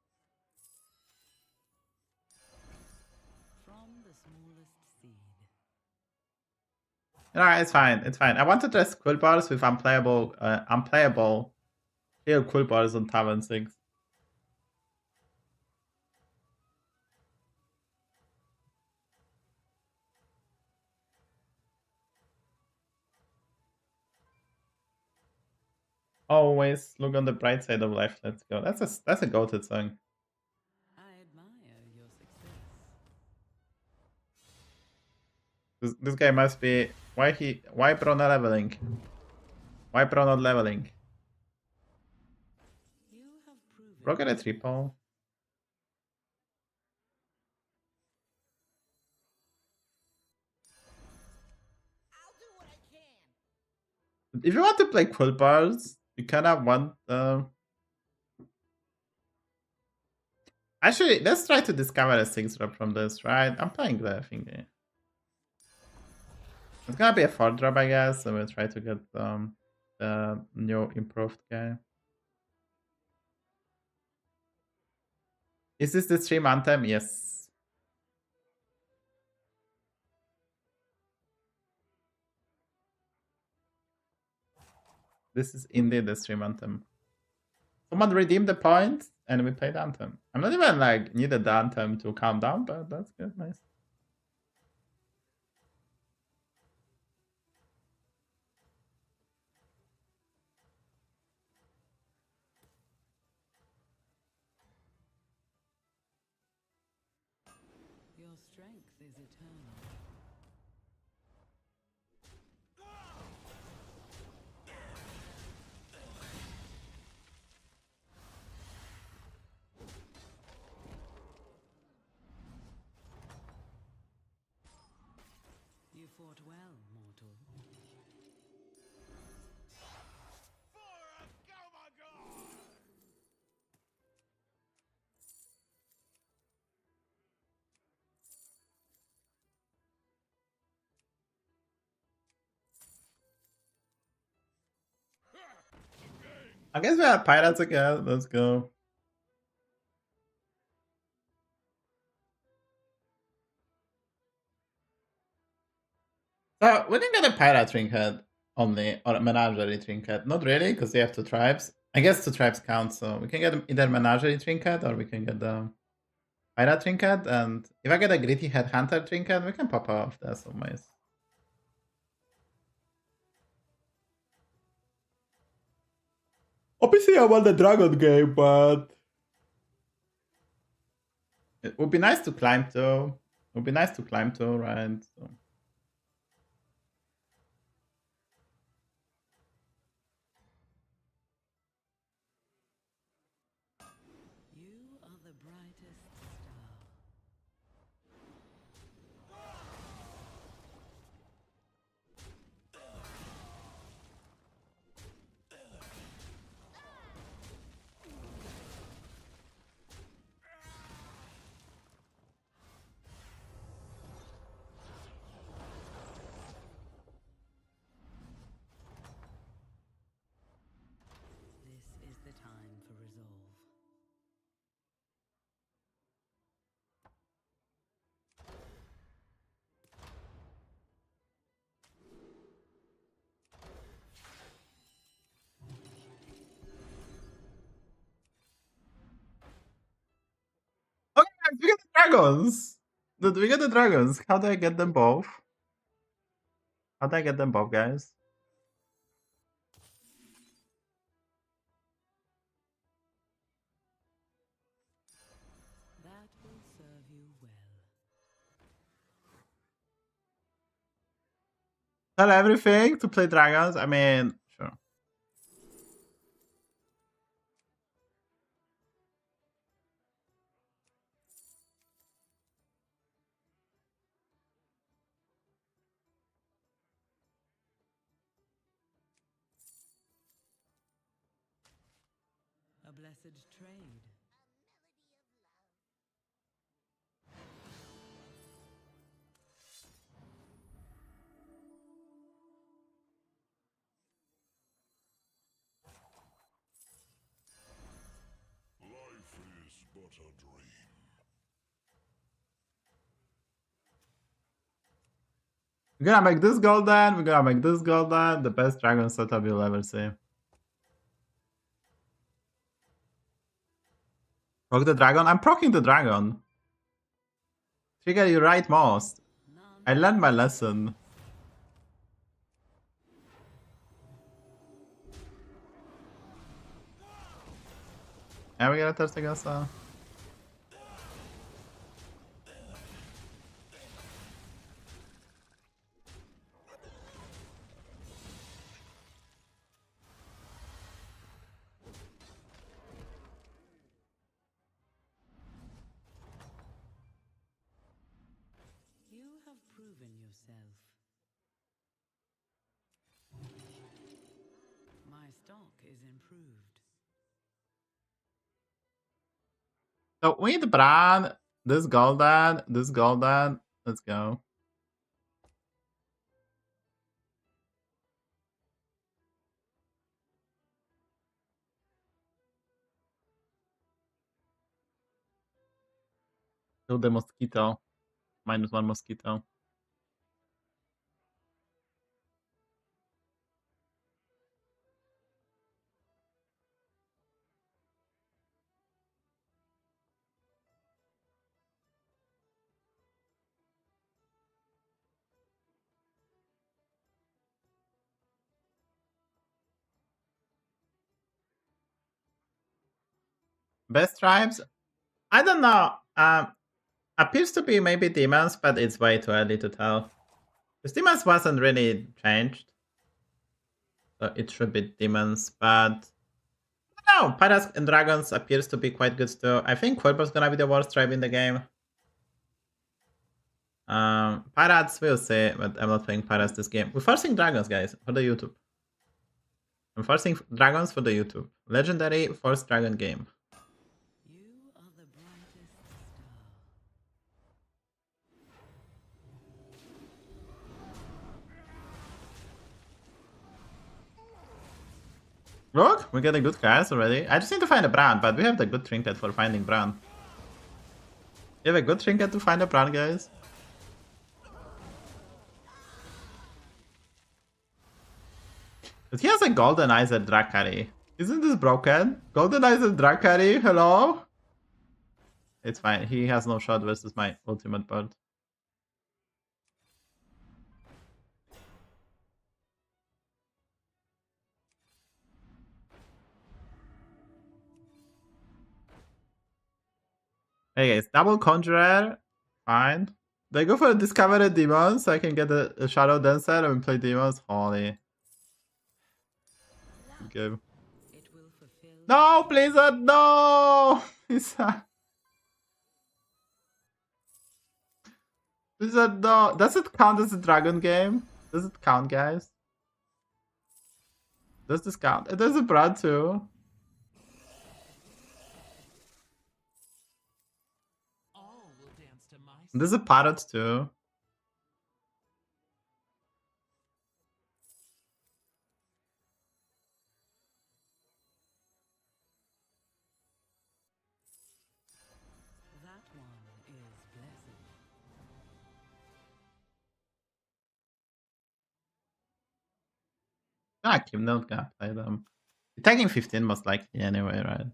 From the smallest seed. No, it's fine. It's fine. I want to dress Quilboars with unplayable heal Quilboars on Tavern 6. Always look on the bright side of life. Let's go. That's a goated song. I admire your success. This guy must be why pro not leveling? Why pro not leveling? You have proven Pro get a triple. I'll do what I can. If you want to play Quilboars, you kind of want. Actually, let's try to discover a 6-drop from this, right? I'm playing the thingy. It's gonna be a 4-drop, I guess, so we'll try to get the new improved guy. Is this the stream anthem? Yes. This is indeed the stream anthem. Someone redeemed the points and we played anthem. I'm not even like needed the anthem to calm down, but that's good, nice. Your strength is eternal. You fought well, mortal. I guess we have pirates again. Let's go. So we didn't get a pirate trinket only, or a menagerie trinket. Not really, because we have 2 tribes. I guess 2 tribes count, so we can get either menagerie trinket or we can get the pirate trinket. And if I get a gritty headhunter trinket, we can pop off the some ways. Obviously, I want the dragon game, but it would be nice to climb too. It would be nice to climb too, right? So. You are the brightest star. This is the time for resolve. Okay, guys, we get the dragons. Dude, we get the dragons. How do I get them both? How do I get them both, guys? That will serve you well. Sell everything to play dragons? I mean, sure. A blessed trade. Life is but a dream. We're gonna make this golden. We're gonna make this golden. The best dragon setup you'll ever see. Proc the dragon? I'm procking the dragon. Trigger you right most. I learned my lesson. And we get a Thirstagasa. You have proven yourself. My stock is improved. So we need the brand. This golden. This golden. Let's go. Kill the mosquito. -1 mosquito. Best tribes? I don't know. Appears to be maybe demons, but it's way too early to tell. Because demons wasn't really changed. So it should be demons, but no, pirates and dragons appears to be quite good too. I think Quilboars gonna be the worst tribe in the game. Pirates, we'll see, but I'm not playing pirates this game. We're forcing dragons, guys, for the YouTube. I'm forcing dragons for the YouTube. Legendary forced dragon game. You are the brightest star. Look, we're getting good cards already. I just need to find a brand, but we have the good trinket for finding brand. You have a good trinket to find a brand, guys? But he has a golden eyes at Drakari. Isn't this broken? Golden eyes at Drakari, hello? It's fine, he has no shot versus my ultimate bird. Hey guys, double conjurer, fine. Do I go for a discovered demon so I can get a shadow dancer and play demons? Holy. Good. It will fulfill. No, Blizzard, no! Blizzard, no. Does it count as a dragon game? Does it count, guys? Does this count? There's a brand too. All will dance to my There's a parrot too. That one is blessed. Ah, I'm not gonna play them. You're taking 15 most likely anyway, right?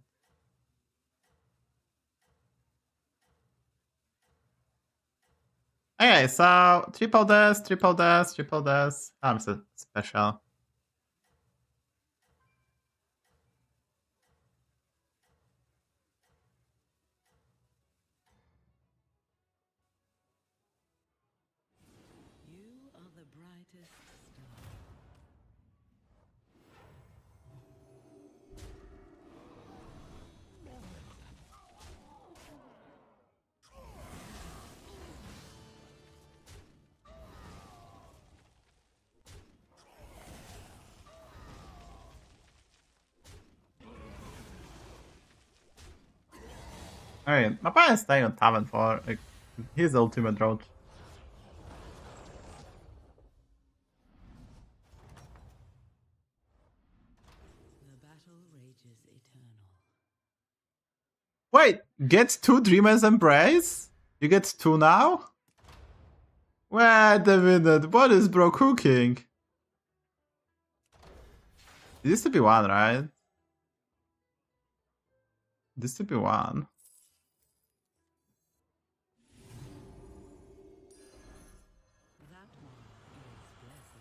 Okay, so triple death, triple death, triple death. I'm so special. You are the brightest star. Alright, my opponent's staying on Tavern for like, his ultimate roach. The battle rages eternal. Wait, get 2 Dreamer's Embrace? You get 2 now? Wait a minute, what is bro cooking? It used to be 1, right? It used to be 1. That one is blessed.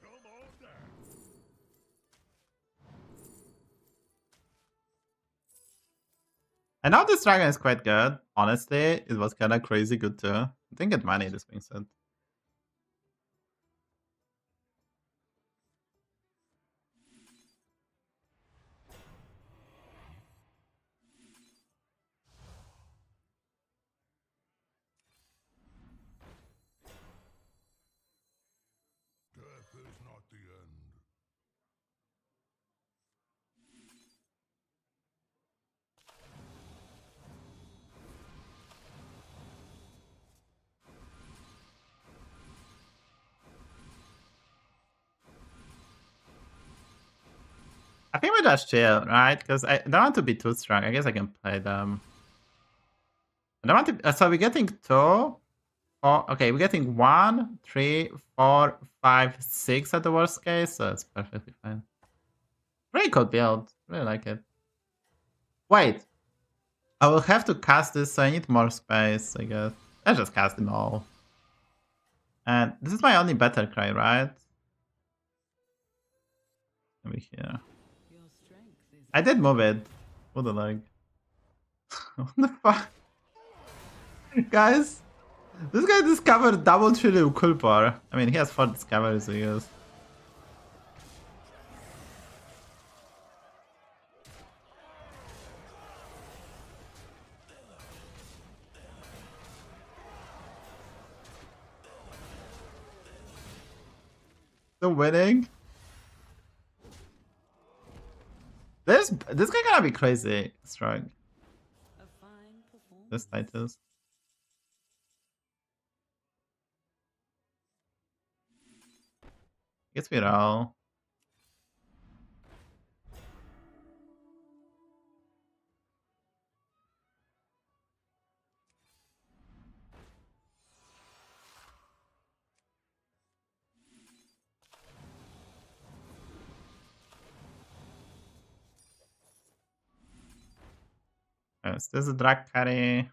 Come on down. I know this dragon is quite good. Honestly, it was kind of crazy good too. I didn't get money, this being said. Death is not the end. I think we just chill, right? Because I don't want to be too strong. I guess I can play them. I don't want to. So we're getting 2, 4. Okay, we're getting 1, 3, 4, 5, 6 at the worst case. So it's perfectly fine. Really cool build. Really like it. Wait. I will have to cast this, so I need more space, I guess. Let's just cast them all. And this is my only battle cry, right? Over here. I did move it. What the lag? What the fuck? Guys, this guy discovered double trillion Quilboar. I mean, he has 4 discoveries, I guess. The winning. This guy gonna be crazy strong. This Titus. Guess we roll. Yes, there's a drag carry.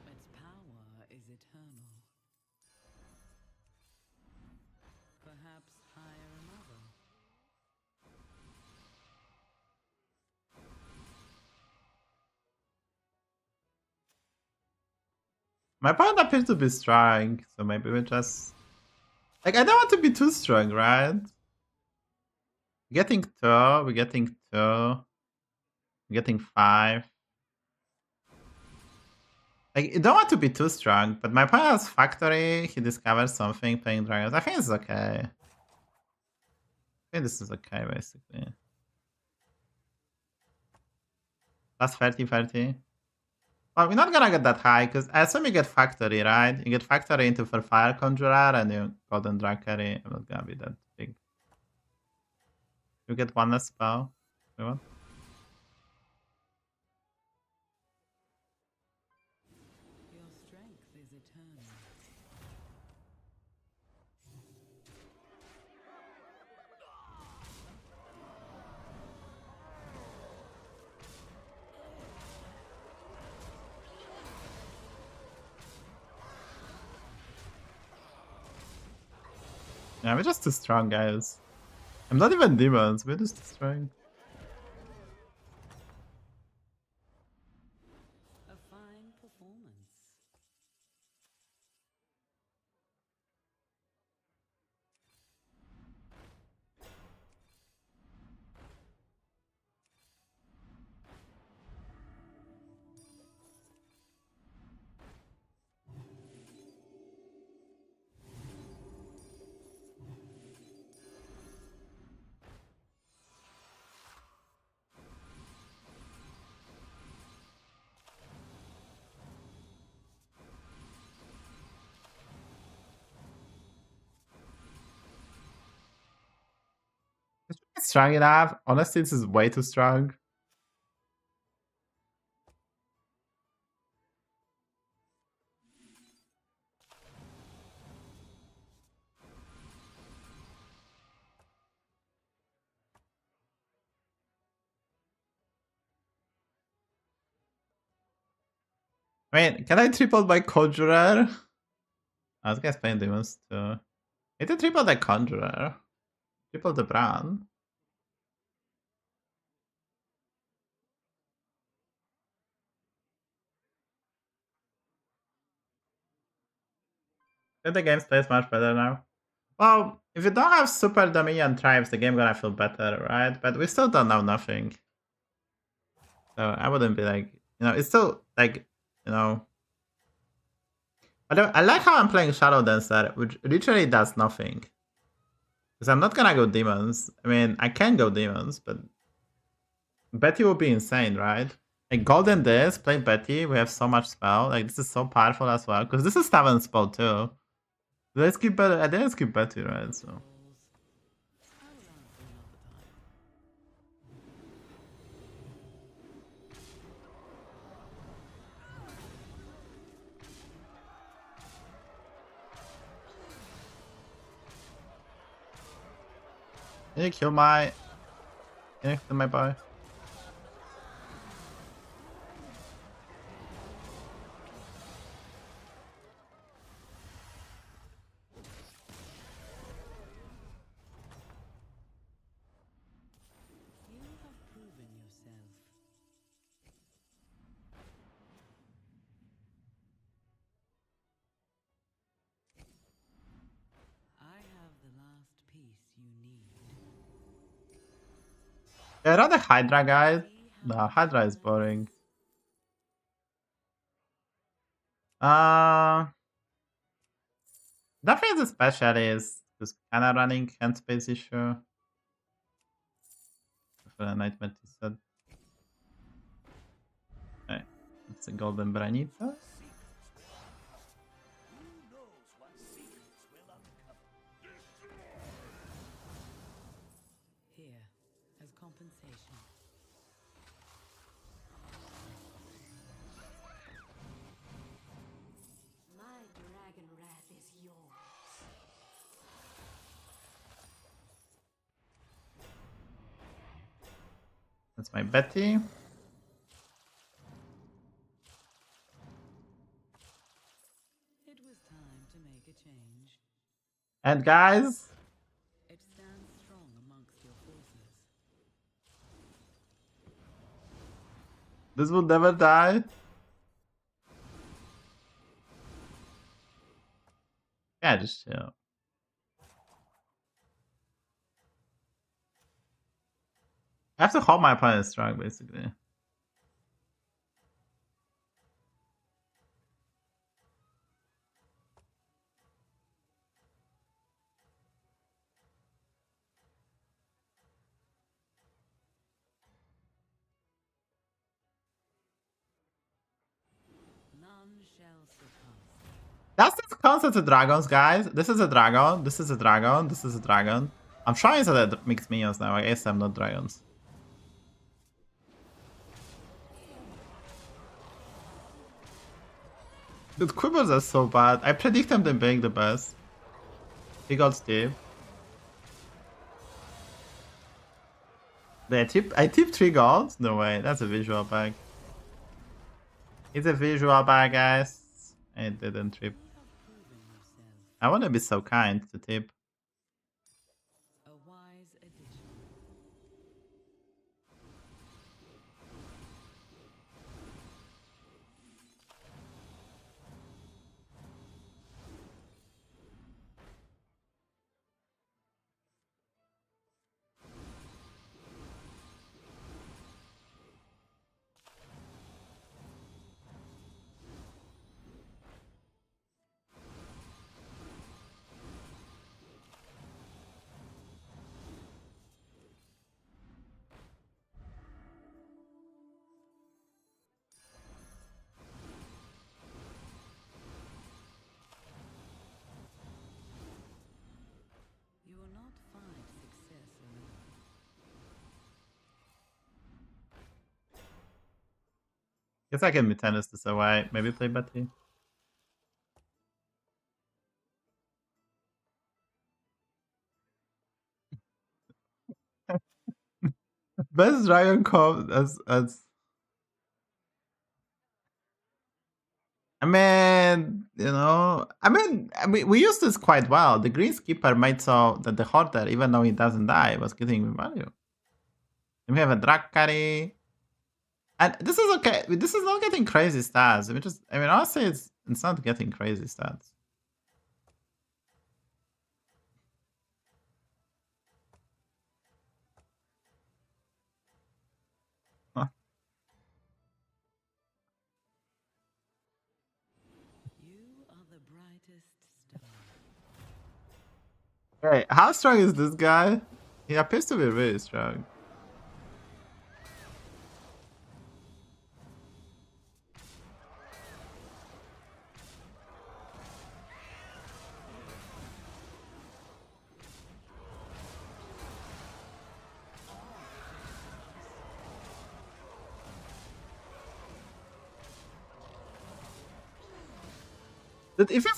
Its power is eternal. Perhaps hire another. My point appears to be strong, so maybe we just... Like, I don't want to be too strong, right? We're getting 2, we're getting 2, we're getting 5. Like, you don't want to be too strong, but my point has Factory, he discovers something, playing Dragons. I think it's okay. I think this is okay, basically. Plus 30, 30. Well, we're not gonna get that high, because I assume you get Factory, right? You get Factory into for Fire Conjurer, and you Golden Drag Carry. I'm not gonna be that big. You get 1 less spell. Everyone? Your strength is eternal. Yeah, we're just too strong, guys. I'm not even demons, we're just too strong. A fine performance. It's strong enough. Honestly, this is way too strong. Wait, can I triple my Conjurer? I was gonna playing demons too. Need to triple the Conjurer. Triple the Brand. The game plays much better now. Well, if you don't have Super Dominion Tribes, the game gonna feel better, right? But we still don't know nothing. So I wouldn't be like, it's still like, I like how I'm playing Shadow Dancer, which literally does nothing. Because I'm not gonna go demons. I mean, I can go demons, but Betty will be insane, right? Like golden this, play Betty, we have so much spell. Like this is so powerful as well. Because this is 7 spell too. Let's keep Betty. I think let's keep Betty, right? So. Can you kill my... Can you kill my boy? You have proven yourself. I have the last piece you need. Yeah, rather Hydra, guys. No, Hydra is boring. Definitely the special is just kind of running hand space issue. For a nightmare said. Okay, it's a golden Branita. Who knows what secrets will uncover? Here, as compensation. My dragon wrath is yours. That's my Betty. It was time to make a change. And guys, It stands strong amongst your forces. this will never die. Yeah, just chill. I have to hold my opponent strong, basically. None shall surpass. That's this concept of dragons, guys. This is a dragon. This is a dragon. This is a dragon. I'm trying to that mixed minions now. I guess I'm not dragons. Dude, Quilboars are so bad. I predict them being the best. He got Steve. I tip 3 golds? No way, that's a visual bag. It's a visual bag, guys. I didn't trip. I want to be so kind to tip. A wise addition. You will not find success alone. Guess I can be tennis this away. Maybe play Betty. Best dragon comp as I mean, you know, we used this quite well. The Greenskeeper made so that the Hoarder, even though he doesn't die, was getting value. And we have a Drag Carry. And this is okay. This is not getting crazy stats. I mean, honestly, it's not getting crazy stats. Huh. You are the brightest star. Hey, how strong is this guy? He appears to be really strong. But if he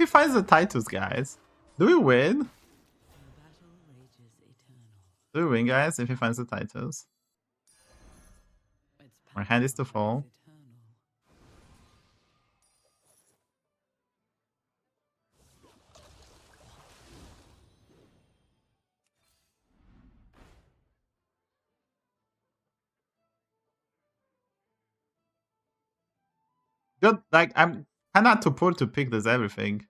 finds the Titus, guys, do we win? The battle rages eternal. Do we win, guys, if he finds the Titus? Its Our hand is to power fall. eternal. Good, like, I'm kinda too poor to pick this everything.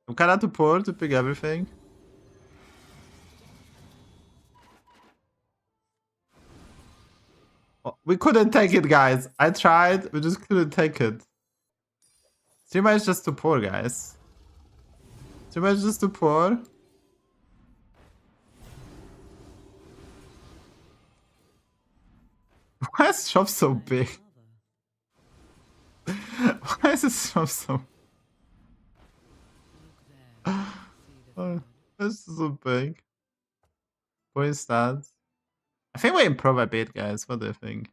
I'm kinda too poor to pick everything. Oh, we couldn't take it, guys. I tried, we just couldn't take it. Streamer is just too poor, guys. Streamer is just too poor. Why is shop so big? Why is this shop so... This is so big. Point stats. I think we improve a bit, guys. What do you think?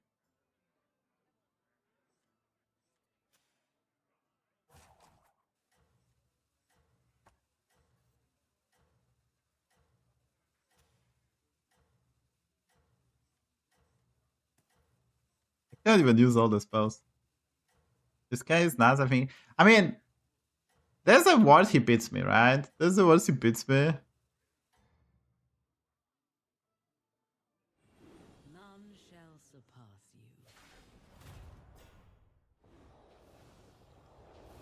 I can't even use all the spells. This guy is nuts, I think. I mean, there's a word he beats me, right? There's a word he beats me. None shall surpass you.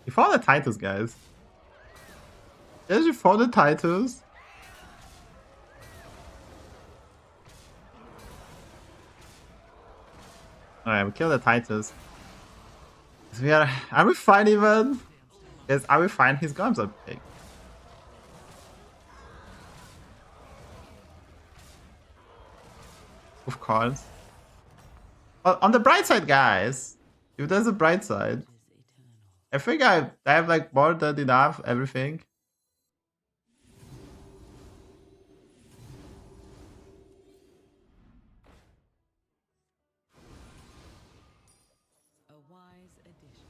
He found the Titus, guys. Yes, you found the Titus. Alright, we kill the Titus. Are we fine even? Yes, are we fine? His golems are big. Of course. Well, on the bright side, guys, if there's a bright side, I think I have like more than enough everything. A wise addition.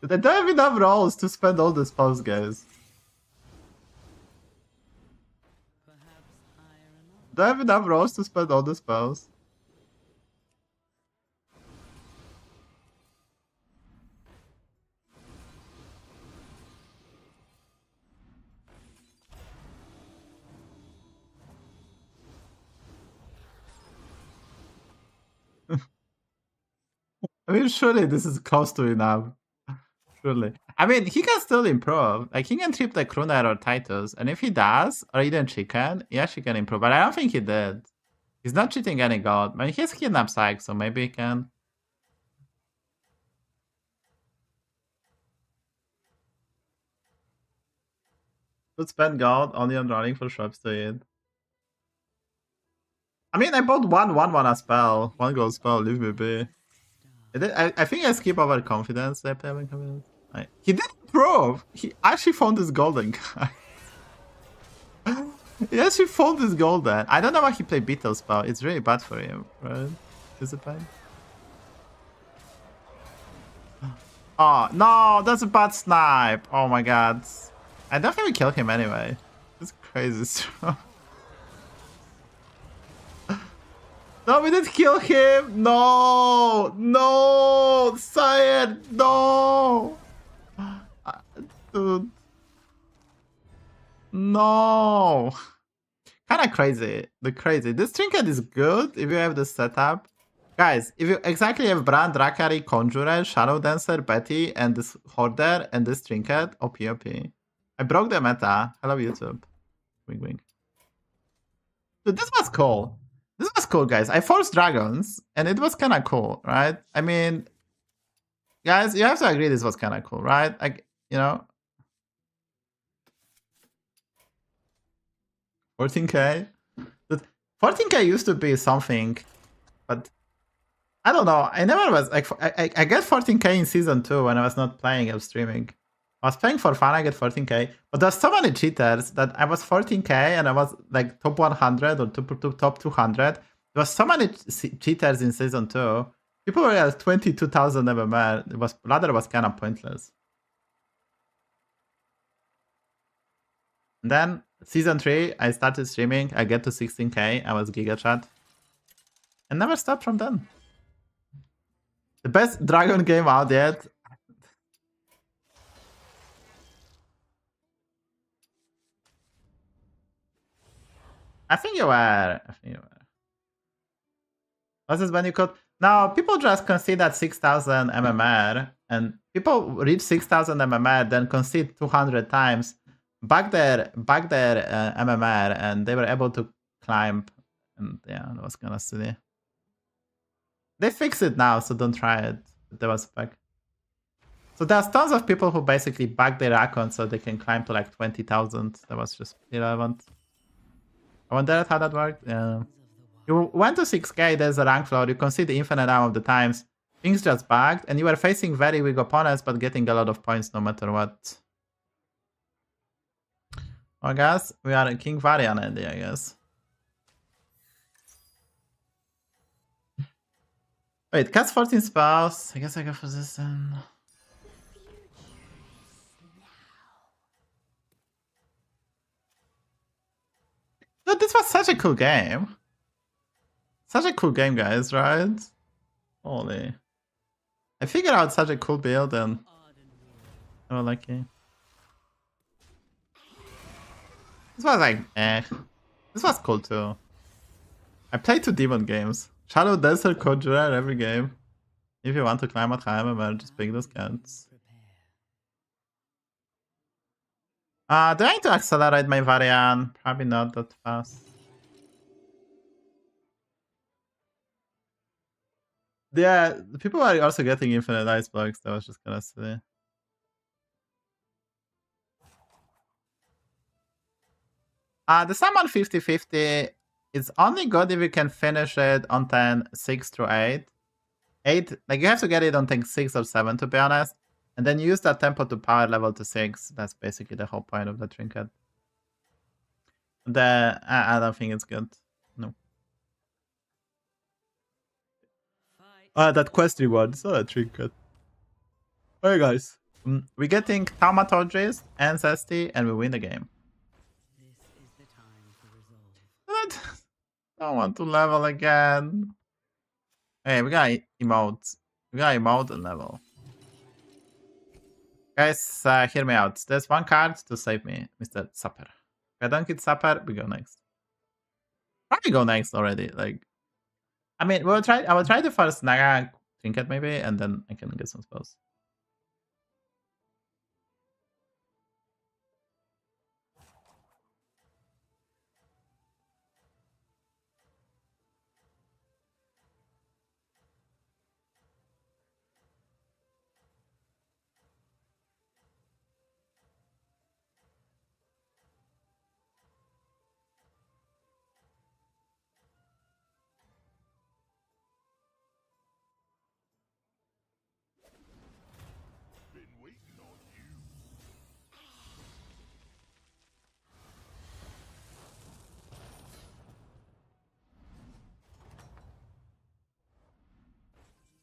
But I don't have enough rolls to spend all the spells, guys. Perhaps higher enough. Don't have enough rolls to spend all the spells. I mean, surely this is close to enough. Surely. I mean, he can still improve. Like, he can trip the Kruna or Titus. And if he does, or even Chicken, yes, he can improve. But I don't think he did. He's not cheating any gold. I mean, he's kidnapped Psych, so maybe he can. Could spend gold only on running for shops to eat. I mean, I bought one mana spell. One gold spell, leave me be. I think I skip over confidence. He did improve. He actually found this golden guy. He actually found this golden. I don't know why he played Beetle spell. It's really bad for him, right? Is it bad? Oh no, that's a bad snipe. Oh my god. I don't think we kill him anyway. It's crazy. No, we didn't kill him. No, no, Sire, no, dude, no. Kind of crazy. This trinket is good if you have the setup, guys. If you exactly have Brand, Drakari, Conjurer, Shadow Dancer, Betty, and this Hoarder and this trinket, OP. I broke the meta. Hello YouTube. Wink wink. Dude, this was cool. This was cool, guys. I forced dragons, and it was kind of cool, right? I mean, guys, you have to agree this was kind of cool, right? Like, you know, 14k. 14k used to be something, but I don't know. I never was like I get 14k in season 2 when I was not playing. I was streaming. I was playing for fun. I get 14k, but there's so many cheaters that I was 14k and I was like top 100 or top 200. There was so many cheaters in season 2. People were at 22,000 MMR. It was ladder was kind of pointless. And then season 3, I started streaming. I get to 16k. I was Giga Chat. And never stopped from then. The best dragon game out yet. I think you were. Was this when you could? No, people just concede at 6,000 MMR. And people reach 6,000 MMR, then concede 200 times. Back their MMR, and they were able to climb. And yeah, that was kind of silly. They fix it now, so don't try it. That was a bug. So there's tons of people who basically bug their account so they can climb to like 20,000. That was just irrelevant. I wonder how that worked. Yeah. You went to 6k, there's a rank floor, you concede the infinite amount of the times. Things just bugged, and you were facing very weak opponents, but getting a lot of points no matter what. Well, guys, we are King Varian AD, I guess. Wait, cast 14 spells. I guess I go for this then. Dude, this was such a cool game. Such a cool game, guys, right? Holy. I figured out such a cool build and I was lucky. This was like, This was cool too. I played 2 demon games. Shadow Dancer, Conjurer every game. If you want to climb at high MMR, just pick those cards. Do I need to accelerate my Varian? Probably not that fast. Yeah, people are also getting infinite ice blocks. That was just kind of silly. The summon 50-50 is only good if you can finish it on 10, 6 through 8. 8, like you have to get it on 10, 6 or 7 to be honest. And then use that tempo to power level to 6. That's basically the whole point of the trinket. I don't think it's good. No. That quest reward. It's not a trinket. Alright guys. We're getting Thaumaturgist and Zesty and we win the game. What? I don't want to level again. Hey, we got emotes. We got emote and level. Guys, hear me out. There's one card to save me, Mr. Supper. If I don't get Supper, we go next. Probably go next already. Like, I mean, I will try the first Naga trinket maybe, and then I can get some spells.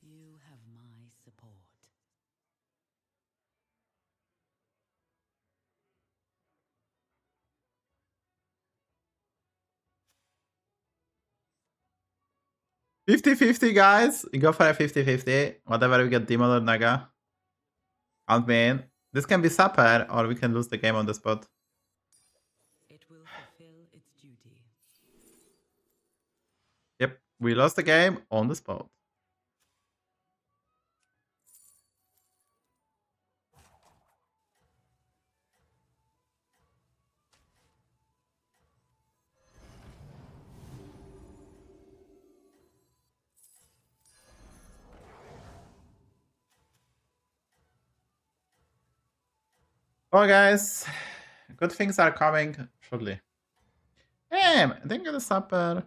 You have my support. $50-50, guys. You go for a 50-50. Whatever we get, Demon or Naga. Count me in. This can be Supper, or we can lose the game on the spot. It will fulfill its duty. Yep, we lost the game on the spot. Oh, guys, good things are coming shortly. Damn, I didn't get a Supper.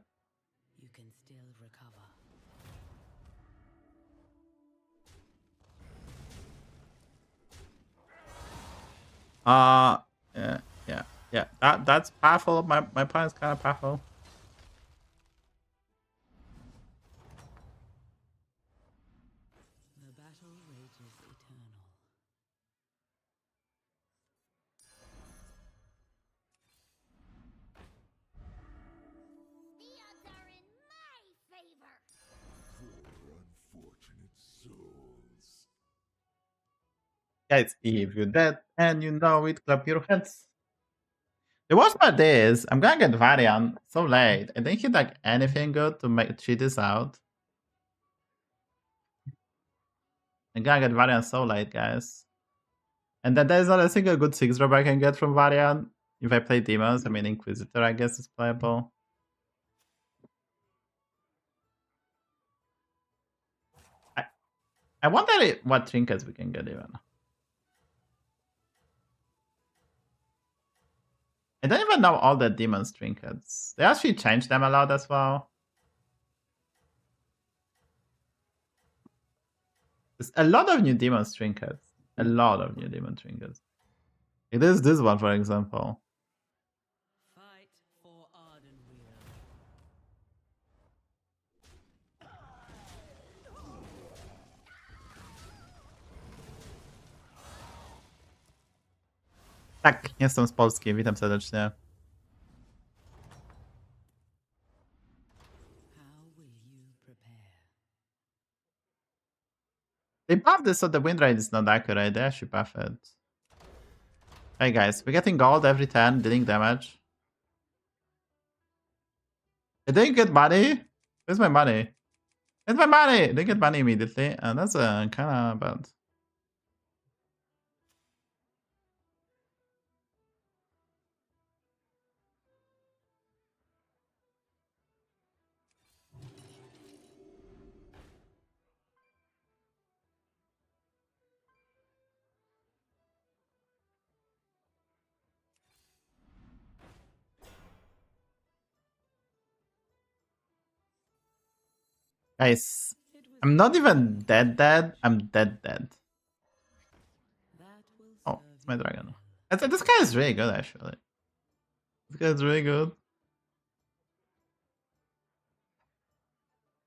Yeah, yeah, yeah. That's powerful. My plan is kind of powerful. The battle rages eternal. The odds are in my favor. Poor unfortunate souls. Guys, if you're dead and you know it, clap your hands. The worst part is, I'm gonna get Varian so late. I didn't hit like anything good to make cheat this out. I'm gonna get Varian so late, guys. And then there's not a single good 6-drop I can get from Varian. If I play Demons, I mean Inquisitor, I guess is playable. I wonder what trinkets we can get even. I don't even know all the Demons trinkets. They actually changed them a lot as well. There's a lot of new Demons trinkets. A lot of new Demon trinkets. It is this one, for example. Fight for Ardenweald. Tak, jestem z Polski, witam serdecznie. How will you prepare? They buffed this so the win rate is not accurate. They actually buff it. Hey guys, we're getting gold every 10, dealing damage. I didn't get money. Where's my money? Where's my money? I didn't get money immediately, and that's kind of bad. Guys, I'm not even dead. I'm dead. That will Oh, serve it's my you dragon. well. This guy is really good, actually. This guy is really good.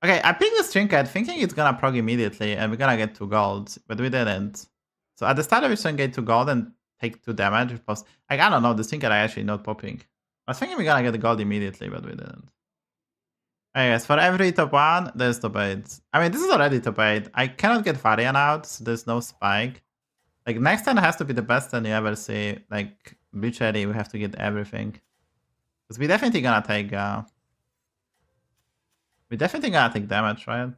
Okay, I picked this trinket thinking it's gonna prog immediately and we're gonna get 2 gold, but we didn't. So at the start of it, we should get 2 gold and take 2 damage. Like, I don't know, this trinket I actually not popping. I was thinking we're gonna get the gold immediately, but we didn't. Alright guys, for every top 1, there's top 8. I mean, this is already top 8. I cannot get Varian out, so there's no spike. Like, next turn has to be the best turn you ever see. Like, Bleach ready, we have to get everything. Because we're definitely gonna take... we're definitely gonna take damage, right?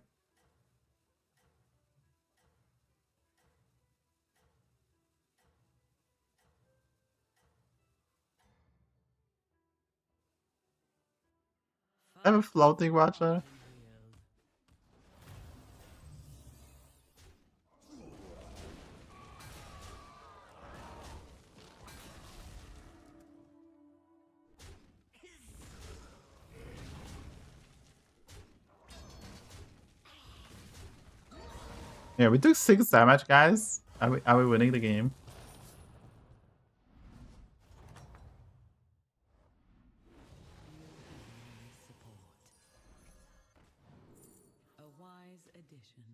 I have a floating watcher. Yeah, we took 6 damage, guys. Are we winning the game? A wise addition.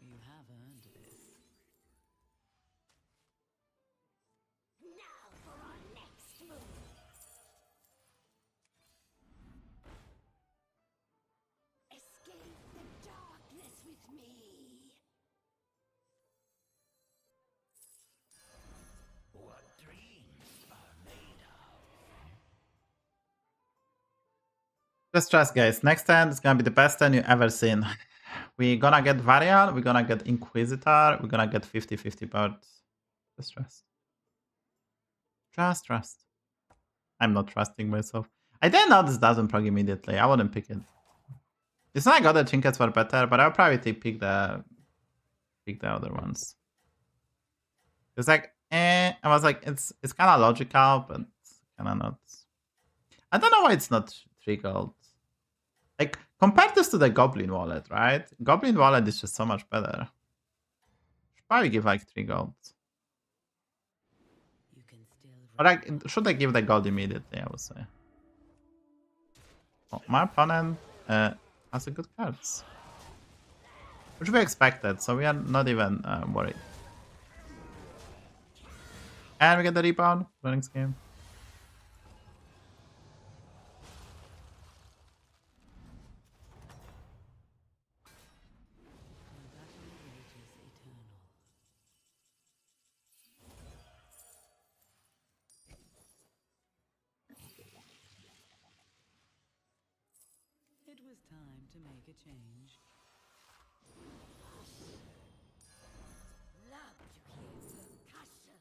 You have earned this. Now for our next move. Escape the darkness with me. What dreams are made of? Just trust, guys. Next turn is gonna be the best turn you ever seen. We're gonna get Varian, we're gonna get Inquisitor, we're gonna get 50-50 birds. Just trust. Just trust. I'm not trusting myself. I didn't know this doesn't prog immediately. I wouldn't pick it. It's not like other trinkets were better, but I'll probably pick the other ones. It's like I was like, it's kind of logical, but kind of not. I don't know why it's not 3 gold. Like, compare this to the Goblin wallet, right? Goblin wallet is just so much better. Should probably give like 3 gold. You can still Or like, should I give the gold immediately, I would say. Oh, my opponent has a good cards. Which we expected, so we are not even worried. And we get the rebound, running scheme. the battle rages eternal. It was time to make a change. Love to hear percussion.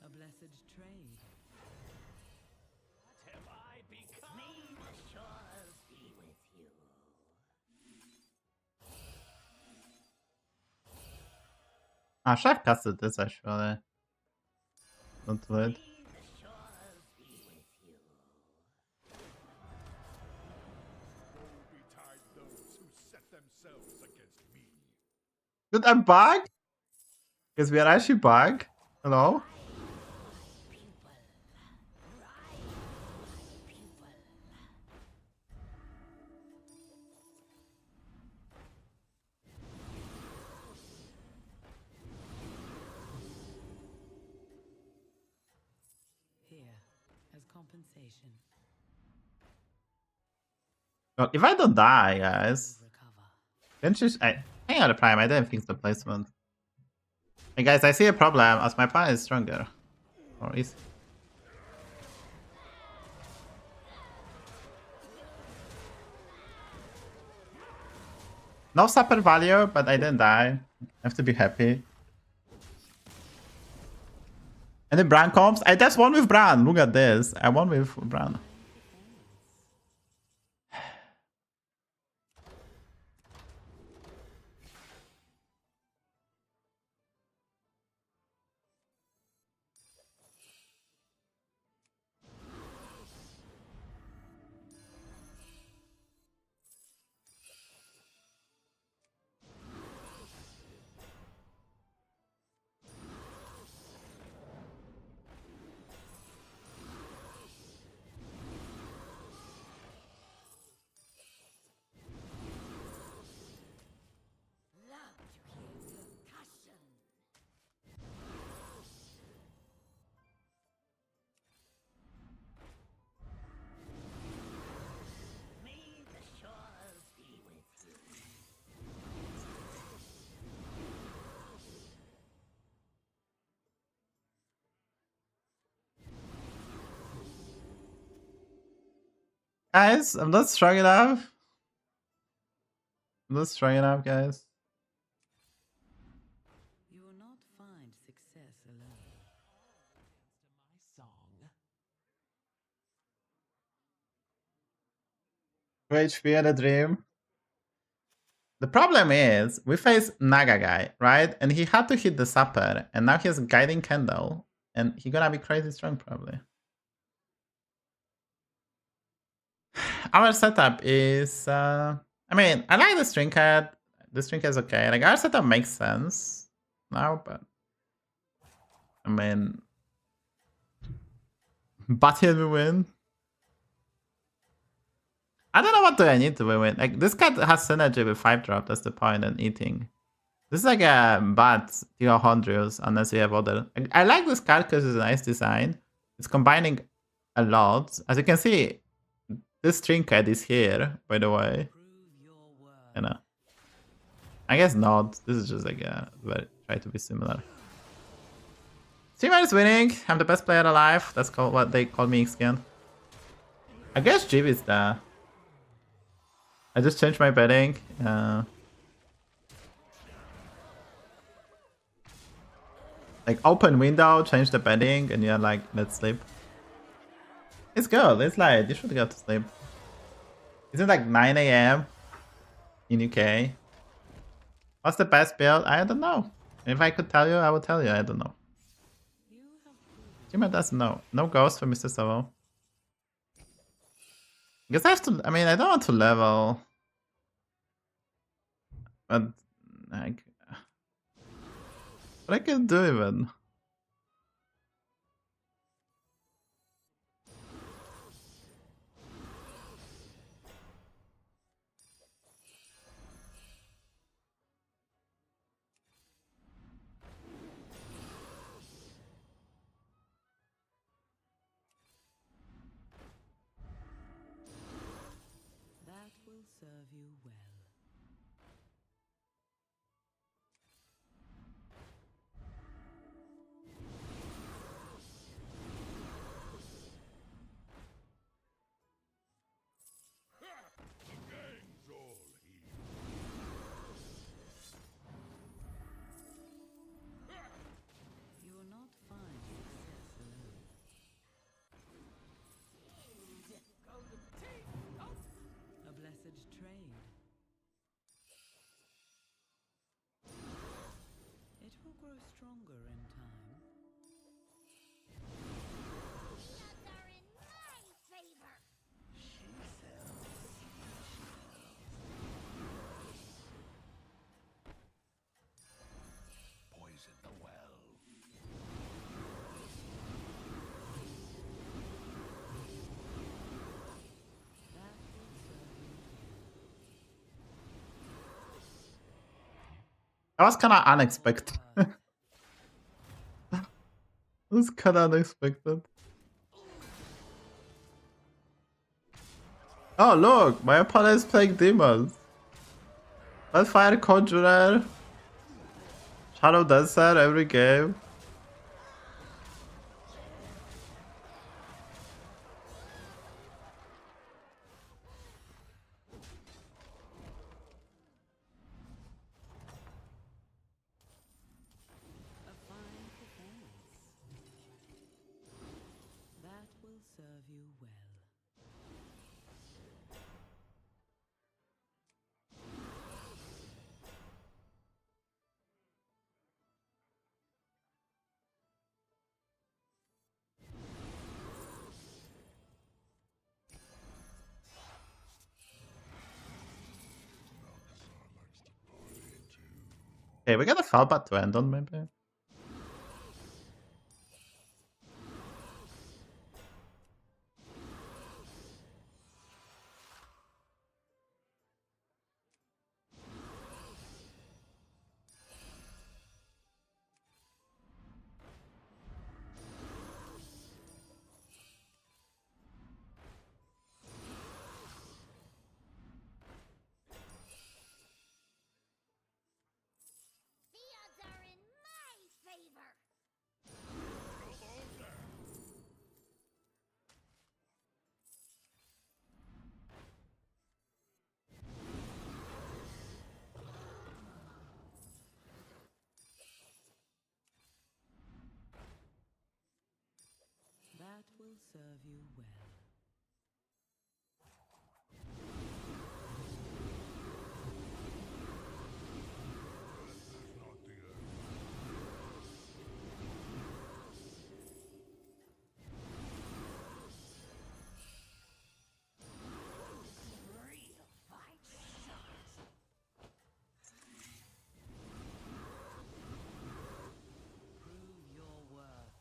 A blessed trade. What have I become? May the shores be with you. I should have casted this actually. Don't do it. May the shores be with you. Woe betide those who set themselves against me. Did I bug? Because we are actually bug. Hello? Here, as compensation, Well, if I don't die, guys. recover. Then just hang out the prime. I didn't fix the placement. Hey guys, I see a problem as my opponent is stronger. Or is no super value, but I didn't die. I have to be happy. And then Bran comes. I just won with Bran. Look at this. I won with Bran. Love to hear percussion. May the shores be with you. Guys, I'm not strong enough. I'm not strong enough, guys. You will not find success alone. My song. HP and a dream. The problem is, we face Naga guy, right? And he had to hit the Supper, and now he has Guiding Candle, and he's gonna be crazy strong, probably. Our setup is, I mean, I like this trinket. This trinket is okay. Like, our setup makes sense now, but I mean, but here we win. I don't know what do I need to win. Like, this card has synergy with 5-drop, that's the point, and eating. This is like a bad tier 100s, unless you have other. I like this card because it's a nice design. It's combining a lot. As you can see, this trinket is here, by the way. Prove your worth. You know. I guess not. This is just like try to be similar. Streamer is winning. I'm the best player alive. That's what they call me again. I guess Jeev is there. I just changed my betting. Like open window, change the betting, and you're like, let's sleep. It's good. It's late. You should go to sleep. Is it like 9 AM in UK? What's the best build? I don't know. If I could tell you, I would tell you. I don't know. Jimmy doesn't know. No ghost for Mr. Savo. Because I have to. I mean, I don't want to level. But like, what I can do even. That will serve you well. The gang's all here. You will not find success alone. A blessed trade. It will grow stronger in time. Odds are in my favor. Poison the well. That will serve you That was kind of unexpected. well. That was kind of unexpected. Oh look, my opponent is playing demons. Let's fire Conjurer. Shadow Dancer every game. A fine performance. That will serve you well. Okay, we got a Firebat to end on maybe. The odds are in my favor. That will serve you well. Not the earth. Real fight starts. Prove your worth.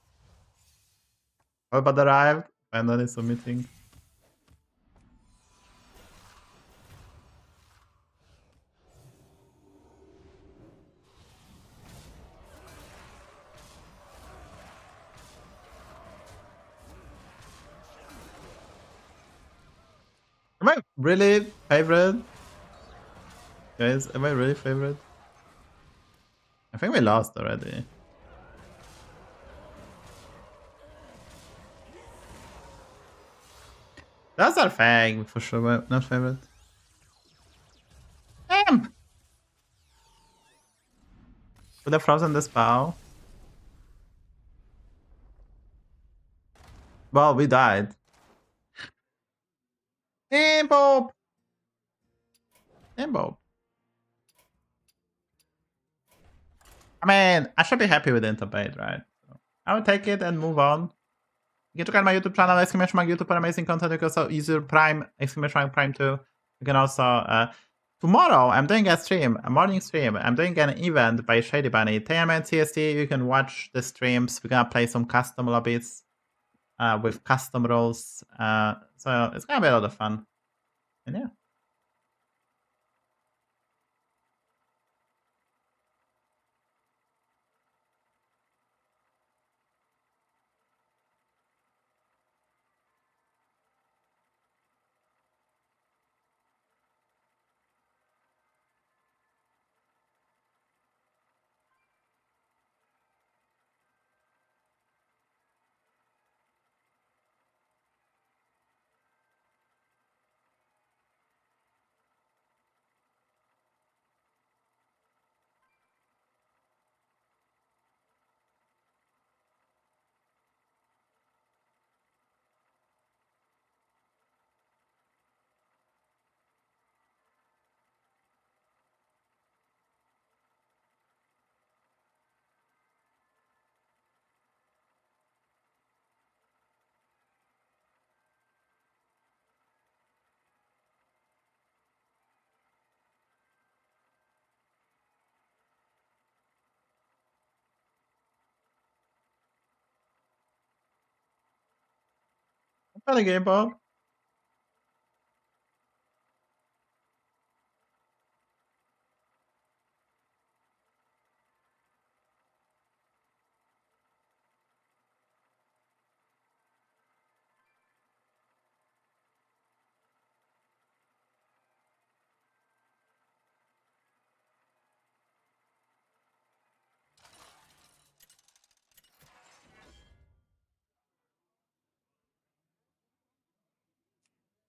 Firebat arrived. Finally submitting. Am I really favorite? Guys, am I really favorite? I think we lost already. Those are fang for sure, but not favorite. Damn! Would have frozen the spell. Well, we died. Damn, Bob! Damn, Bob. I mean, I should be happy with the interbait, right? So I would take it and move on. You can check out my YouTube channel, exclamation mark YouTube for amazing content. You can also use your Prime, exclamation mark Prime too. You can also, tomorrow I'm doing a stream, a morning stream. I'm doing an event by Shadybunny. 10 AM CST, you can watch the streams. We're gonna play some custom lobbies with custom roles. So it's gonna be a lot of fun. And yeah. Play the game, Bob.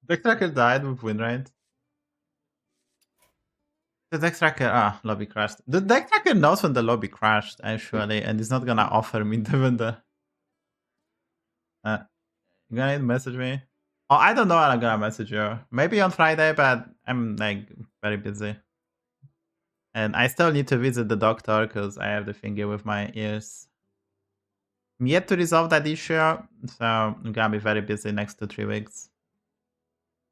Dekkster died with win rate. The Dekkster, lobby crashed. The Dekkster knows when the lobby crashed, actually, and he's not gonna offer me even the. You gonna message me? Oh, I don't know when I'm gonna message you. Maybe on Friday, but I'm like very busy. And I still need to visit the doctor because I have the thingy with my ears. I'm yet to resolve that issue, so I'm gonna be very busy next 2-3 weeks.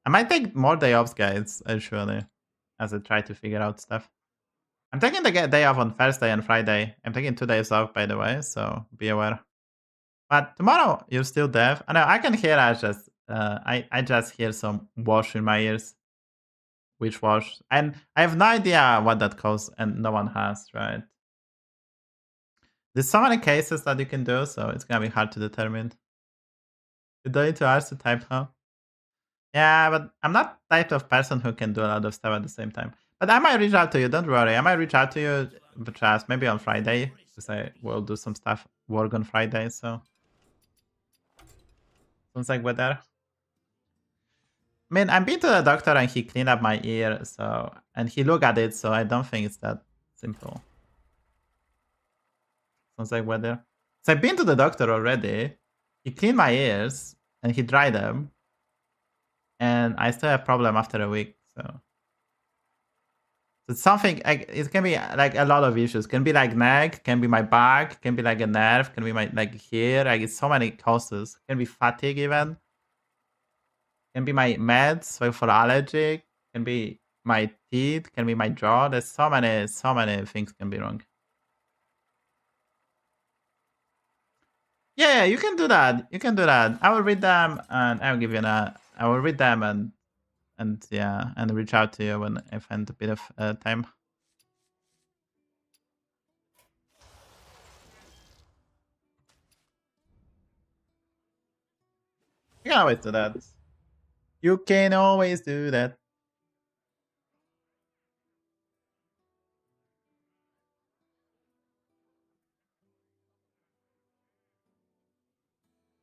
I might take more day offs, guys, actually, as I try to figure out stuff. I'm taking the day off on Thursday and Friday. I'm taking 2 days off, by the way, so be aware. But tomorrow, you're still deaf. I know, I can hear I just hear some wash in my ears. Which wash? And I have no idea what that caused, and no one has, right? There's so many cases that you can do, so it's gonna be hard to determine. You don't need to ask to type, huh? Yeah, but I'm not type of person who can do a lot of stuff at the same time. But I might reach out to you, don't worry. I might reach out to you, but just maybe on Friday, because I will do some stuff, work on Friday, so. Sounds like weather. I mean, I've been to the doctor and he cleaned up my ear, so, and he looked at it, so I don't think it's that simple. Sounds like weather. So I've been to the doctor already. He cleaned my ears and he dried them, and I still have problem after a week. So it's something. It can be like a lot of issues. Can be like neck, can be my back, can be like a nerve, can be my like here. Like it's so many causes. Can be fatigue even. Can be my meds, like for allergic. Can be my teeth. Can be my jaw. There's so many things can be wrong. Yeah, you can do that. You can do that. I will read them and I will give you I will read them and yeah, and reach out to you when I find a bit of time. You can always do that. You can always do that.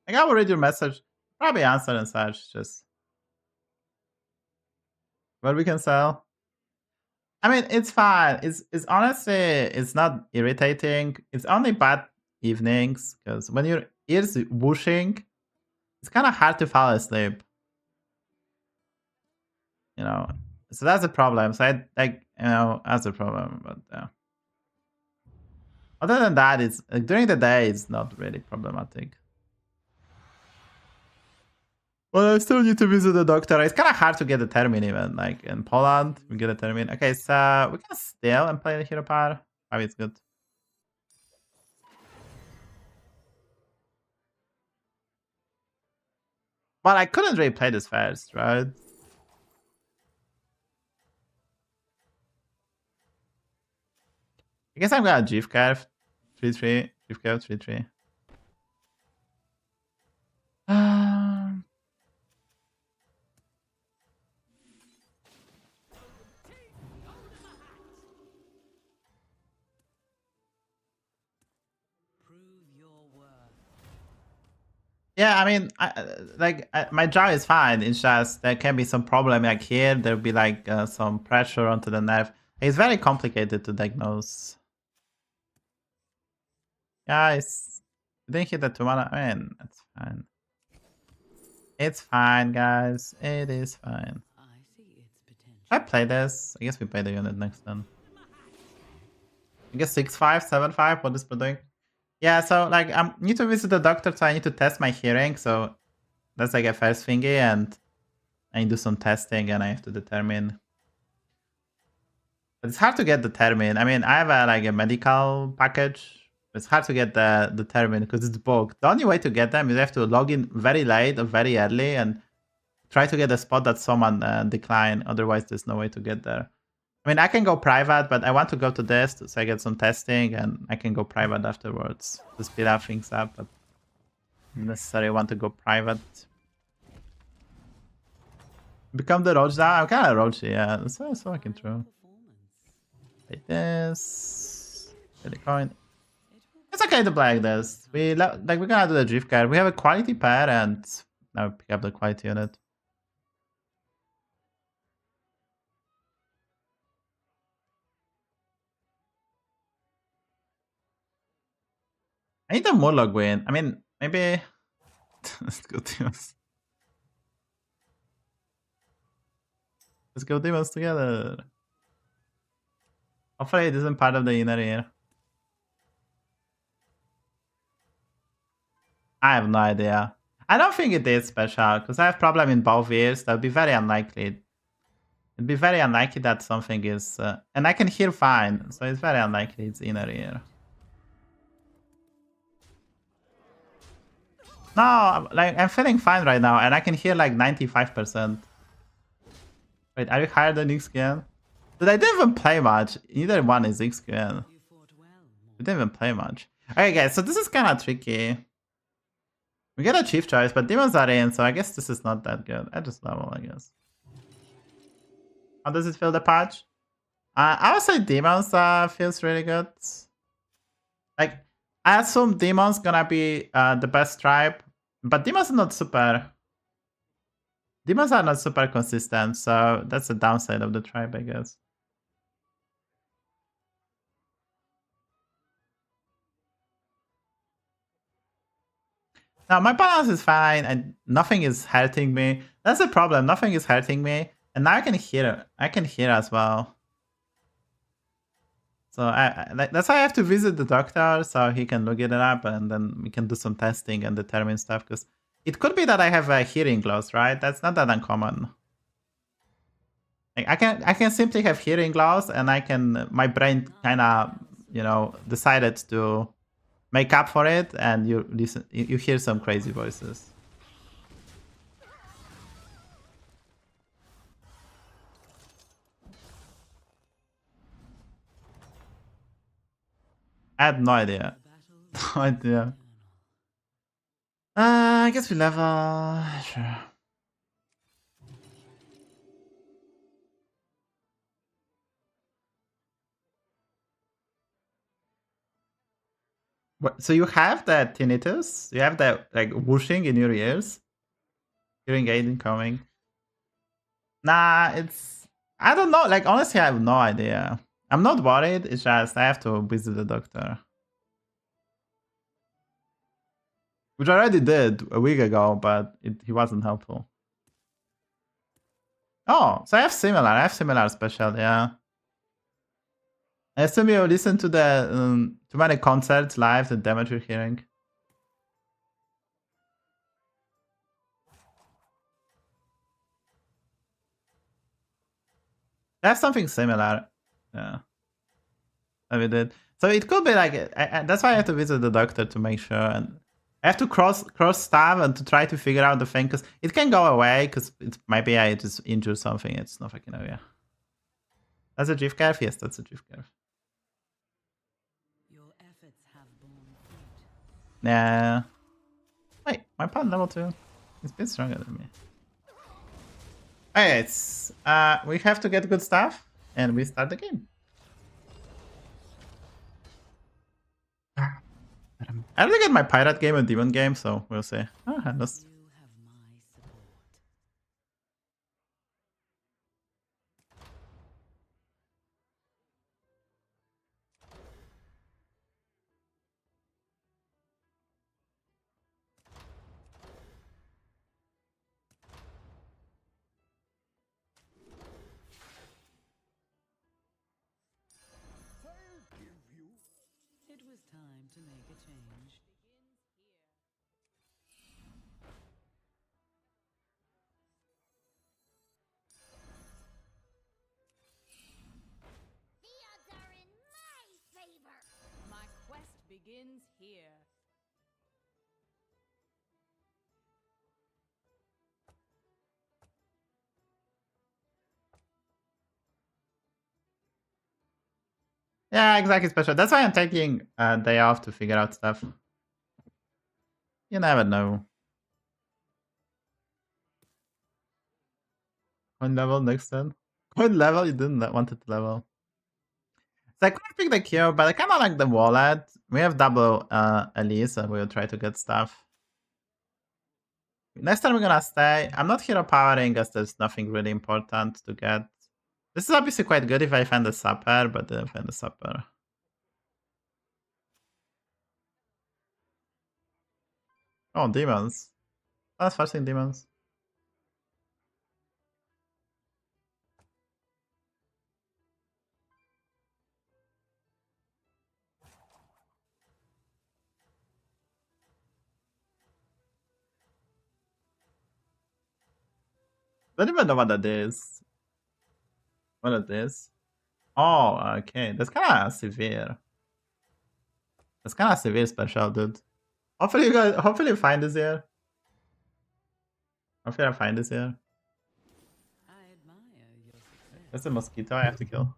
I will read your message. Probably answer and such. Just What we can sell? I mean, it's fine. It's honestly, it's not irritating. It's only bad evenings because when your ears whooshing, it's kind of hard to fall asleep. You know, so that's a problem. So I like, you know, that's a problem. But other than that, it's during the day, it's not really problematic. Well, I still need to visit the doctor. It's kind of hard to get a termin even. Like in Poland, we get a termin. Okay, so we can steal and play the hero power. Maybe it's good. Well, I couldn't really play this first, right? I guess I'm gonna Jiv Curve 3-3. Jiv Curve 3-3. Yeah, I mean, my job is fine. It's just there can be some problem like here. There'll be like some pressure onto the nerve. It's very complicated to diagnose. Guys, you didn't hit the 2 mana. I mean, that's fine. It's fine, guys. It is fine. Should I play this? I guess we play the unit next turn. I guess 6-5, 7-5. What is it doing? Yeah, so like I need to visit the doctor, so I need to test my hearing. So that's like a first thingy, and I need to do some testing, and I have to determine. But it's hard to get determined. I mean, I have a medical package. It's hard to get the determined because it's bugged. The only way to get them is you have to log in very late or very early and try to get a spot that someone decline. Otherwise, there's no way to get there. I mean, I can go private, but I want to go to this so I get some testing, and I can go private afterwards to speed up things up. But necessarily want to go private. Become the Roach now? I'm kind of Roachy, yeah. That's fucking true. Like this. Get the coin. It's okay to play like this. We're gonna do the drift card. We have a quality pair, and now we pick up the quality unit. I need a Murloc win. I mean, maybe. Let's go demons. Let's go demons together. Hopefully, it isn't part of the inner ear. I have no idea. I don't think it is special because I have problem in both ears. That would be very unlikely. It'd be very unlikely that something is, and I can hear fine, so it's very unlikely it's inner ear. No, like I'm feeling fine right now, and I can hear like 95%. Wait, are you higher than XQN? Dude, I didn't even play much. Either one is XQN. I didn't even play much. Okay, guys, so this is kind of tricky. We get a chief choice, but demons are in, so I guess this is not that good. I just level, I guess. How does it feel, the patch? I would say demons feels really good. Like, I assume demons gonna be the best tribe, but demons are not super. Demons are not super consistent, so that's the downside of the tribe, I guess. Now my balance is fine, and nothing is hurting me. That's the problem. Nothing is hurting me, and now I can hear. I can hear as well. So that's why I have to visit the doctor so he can look it up, and then we can do some testing and determine stuff. Because it could be that I have a hearing loss, right? That's not that uncommon. Like I can simply have hearing loss, and my brain kind of decided to make up for it, and you hear some crazy voices. I had no idea. No idea. I guess we level. Sure. What, so you have that tinnitus? You have that like whooshing in your ears? Hearing aid incoming? Nah, it's I don't know. Like, honestly, I have no idea. I'm not worried. It's just I have to visit the doctor. Which I already did a week ago, but he wasn't helpful. Oh, so I have similar special, yeah. I assume you listen to the too many concerts live, the damage you're hearing. I have something similar. Yeah. We did. So it could be like that's why I have to visit the doctor to make sure, and I have to cross stuff and to try to figure out the thing because it can go away because it maybe I just injured something. It's not fucking area. That's a GIF curve. Yes, that's a GIF curve. Your efforts have borne fruit. Yeah. Wait, my pawn level 2. He's a bit stronger than me. Okay, it's we have to get good stuff and we start the game. I don't get my pirate game and demon game, so we'll see. Oh, handles. You have my support. I'll give you. It was time to make a change. The odds are in my favor. My quest begins here. Yeah, exactly, special. That's why I'm taking a day off to figure out stuff. You never know. Coin level next turn. Coin level? You didn't want it to level. So I could pick the Q, but I kind of like the wallet. We have double Elise, and we'll try to get stuff. Next time we're gonna stay. I'm not hero powering as there's nothing really important to get. This is obviously quite good if I find a supper, but didn't find a supper. Oh, demons. That's fasting demons. Don't even know what that is. What it is? Oh, okay. That's kind of severe. That's kind of severe special, dude. Hopefully you guys, hopefully you find this here. Hopefully I find this here. I admire your success. That's a mosquito I have to kill.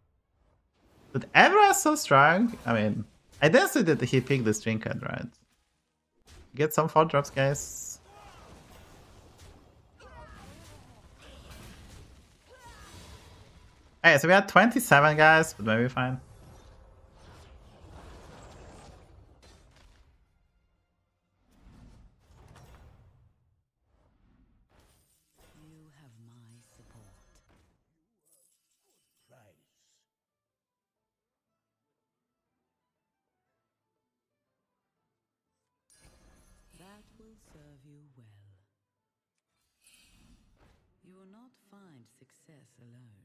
But everyone's so strong. I mean, I didn't see that he picked this trinket, right? Get some 4 drops, guys. Hey, so we had 27 guys, but maybe fine. You have my support. Price. That will serve you well. You will not find success alone.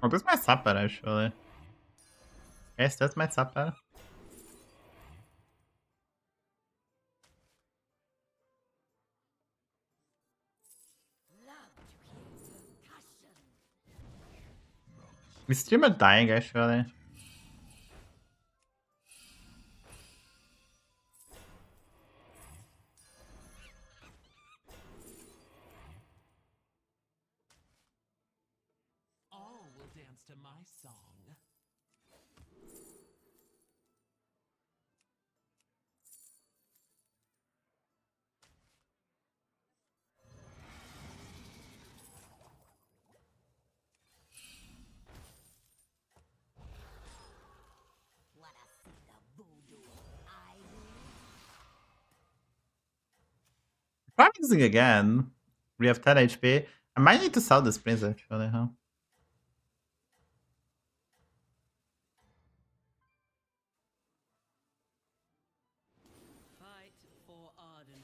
Oh, that's my supper, actually. Yes, that's my supper. Love to hear percussion. Is streamer dying, actually? All will dance to my song. Promising again. We have 10 HP. I might need to sell this prince actually, huh? Fight for Ardenweald.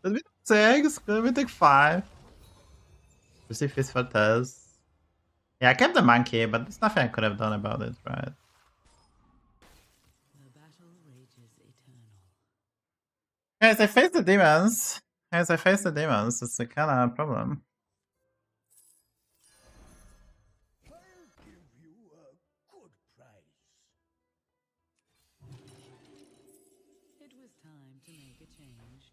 Could we take 6? Could we take 5? Receive his for test. Yeah, I kept the monkey, but there's nothing I could have done about it, right? The battle rages eternal. Guys, I face the demons. Guys, I face the demons. It's a kind of problem. I'll give you a good price. It was time to make a change.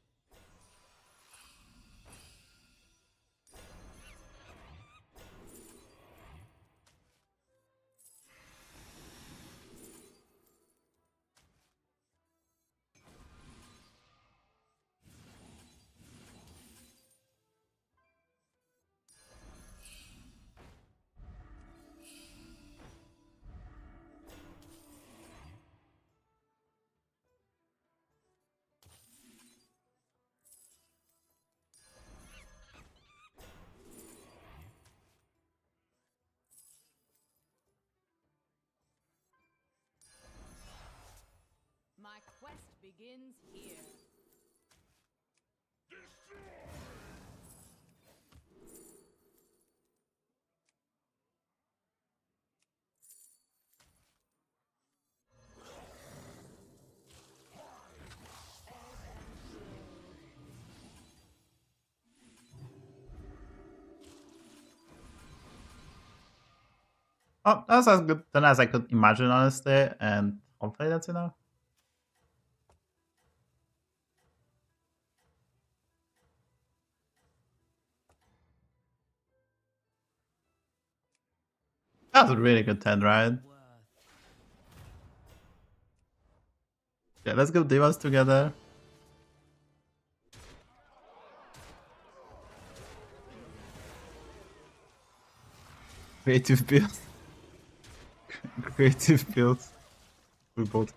My quest begins here. Oh, that was as good done as I could imagine, honestly, and hopefully that's enough. That was a really good 10, right? Worth. Yeah, let's go demons together. Creative build. Creative build. We both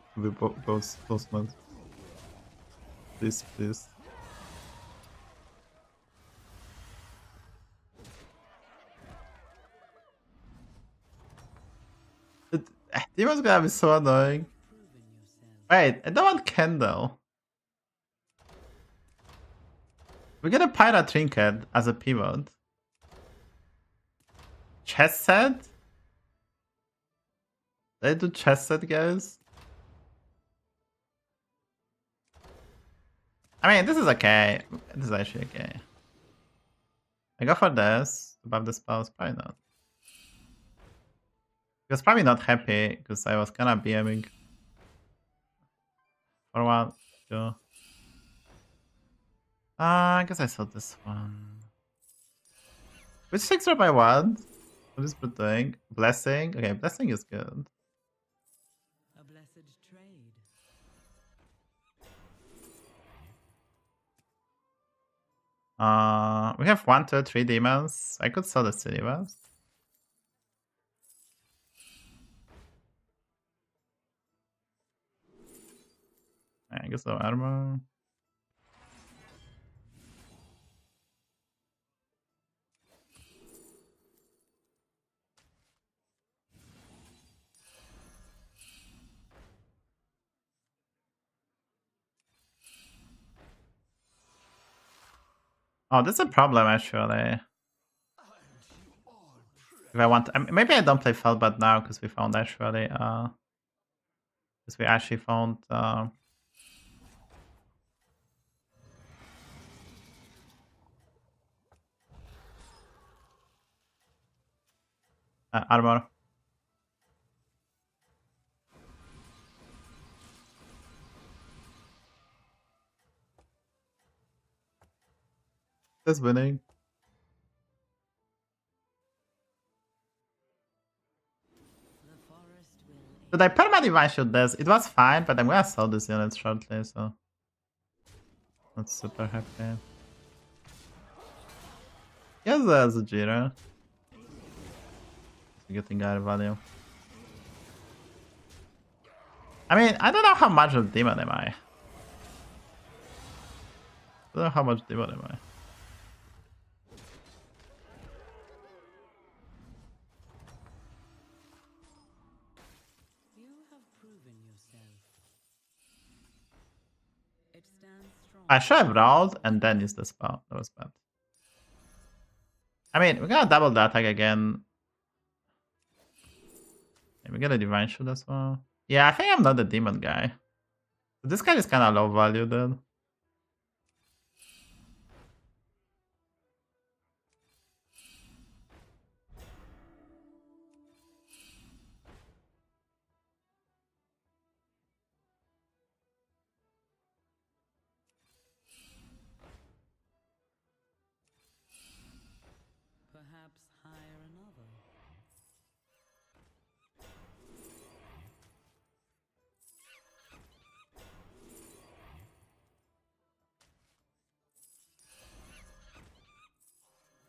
months. Please, please. Demon's gonna be so annoying. Proven yourself. Wait, I don't want Kendall. We get a pirate trinket as a pivot. Chest set? They do chest set, guys? I mean, this is okay. This is actually okay. I go for this. Above the spells, probably not. He was probably not happy because I was kind of BMing for a while. Sure. I guess I saw this one. Which 6 drop I want? What is it doing? Blessing? Okay, blessing is good. A blessed trade. We have 1, 2, 3 demons. I could sell the city west. I guess no armor. Oh, that's a problem actually. If I want, maybe I don't play Firebat now because we found actually, because we actually found. Armor. That's winning. The forest Should I perma-divine shoot this? It was fine, but I'm gonna sell this unit shortly, so... Not super happy. Yes, there's a Jira. Getting out of value. I mean, I don't know how much of demon am I. I don't know how much demon am I. You have proven yourself. It stands strong. I should have rolled and then used the spell. That was bad. I mean, we're gonna double the attack again. And we get a divine shoot as well. Yeah, I think I'm not the demon guy. This guy is kind of low value, dude. Perhaps hire another.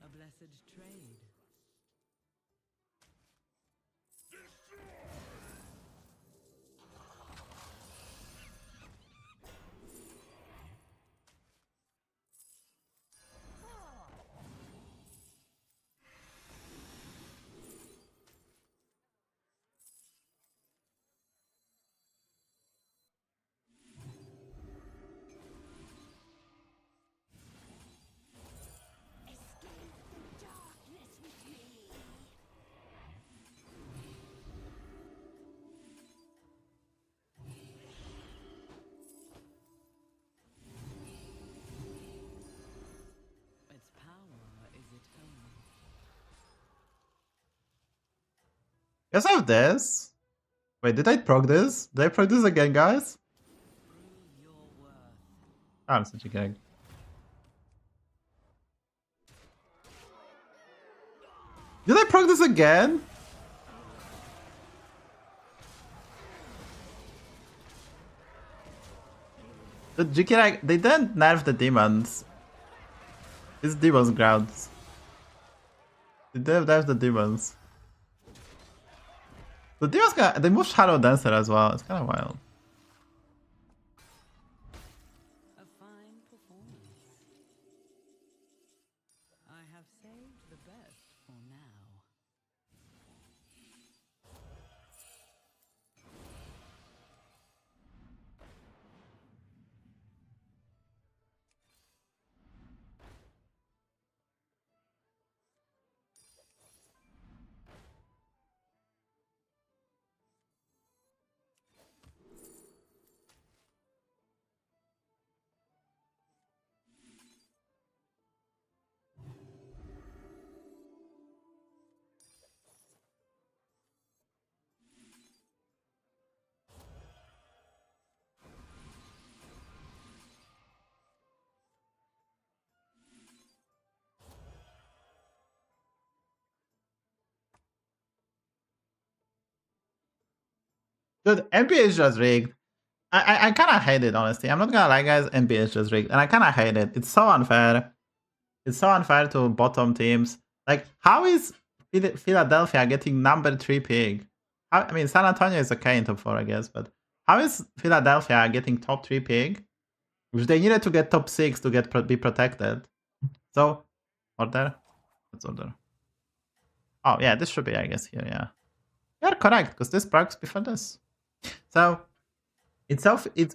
A blessed trade. Its power is eternal. Yes, I have this. Wait, did I proc this? Did I proc this again, guys? Prove your worth. I'm such a gag. Did I proc this again? The GK, they didn't nerf the demons. It's demons grounds. They didn't nerf the demons. The demons they move Shadow Dancer as well. It's kind of wild. A fine performance. I have saved the best for now. Dude, NBA is just rigged. I kind of hate it, honestly. I'm not gonna lie, guys. NBA is just rigged, and I kind of hate it. It's so unfair. It's so unfair to bottom teams. Like, how is Philadelphia getting number 3 pick? I mean, San Antonio is okay in top 4, I guess, but how is Philadelphia getting top 3 pick, which they needed to get top 6 to be protected? So, order. Let's order. Oh yeah, this should be, I guess, here. Yeah, you're correct because this procs before this. So it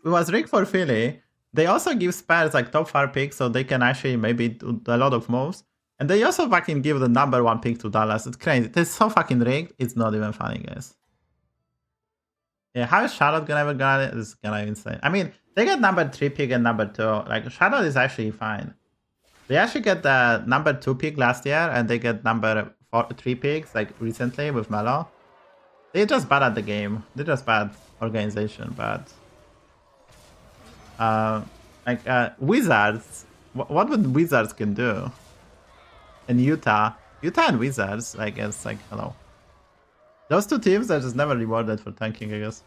was rigged for Philly. They also give spares like top 4 picks, so they can actually maybe do a lot of moves. And they also fucking give the number 1 pick to Dallas. It's crazy. It's so fucking rigged. It's not even funny, guys. Yeah, how is Charlotte gonna ever get it? It's gonna be insane. I mean, they get number 3 pick and number 2. Like, Charlotte is actually fine. They actually get the number 2 pick last year, and they get number 3 picks like recently with Melo. They're just bad at the game. They're just bad organization, but Wizards. What would Wizards can do? And Utah and Wizards, I guess, like, hello. Those two teams are just never rewarded for tanking, I guess.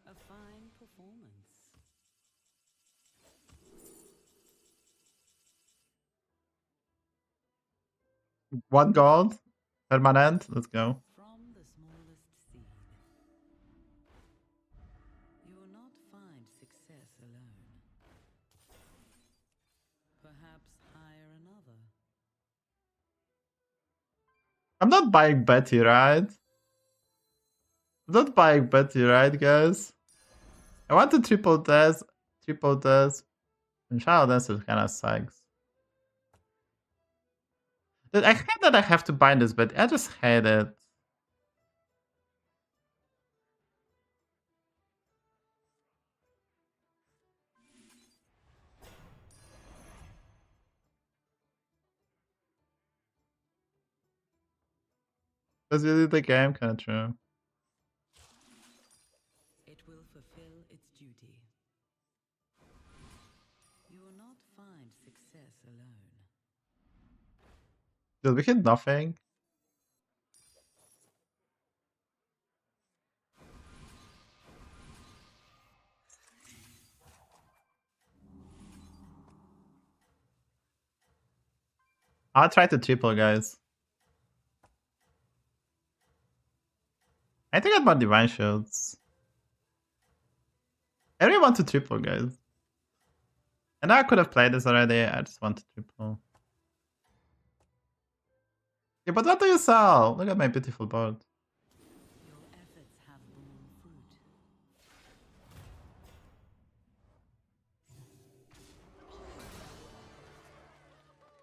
A fine performance. One gold. Permanent. Let's go. From the smallest seed. You will not find success alone. Perhaps hire another. I'm not buying Betty, right? I'm not buying Betty, right, guys? I want to triple this. And Shadow Dance is kind of sucks. Dude, I hate that I have to buy this Betty. I just hate it. Because you did the game, kind of true. It will fulfill its duty. You will not find success alone. Dude, we hit nothing. I'll try to triple, guys. I think I got more divine shields. I really want to triple, guys. I know I could have played this already. I just want to triple. Yeah, but what do you sell? Look at my beautiful board. Your efforts have borne fruit.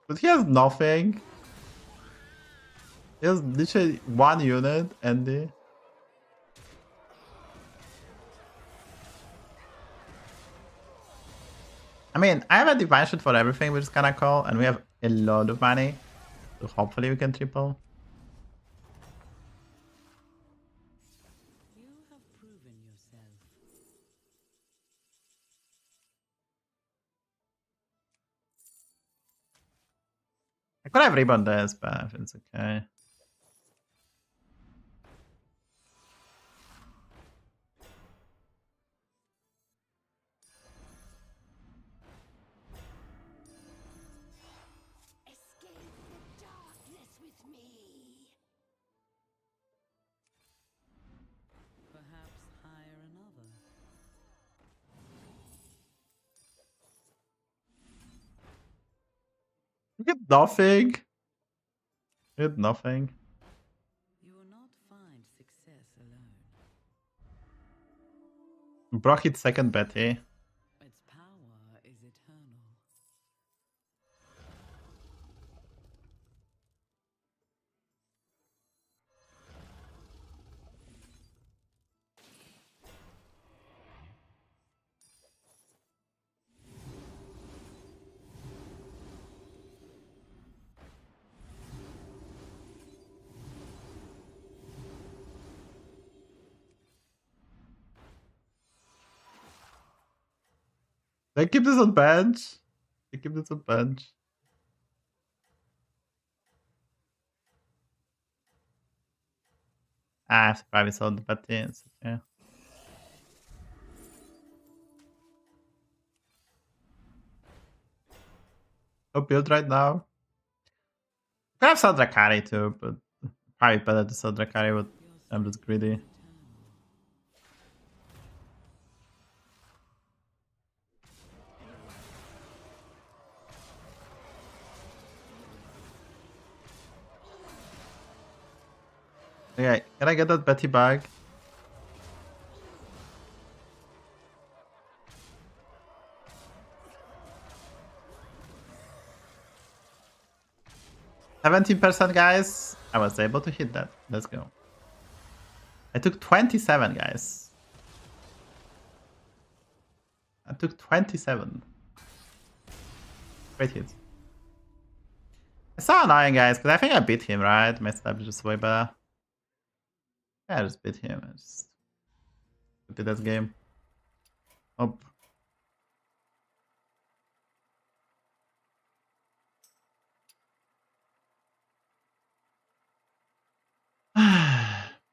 But he has nothing. He has literally one unit, Andy. I mean, I have a divine shield for everything, which is kinda cool, and we have a lot of money. So hopefully we can triple. You have proven yourself. I could have ribbon this, but it's okay. Escape the darkness with me. Perhaps hire another. You get nothing. You get nothing. You will not find success alone. Brock hit second Betty. Its power is eternal. They keep this on bench. They keep this on bench. I have to probably sell the Betty. It's okay. No build right now. Could have sold Drakari too, but probably better to sell Drakari, but I'm just greedy. Okay, can I get that Betty bag? %, guys. I was able to hit that. Let's go. I took 27, guys. I took 27. Great hit. It's so annoying, guys, because I think I beat him, right? My snap is just way better. Yeah, I just beat him. I just beat this game. Oh.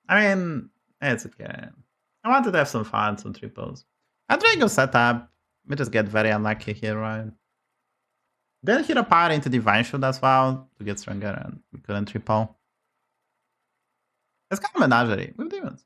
I mean, it's okay. I wanted to have some fun, some triples. I try to go setup. We just get very unlucky here, right? Then hit a power into Divine Shield as well to get stronger, and we couldn't triple. It's kind of a menagerie with demons.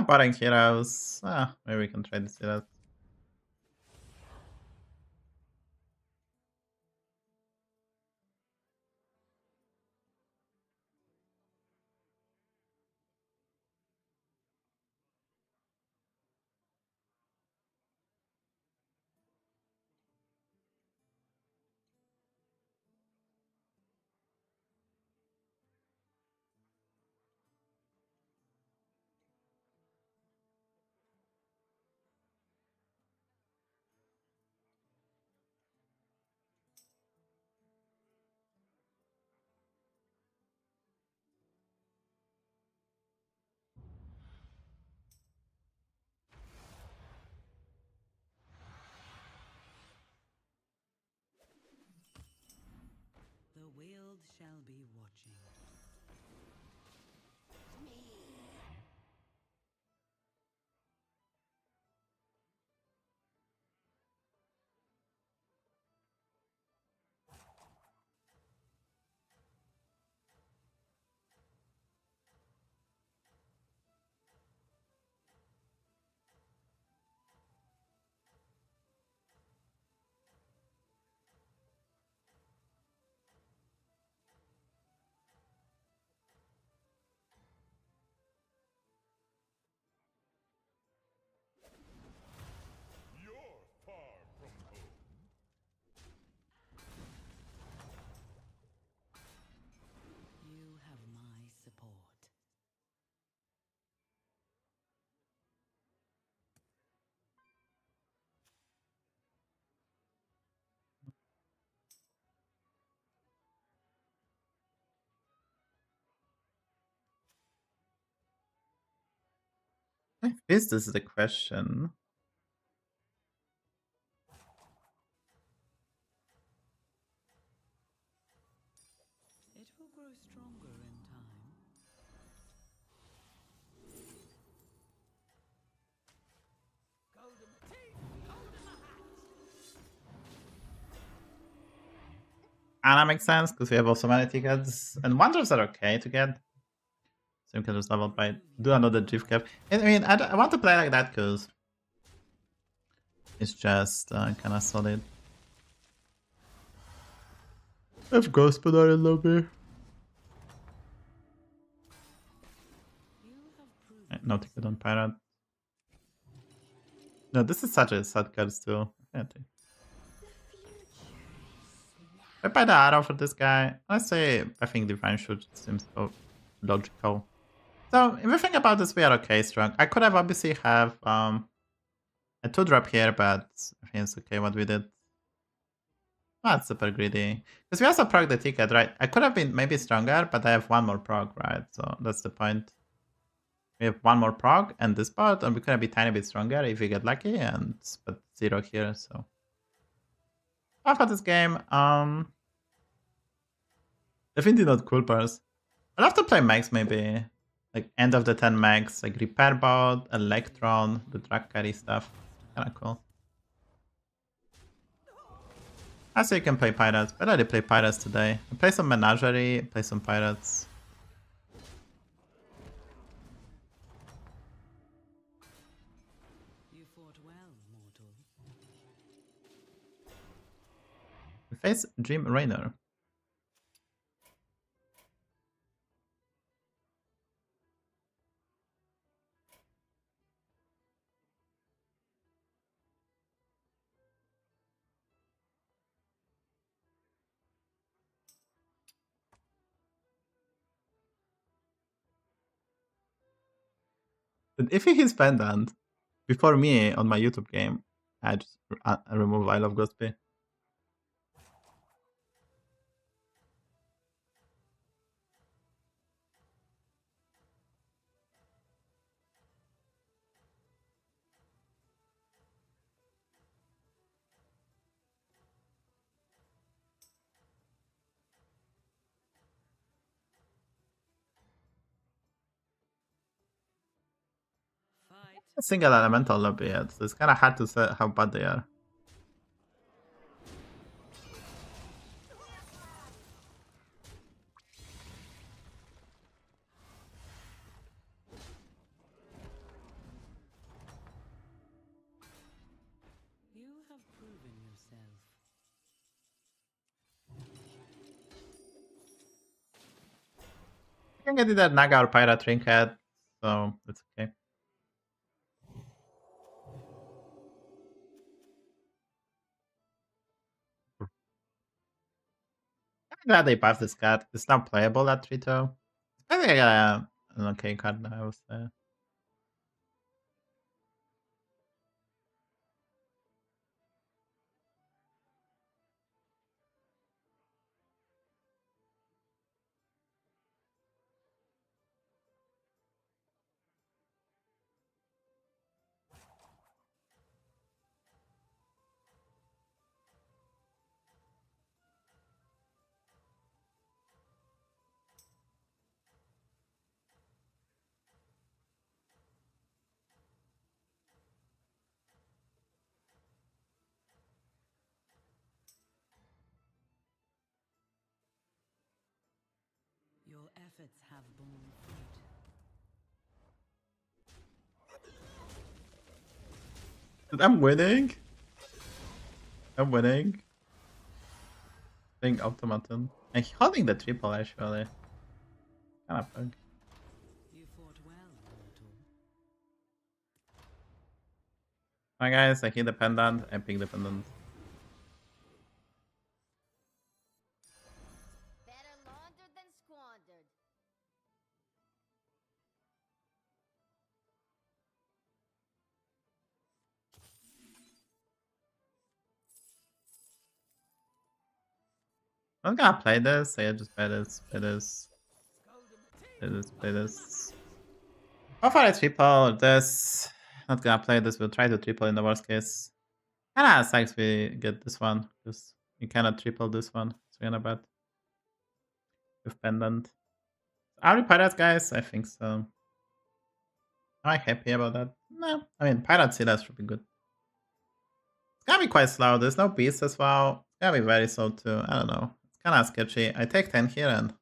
Botting heroes. Maybe we can try to see that. The world shall be watching. You're far from home. You have my support. I guess this is the question. It will grow stronger in time. And that makes sense because we have also many tickets. And wonders are okay to get. So you can just level by do another drift cap. I mean, I want to play like that because it's just kind of solid. I have Gospodar in lobby. You have proven No ticket on Pirate. No, this is such a sad card still. I buy the arrow for this guy. I say I think Divine Shield seems so logical. So if we think about this, we are okay strong. I could have obviously have a 2-drop here, but I think it's okay what we did. Not super greedy. Because we also proc the ticket, right? I could have been maybe stronger, but I have one more proc, right? So that's the point. We have one more proc and this part, and we could have been tiny bit stronger if we get lucky, and but 0 here, so. After this game, definitely not Quilboars. I'll have to play Mechs maybe. Like end of the 10 Mechs, like Repair Bot, Electron, the drag carry stuff. Kinda cool. I say you can play Pirates, but I did play Pirates today. I play some Menagerie, play some Pirates. you fought well, mortal. We face Jim Raynor. But if he's pendant, before me on my YouTube game, I just remove I Love Ghostby. Fight. A single elemental lobby yet, so it's kind of hard to say how bad they are. You have proven yourself. I can get either Naga or Pirate Trinket, so it's okay. I'm glad they buffed this card. It's not playable at 3-2. I think I got an okay card now, I would say. Your efforts have borne fruit. Dude, I'm winning. I'm winning. Playing automaton. And holding the triple actually. Kind of bug. You fought well, mortal. Hi guys, I hit the pendant, I pick the pendant. Better laundered than squandered. I'm not gonna play this, so I just play this, play this, play this, play this. How far I triple this? Not gonna play this, we'll try to triple in the worst case. Kinda sucks we get this one, because you cannot triple this one. It's kinda bad. With pendant. Are we pirates, guys? I think so. Am I happy about that? No. I mean, pirate Silas should be good. It's gonna be quite slow. There's no beast as well. It's gonna be very slow too. I don't know. It's kinda sketchy. I take 10 here and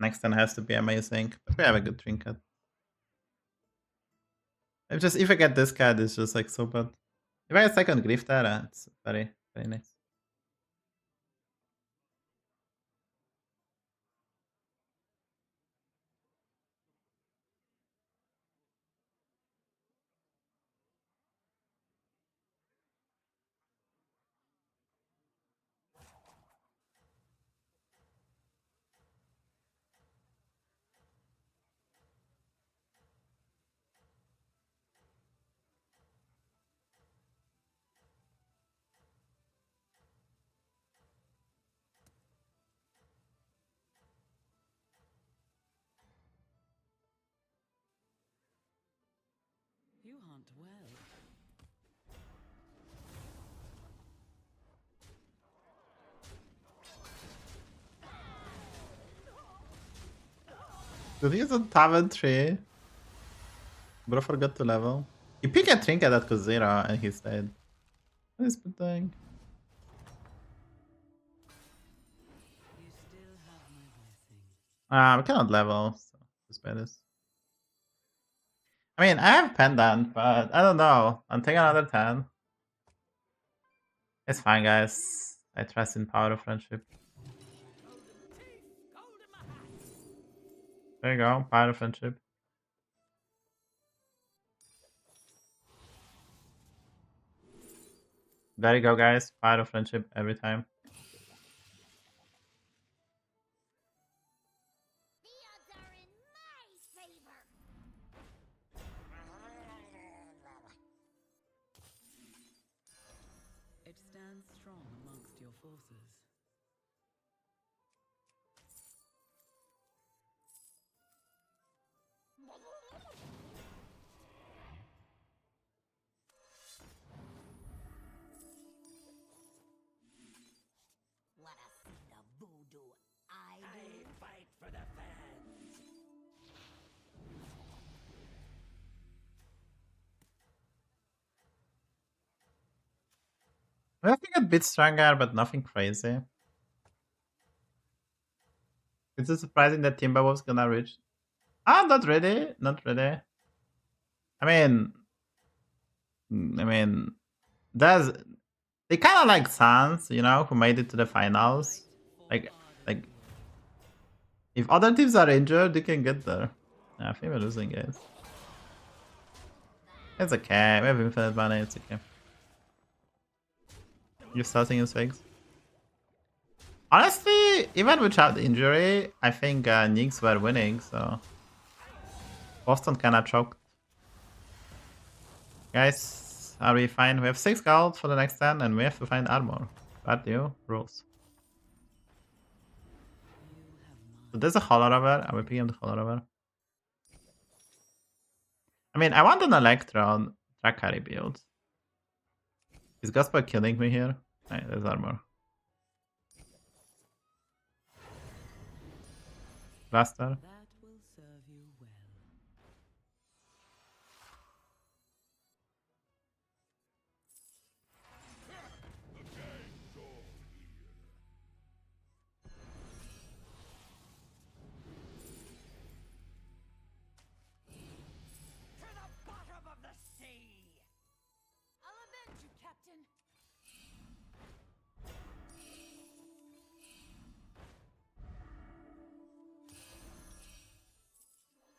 next 10 has to be amazing. But we have a good trinket. If I get this card, it's just like so bad. If I get second Grifter, it's very, very nice. You hunt well. Did he use a tavern tree? Bro forgot to level. He picked a trinket at cost 0 and he stayed. What is the thing? You still have my blessing. We cannot level, so just play this. I mean, I have pendant, but I don't know. I'll take another 10. It's fine, guys. I trust in power of friendship. There you go, power of friendship. There you go, guys. Power of friendship every time. The odds are in my favor. forces. Wanna see the voodoo I I do? fight for the fans. I think a bit stronger, but nothing crazy. Is it surprising that Timberwolves gonna reach? Ah, not really. Not really. I mean, there's they kind of like Suns, you know, who made it to the finals. Like, like if other teams are injured, they can get there. I think we're losing, guys. It's okay. We have infinite money. It's okay. You're starting his fakes. Honestly, even without the injury, I think Knicks were winning, so Boston kinda choked. Guys, are we fine? We have 6 gold for the next 10 and we have to find armor. Bad new rules. So there's a Holorover. Are we picking up the Holorover? I mean, I want an Electron Drakari build. Is Gospel killing me here? Right, there's armor. Blaster. That will serve you well. To the bottom of the sea. I'll avenge you, Captain.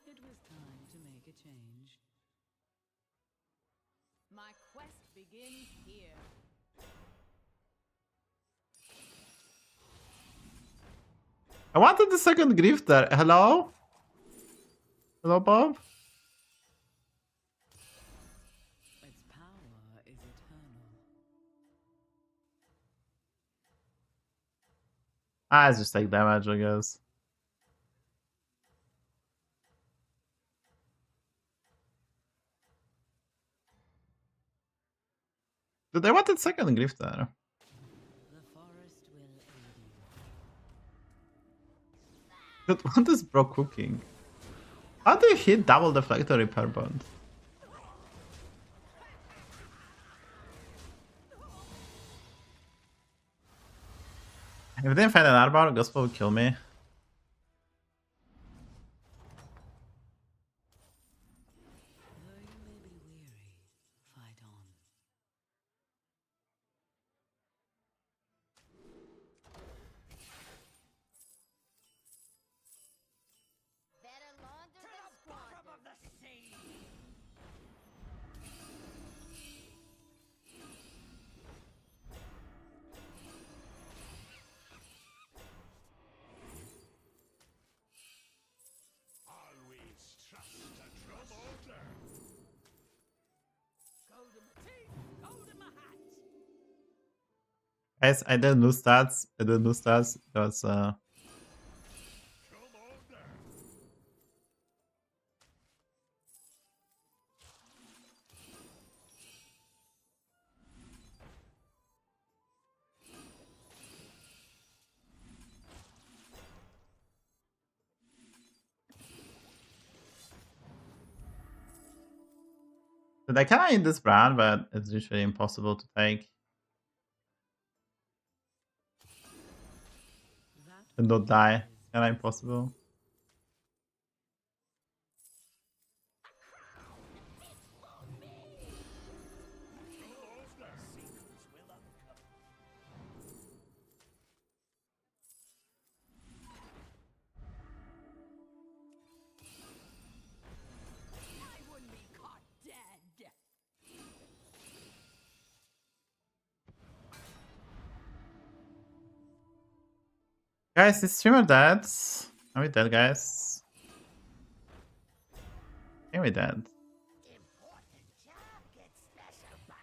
It was time to make a change. My quest begins here. I wanted the second grifter. Hello? Hello, Bob? Its power is eternal. Ah, it's just take damage, I guess. Dude, I wanted second grifter. The forest will aid you. Dude, what is bro cooking? How do you hit double deflector repair bond? If I didn't find an armor, Gospel would kill me. Though you may be weary, fight on. Better launder To than the bottom squander. of the sea. Always trust a troublemaker. Gold in my teeth, gold in my hat. Guys, I did new stats. That was Come on down. Dude, I kinda need this brand, but it's literally impossible to take. That And don't die. is Kinda impossible. I wouldn't be caught dead. Guys, is streamer dead? Are we dead, guys? Are we dead? Important job gets special bomb.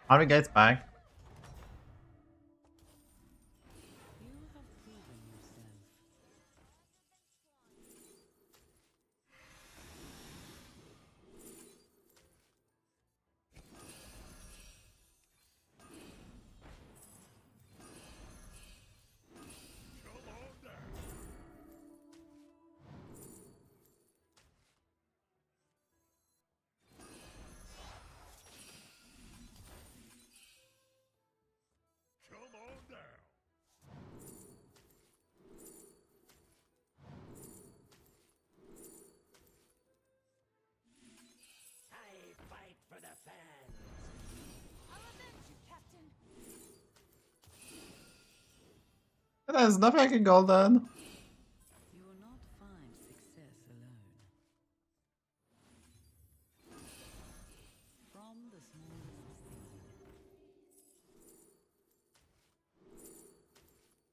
Harvey Gates back. You have proven yourself. Come on down. Come on down. I fight for the fans. I'll avenge you, Captain. There's nothing I can go then. You will not find success alone. From the smallest seed.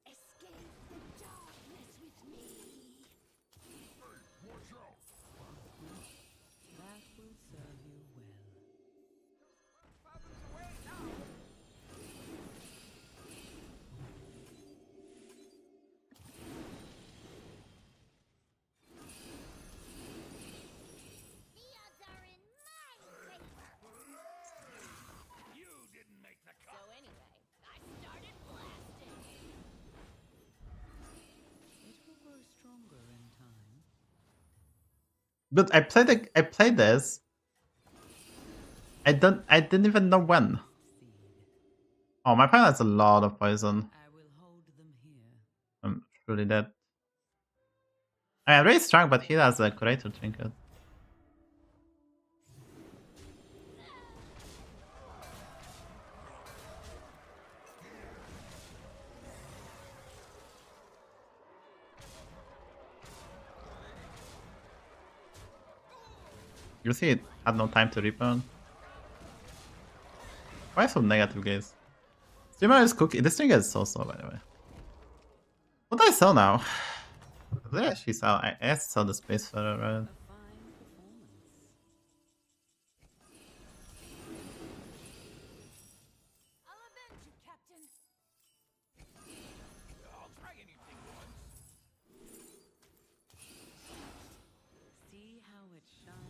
Escape the darkness with me. Watch out. That will serve you well. The odds are in my favor. You didn't make the So cut. anyway, I started blasting. It will grow stronger in time. But I played this. I didn't even know when. Seed. Oh, my opponent has a lot of poison. I will hold them here. I'm truly dead. I mean, really strong, but he has a curator trinket. You see, it had no time to rebound. Why so negative, guys? Streamer is cooking. This thing is so slow, by the way. What do I sell now? Did I actually sell? I have to sell the space further, right? A fine performance. I'll avenge you, Captain. I'll try anything once. See how it shines?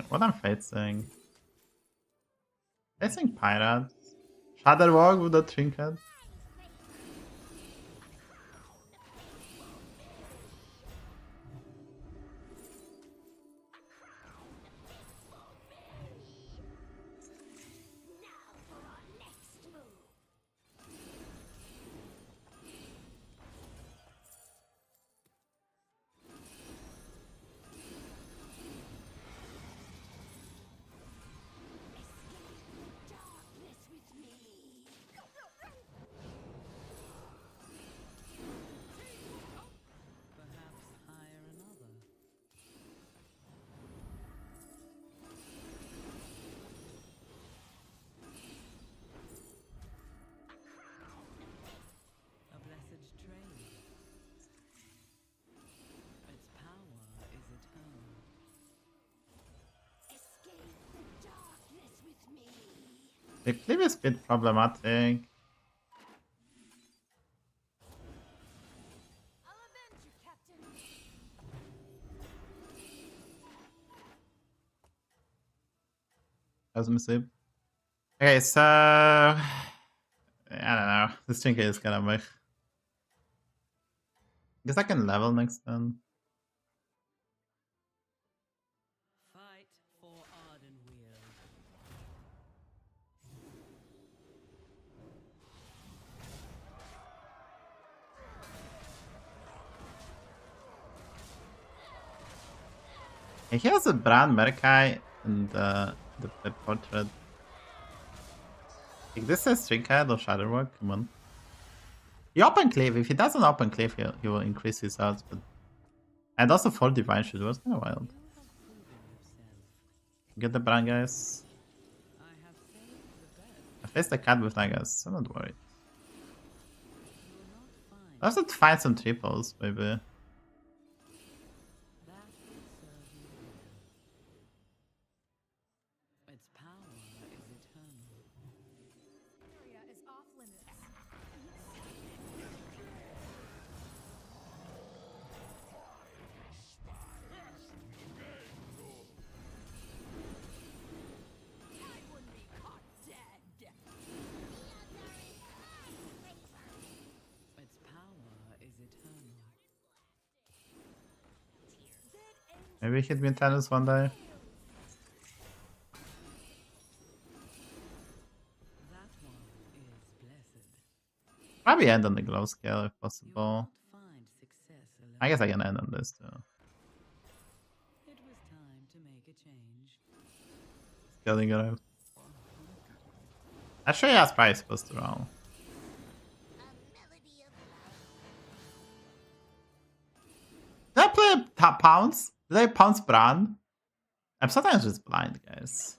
What I'm facing? Facing pirates. Shadowdog with a trinket. Now for our next move. Escape the darkness with me. Perhaps hire another. A blessed trade. Its power is eternal. Escape the darkness with me. The clip is a bit problematic. I'll avenge you, Captain. As me see. Okay, so I don't know. This trinket is kind of meh. Guess I can level next turn. Fight for Ardenweald. Hey, he has a brand Merkai and the portrait. Like, this is trinket or Shadowwork. Come on. He open cleave. If he doesn't open cleave, he will increase his odds. But and also 4 divine should was kind of wild. You have proven yourself. Get the brand, guys. I have saved the best. I faced the cat with Nagas. I'm not worried. You will not find I have to find some triples, maybe. that will serve you well. Its power Maybe hit me tennis one day. That one is blessed. Probably end on the glow scale if You will possible. not find success alone. I guess I can end on this too. It was time to make a change. Scaling it out. Actually, that's probably supposed to roll. A melody of love. Did I play top pounce? Did I pounce Bran? I'm sometimes just blind, guys.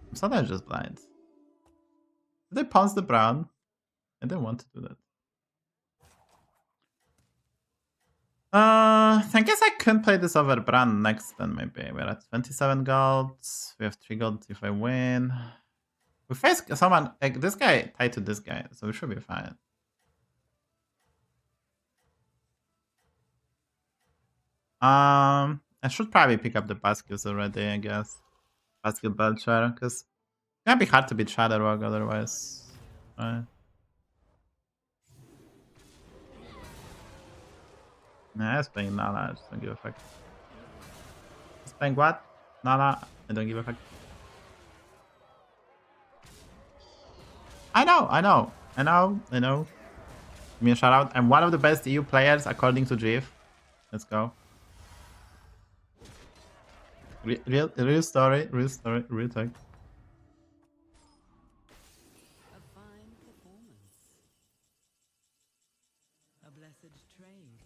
I'm sometimes just blind. Did I pounce the Bran? I didn't want to do that. I guess I couldn't play this over Bran next then maybe. We're at 27 golds. We have 3 gold if I win. We face someone like this guy tied to this guy, so we should be fine. I should probably pick up the baskets already, I guess. Basket Belcher, because it's gonna be hard to beat Shadowrog otherwise. Right. Nah, I was playing Nala, I just don't give a fuck. I was playing what? Nala, I don't give a fuck. I know. Give me a shout out. I'm one of the best EU players according to GIF. Let's go. Real story, real talk. A fine performance. A blessed trade.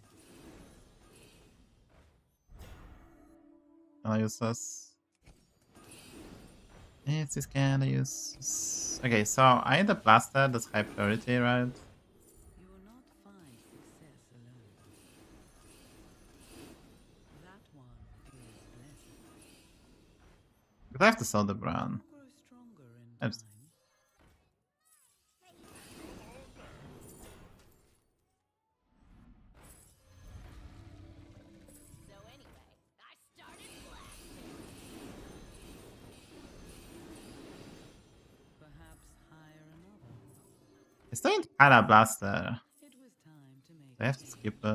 Can I use this? It's this can I use. Okay, so I need a blaster, that's high priority, right? You will not find success alone. That one is blessed. But I have to sell the Bran. Grow stronger in I'm time. So anyway, I started blasting. Perhaps hire another. It's doing kinda blaster. It was time to make I have to skip it. To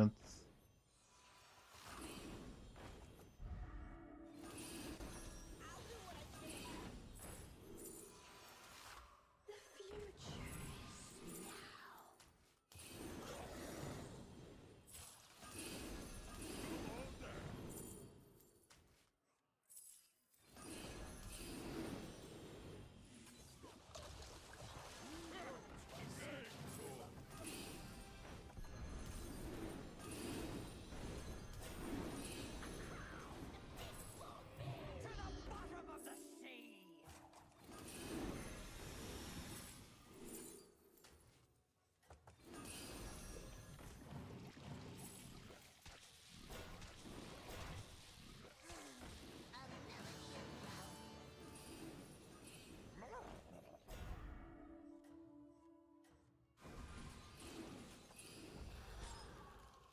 the bottom of the sea!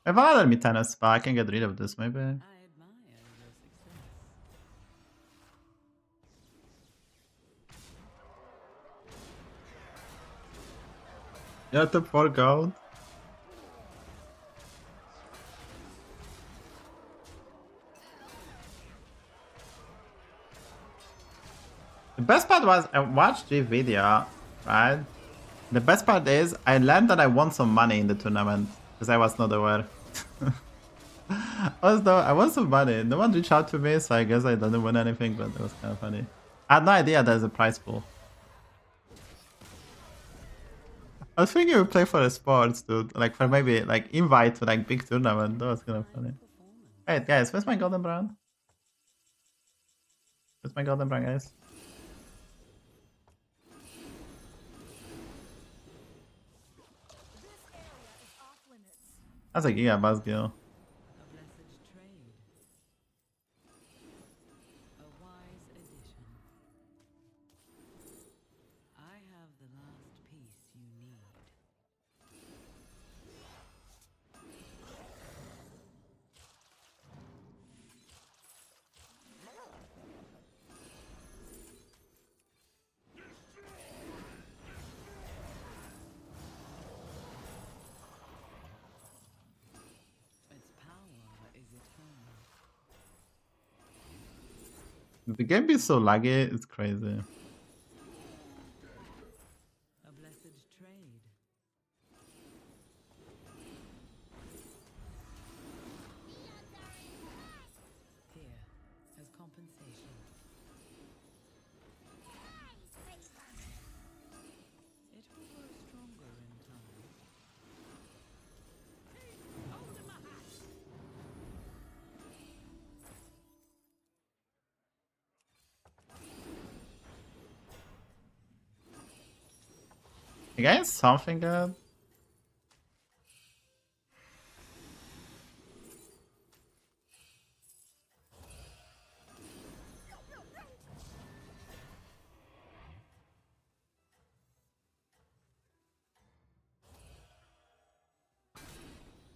If another Mitana spell, I can get rid of this maybe. I admire your success. You have to 4 gold. The best part was I watched the video, right? The best part is I learned that I won some money in the tournament because I was not aware. I won some money. No one reached out to me, so I guess I didn't win anything, but it was kind of funny. I had no idea there's a prize pool. I was thinking we play for the sports, dude. Like for maybe like invite to like big tournament. That was kind of funny. Alright, guys, where's my golden brown? Where's my golden brown, guys? This area is off limits. That's a giga buzzkill. A blessed trade. A wise addition. I have the last piece you need. It's The game is so laggy, it's crazy. A blessed trade. Here, as compensation. It will grow stronger in time. You guys something good?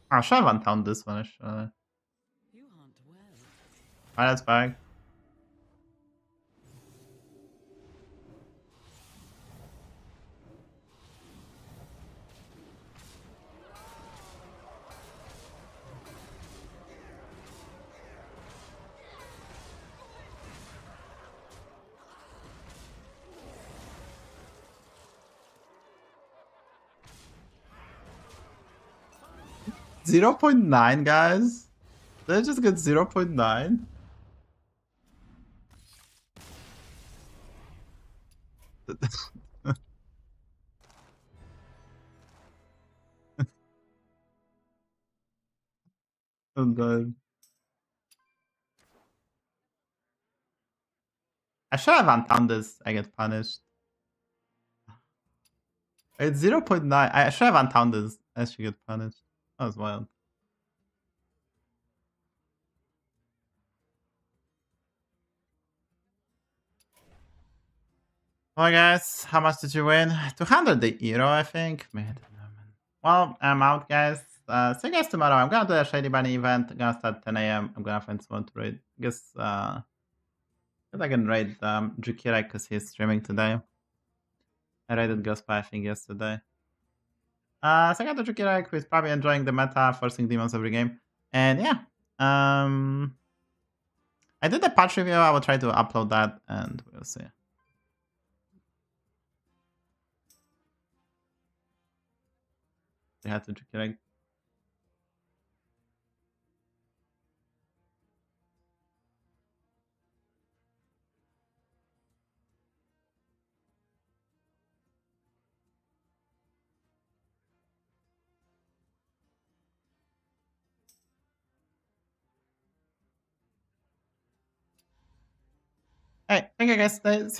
I should have untowned this one actually. You hunt well. Alright, that's back. .9 guys? Did I just get 0.9? I'm done. I should have untowned this. I get punished. It's 0.9. I should have untowned this. I should get punished. That was wild. Well, guys, how much did you win? 200 the euro, I think. Well, I'm out, guys. See you guys tomorrow. I'm gonna do a Shadybunny event. I'm gonna start 10 a.m. I'm gonna find someone to raid. I guess I can raid Jukira because he's streaming today. I raided Gospa, I think, yesterday. So I got the Jukira who is probably enjoying the meta, forcing demons every game. And yeah. I did the patch review. I will try to upload that and we'll see. They had to Jukira. Hey, thank you guys. See